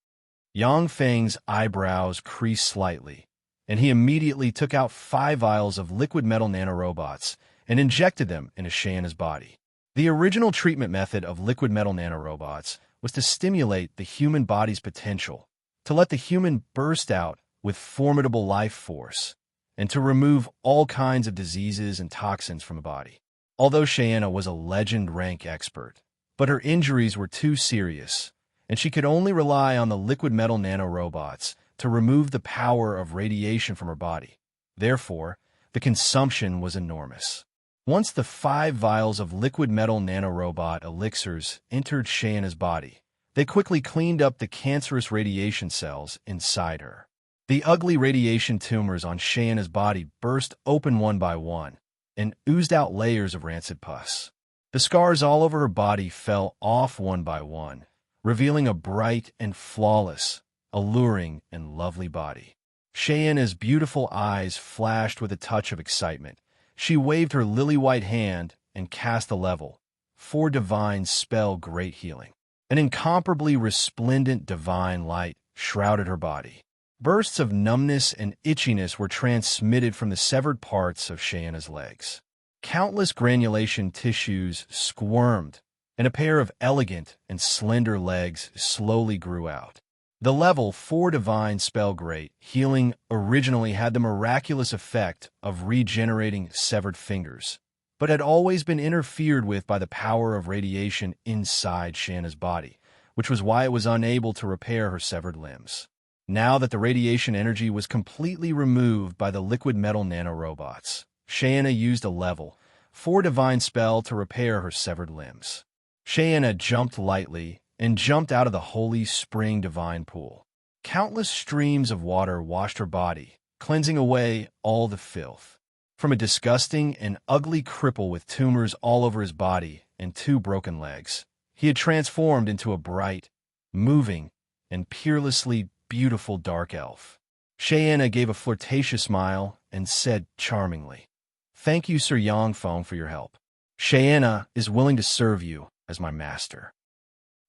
Yang Feng's eyebrows creased slightly, and he immediately took out 5 vials of liquid metal nanorobots and injected them into Shayanna's body. The original treatment method of liquid metal nanorobots was to stimulate the human body's potential, to let the human burst out with formidable life force, and to remove all kinds of diseases and toxins from the body. Although Shayanna was a legend rank expert, but her injuries were too serious, and she could only rely on the liquid metal nanorobots to remove the power of radiation from her body. Therefore, the consumption was enormous. Once the 5 vials of liquid metal nanorobot elixirs entered Shayanna's body, they quickly cleaned up the cancerous radiation cells inside her. The ugly radiation tumors on Shayanna's body burst open one by one and oozed out layers of rancid pus. The scars all over her body fell off one by one, revealing a bright and flawless, alluring and lovely body. Shayanna's beautiful eyes flashed with a touch of excitement. She waved her lily-white hand and cast a level 4 divine spell Great Healing. An incomparably resplendent divine light shrouded her body. Bursts of numbness and itchiness were transmitted from the severed parts of Shayanna's legs. Countless granulation tissues squirmed, and a pair of elegant and slender legs slowly grew out. The level 4 divine spell Great Healing originally had the miraculous effect of regenerating severed fingers, but had always been interfered with by the power of radiation inside Shayanna's body, which was why it was unable to repair her severed limbs. Now that the radiation energy was completely removed by the liquid metal nanorobots, Shayanna used a level 4 divine spell to repair her severed limbs. Shayanna jumped lightly and jumped out of the holy spring divine pool. Countless streams of water washed her body, cleansing away all the filth. From a disgusting and ugly cripple with tumors all over his body and 2 broken legs, he had transformed into a bright, moving, and peerlessly beautiful dark elf. Shayanna gave a flirtatious smile and said charmingly, "Thank you, Sir Yang Feng, for your help. Shayanna is willing to serve you as my master."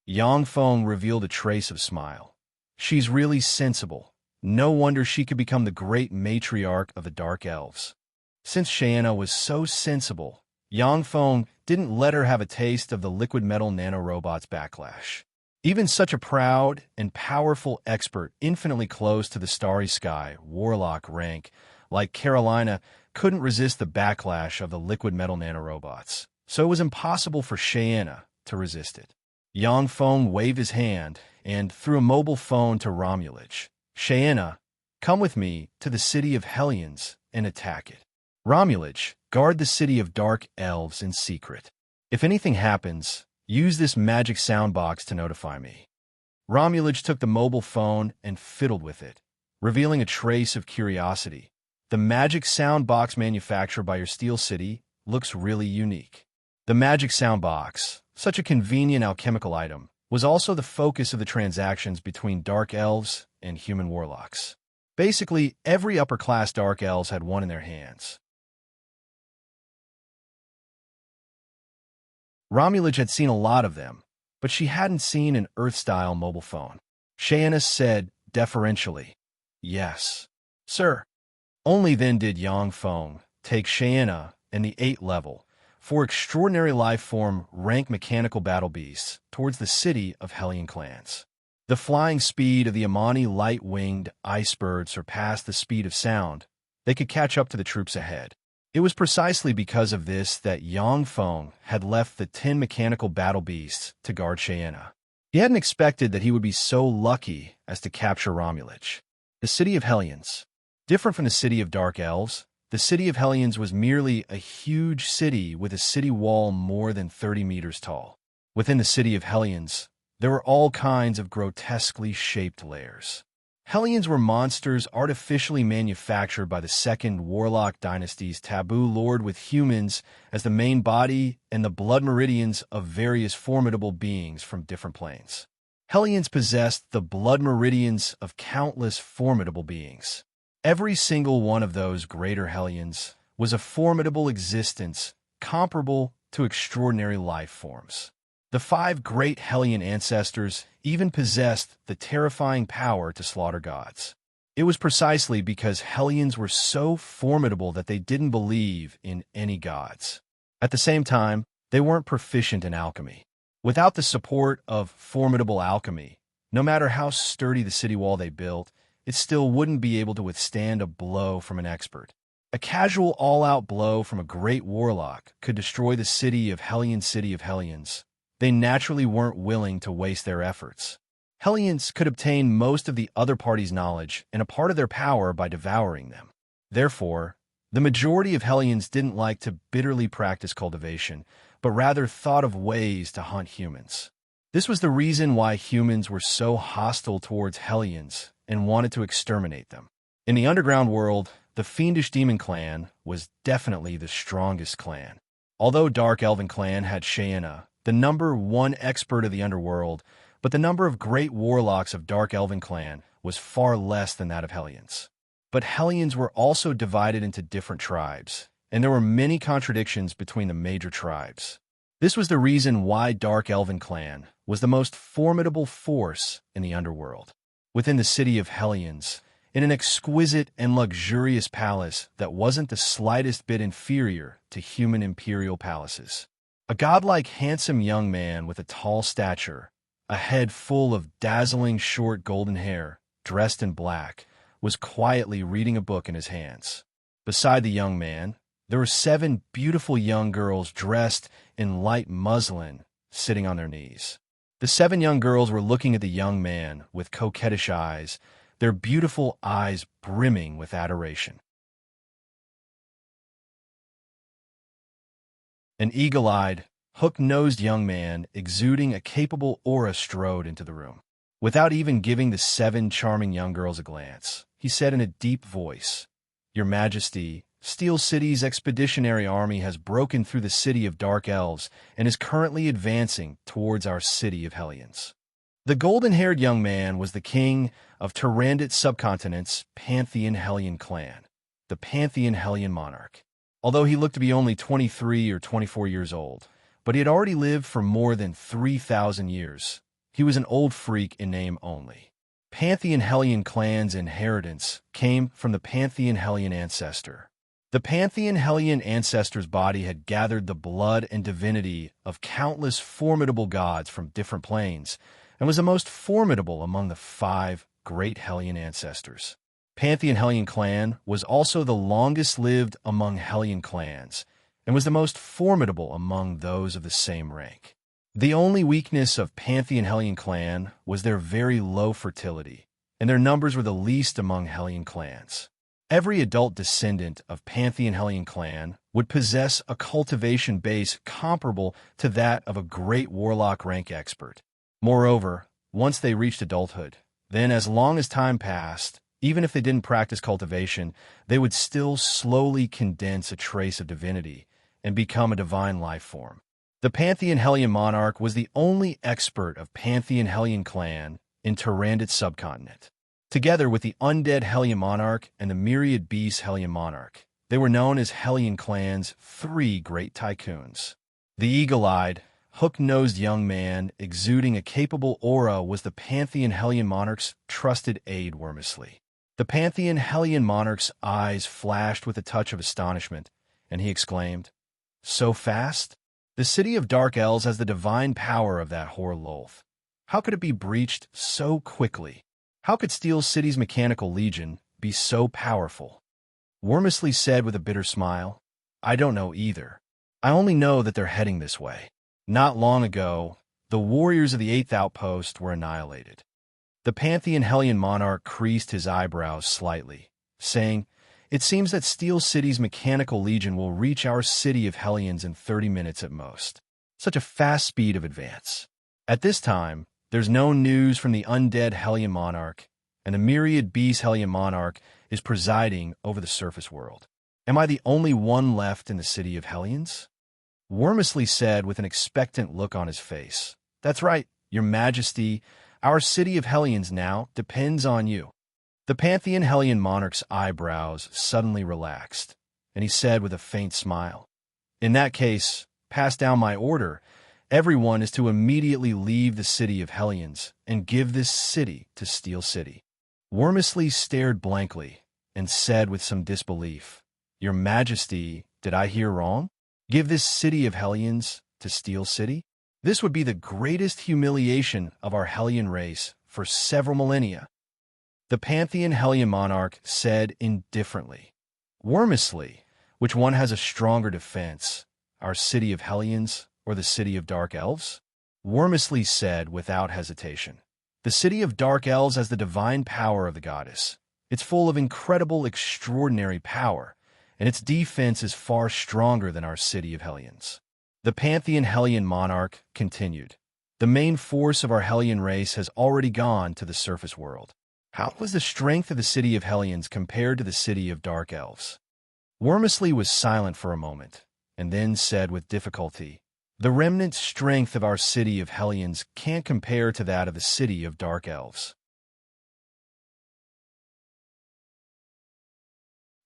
Yang Feng revealed a trace of smile. She's really sensible. No wonder she could become the great matriarch of the Dark Elves. Since Shayanna was so sensible, Yang Feng didn't let her have a taste of the liquid metal nanorobot's backlash. Even such a proud and powerful expert infinitely close to the starry sky, warlock rank, like Carolina, couldn't resist the backlash of the liquid metal nanorobots, so it was impossible for Shayanna to resist it. Yongfeng waved his hand and threw a mobile phone to Romulus. Cheyenne, come with me to the city of Hellions and attack it. Romulus, guard the city of dark elves in secret. If anything happens, use this magic sound box to notify me. Romulus took the mobile phone and fiddled with it, revealing a trace of curiosity. The magic sound box manufactured by your Steel City looks really unique. The magic sound box, such a convenient alchemical item, was also the focus of the transactions between dark elves and human warlocks. Basically, every upper-class dark elves had one in their hands. Romulus had seen a lot of them, but she hadn't seen an Earth-style mobile phone. Cheyenne said deferentially, "Yes, sir." Only then did Yongfeng take Cheyenne and the 8th level, for extraordinary life form rank mechanical battle beasts towards the city of Hellion clans. The flying speed of the Amani light-winged ice bird surpassed the speed of sound. They could catch up to the troops ahead. It was precisely because of this that Yongfeng had left the 10 mechanical battle beasts to guard Cheyenne. He hadn't expected that he would be so lucky as to capture Romulus. The city of Hellions. Different from the city of dark elves, the city of Hellions was merely a huge city with a city wall more than 30 meters tall. Within the city of Hellions, there were all kinds of grotesquely shaped lairs. Hellions were monsters artificially manufactured by the Second Warlock Dynasty's taboo lord, with humans as the main body and the blood meridians of various formidable beings from different planes. Hellions possessed the blood meridians of countless formidable beings. Every single one of those greater Hellions was a formidable existence comparable to extraordinary life forms. The 5 great Hellion ancestors even possessed the terrifying power to slaughter gods. It was precisely because Hellions were so formidable that they didn't believe in any gods. At the same time, they weren't proficient in alchemy. Without the support of formidable alchemy, no matter how sturdy the city wall they built, it still wouldn't be able to withstand a blow from an expert. A casual all-out blow from a great warlock could destroy the city of Hellions. They naturally weren't willing to waste their efforts. Hellions could obtain most of the other party's knowledge and a part of their power by devouring them. Therefore, the majority of Hellions didn't like to bitterly practice cultivation, but rather thought of ways to hunt humans. This was the reason why humans were so hostile towards Hellions and wanted to exterminate them. In the underground world, the Fiendish Demon Clan was definitely the strongest clan. Although Dark Elven Clan had Cheyenne, the number 1 expert of the underworld, but the number of great warlocks of Dark Elven Clan was far less than that of Hellions. But Hellions were also divided into different tribes, and there were many contradictions between the major tribes. This was the reason why Dark Elven Clan was the most formidable force in the underworld. Within the city of Hellions, in an exquisite and luxurious palace that wasn't the slightest bit inferior to human imperial palaces. A godlike handsome young man with a tall stature, a head full of dazzling short golden hair, dressed in black, was quietly reading a book in his hands. Beside the young man, there were 7 beautiful young girls dressed in light muslin, sitting on their knees. The 7 young girls were looking at the young man with coquettish eyes, their beautiful eyes brimming with adoration. An eagle-eyed, hook-nosed young man exuding a capable aura strode into the room. Without even giving the 7 charming young girls a glance, he said in a deep voice, "Your Majesty, Steel City's expeditionary army has broken through the city of Dark Elves and is currently advancing towards our city of Hellions." The golden-haired young man was the king of Tyrannid Subcontinent's Pantheon Hellion clan, the Pantheon Hellion monarch. Although he looked to be only 23 or 24 years old, but he had already lived for more than 3,000 years. He was an old freak in name only. Pantheon Hellion clan's inheritance came from the Pantheon Hellion ancestor. The Pantheon Hellion ancestor's body had gathered the blood and divinity of countless formidable gods from different planes, and was the most formidable among the 5 great Hellion ancestors. Pantheon Hellion clan was also the longest-lived among Hellion clans, and was the most formidable among those of the same rank. The only weakness of Pantheon Hellion clan was their very low fertility, and their numbers were the least among Hellion clans. Every adult descendant of Pantheon Hellion clan would possess a cultivation base comparable to that of a great warlock rank expert. Moreover, once they reached adulthood, then as long as time passed, even if they didn't practice cultivation, they would still slowly condense a trace of divinity and become a divine life form. The Pantheon Hellion monarch was the only expert of Pantheon Hellion clan in Tyrannid subcontinent. Together with the undead Hellion monarch and the myriad beast Hellion monarch, they were known as Hellion clan's three great tycoons. The eagle-eyed, hook-nosed young man exuding a capable aura was the Pantheon Hellion monarch's trusted aide Wormsley. The Pantheon Hellion monarch's eyes flashed with a touch of astonishment, and he exclaimed, "So fast? The city of Dark Elves has the divine power of that Hor Lolth. How could it be breached so quickly? How could Steel City's mechanical legion be so powerful?" Wormsley said with a bitter smile, "I don't know either. I only know that they're heading this way. Not long ago, the warriors of the 8th Outpost were annihilated." The Pantheon Hellion monarch creased his eyebrows slightly, saying, "It seems that Steel City's mechanical legion will reach our city of Hellions in 30 minutes at most. Such a fast speed of advance. At this time, there's no news from the undead Hellion monarch, and the myriad beast Hellion monarch is presiding over the surface world. Am I the only one left in the city of Hellions?" Wormsley said with an expectant look on his face, "That's right, your majesty. Our city of Hellions now depends on you." The Pantheon Hellion monarch's eyebrows suddenly relaxed, and he said with a faint smile, "In that case, pass down my order. Everyone is to immediately leave the city of Hellions and give this city to Steel City." Wormsley stared blankly and said with some disbelief, "Your majesty, did I hear wrong? Give this city of Hellions to Steel City? This would be the greatest humiliation of our Hellion race for several millennia." The Pantheon Hellion monarch said indifferently, "Wormsley, which one has a stronger defense, our city of Hellions or the city of Dark Elves?" Wormsley said without hesitation, "The city of Dark Elves has the divine power of the goddess. It's full of incredible, extraordinary power, and its defense is far stronger than our city of Hellions." The Pantheon Hellion monarch continued, "The main force of our Hellion race has already gone to the surface world. How was the strength of the city of Hellions compared to the city of Dark Elves?" Wormsley was silent for a moment, and then said with difficulty, "The remnant strength of our city of Hellions can't compare to that of the city of Dark Elves."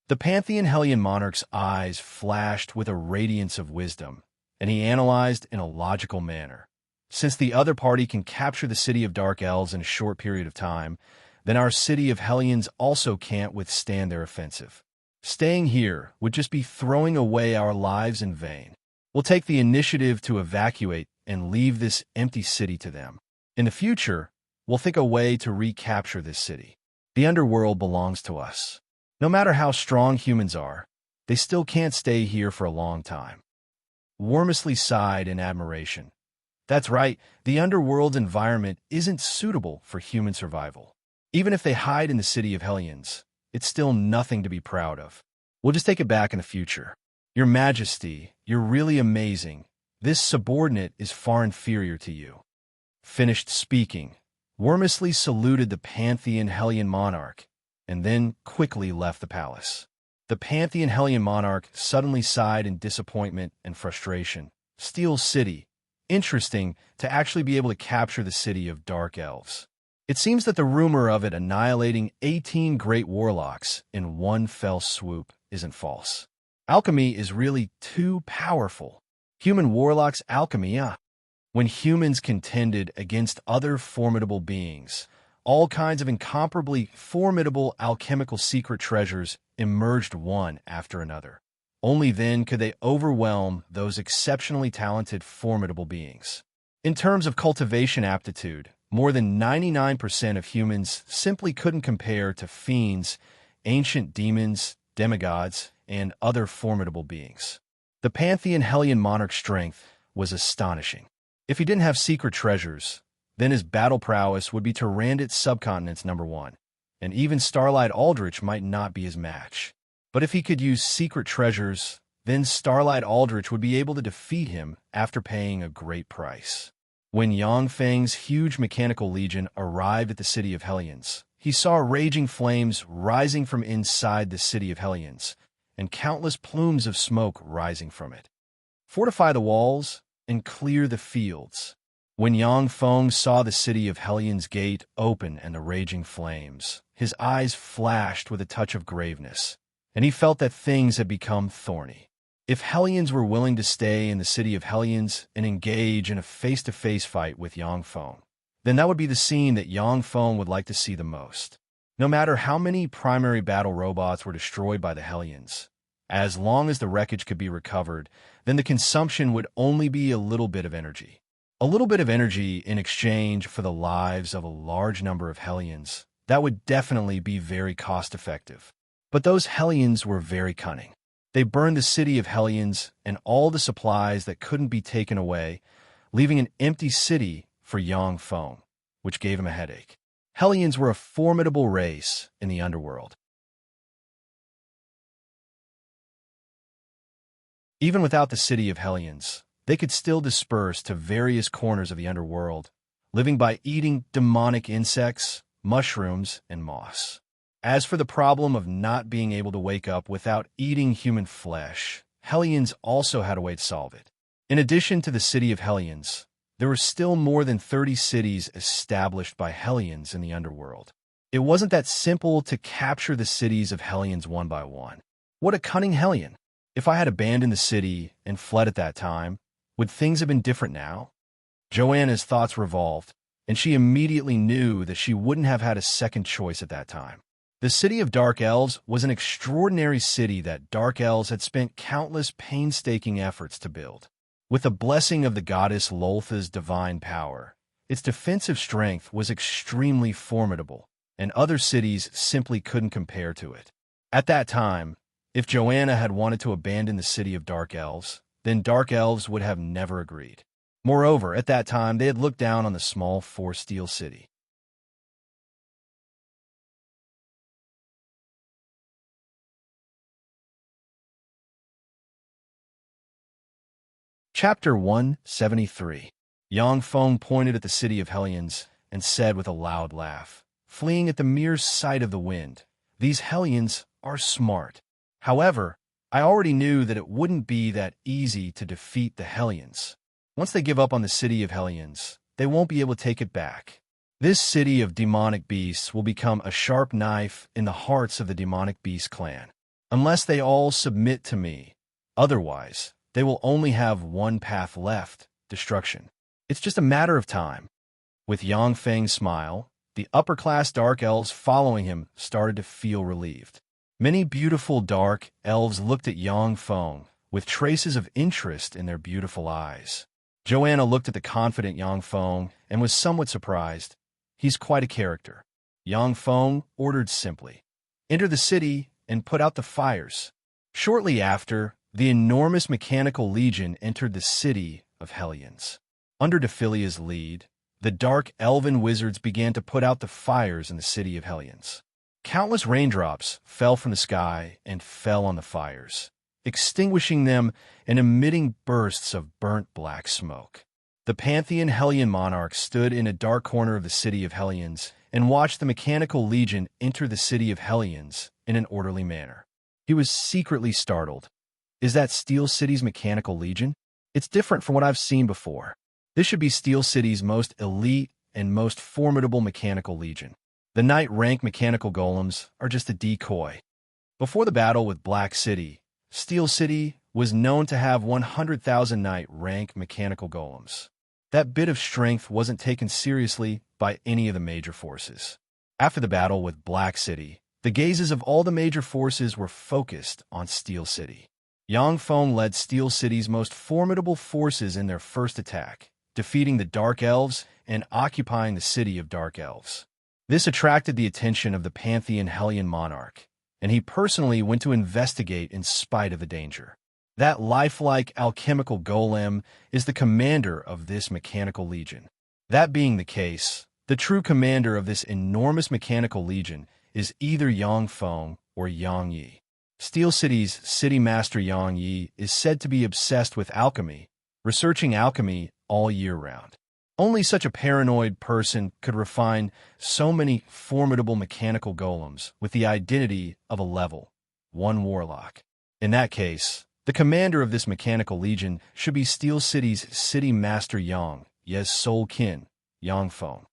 The Pantheon Hellion monarch's eyes flashed with a radiance of wisdom, and he analyzed in a logical manner. Since the other party can capture the city of Dark Elves in a short period of time, then our city of Hellions also can't withstand their offensive. Staying here would just be throwing away our lives in vain. We'll take the initiative to evacuate and leave this empty city to them. In the future, we'll think a way to recapture this city. The underworld belongs to us. No matter how strong humans are, they still can't stay here for a long time." Wormsley sighed in admiration. "That's right, the underworld's environment isn't suitable for human survival. Even if they hide in the city of Hellions, it's still nothing to be proud of. We'll just take it back in the future. Your majesty, you're really amazing. This subordinate is far inferior to you." Finished speaking, Wormsley saluted the Pantheon Hellion monarch, and then quickly left the palace. The Pantheon Hellion monarch suddenly sighed in disappointment and frustration. Steel City. Interesting to actually be able to capture the city of Dark Elves. It seems that the rumor of it annihilating 18 great warlocks in one fell swoop isn't false. Alchemy is really too powerful. Human warlocks' alchemy, When humans contended against other formidable beings, all kinds of incomparably formidable alchemical secret treasures emerged one after another. Only then could they overwhelm those exceptionally talented, formidable beings. In terms of cultivation aptitude, more than 99% of humans simply couldn't compare to fiends, ancient demons, demigods, and other formidable beings. The Pantheon Hellion monarch strength was astonishing. If he didn't have secret treasures, then his battle prowess would be Tyrannid Subcontinent's #1, and even Starlight Aldrich might not be his match. But if he could use secret treasures, then Starlight Aldrich would be able to defeat him after paying a great price. When Yangfeng's huge mechanical legion arrived at the city of Hellions, he saw raging flames rising from inside the city of Hellions, and countless plumes of smoke rising from it. Fortify the walls and clear the fields. When Yangfeng saw the city of Hellions gate open and the raging flames, his eyes flashed with a touch of graveness, and he felt that things had become thorny. If Hellions were willing to stay in the city of Hellions and engage in a face-to-face fight with Yangfeng, then that would be the scene that Yangfeng would like to see the most. No matter how many primary battle robots were destroyed by the Hellions, as long as the wreckage could be recovered, then the consumption would only be a little bit of energy. A little bit of energy in exchange for the lives of a large number of Hellions. That would definitely be very cost-effective. But those Hellions were very cunning. They burned the city of Hellions and all the supplies that couldn't be taken away, leaving an empty city for Yangfeng, which gave him a headache. Hellions were a formidable race in the underworld. Even without the city of Hellions, they could still disperse to various corners of the underworld, living by eating demonic insects, mushrooms, and moss. As for the problem of not being able to wake up without eating human flesh, Hellions also had a way to solve it. In addition to the city of Hellions, there were still more than 30 cities established by Hellions in the underworld. It wasn't that simple to capture the cities of Hellions one by one. What a cunning Hellion! If I had abandoned the city and fled at that time, would things have been different now? Joanna's thoughts revolved, and she immediately knew that she wouldn't have had a second choice at that time. The city of Dark Elves was an extraordinary city that Dark Elves had spent countless painstaking efforts to build. With the blessing of the goddess Loltha's divine power, its defensive strength was extremely formidable, and other cities simply couldn't compare to it. At that time, if Joanna had wanted to abandon the city of Dark Elves, then Dark Elves would have never agreed. Moreover, at that time, they had looked down on the small Steel city. Chapter 173. Yangfeng pointed at the city of Hellions and said with a loud laugh, fleeing at the mere sight of the wind, "These Hellions are smart. However, I already knew that it wouldn't be that easy to defeat the Hellions. Once they give up on the city of Hellions, they won't be able to take it back. This city of demonic beasts will become a sharp knife in the hearts of the demonic beast clan, unless they all submit to me. Otherwise, they will only have one path left, destruction. It's just a matter of time." With Yangfeng's smile, the upper-class Dark Elves following him started to feel relieved. Many beautiful Dark Elves looked at Yangfeng with traces of interest in their beautiful eyes. Joanna looked at the confident Yangfeng and was somewhat surprised. He's quite a character. Yangfeng ordered simply, "Enter the city and put out the fires." Shortly after, the enormous mechanical legion entered the city of Hellions. Under Dephilia's lead, the dark elven wizards began to put out the fires in the city of Hellions. Countless raindrops fell from the sky and fell on the fires, extinguishing them and emitting bursts of burnt black smoke. The Pantheon Hellion monarch stood in a dark corner of the city of Hellions and watched the mechanical legion enter the city of Hellions in an orderly manner. He was secretly startled. Is that Steel City's mechanical legion? It's different from what I've seen before. This should be Steel City's most elite and most formidable mechanical legion. The knight rank mechanical golems are just a decoy. Before the battle with Black City, Steel City was known to have 100,000 knight rank mechanical golems. That bit of strength wasn't taken seriously by any of the major forces. After the battle with Black City, the gazes of all the major forces were focused on Steel City. Yangfeng led Steel City's most formidable forces in their first attack, defeating the Dark Elves and occupying the city of Dark Elves. This attracted the attention of the Pantheon Hellion monarch, and he personally went to investigate in spite of the danger. That lifelike alchemical golem is the commander of this mechanical legion. That being the case, the true commander of this enormous mechanical legion is either Yang Feng or Yang Yi. Steel City's city master Yang Yi is said to be obsessed with alchemy, researching alchemy all year round. Only such a paranoid person could refine so many formidable mechanical golems with the identity of a level 1 warlock. In that case, the commander of this mechanical legion should be Steel City's city master Yang Ye's soul kin, Yang Feng.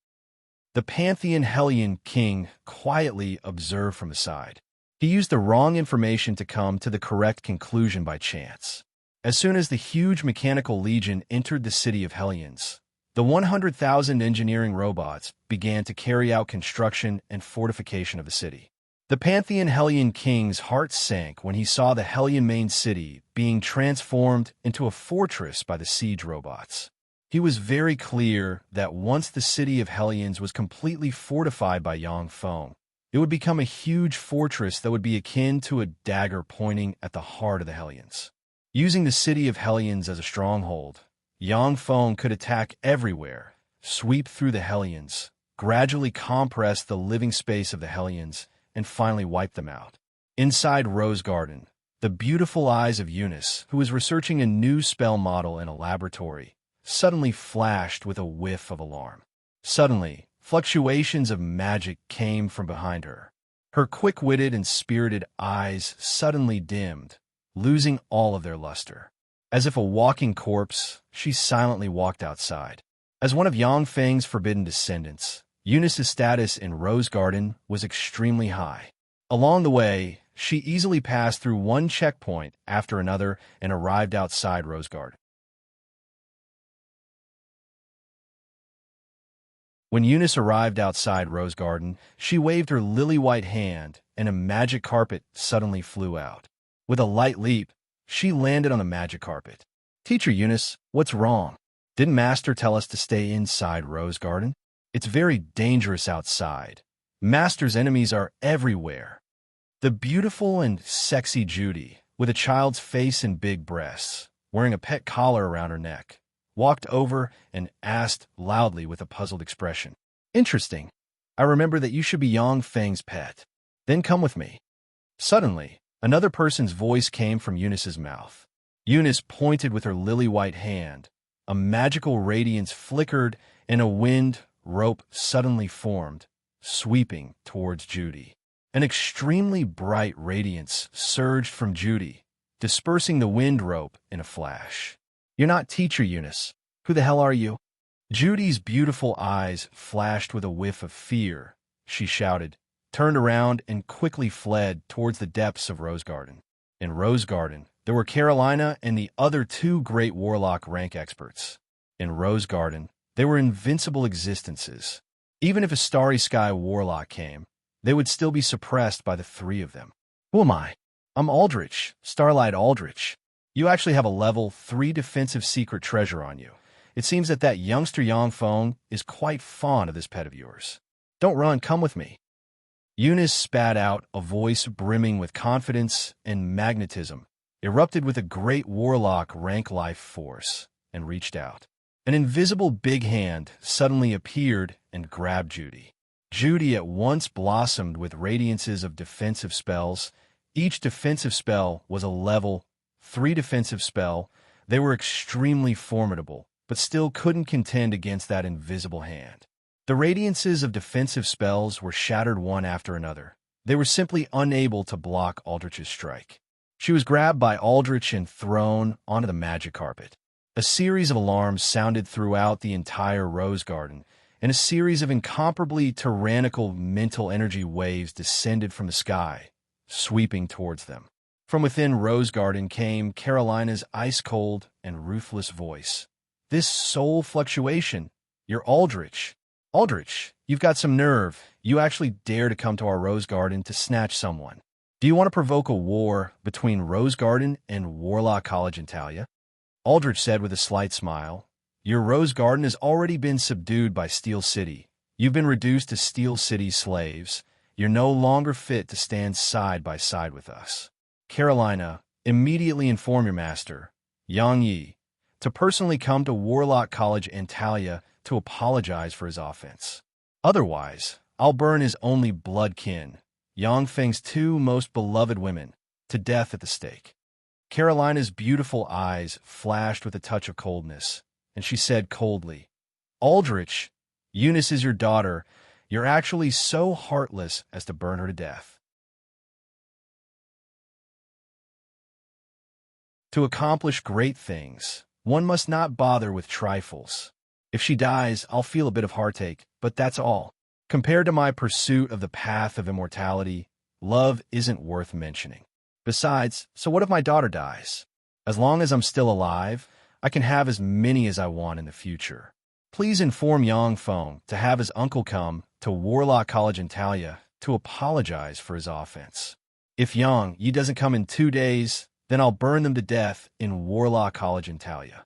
The Pantheon Hellion king quietly observed from the side. He used the wrong information to come to the correct conclusion by chance. As soon as the huge mechanical legion entered the city of Hellions, the 100,000 engineering robots began to carry out construction and fortification of the city. The Pantheon Hellion king's heart sank when he saw the Hellion main city being transformed into a fortress by the siege robots. He was very clear that once the city of Hellions was completely fortified by Yang Feng, it would become a huge fortress that would be akin to a dagger pointing at the heart of the Hellions. Using the city of Hellions as a stronghold, Yang Feng could attack everywhere, sweep through the Hellions, gradually compress the living space of the Hellions, and finally wipe them out. Inside Rose Garden, the beautiful eyes of Eunice, who was researching a new spell model in a laboratory, suddenly flashed with a whiff of alarm. Suddenly, fluctuations of magic came from behind her. Her quick-witted and spirited eyes suddenly dimmed, losing all of their luster. As if a walking corpse, she silently walked outside. As one of Yang Feng's forbidden descendants, Eunice's status in Rose Garden was extremely high. Along the way, she easily passed through one checkpoint after another and arrived outside Rose Garden. When Eunice arrived outside Rose Garden, she waved her lily-white hand, and a magic carpet suddenly flew out. With a light leap, she landed on the magic carpet. "Teacher Eunice, what's wrong? Didn't Master tell us to stay inside Rose Garden? It's very dangerous outside. Master's enemies are everywhere." The beautiful and sexy Judy, with a child's face and big breasts, wearing a pet collar around her neck, walked over and asked loudly with a puzzled expression, "Interesting. I remember that you should be Yang Feng's pet. Then come with me." Suddenly, another person's voice came from Eunice's mouth. Eunice pointed with her lily-white hand. A magical radiance flickered, and a wind rope suddenly formed, sweeping towards Judy. An extremely bright radiance surged from Judy, dispersing the wind rope in a flash. "You're not Teacher Eunice. Who the hell are you?" Judy's beautiful eyes flashed with a whiff of fear. She shouted, turned around, and quickly fled towards the depths of Rose Garden. In Rose Garden, there were Carolina and the other 2 great warlock rank experts. In Rose Garden, they were invincible existences. Even if a Starry Sky warlock came, they would still be suppressed by the 3 of them. "Who am I?" "I'm Aldrich, Starlight Aldrich. You actually have a level 3 defensive secret treasure on you. It seems that youngster Yang Feng is quite fond of this pet of yours. Don't run, come with me." Eunice spat out a voice brimming with confidence and magnetism, erupted with a great warlock rank life force, and reached out. An invisible big hand suddenly appeared and grabbed Judy. Judy at once blossomed with radiances of defensive spells. Each defensive spell was a level 3 defensive spell. They were extremely formidable, but still couldn't contend against that invisible hand. The radiances of defensive spells were shattered one after another. They were simply unable to block Aldrich's strike. She was grabbed by Aldrich and thrown onto the magic carpet. A series of alarms sounded throughout the entire Rose Garden, and a series of incomparably tyrannical mental energy waves descended from the sky, sweeping towards them. From within Rose Garden came Carolina's ice-cold and ruthless voice. "This soul fluctuation, you're Aldrich. Aldrich, you've got some nerve. You actually dare to come to our Rose Garden to snatch someone. Do you want to provoke a war between Rose Garden and Warlock College in Talia?" Aldrich said with a slight smile, "Your Rose Garden has already been subdued by Steel City. You've been reduced to Steel City slaves. You're no longer fit to stand side by side with us." Carolina, Immediately inform your master, Yang Yi, to personally come to Warlock College Antalya to apologize for his offense. Otherwise, I'll burn his only blood kin, Yang Feng's two most beloved women, to death at the stake. Carolina's beautiful eyes flashed with a touch of coldness, and she said coldly, Aldrich, Eunice is your daughter. You're actually so heartless as to burn her to death. To accomplish great things, one must not bother with trifles. If she dies, I'll feel a bit of heartache, but that's all. Compared to my pursuit of the path of immortality, love isn't worth mentioning. Besides, so what if my daughter dies? As long as I'm still alive, I can have as many as I want in the future. Please inform Yang Feng to have his uncle come to Warlock College Antalya to apologize for his offense. If Yang Yi doesn't come in 2 days, then I'll burn them to death in Warlock College Antalya.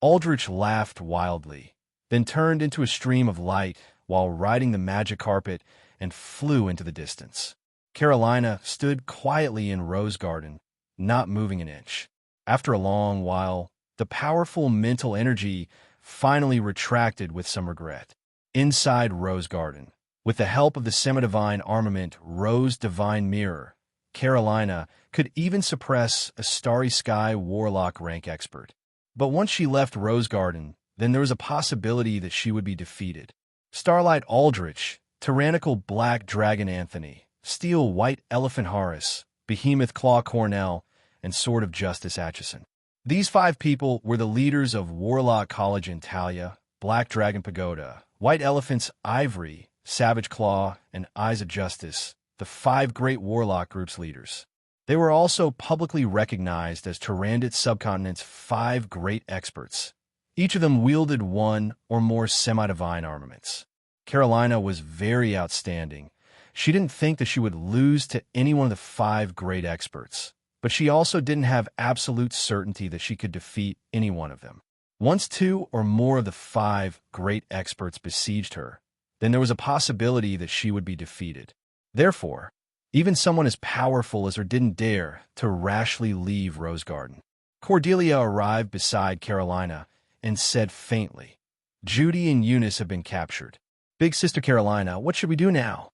Aldrich laughed wildly, then turned into a stream of light while riding the magic carpet and flew into the distance. Carolina stood quietly in Rose Garden, not moving an inch. After a long while, the powerful mental energy finally retracted with some regret. Inside Rose Garden, with the help of the semi-divine armament Rose Divine Mirror, Carolina could even suppress a Starry Sky Warlock rank expert. But once she left Rose Garden, then there was a possibility that she would be defeated. Starlight Aldrich, Tyrannical Black Dragon Anthony, Steel White Elephant Horace, Behemoth Claw Cornell, and Sword of Justice Atchison. These 5 people were the leaders of Warlock College Antalya, Black Dragon Pagoda, White Elephant's Ivory, Savage Claw, and Eyes of Justice, the 5 great Warlock group's leaders. They were also publicly recognized as Tyrannid Subcontinent's 5 great experts. Each of them wielded one or more semi-divine armaments. Carolina was very outstanding. She didn't think that she would lose to any one of the 5 great experts, but she also didn't have absolute certainty that she could defeat any one of them. Once 2 or more of the 5 great experts besieged her, then there was a possibility that she would be defeated. Therefore, even someone as powerful as her didn't dare to rashly leave Rose Garden. Cordelia arrived beside Carolina and said faintly, Judy and Eunice have been captured. Big Sister Carolina, what should we do now?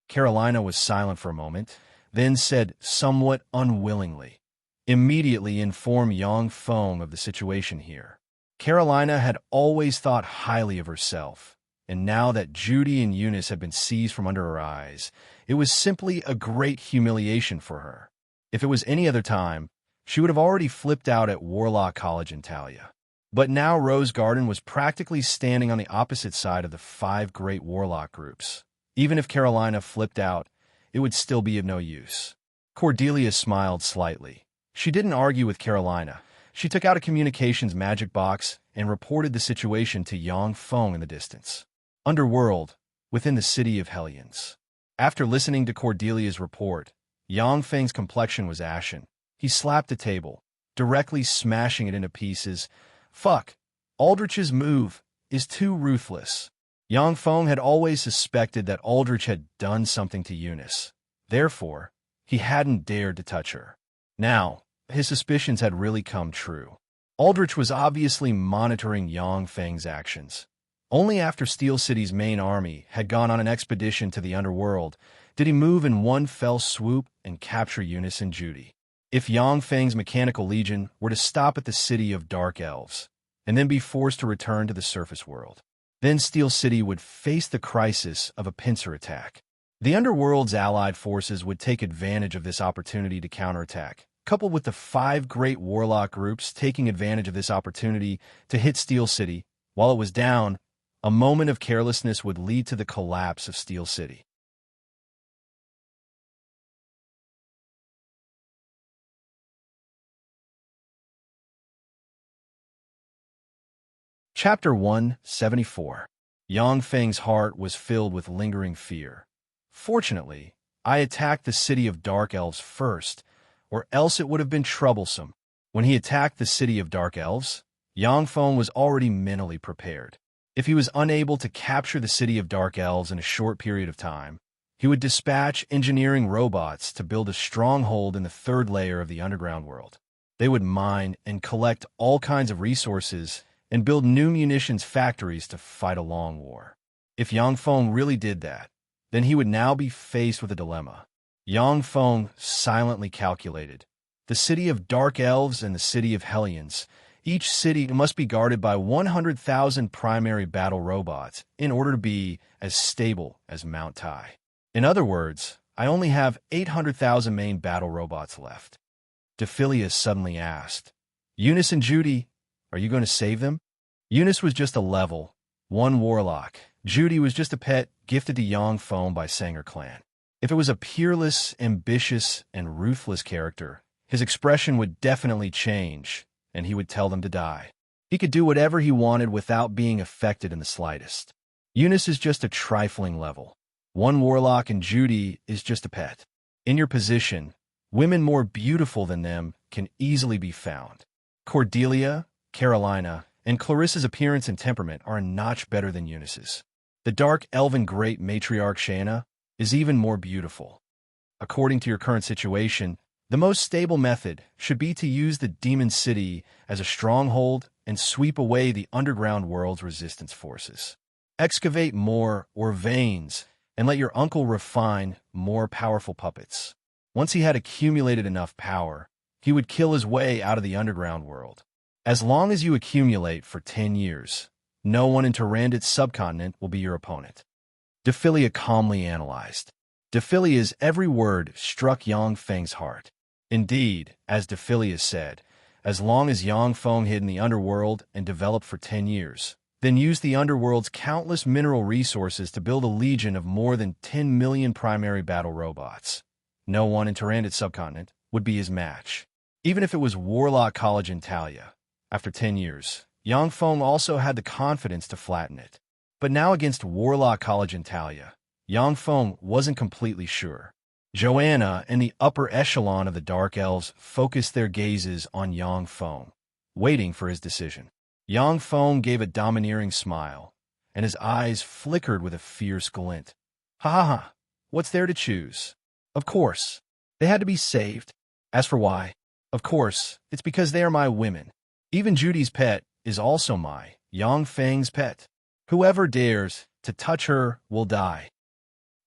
Carolina was silent for a moment, then said somewhat unwillingly, Immediately inform Yang Feng of the situation here. Carolina had always thought highly of herself, and now that Judy and Eunice had been seized from under her eyes, it was simply a great humiliation for her. If it was any other time, she would have already flipped out at Warlock College Antalya. But now Rose Garden was practically standing on the opposite side of the 5 great Warlock groups. Even if Carolina flipped out, it would still be of no use. Cordelia smiled slightly. She didn't argue with Carolina. She took out a communications magic box and reported the situation to Yang Feng in the distance. Underworld, within the city of Hellions. After listening to Cordelia's report, Yang Feng's complexion was ashen. He slapped the table, directly smashing it into pieces. Fuck, Aldrich's move is too ruthless. Yang Feng had always suspected that Aldrich had done something to Eunice. Therefore, he hadn't dared to touch her. Now, his suspicions had really come true. Aldrich was obviously monitoring Yang Feng's actions. Only after Steel City's main army had gone on an expedition to the underworld did he move in one fell swoop and capture Eunice and Judy. If Yang Feng's mechanical legion were to stop at the city of Dark Elves and then be forced to return to the surface world, then Steel City would face the crisis of a pincer attack. The underworld's allied forces would take advantage of this opportunity to counterattack, coupled with the 5 great warlock groups taking advantage of this opportunity to hit Steel City. While it was down, a moment of carelessness would lead to the collapse of Steel City. Chapter 174. Yang Feng's heart was filled with lingering fear. Fortunately, I attacked the city of Dark Elves first, or else it would have been troublesome. When he attacked the city of Dark Elves, Yang Feng was already mentally prepared. If he was unable to capture the city of Dark Elves in a short period of time, He would dispatch engineering robots to build a stronghold in the third layer of the underground world. They would mine and collect all kinds of resources and build new munitions factories to fight a long war. If Yang Feng really did that, then he would now be faced with a dilemma. Yang Feng silently calculated. The city of dark elves and the city of Hellions. Each city must be guarded by 100,000 primary battle robots in order to be as stable as Mount Tai. In other words, I only have 800,000 main battle robots left. Dephilius suddenly asked, Eunice and Judy, are you going to save them? Eunice was just a level 1 warlock. Judy was just a pet gifted to Yang Feng by Sanger clan. If it was a peerless, ambitious, and ruthless character, his expression would definitely change, and he would tell them to die. He could do whatever he wanted without being affected in the slightest. Eunice is just a trifling level 1 warlock, and Judy is just a pet. In your position, women more beautiful than them can easily be found. Cordelia, Carolina, and Clarissa's appearance and temperament are a notch better than Eunice's. The dark elven great matriarch Shayna is even more beautiful. According to your current situation, the most stable method should be to use the Demon City as a stronghold and sweep away the underground world's resistance forces. Excavate more ore veins and let your uncle refine more powerful puppets. Once he had accumulated enough power, he would kill his way out of the underground world. As long as you accumulate for 10 years, no one in Tyrannid's subcontinent will be your opponent. Dephilia calmly analyzed. Dephilia's every word struck Yang Feng's heart. Indeed, as Dephilia said, as long as Yang Feng hid in the underworld and developed for 10 years, then used the underworld's countless mineral resources to build a legion of more than 10 million primary battle robots. No one in Tyrannid's subcontinent would be his match. Even if it was Warlock College in Talia. After 10 years, Yang Feng also had the confidence to flatten it. But now against Warlock College in Talia, Yang Feng wasn't completely sure. Joanna and the upper echelon of the Dark Elves focused their gazes on Yang Feng, waiting for his decision. Yang Feng gave a domineering smile, and his eyes flickered with a fierce glint. Ha ha ha, what's there to choose? Of course, they had to be saved. As for why, of course, it's because they are my women. Even Judy's pet is also my, Yang Feng's pet. Whoever dares to touch her will die.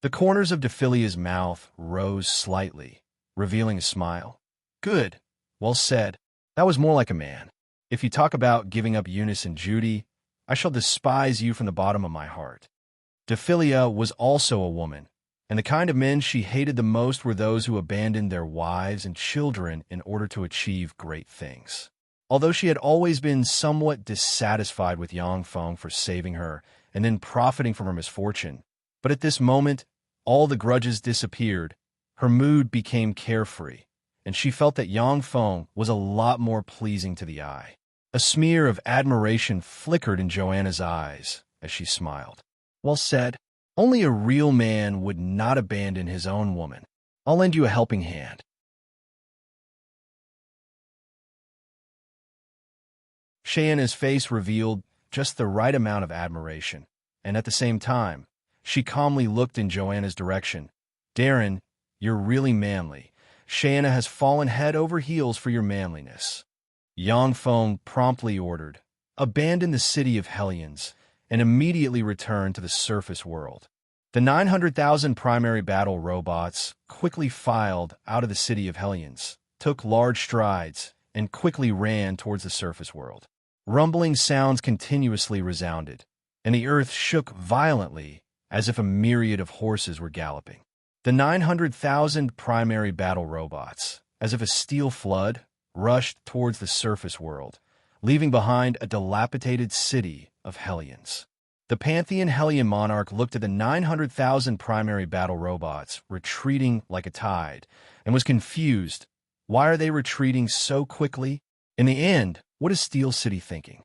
The corners of Dephilia's mouth rose slightly, revealing a smile. Good. Well said. That was more like a man. If you talk about giving up Eunice and Judy, I shall despise you from the bottom of my heart. Dephilia was also a woman, and the kind of men she hated the most were those who abandoned their wives and children in order to achieve great things. Although she had always been somewhat dissatisfied with Yang Feng for saving her and then profiting from her misfortune, but at this moment, all the grudges disappeared, her mood became carefree, and she felt that Yang Feng was a lot more pleasing to the eye. A smear of admiration flickered in Joanna's eyes as she smiled. Well said. Only a real man would not abandon his own woman. I'll lend you a helping hand. Cheyenne's face revealed just the right amount of admiration, and at the same time, she calmly looked in Joanna's direction. Darren, you're really manly. Cheyenne has fallen head over heels for your manliness. Yang Feng promptly ordered, abandon the city of Hellions, and immediately return to the surface world. The 900,000 primary battle robots quickly filed out of the city of Hellions, took large strides, and quickly ran towards the surface world. Rumbling sounds continuously resounded, and the earth shook violently as if a myriad of horses were galloping. The 900,000 primary battle robots, as if a steel flood, rushed towards the surface world, leaving behind a dilapidated city of Hellions. The Pantheon Hellion monarch looked at the 900,000 primary battle robots retreating like a tide and was confused. Why are they retreating so quickly? In the end, what is Steel City thinking?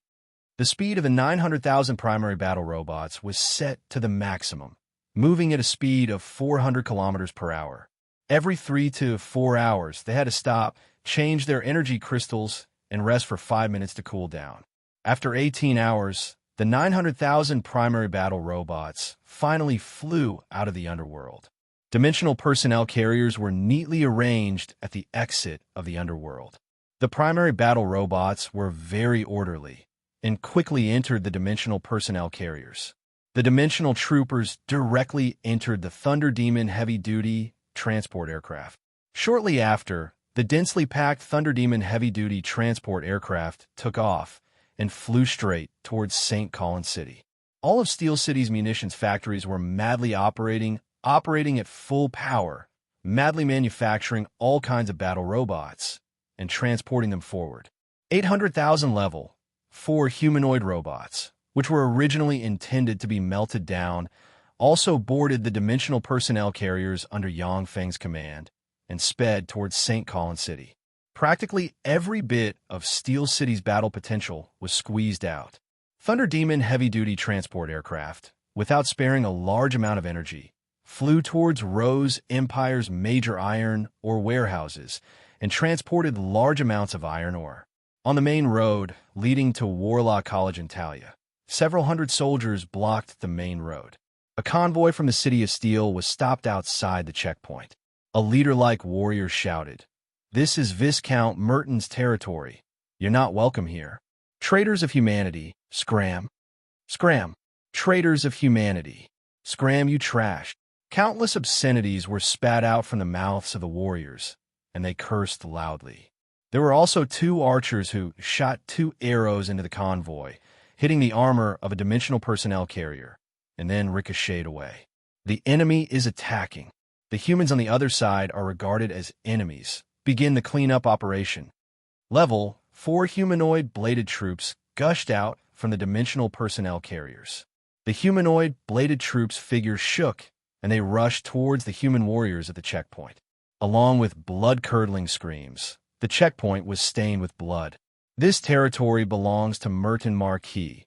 The speed of the 900,000 primary battle robots was set to the maximum, moving at a speed of 400 kilometers per hour. Every 3 to 4 hours, they had to stop, change their energy crystals, and rest for 5 minutes to cool down. After 18 hours, the 900,000 primary battle robots finally flew out of the underworld. Dimensional personnel carriers were neatly arranged at the exit of the underworld. The primary battle robots were very orderly and quickly entered the dimensional personnel carriers. The dimensional troopers directly entered the Thunder Demon heavy-duty transport aircraft. Shortly after, the densely packed Thunder Demon heavy-duty transport aircraft took off and flew straight towards St. Colin City. All of Steel City's munitions factories were madly operating at full power, madly manufacturing all kinds of battle robots and transporting them forward. 800,000 level 4 humanoid robots, which were originally intended to be melted down, also boarded the dimensional personnel carriers under Yang Feng's command and sped towards St. Colin City. Practically every bit of Steel City's battle potential was squeezed out. Thunder Demon heavy-duty transport aircraft, without sparing a large amount of energy, flew towards Rose Empire's major iron ore warehouses and transported large amounts of iron ore. On the main road leading to Warlock College in Talia, several hundred soldiers blocked the main road. A convoy from the City of Steel was stopped outside the checkpoint. A leader-like warrior shouted, "This is Viscount Merton's territory. You're not welcome here. Traitors of humanity, scram. Scram. Traitors of humanity. Scram, you trash." Countless obscenities were spat out from the mouths of the warriors, and they cursed loudly. There were also 2 archers who shot 2 arrows into the convoy, hitting the armor of a dimensional personnel carrier, and then ricocheted away. The enemy is attacking. The humans on the other side are regarded as enemies. Begin the cleanup operation. Level 4 humanoid bladed troops gushed out from the dimensional personnel carriers. The humanoid bladed troops figures shook, and they rushed towards the human warriors at the checkpoint. Along with blood-curdling screams, the checkpoint was stained with blood. This territory belongs to Merton Marquis.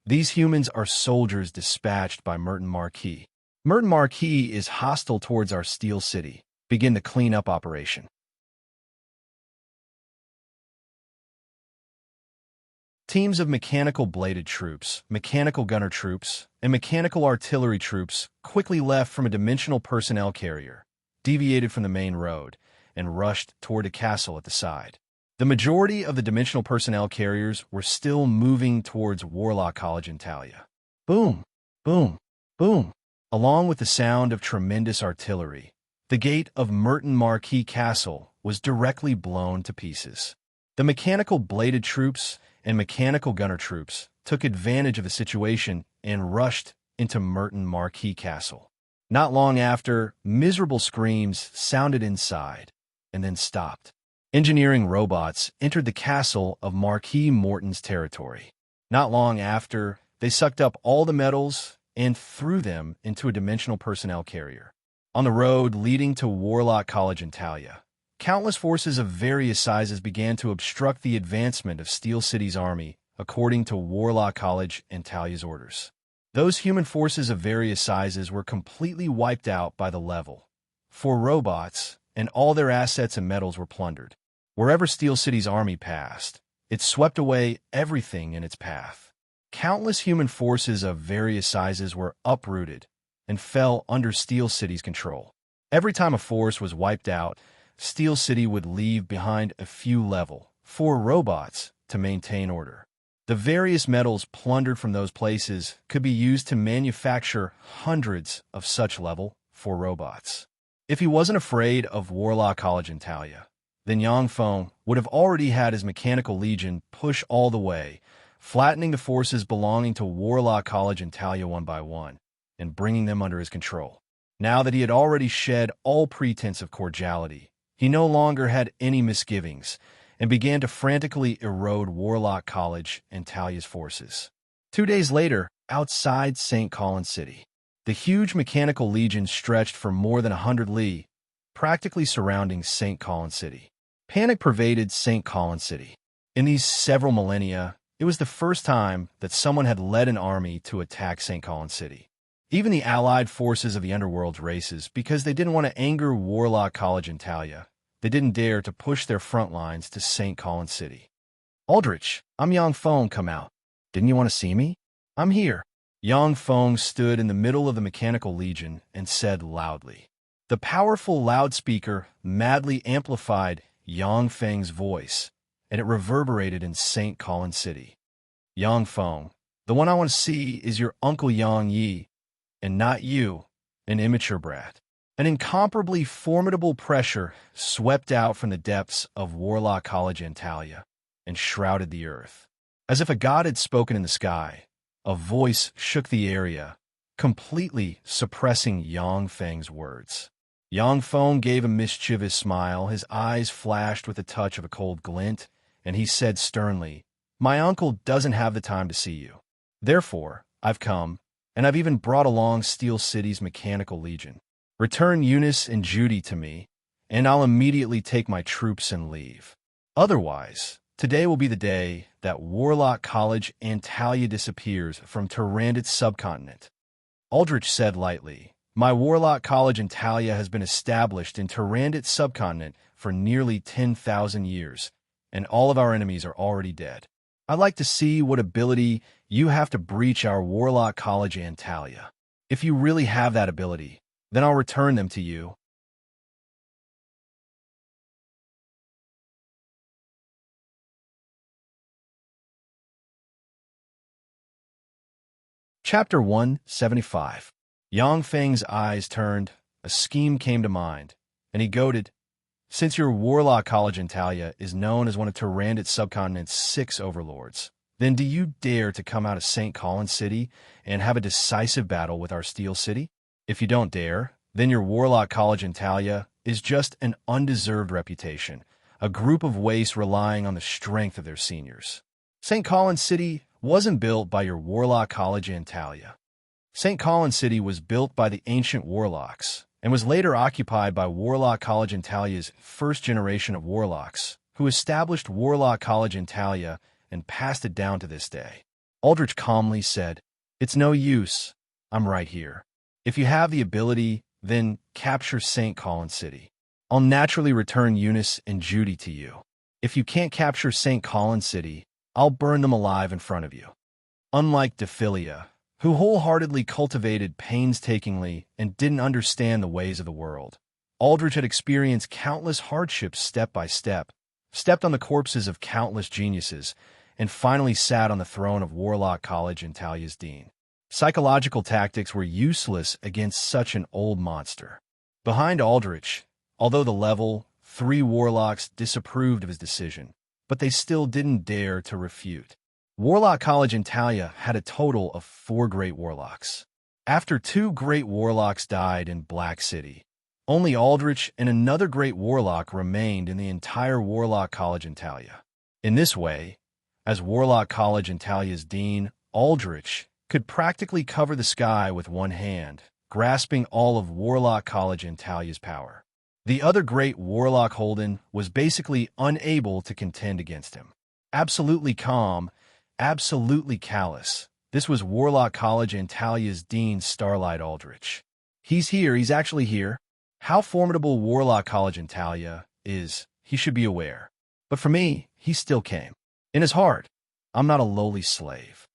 These humans are soldiers dispatched by Merton Marquis. Merton Marquis is hostile towards our Steel City. Begin the cleanup operation. Teams of mechanical bladed troops, mechanical gunner troops, and mechanical artillery troops quickly left from a dimensional personnel carrier, deviated from the main road, and rushed toward a castle at the side. The majority of the dimensional personnel carriers were still moving towards Warlock College in Talia. Boom, boom, boom. Along with the sound of tremendous artillery, the gate of Merton Marquis Castle was directly blown to pieces. The mechanical bladed troops and mechanical gunner troops took advantage of the situation and rushed into Merton Marquis Castle. Not long after, miserable screams sounded inside and then stopped. Engineering robots entered the castle of Marquis Morton's territory. Not long after, they sucked up all the metals and threw them into a dimensional personnel carrier. On the road leading to Warlock College in Talia, countless forces of various sizes began to obstruct the advancement of Steel City's army according to Warlock College and Talia's orders. Those human forces of various sizes were completely wiped out by the level 4 robots, and all their assets and metals were plundered. Wherever Steel City's army passed, it swept away everything in its path. Countless human forces of various sizes were uprooted and fell under Steel City's control. Every time a force was wiped out, Steel City would leave behind a few level 4 robots to maintain order. The various metals plundered from those places could be used to manufacture hundreds of such level 4 robots. If he wasn't afraid of Warlock College in Talia, then Yang Feng would have already had his mechanical legion push all the way, flattening the forces belonging to Warlock College in Talia one by one, and bringing them under his control. Now that he had already shed all pretense of cordiality, he no longer had any misgivings, and began to frantically erode Warlock College and Talia's forces. 2 days later, outside St. Colin City, the huge mechanical legion stretched for more than 100 li, practically surrounding St. Colin City. Panic pervaded St. Colin City. In these several millennia, it was the first time that someone had led an army to attack St. Colin City. Even the allied forces of the underworld's races, because they didn't want to anger Warlock College in Talia, they didn't dare to push their front lines to St. Colin City. "Aldrich, I'm Yang Feng, come out. Didn't you want to see me? I'm here." Yang Feng stood in the middle of the mechanical legion and said loudly, The powerful loudspeaker madly amplified Yang Feng's voice, and it reverberated in St. Colin City. Yang Feng, the one I want to see is your Uncle Yang Yi, and not you, an immature brat. An incomparably formidable pressure swept out from the depths of Warlock College Antalya and shrouded the earth. As if a god had spoken in the sky, a voice shook the area, completely suppressing Yang Feng's words. Yang Feng gave a mischievous smile, his eyes flashed with a touch of a cold glint, and he said sternly, "My uncle doesn't have the time to see you. Therefore, I've come, and I've even brought along Steel City's mechanical legion. Return Eunice and Judy to me, and I'll immediately take my troops and leave. Otherwise, today will be the day that Warlock College Antalya disappears from Tyrannid's subcontinent." Aldrich said lightly, "My Warlock College Antalya has been established in Tyrannid's subcontinent for nearly 10,000 years, and all of our enemies are already dead. I'd like to see what ability you have to breach our Warlock College Antalya. If you really have that ability, then I'll return them to you." Chapter 175. Yang Feng's eyes turned, a scheme came to mind, and he goaded, "Since your Warlock College Antalya is known as one of Tyrannid's subcontinent's 6 overlords, then do you dare to come out of St. Colin City and have a decisive battle with our Steel City? If you don't dare, then your Warlock College Antalya is just an undeserved reputation, a group of wastes relying on the strength of their seniors. St. Colin City wasn't built by your Warlock College Antalya. St. Colin City was built by the ancient warlocks, and was later occupied by Warlock College Antalya's first generation of warlocks, who established Warlock College Antalya and passed it down to this day." Aldrich calmly said, "It's no use. I'm right here. If you have the ability, then capture St. Colin City. I'll naturally return Eunice and Judy to you. If you can't capture St. Colin City, I'll burn them alive in front of you." Unlike Dephilia, who wholeheartedly cultivated painstakingly and didn't understand the ways of the world, Aldrich had experienced countless hardships step by step, stepped on the corpses of countless geniuses, and finally sat on the throne of Warlock College Antalya's dean. Psychological tactics were useless against such an old monster. Behind Aldrich, although the level 3 warlocks disapproved of his decision, but they still didn't dare to refute. Warlock College Antalya had a total of 4 great warlocks. After 2 great warlocks died in Black City, only Aldrich and another great warlock remained in the entire Warlock College Antalya. In this way, as Warlock College Antalya's dean, Aldrich could practically cover the sky with one hand, grasping all of Warlock College Antalya's power. The other great warlock Holden was basically unable to contend against him. Absolutely calm, absolutely callous, this was Warlock College Antalya's dean Starlight Aldrich. He's here, he's actually here. How formidable Warlock College Antalya is, he should be aware. But for me, he still came. In his heart, I'm not a lowly slave.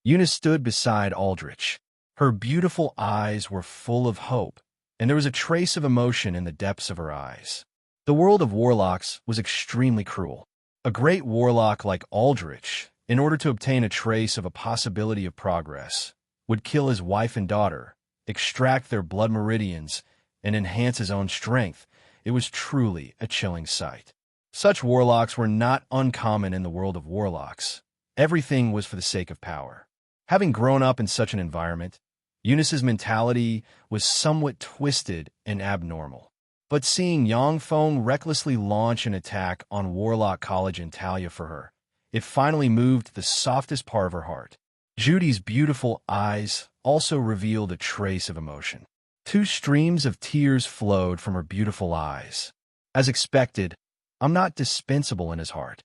Eunice stood beside Aldrich. Her beautiful eyes were full of hope, and there was a trace of emotion in the depths of her eyes. The world of warlocks was extremely cruel. A great warlock like Aldrich, in order to obtain a trace of a possibility of progress, would kill his wife and daughter, extract their blood meridians, and enhance his own strength. It was truly a chilling sight. Such warlocks were not uncommon in the world of warlocks. Everything was for the sake of power. Having grown up in such an environment, Eunice's mentality was somewhat twisted and abnormal. But seeing Yang Feng recklessly launch an attack on Warlock College Antalya for her, it finally moved the softest part of her heart. Judy's beautiful eyes also revealed a trace of emotion. 2 streams of tears flowed from her beautiful eyes. As expected, I'm not dispensable in his heart.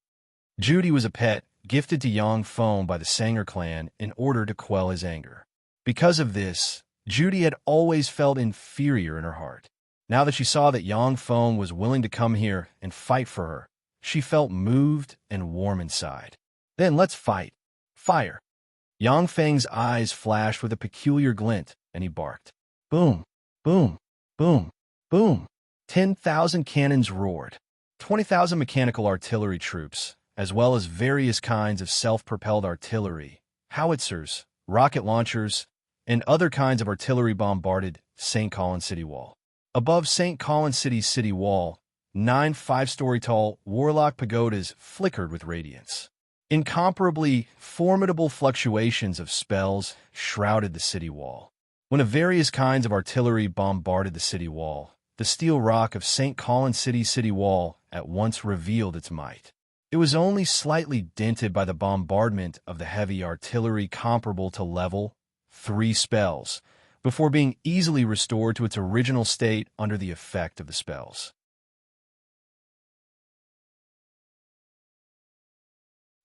Judy was a pet gifted to Yang Feng by the Sanger clan in order to quell his anger. Because of this, Judy had always felt inferior in her heart. Now that she saw that Yang Feng was willing to come here and fight for her, she felt moved and warm inside. "Then let's fight. Fire." Yang Feng's eyes flashed with a peculiar glint, and he barked. Boom, boom, boom, Boom! 10,000 cannons roared. 20,000 mechanical artillery troops, as well as various kinds of self-propelled artillery, howitzers, rocket launchers, and other kinds of artillery bombarded St. Colin City Wall. Above St. Colin City's city wall, 9 5-story tall warlock pagodas flickered with radiance. Incomparably formidable fluctuations of spells shrouded the city wall. When the various kinds of artillery bombarded the city wall, the steel rock of St. Colin City's city wall at once revealed its might. It was only slightly dented by the bombardment of the heavy artillery comparable to level 3 spells, before being easily restored to its original state under the effect of the spells.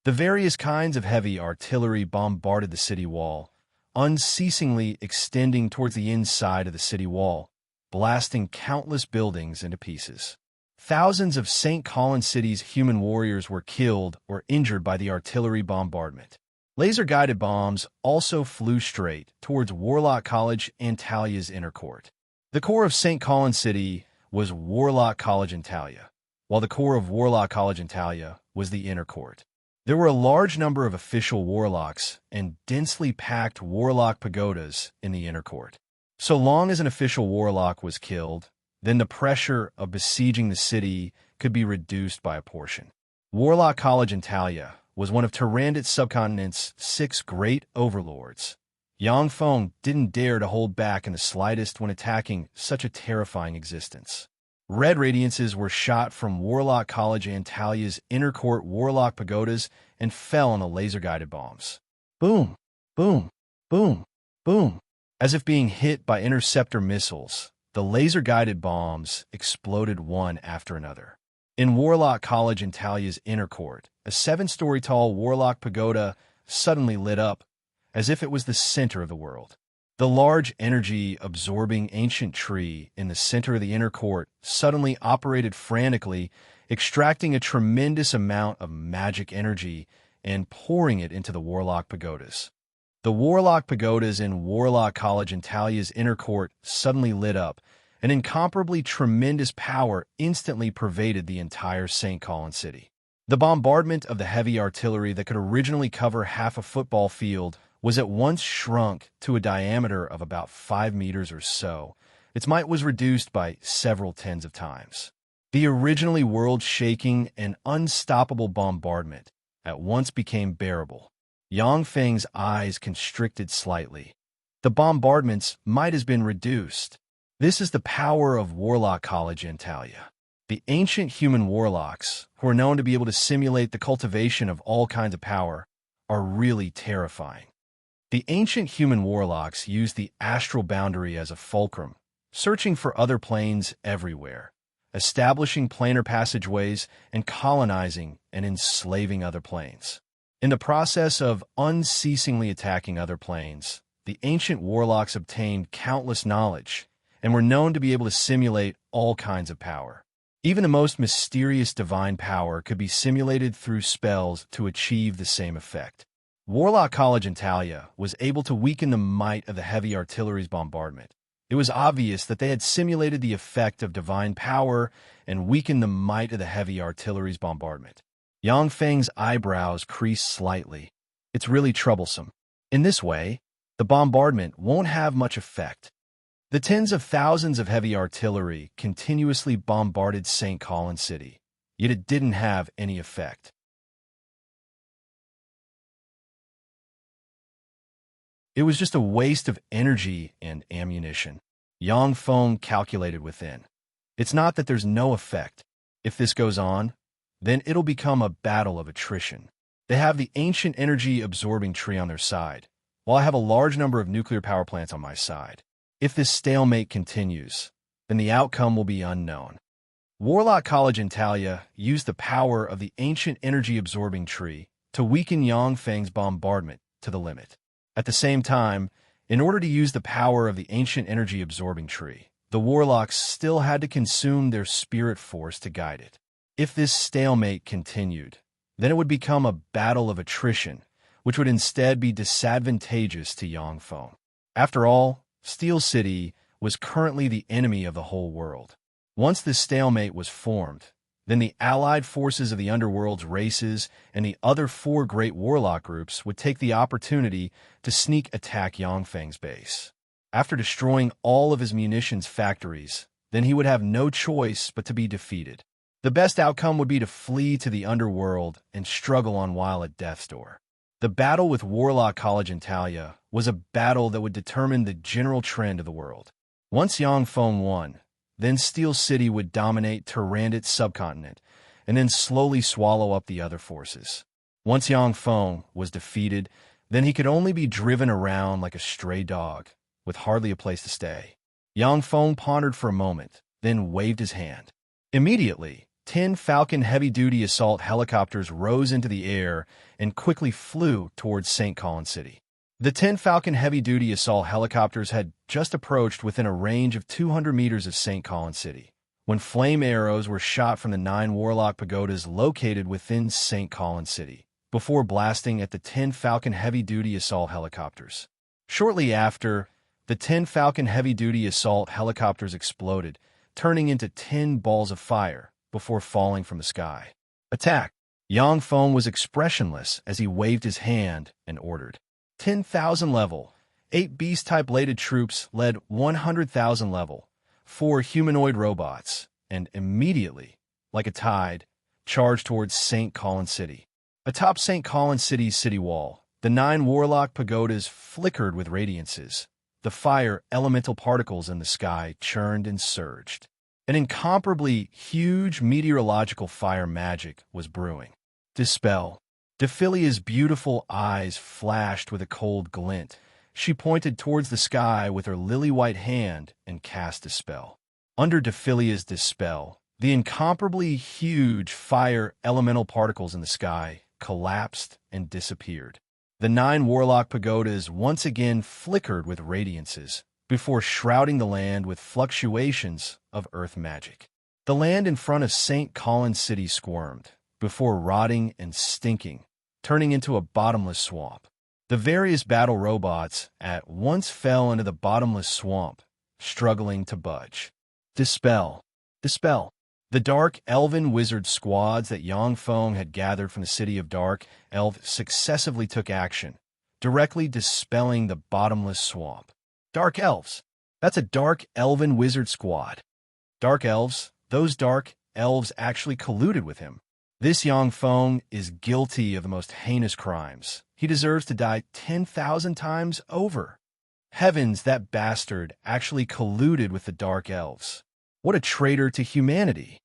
The various kinds of heavy artillery bombarded the city wall, unceasingly extending towards the inside of the city wall, blasting countless buildings into pieces. Thousands of St. Colin City's human warriors were killed or injured by the artillery bombardment. Laser-guided bombs also flew straight towards Warlock College Antalia's inner court. The core of St. Colin City was Warlock College Antalya, while the core of Warlock College Antalya was the inner court. There were a large number of official warlocks and densely packed warlock pagodas in the inner court. So long as an official warlock was killed, then the pressure of besieging the city could be reduced by a portion. Warlock College Antalya was one of Tyrannid's subcontinent's 6 great overlords. Yang Feng didn't dare to hold back in the slightest when attacking such a terrifying existence. Red radiances were shot from Warlock College Antalya's inner court warlock pagodas and fell on the laser-guided bombs. Boom, boom, boom, boom. As if being hit by interceptor missiles, the laser-guided bombs exploded one after another. In Warlock College Antalya's inner court, a 7-story tall warlock pagoda suddenly lit up, as if it was the center of the world. The large energy-absorbing ancient tree in the center of the inner court suddenly operated frantically, extracting a tremendous amount of magic energy and pouring it into the warlock pagodas. The warlock pagodas in Warlock College Antalya's inner court suddenly lit up. An incomparably tremendous power instantly pervaded the entire St. Colin City. The bombardment of the heavy artillery that could originally cover half a football field was at once shrunk to a diameter of about 5 meters or so. Its might was reduced by several tens of times. The originally world-shaking and unstoppable bombardment at once became bearable. Yang Feng's eyes constricted slightly. The bombardment's might has been reduced. This is the power of Warlock College Antalya. The ancient human warlocks, who are known to be able to simulate the cultivation of all kinds of power, are really terrifying. The ancient human warlocks used the astral boundary as a fulcrum, searching for other planes everywhere, establishing planar passageways and colonizing and enslaving other planes. In the process of unceasingly attacking other planes, the ancient warlocks obtained countless knowledge and were known to be able to simulate all kinds of power. Even the most mysterious divine power could be simulated through spells to achieve the same effect. Warlock College Antalya was able to weaken the might of the heavy artillery's bombardment. It was obvious that they had simulated the effect of divine power and weakened the might of the heavy artillery's bombardment. Yang Feng's eyebrows creased slightly. It's really troublesome. In this way, the bombardment won't have much effect. The tens of thousands of heavy artillery continuously bombarded St. Colin City, yet it didn't have any effect. It was just a waste of energy and ammunition. Yang Feng calculated within. It's not that there's no effect. If this goes on, then it'll become a battle of attrition. They have the ancient energy-absorbing tree on their side, while I have a large number of nuclear power plants on my side. If this stalemate continues, then the outcome will be unknown. Warlock College Antalya used the power of the ancient energy-absorbing tree to weaken Yang Feng's bombardment to the limit. At the same time, in order to use the power of the ancient energy-absorbing tree, the warlocks still had to consume their spirit force to guide it. If this stalemate continued, then it would become a battle of attrition, which would instead be disadvantageous to Yang Feng. After all, Steel City was currently the enemy of the whole world. Once this stalemate was formed, then the allied forces of the underworld's races and the other four great warlock groups would take the opportunity to sneak attack Yangfeng's base. After destroying all of his munitions factories, then he would have no choice but to be defeated. The best outcome would be to flee to the underworld and struggle on while at death's door. The battle with Warlock College in Talia was a battle that would determine the general trend of the world. Once Yangfeng won, then Steel City would dominate Tyrannid's subcontinent, and then slowly swallow up the other forces. Once Yangfeng was defeated, then he could only be driven around like a stray dog, with hardly a place to stay. Yangfeng pondered for a moment, then waved his hand. Immediately, 10 Falcon heavy-duty assault helicopters rose into the air and quickly flew towards St. Colin City. The 10 Falcon heavy-duty assault helicopters had just approached within a range of 200 meters of St. Colin City, when flame arrows were shot from the 9 Warlock pagodas located within St. Colin City, before blasting at the 10 Falcon heavy-duty assault helicopters. Shortly after, the 10 Falcon heavy-duty assault helicopters exploded, turning into 10 balls of fire before falling from the sky. Attack! Yangfeng was expressionless as he waved his hand and ordered. 10,000 level, 8 beast-type bladed troops led 100,000 level, 4 humanoid robots, and immediately, like a tide, charged towards St. Colin City. Atop St. Colin City's city wall, the 9 Warlock pagodas flickered with radiances. The fire elemental particles in the sky churned and surged. An incomparably huge meteorological fire magic was brewing. Dispel. Dephilia's beautiful eyes flashed with a cold glint. She pointed towards the sky with her lily-white hand and cast a spell. Under Dephilia's dispel, the incomparably huge fire elemental particles in the sky collapsed and disappeared. The 9 Warlock pagodas once again flickered with radiances, before shrouding the land with fluctuations of earth magic. The land in front of St. Colin City squirmed, before rotting and stinking, turning into a bottomless swamp. The various battle robots at once fell into the bottomless swamp, struggling to budge. Dispel. Dispel. The Dark Elven Wizard squads that Yangfeng had gathered from the city of Dark Elf successively took action, directly dispelling the bottomless swamp. Dark Elves. That's a Dark Elven Wizard squad. Dark Elves? Those Dark Elves actually colluded with him. This Yangfeng is guilty of the most heinous crimes. He deserves to die 10,000 times over. Heavens, that bastard actually colluded with the Dark Elves. What a traitor to humanity.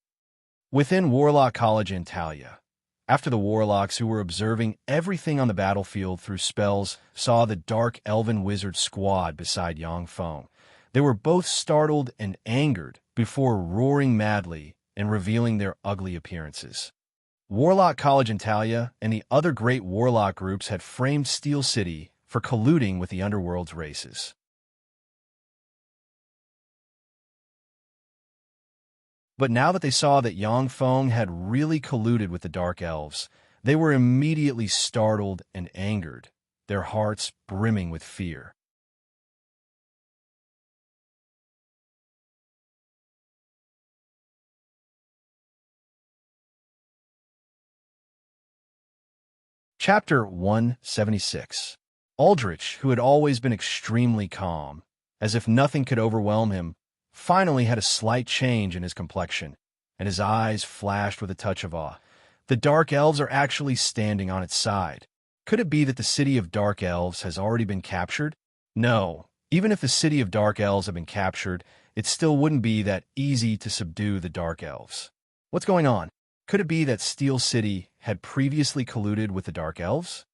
Within Warlock College in Talia, after the Warlocks who were observing everything on the battlefield through spells saw the Dark Elven Wizard squad beside Yangfeng, they were both startled and angered before roaring madly and revealing their ugly appearances. Warlock College in Talia and the other great Warlock groups had framed Steel City for colluding with the underworld's races. But now that they saw that Yangfeng had really colluded with the Dark Elves, they were immediately startled and angered, their hearts brimming with fear. Chapter 176. Aldrich, who had always been extremely calm, as if nothing could overwhelm him, finally had a slight change in his complexion, and his eyes flashed with a touch of awe. The Dark Elves are actually standing on its side. Could it be that the city of Dark Elves has already been captured? No. Even if the city of Dark Elves had been captured, it still wouldn't be that easy to subdue the Dark Elves. What's going on? Could it be that Steel City had previously colluded with the Dark Elves?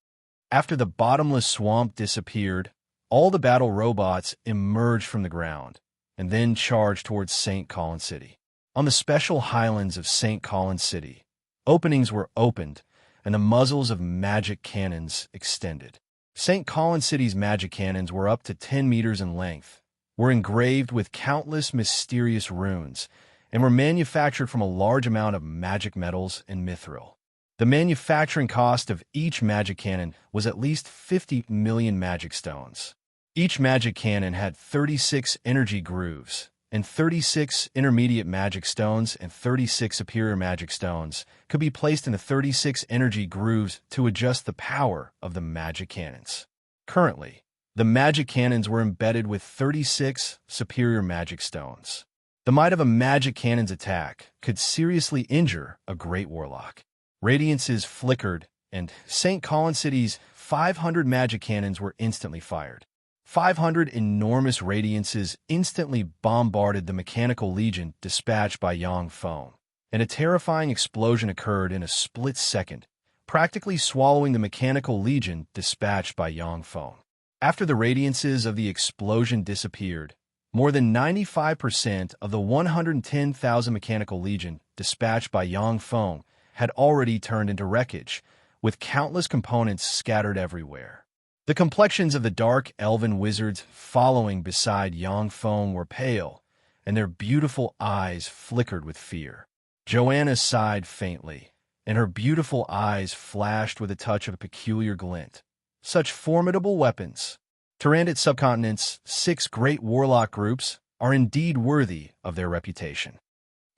After the bottomless swamp disappeared, all the battle robots emerged from the ground, and then charged towards St. Colin City. On the special highlands of St. Colin City, openings were opened, and the muzzles of magic cannons extended. St. Colin City's magic cannons were up to 10 meters in length, were engraved with countless mysterious runes, and were manufactured from a large amount of magic metals and mithril. The manufacturing cost of each magic cannon was at least 50 million magic stones. Each magic cannon had 36 energy grooves, and 36 intermediate magic stones and 36 superior magic stones could be placed in the 36 energy grooves to adjust the power of the magic cannons. Currently, the magic cannons were embedded with 36 superior magic stones. The might of a magic cannon's attack could seriously injure a great warlock. Radiances flickered, and St. Colin City's 500 magic cannons were instantly fired. 500 enormous radiances instantly bombarded the mechanical legion dispatched by Yang Feng, and a terrifying explosion occurred in a split second, practically swallowing the mechanical legion dispatched by Yang Feng. After the radiances of the explosion disappeared, more than 95% of the 110,000 mechanical legion dispatched by Yang Feng had already turned into wreckage, with countless components scattered everywhere. The complexions of the dark elven wizards following beside Yang Feng were pale, and their beautiful eyes flickered with fear. Joanna sighed faintly, and her beautiful eyes flashed with a touch of a peculiar glint. Such formidable weapons! Tyrannid Subcontinent's 6 great warlock groups are indeed worthy of their reputation.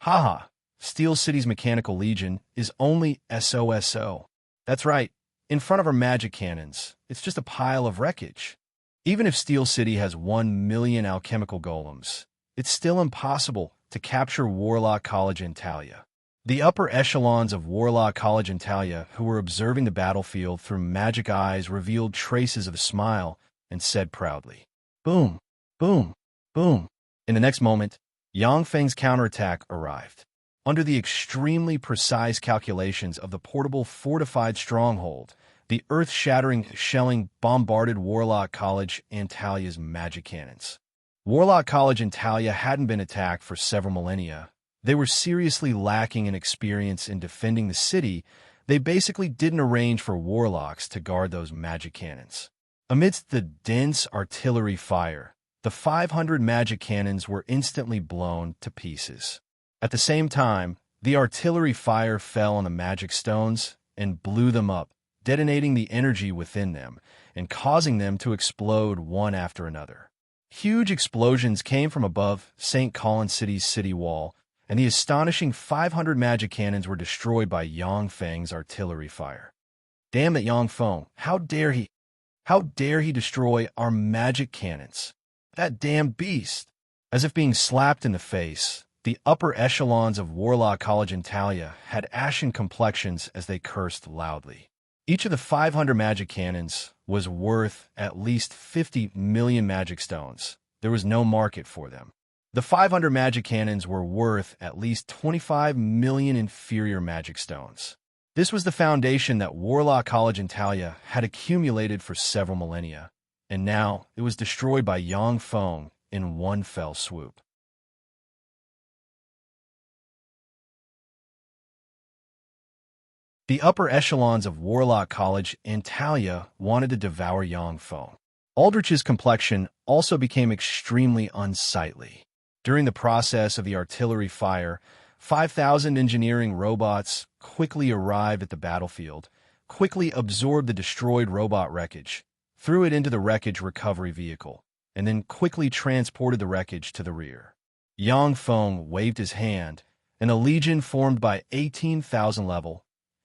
Haha, Steel City's mechanical legion is only SOSO. That's right, in front of our magic cannons, it's just a pile of wreckage. Even if Steel City has 1 million alchemical golems, it's still impossible to capture Warlock College in Talia. The upper echelons of Warlock College in Talia, who were observing the battlefield through magic eyes, revealed traces of a smile and said proudly, "Boom, boom, boom." In the next moment, Yang Feng's counterattack arrived. Under the extremely precise calculations of the portable fortified stronghold, the earth-shattering shelling bombarded Warlock College and Talia's magic cannons. Warlock College and Talia hadn't been attacked for several millennia. They were seriously lacking in experience in defending the city. They basically didn't arrange for warlocks to guard those magic cannons. Amidst the dense artillery fire, the 500 magic cannons were instantly blown to pieces. At the same time, the artillery fire fell on the magic stones and blew them up, detonating the energy within them and causing them to explode one after another. Huge explosions came from above St. Colin City's city wall, and the astonishing 500 magic cannons were destroyed by Yang Feng's artillery fire. Damn it, Yang Feng! How dare he? How dare he destroy our magic cannons? That damn beast! As if being slapped in the face, the upper echelons of Warlock College in Talia had ashen complexions as they cursed loudly. Each of the 500 magic cannons was worth at least 50 million magic stones. There was no market for them. The 500 magic cannons were worth at least 25 million inferior magic stones. This was the foundation that Warlock College in Talia had accumulated for several millennia, and now it was destroyed by Yang Feng in one fell swoop. The upper echelons of Warlock College and Talia wanted to devour Yang Feng. Aldrich's complexion also became extremely unsightly. During the process of the artillery fire, 5,000 engineering robots quickly arrived at the battlefield, quickly absorbed the destroyed robot wreckage, threw it into the wreckage recovery vehicle, and then quickly transported the wreckage to the rear. Yang Feng waved his hand, and a legion formed by 18,000 level,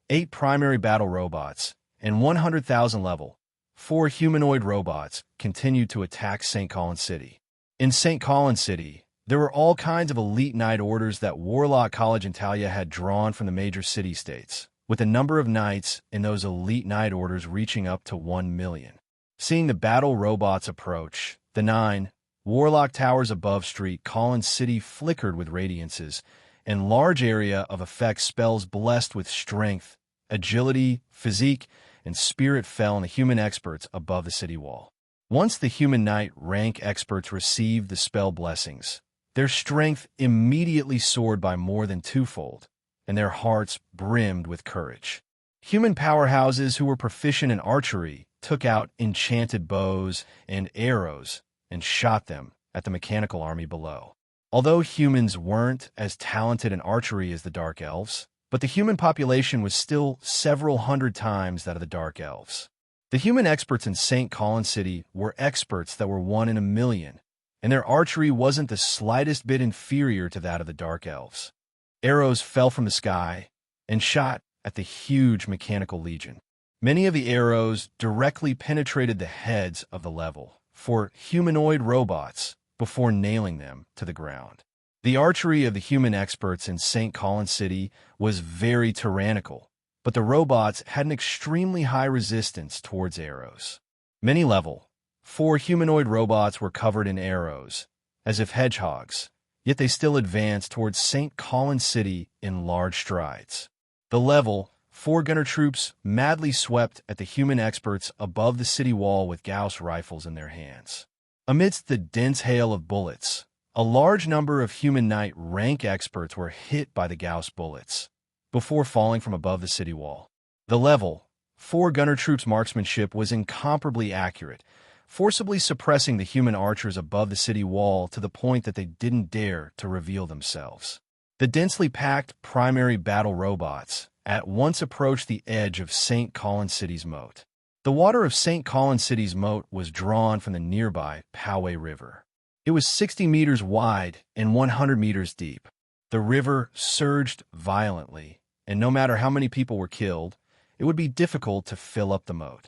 8 primary battle robots, and 100,000 level, 4 humanoid robots continued to attack St. Colin City. In St. Colin City, there were all kinds of elite knight orders that Warlock College in Talia had drawn from the major city-states, with the number of knights in those elite knight orders reaching up to 1 million. Seeing the battle robots approach, the 9 Warlock towers above St. Colin City flickered with radiances, and large area of effect spells blessed with strength, agility, physique, and spirit fell on the human experts above the city wall. Once the human knight rank experts received the spell blessings, their strength immediately soared by more than twofold, and their hearts brimmed with courage. Human powerhouses who were proficient in archery took out enchanted bows and arrows and shot them at the mechanical army below. Although humans weren't as talented in archery as the Dark Elves, but the human population was still several hundred times that of the Dark Elves. The human experts in St. Colin City were experts that were 1 in 1,000,000, and their archery wasn't the slightest bit inferior to that of the Dark Elves. Arrows fell from the sky and shot at the huge mechanical legion. Many of the arrows directly penetrated the heads of the level for humanoid robots before nailing them to the ground. The archery of the human experts in St. Colin City was very tyrannical, but the robots had an extremely high resistance towards arrows. Many level 4 humanoid robots were covered in arrows, as if hedgehogs, yet they still advanced towards St. Colin City in large strides. The level 4 gunner troops madly swept at the human experts above the city wall with Gauss rifles in their hands. Amidst the dense hail of bullets, a large number of human knight rank experts were hit by the Gauss bullets before falling from above the city wall. The level 4 gunner troops' marksmanship was incomparably accurate, forcibly suppressing the human archers above the city wall to the point that they didn't dare to reveal themselves. The densely packed primary battle robots at once approached the edge of St. Colin City's moat. The water of St. Colin City's moat was drawn from the nearby Poway River. It was 60 meters wide and 100 meters deep. The river surged violently, and no matter how many people were killed, it would be difficult to fill up the moat.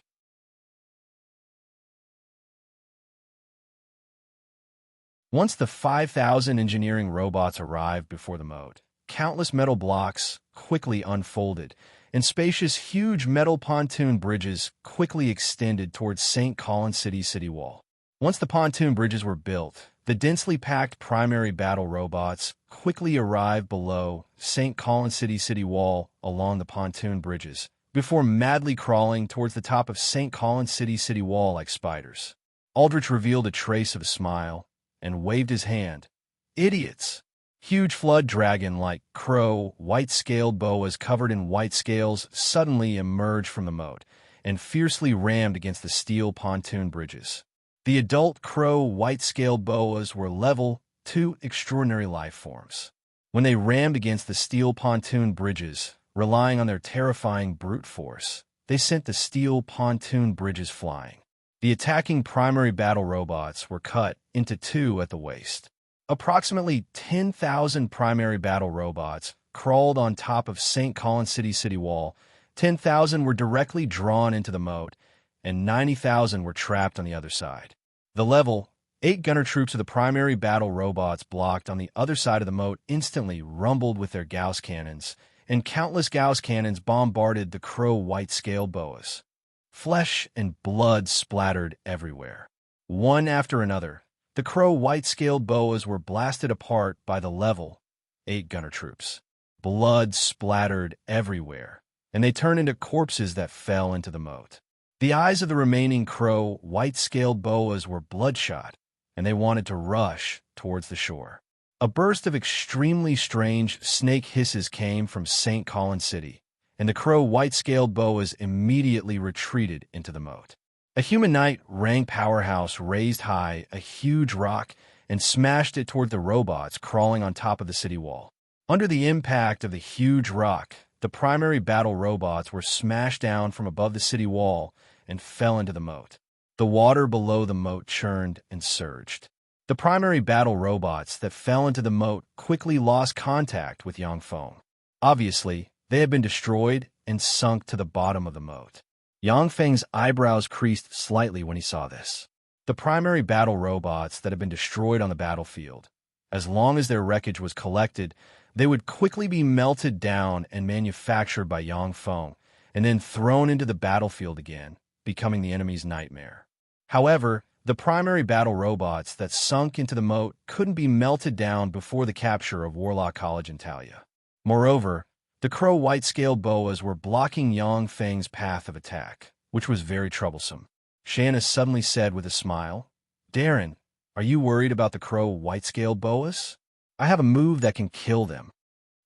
Once the 5,000 engineering robots arrived before the moat, countless metal blocks quickly unfolded, and spacious, huge metal pontoon bridges quickly extended towards St. Colin City's city wall. Once the pontoon bridges were built, the densely packed primary battle robots quickly arrived below St. Colin City's city wall along the pontoon bridges, before madly crawling towards the top of St. Colin City's city wall like spiders. Aldrich revealed a trace of a smile and waved his hand. Idiots! Huge flood dragon-like crow, white-scaled boas covered in white scales suddenly emerged from the moat and fiercely rammed against the steel pontoon bridges. The adult crow, white-scaled boas were level 2 extraordinary life forms. When they rammed against the steel pontoon bridges, relying on their terrifying brute force, they sent the steel pontoon bridges flying. The attacking primary battle robots were cut into 2 at the waist. Approximately 10,000 primary battle robots crawled on top of St. Colin City's city wall. 10,000 were directly drawn into the moat, and 90,000 were trapped on the other side. The level 8 gunner troops of the primary battle robots blocked on the other side of the moat instantly rumbled with their Gauss cannons, and countless Gauss cannons bombarded the crow white-scaled boas. Flesh and blood splattered everywhere. One after another, the crow white-scaled boas were blasted apart by the level 8 gunner troops. Blood splattered everywhere, and they turned into corpses that fell into the moat. The eyes of the remaining crow white-scaled boas were bloodshot, and they wanted to rush towards the shore. A burst of extremely strange snake hisses came from St. Colin City, and the crow white-scaled boas immediately retreated into the moat. A human knight rank powerhouse raised high a huge rock and smashed it toward the robots crawling on top of the city wall. Under the impact of the huge rock, the primary battle robots were smashed down from above the city wall and fell into the moat. The water below the moat churned and surged. The primary battle robots that fell into the moat quickly lost contact with Yangfeng. Obviously, they had been destroyed and sunk to the bottom of the moat. Yangfeng's eyebrows creased slightly when he saw this. The primary battle robots that had been destroyed on the battlefield, as long as their wreckage was collected, they would quickly be melted down and manufactured by Yangfeng, and then thrown into the battlefield again, becoming the enemy's nightmare. However, the primary battle robots that sunk into the moat couldn't be melted down before the capture of Warlock College in Talia. Moreover, the crow white-scaled boas were blocking Yangfeng's path of attack, which was very troublesome. Shanna suddenly said with a smile, "Darren, are you worried about the crow white-scaled boas? I have a move that can kill them."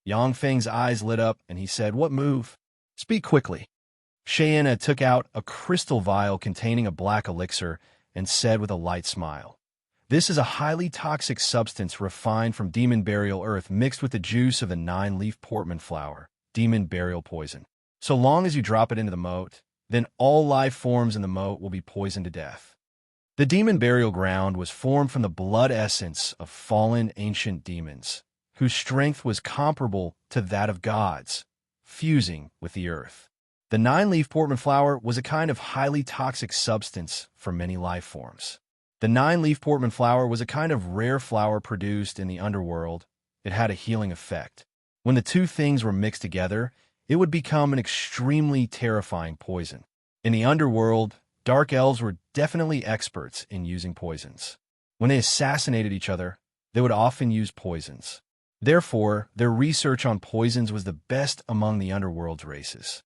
Yangfeng's eyes lit up, and he said, "What move? Speak quickly." Shanna took out a crystal vial containing a black elixir and said with a light smile, "This is a highly toxic substance refined from demon burial earth mixed with the juice of the 9-leaf Portman flower, demon burial poison. So long as you drop it into the moat, then all life forms in the moat will be poisoned to death. The demon burial ground was formed from the blood essence of fallen ancient demons, whose strength was comparable to that of gods, fusing with the earth. The nine-leaf Portman flower was a kind of highly toxic substance for many life forms. The nine-leaf Portman flower was a kind of rare flower produced in the underworld. It had a healing effect. When the two things were mixed together, it would become an extremely terrifying poison. In the underworld, dark elves were definitely experts in using poisons. When they assassinated each other, they would often use poisons. Therefore, their research on poisons was the best among the underworld's races.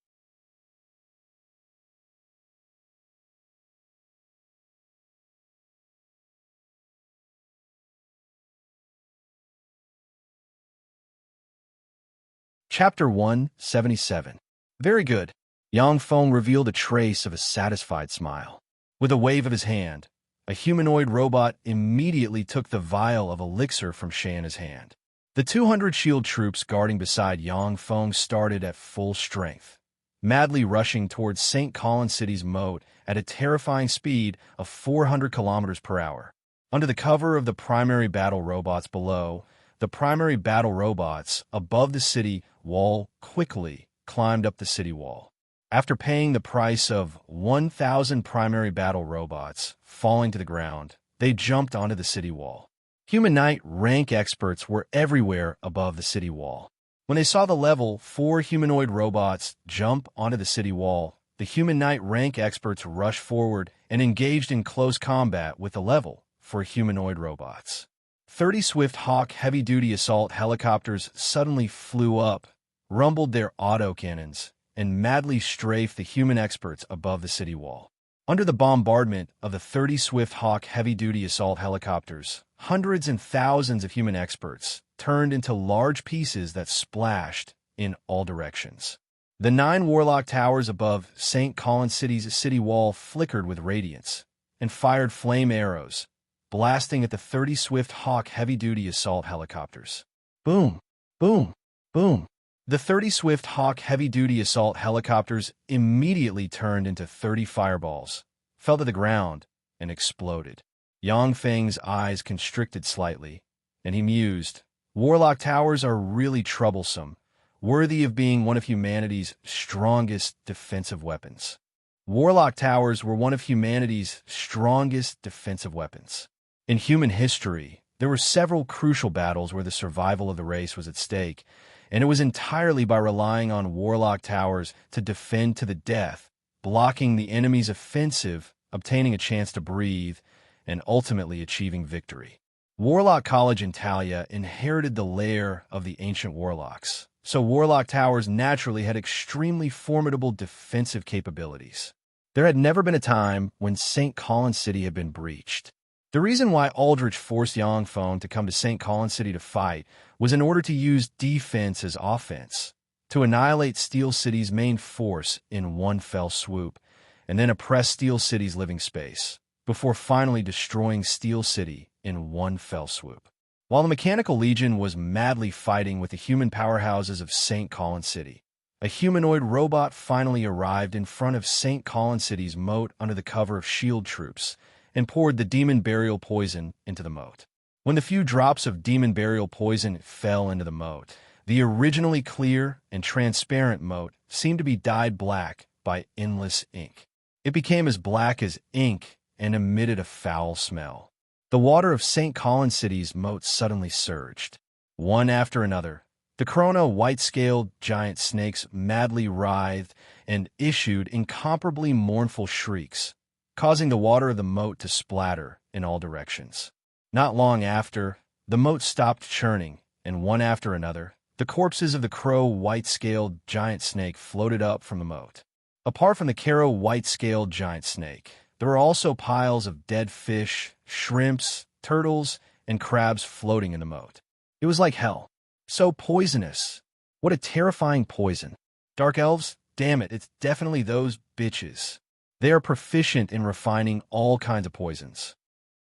Chapter 177. Very good. Yang Feng revealed a trace of a satisfied smile. With a wave of his hand, a humanoid robot immediately took the vial of elixir from Shana's hand. The 200 shield troops guarding beside Yang Feng started at full strength, madly rushing towards St. Colin City's moat at a terrifying speed of 400 kilometers per hour. Under the cover of the primary battle robots below, the primary battle robots above the city wall quickly climbed up the city wall. After paying the price of 1,000 primary battle robots falling to the ground, they jumped onto the city wall. Human Knight rank experts were everywhere above the city wall. When they saw the level 4 humanoid robots jump onto the city wall, the Human Knight rank experts rushed forward and engaged in close combat with the level 4 humanoid robots. 30 Swift Hawk heavy-duty assault helicopters suddenly flew up, rumbled their autocannons, and madly strafed the human experts above the city wall. Under the bombardment of the 30 Swift Hawk heavy-duty assault helicopters, hundreds and thousands of human experts turned into large pieces that splashed in all directions. The 9 Warlock towers above St. Colin City's city wall flickered with radiance and fired flame arrows, blasting at the 30 Swift Hawk heavy-duty assault helicopters. Boom! Boom! Boom! The 30 Swift Hawk heavy-duty assault helicopters immediately turned into 30 fireballs, fell to the ground, and exploded. Yang Feng's eyes constricted slightly, and he mused, Warlock towers are really troublesome, worthy of being one of humanity's strongest defensive weapons. Warlock towers were one of humanity's strongest defensive weapons. In human history, there were several crucial battles where the survival of the race was at stake, and it was entirely by relying on Warlock towers to defend to the death, blocking the enemy's offensive, obtaining a chance to breathe, and ultimately achieving victory. Warlock College in Talia inherited the lair of the ancient Warlocks, so Warlock towers naturally had extremely formidable defensive capabilities. There had never been a time when St. Colin City had been breached. The reason why Aldrich forced Yang Feng to come to St. Colin City to fight was in order to use defense as offense, to annihilate Steel City's main force in one fell swoop, and then oppress Steel City's living space, before finally destroying Steel City in one fell swoop. While the Mechanical Legion was madly fighting with the human powerhouses of St. Colin City, a humanoid robot finally arrived in front of St. Colin City's moat under the cover of shield troops, and poured the demon burial poison into the moat. When the few drops of demon burial poison fell into the moat, the originally clear and transparent moat seemed to be dyed black by endless ink. It became as black as ink and emitted a foul smell. The water of St. Colin City's moat suddenly surged. One after another, the chrono white-scaled giant snakes madly writhed and issued incomparably mournful shrieks, causing the water of the moat to splatter in all directions. Not long after, the moat stopped churning, and one after another, the corpses of the crow white-scaled giant snake floated up from the moat. Apart from the Caro white-scaled giant snake, there were also piles of dead fish, shrimps, turtles, and crabs floating in the moat. It was like hell. So poisonous. What a terrifying poison. Dark elves? Damn it, it's definitely those bitches. They are proficient in refining all kinds of poisons.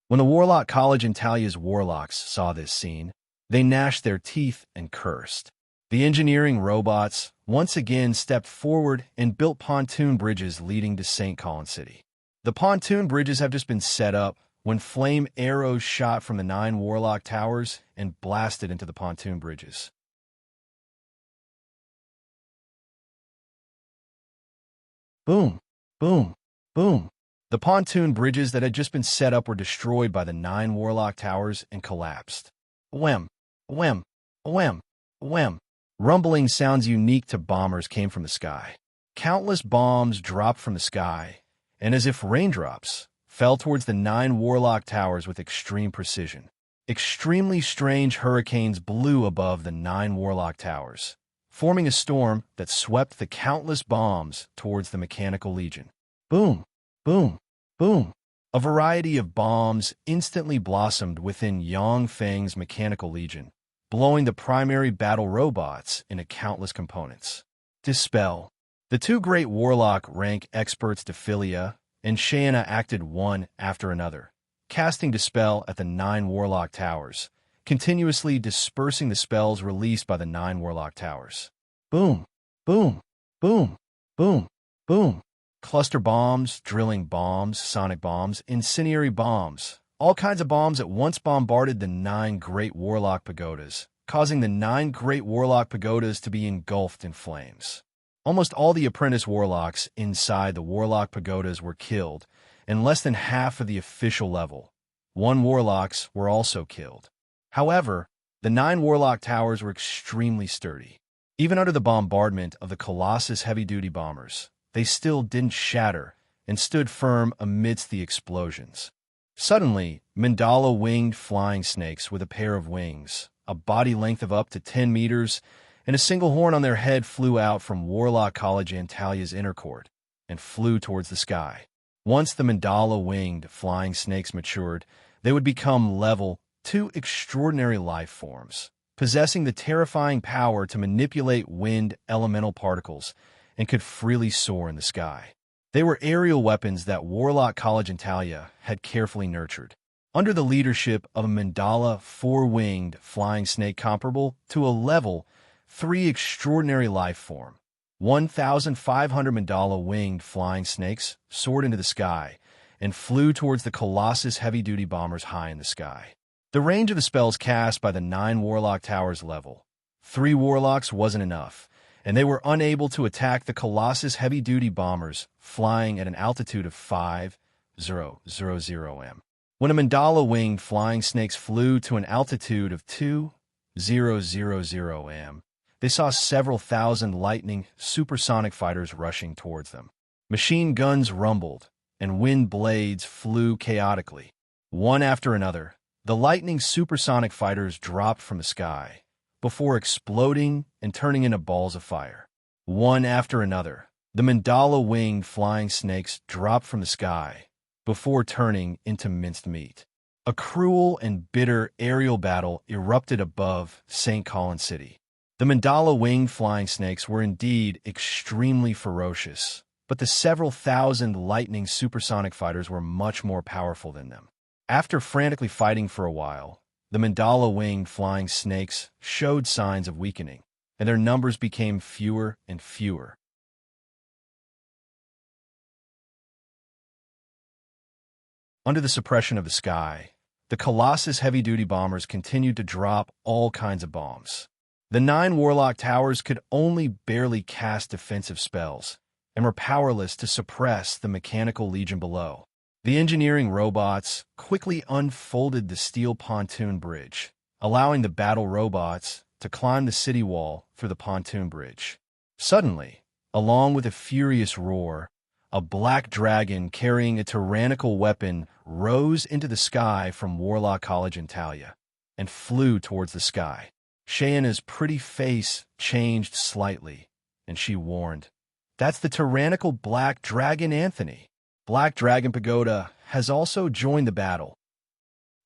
When the Warlock College in Talia's Warlocks saw this scene, they gnashed their teeth and cursed. The engineering robots, once again stepped forward and built pontoon bridges leading to St. Colin City. The pontoon bridges have just been set up when flame arrows shot from the 9 Warlock Towers and blasted into the pontoon bridges. Boom, boom, boom. The pontoon bridges that had just been set up were destroyed by the 9 Warlock Towers and collapsed. Whem, whem, whem, whem. Rumbling sounds unique to bombers came from the sky. Countless bombs dropped from the sky, and as if raindrops, fell towards the 9 Warlock Towers with extreme precision. Extremely strange hurricanes blew above the 9 Warlock Towers, forming a storm that swept the countless bombs towards the Mechanical Legion. Boom, boom, boom. A variety of bombs instantly blossomed within Yang Feng's Mechanical Legion, blowing the primary battle robots into countless components. Dispel. The 2 great Warlock rank experts Dephilia and Shayna acted one after another, casting Dispel at the 9 Warlock Towers, continuously dispersing the spells released by the 9 Warlock Towers. Boom, boom, boom, boom, boom. Cluster bombs, drilling bombs, sonic bombs, incendiary bombs, all kinds of bombs at once bombarded the 9 Great Warlock Pagodas, causing the 9 Great Warlock Pagodas to be engulfed in flames. Almost all the apprentice warlocks inside the Warlock Pagodas were killed, and less than half of the official level 1 warlocks were also killed. However, the 9 Warlock Towers were extremely sturdy. Even under the bombardment of the Colossus heavy-duty bombers, they still didn't shatter and stood firm amidst the explosions. Suddenly, mandala-winged flying snakes with a pair of wings, a body length of up to 10 meters, and a single horn on their head flew out from Warlock College Antalia's inner court and flew towards the sky. Once the mandala-winged flying snakes matured, they would become level 2 extraordinary life forms, possessing the terrifying power to manipulate wind elemental particles and could freely soar in the sky. They were aerial weapons that Warlock College Antalya had carefully nurtured, under the leadership of a mandala 4-winged flying snake comparable to a level 3 extraordinary life form. 1,500 mandala-winged flying snakes soared into the sky and flew towards the Colossus heavy-duty bombers high in the sky. The range of the spells cast by the 9 Warlock Towers level 3 warlocks wasn't enough, and they were unable to attack the Colossus heavy-duty bombers flying at an altitude of 5,000 m. When a mandala-winged flying snakes flew to an altitude of 2,000 m, they saw several thousand lightning supersonic fighters rushing towards them. Machine guns rumbled, and wind blades flew chaotically. One after another, the lightning supersonic fighters dropped from the sky, before exploding and turning into balls of fire. One after another, the mandala-winged flying snakes dropped from the sky, before turning into minced meat. A cruel and bitter aerial battle erupted above St. Colin City. The mandala-winged flying snakes were indeed extremely ferocious, but the several thousand lightning supersonic fighters were much more powerful than them. After frantically fighting for a while, the mandala-winged flying snakes showed signs of weakening, and their numbers became fewer and fewer. Under the suppression of the sky, the Colossus heavy-duty bombers continued to drop all kinds of bombs. The 9 Warlock Towers could only barely cast defensive spells, and were powerless to suppress the Mechanical Legion below. The engineering robots quickly unfolded the steel pontoon bridge, allowing the battle robots to climb the city wall through the pontoon bridge. Suddenly, along with a furious roar, a black dragon carrying a tyrannical weapon rose into the sky from Warlock College Antalya and flew towards the sky. Shayna's pretty face changed slightly, and she warned, "That's the tyrannical Black Dragon Anthony. Black Dragon Pagoda has also joined the battle."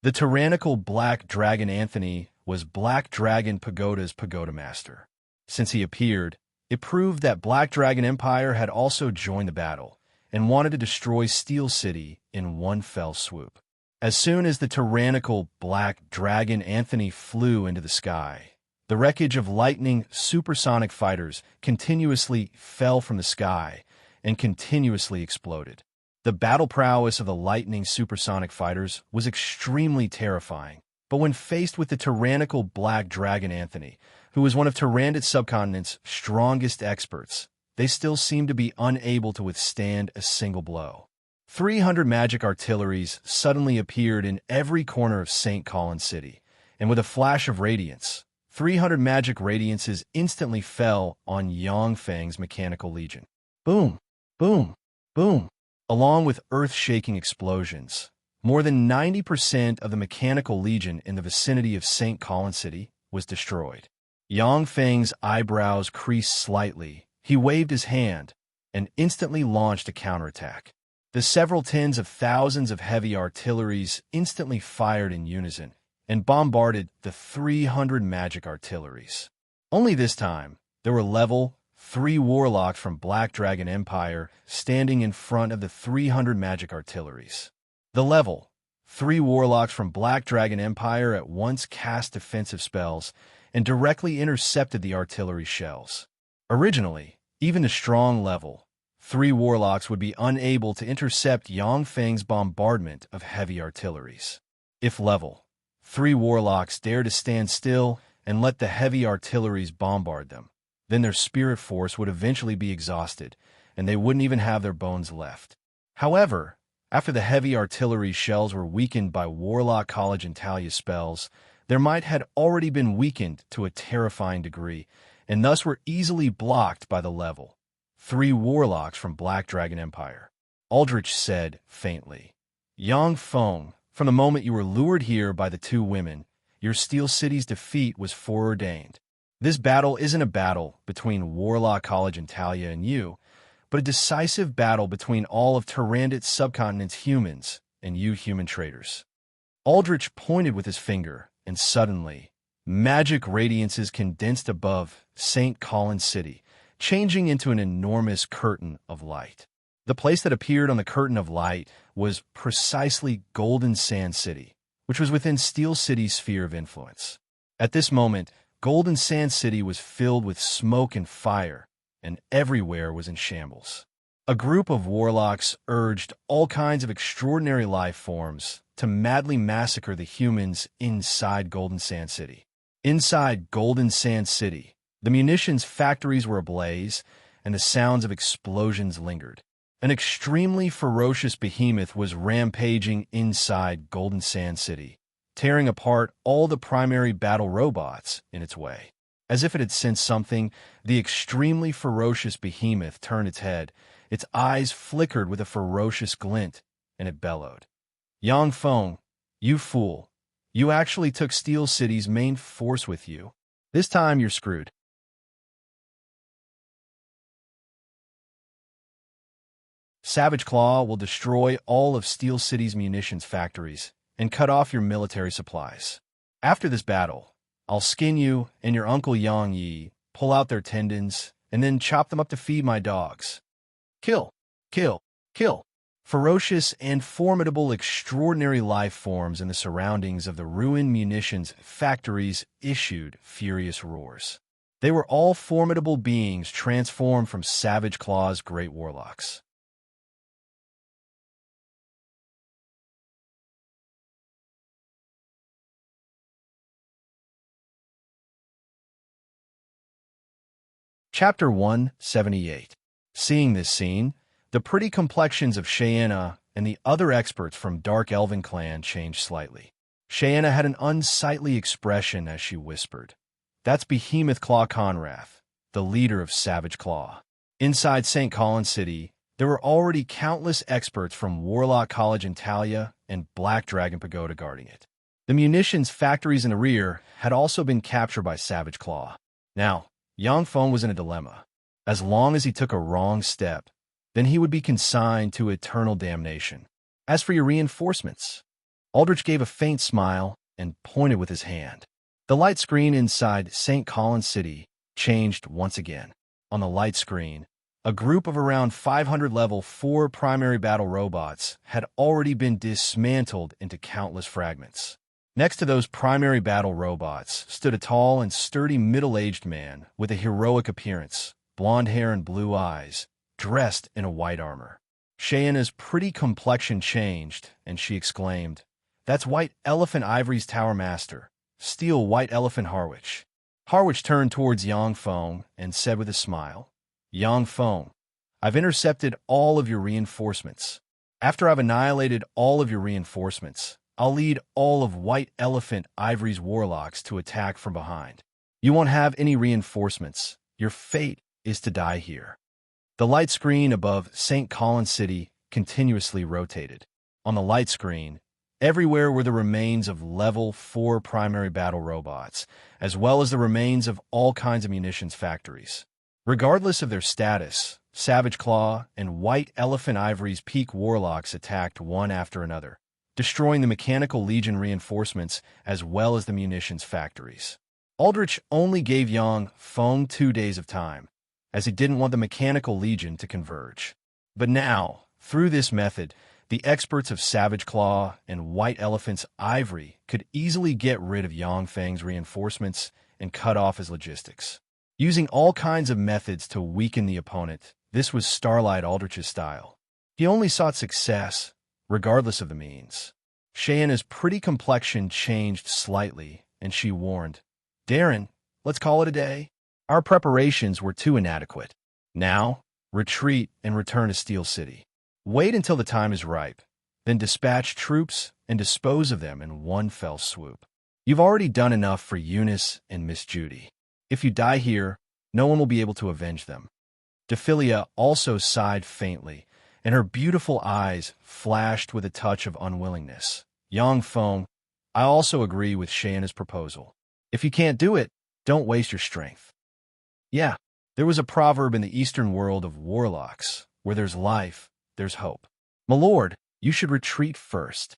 The tyrannical Black Dragon Anthony was Black Dragon Pagoda's Pagoda Master. Since he appeared, it proved that Black Dragon Empire had also joined the battle and wanted to destroy Steel City in one fell swoop. As soon as the tyrannical Black Dragon Anthony flew into the sky, The wreckage of lightning supersonic fighters continuously fell from the sky and continuously exploded. The battle prowess of the lightning supersonic fighters was extremely terrifying, but when faced with the tyrannical Black Dragon Anthony, who was one of Tyrannid's subcontinent's strongest experts, they still seemed to be unable to withstand a single blow. 300 magic artilleries suddenly appeared in every corner of St. Colin City, and with a flash of radiance, 300 magic radiances instantly fell on Yongfang's mechanical legion. Boom, boom, boom. Along with earth-shaking explosions, more than 90% of the mechanical legion in the vicinity of St. Colin City was destroyed. Yongfang's eyebrows creased slightly. He waved his hand and instantly launched a counterattack. The several tens of thousands of heavy artilleries instantly fired in unison and bombarded the 300 magic artilleries. Only this time, there were level 3 warlocks from Black Dragon Empire standing in front of the 300 magic artilleries. The level 3 warlocks from Black Dragon Empire at once cast defensive spells and directly intercepted the artillery shells. Originally, even the strong level 3 warlocks would be unable to intercept Yongfang's bombardment of heavy artilleries. If level 3 warlocks dared to stand still and let the heavy artilleries bombard them, then their spirit force would eventually be exhausted, and they wouldn't even have their bones left. However, after the heavy artillery shells were weakened by Warlock College and Talia spells, their might had already been weakened to a terrifying degree, and thus were easily blocked by the level 3 warlocks from Black Dragon Empire. Aldrich said faintly, Yongfang, from the moment you were lured here by the 2 women, your Steel City's defeat was foreordained. This battle isn't a battle between Warlock College and Talia and you, but a decisive battle between all of Tyrannid's subcontinent's humans and you human traitors. Aldrich pointed with his finger, and suddenly, magic radiances condensed above St. Colin City, changing into an enormous curtain of light. The place that appeared on the curtain of light was precisely Golden Sand City, which was within Steel City's sphere of influence. At this moment, Golden Sand City was filled with smoke and fire, and everywhere was in shambles. A group of warlocks urged all kinds of extraordinary life forms to madly massacre the humans inside Golden Sand City. Inside Golden Sand City, the munitions factories were ablaze, and the sounds of explosions lingered. An extremely ferocious behemoth was rampaging inside Golden Sand City, tearing apart all the primary battle robots in its way. As if it had sensed something, the extremely ferocious behemoth turned its head, its eyes flickered with a ferocious glint, and it bellowed. Yongfang, you fool. You actually took Steel City's main force with you. This time you're screwed. Savage Claw will destroy all of Steel City's munitions factories and cut off your military supplies. After this battle, I'll skin you and your Uncle Yang Yi, pull out their tendons, and then chop them up to feed my dogs. Kill, kill, kill. Ferocious and formidable extraordinary life forms in the surroundings of the ruined munitions factories issued furious roars. They were all formidable beings transformed from Savage Claw's great warlocks. Chapter 178. Seeing this scene, the pretty complexions of Cheyenne and the other experts from Dark Elven clan changed slightly. Cheyenne had an unsightly expression as she whispered, "That's Behemoth Claw Conrath, the leader of Savage Claw." Inside St. Colin City, there were already countless experts from Warlock College in Talia and Black Dragon Pagoda guarding it. The munitions factories in the rear had also been captured by Savage Claw. Now, Yongfang was in a dilemma. As long as he took a wrong step, then he would be consigned to eternal damnation. As for your reinforcements, Aldrich gave a faint smile and pointed with his hand. The light screen inside St. Colin City changed once again. On the light screen, a group of around 500 level 4 primary battle robots had already been dismantled into countless fragments. Next to those primary battle robots stood a tall and sturdy middle-aged man with a heroic appearance, blonde hair and blue eyes, dressed in a white armor. Cheyenne's pretty complexion changed, and she exclaimed, "That's White Elephant Ivory's Tower Master, Steel White Elephant Harwich." Harwich turned towards Yang Feng and said with a smile, "Yang Feng, I've intercepted all of your reinforcements. After I've annihilated all of your reinforcements, I'll lead all of White Elephant Ivory's warlocks to attack from behind. You won't have any reinforcements. Your fate is to die here." The light screen above St. Colin City continuously rotated. On the light screen, everywhere were the remains of Level 4 primary battle robots, as well as the remains of all kinds of munitions factories. Regardless of their status, Savage Claw and White Elephant Ivory's peak warlocks attacked one after another, destroying the Mechanical Legion reinforcements as well as the munitions factories. Aldrich only gave Yang Feng 2 days of time, as he didn't want the Mechanical Legion to converge. But now, through this method, the experts of Savage Claw and White Elephant's Ivory could easily get rid of Yang Feng's reinforcements and cut off his logistics. Using all kinds of methods to weaken the opponent, this was Starlight Aldrich's style. He only sought success, regardless of the means. Cheyenne's pretty complexion changed slightly, and she warned, "Darren, let's call it a day. Our preparations were too inadequate. Now, retreat and return to Steel City. Wait until the time is ripe, then dispatch troops and dispose of them in one fell swoop. You've already done enough for Eunice and Miss Judy. If you die here, no one will be able to avenge them." Dephilia also sighed faintly, and her beautiful eyes flashed with a touch of unwillingness. "Yang Feng, I also agree with Cheyenne's proposal. If you can't do it, don't waste your strength." Yeah, there was a proverb in the Eastern world of warlocks, where there's life, there's hope. "My lord, you should retreat first."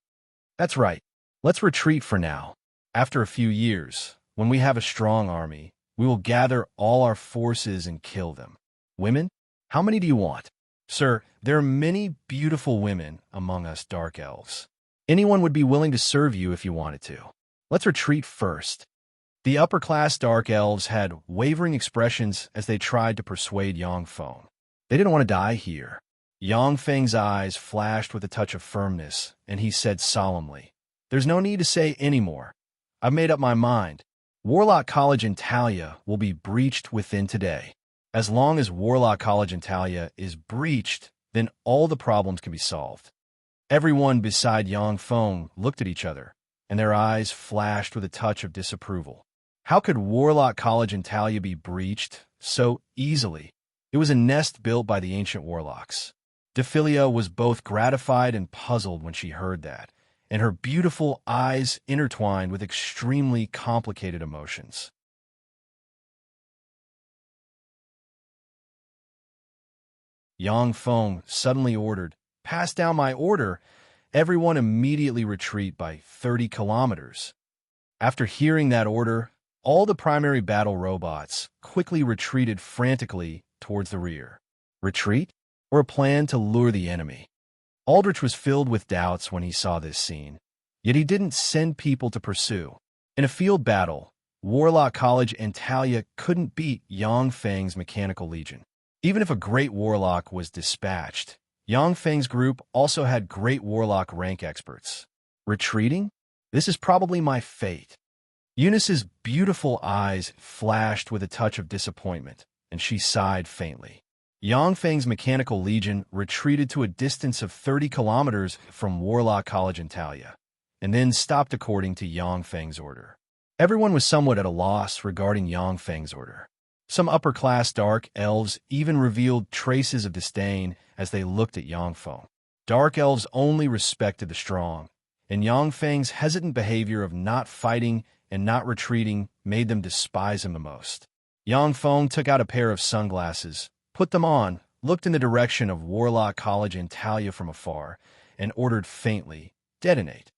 "That's right. Let's retreat for now. After a few years, when we have a strong army, we will gather all our forces and kill them. Women? How many do you want?" "Sir, there are many beautiful women among us dark elves. Anyone would be willing to serve you if you wanted to. Let's retreat first." The upper-class dark elves had wavering expressions as they tried to persuade Yang Feng. They didn't want to die here. Yang Feng's eyes flashed with a touch of firmness, and he said solemnly, "There's no need to say any more. I've made up my mind. Warlock College in Talia will be breached within today. As long as Warlock College in Talia is breached, then all the problems can be solved." Everyone beside Yang Feng looked at each other, and their eyes flashed with a touch of disapproval. How could Warlock College in Talia be breached so easily? It was a nest built by the ancient warlocks. Dephilia was both gratified and puzzled when she heard that, and her beautiful eyes intertwined with extremely complicated emotions. Yang Feng suddenly ordered, "Pass down my order." Everyone immediately retreat by 30 kilometers. After hearing that order, all the primary battle robots quickly retreated frantically towards the rear. Retreat, or a plan to lure the enemy? Aldrich was filled with doubts when he saw this scene, yet he didn't send people to pursue. In a field battle, Warlock College and Talia couldn't beat Yang Feng's Mechanical Legion. Even if a great warlock was dispatched, Yang Feng's group also had great warlock rank experts. Retreating? This is probably my fate. Eunice's beautiful eyes flashed with a touch of disappointment, and she sighed faintly. Yang Feng's Mechanical Legion retreated to a distance of 30 kilometers from Warlock College in Talia, and then stopped according to Yang Feng's order. Everyone was somewhat at a loss regarding Yang Feng's order. Some upper-class dark elves even revealed traces of disdain as they looked at Yang Feng. Dark elves only respected the strong, and Yang Feng's hesitant behavior of not fighting and not retreating made them despise him the most. Yang Feng took out a pair of sunglasses, put them on, looked in the direction of Warlock College in Talia from afar, and ordered faintly, "Detonate."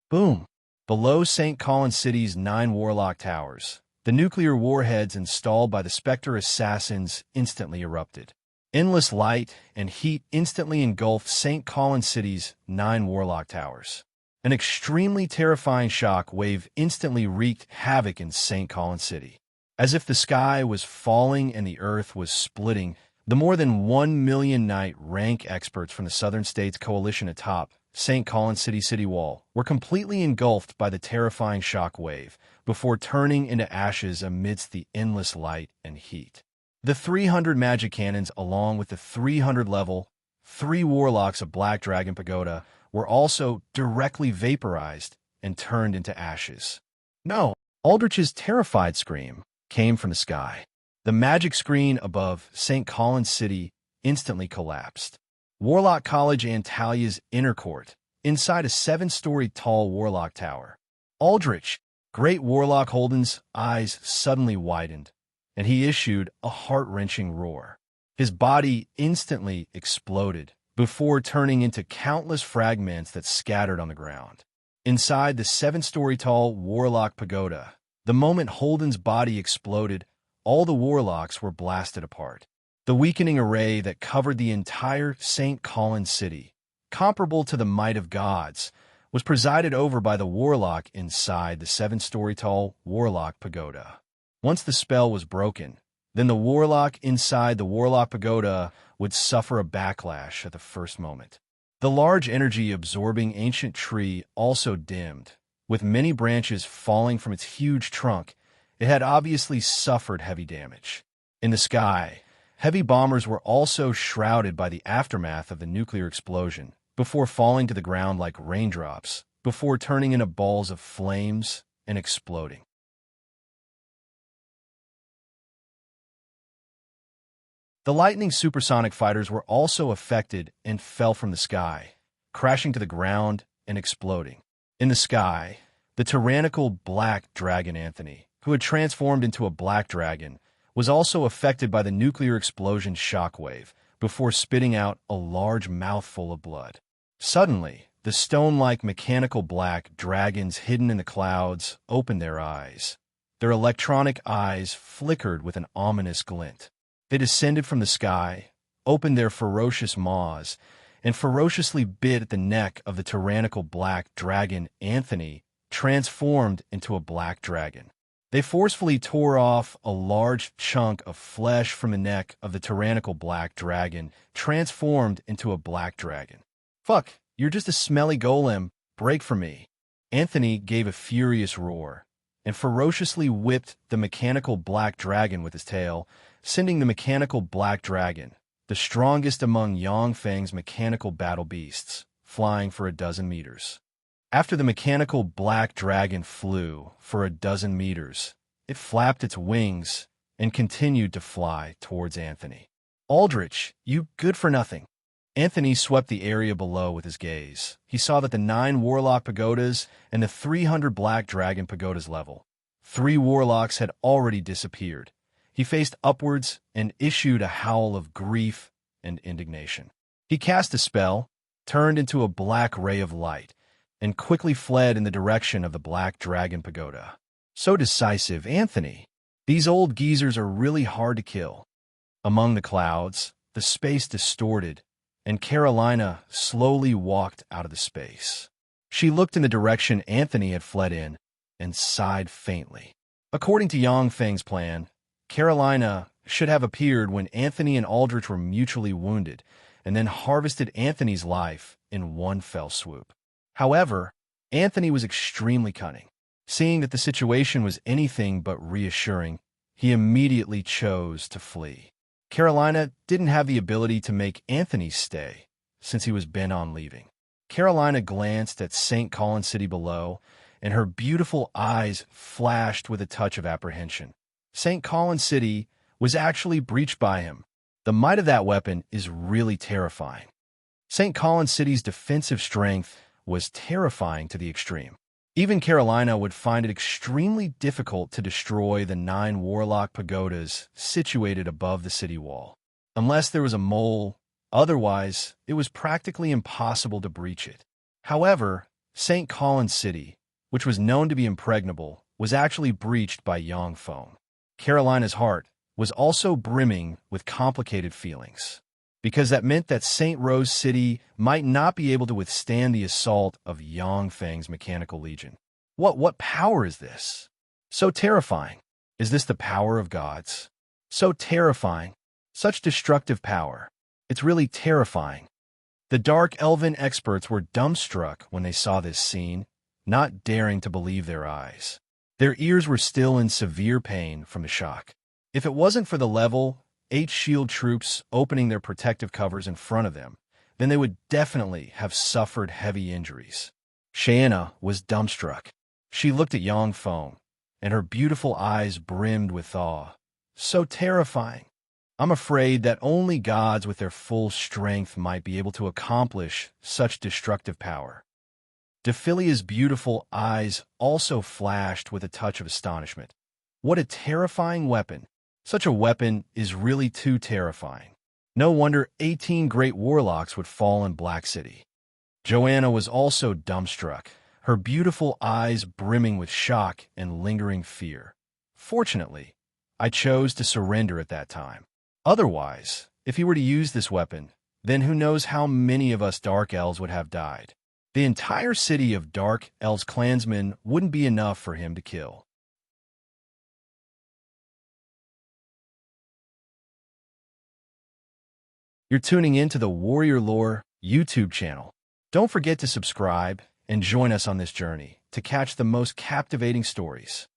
Boom! Below St. Colin City's 9 Warlock Towers, the nuclear warheads installed by the Spectre assassins instantly erupted. Endless light and heat instantly engulfed St. Colin City's 9 Warlock Towers. An extremely terrifying shock wave instantly wreaked havoc in St. Colin City. As if the sky was falling and the earth was splitting, the more than 1 million night rank experts from the Southern States Coalition atop St. Colin City Wall were completely engulfed by the terrifying shock wave before turning into ashes amidst the endless light and heat. The 300 magic cannons, along with the 300-level 3 warlocks of Black Dragon Pagoda, were also directly vaporized and turned into ashes. No, Aldrich's terrified scream came from the sky. The magic screen above St. Colin City instantly collapsed. Warlock College Antalia's inner court, inside a 7-story tall warlock tower. Aldrich, Great Warlock Holden's eyes suddenly widened, and he issued a heart-wrenching roar. His body instantly exploded before turning into countless fragments that scattered on the ground. Inside the 7-story tall warlock pagoda, the moment Holden's body exploded, all the warlocks were blasted apart. The weakening array that covered the entire St. Colin City, comparable to the might of gods, was presided over by the warlock inside the 7-story tall warlock pagoda. Once the spell was broken, then the warlock inside the warlock pagoda would suffer a backlash at the first moment. The large energy-absorbing ancient tree also dimmed, with many branches falling from its huge trunk. It had obviously suffered heavy damage. In the sky, heavy bombers were also shrouded by the aftermath of the nuclear explosion, before falling to the ground like raindrops, before turning into balls of flames and exploding. The Lightning supersonic fighters were also affected and fell from the sky, crashing to the ground and exploding. In the sky, the tyrannical Black Dragon Anthony, who had transformed into a black dragon, was also affected by the nuclear explosion shockwave before spitting out a large mouthful of blood. Suddenly, the stone-like mechanical black dragons hidden in the clouds opened their eyes. Their electronic eyes flickered with an ominous glint. They descended from the sky, opened their ferocious maws, and ferociously bit at the neck of the tyrannical black dragon Anthony, transformed into a black dragon. They forcefully tore off a large chunk of flesh from the neck of the tyrannical black dragon, transformed into a black dragon. "Fuck, you're just a smelly golem. Break from me." Anthony gave a furious roar and ferociously whipped the mechanical black dragon with his tail, sending the mechanical black dragon, the strongest among Yang Feng's mechanical battle beasts, flying for 12 meters. After the mechanical black dragon flew for 12 meters, it flapped its wings and continued to fly towards Anthony. "Aldrich, you good-for-nothing." Anthony swept the area below with his gaze. He saw that the 9 warlock pagodas and the 300 black dragon pagodas level. 3 warlocks had already disappeared. He faced upwards and issued a howl of grief and indignation. He cast a spell, turned into a black ray of light, and quickly fled in the direction of the Black Dragon Pagoda. So decisive, Anthony. These old geezers are really hard to kill. Among the clouds, the space distorted, and Carolina slowly walked out of the space. She looked in the direction Anthony had fled in and sighed faintly. According to Yang Feng's plan, Carolina should have appeared when Anthony and Aldrich were mutually wounded, and then harvested Anthony's life in one fell swoop. However, Anthony was extremely cunning. Seeing that the situation was anything but reassuring, he immediately chose to flee. Carolina didn't have the ability to make Anthony stay, since he was bent on leaving. Carolina glanced at St. Colin City below, and her beautiful eyes flashed with a touch of apprehension. St. Colin City was actually breached by him. The might of that weapon is really terrifying. St. Colin City's defensive strength was terrifying to the extreme. Even Carolina would find it extremely difficult to destroy the 9 warlock pagodas situated above the city wall. Unless there was a mole, otherwise it was practically impossible to breach it. However, St. Colin City, which was known to be impregnable, was actually breached by Yang Feng. Carolina's heart was also brimming with complicated feelings. because that meant that St. Rose City might not be able to withstand the assault of Yangfeng's mechanical legion. What power is this? So terrifying. Is this the power of gods? So terrifying. Such destructive power. It's really terrifying. The dark elven experts were dumbstruck when they saw this scene, not daring to believe their eyes. Their ears were still in severe pain from the shock. If it wasn't for the level 8 shield troops opening their protective covers in front of them, then they would definitely have suffered heavy injuries. Shaina was dumbstruck. She looked at Yangfeng, and her beautiful eyes brimmed with awe. So terrifying. I'm afraid that only gods with their full strength might be able to accomplish such destructive power. Dephilia's beautiful eyes also flashed with a touch of astonishment. What a terrifying weapon. Such a weapon is really too terrifying. No wonder 18 great warlocks would fall in Black City. Joanna was also dumbstruck, her beautiful eyes brimming with shock and lingering fear. Fortunately, I chose to surrender at that time. Otherwise, if he were to use this weapon, then who knows how many of us Dark Elves would have died. The entire city of Dark Elves clansmen wouldn't be enough for him to kill. You're tuning in to the Warrior Lore YouTube channel. Don't forget to subscribe and join us on this journey to catch the most captivating stories.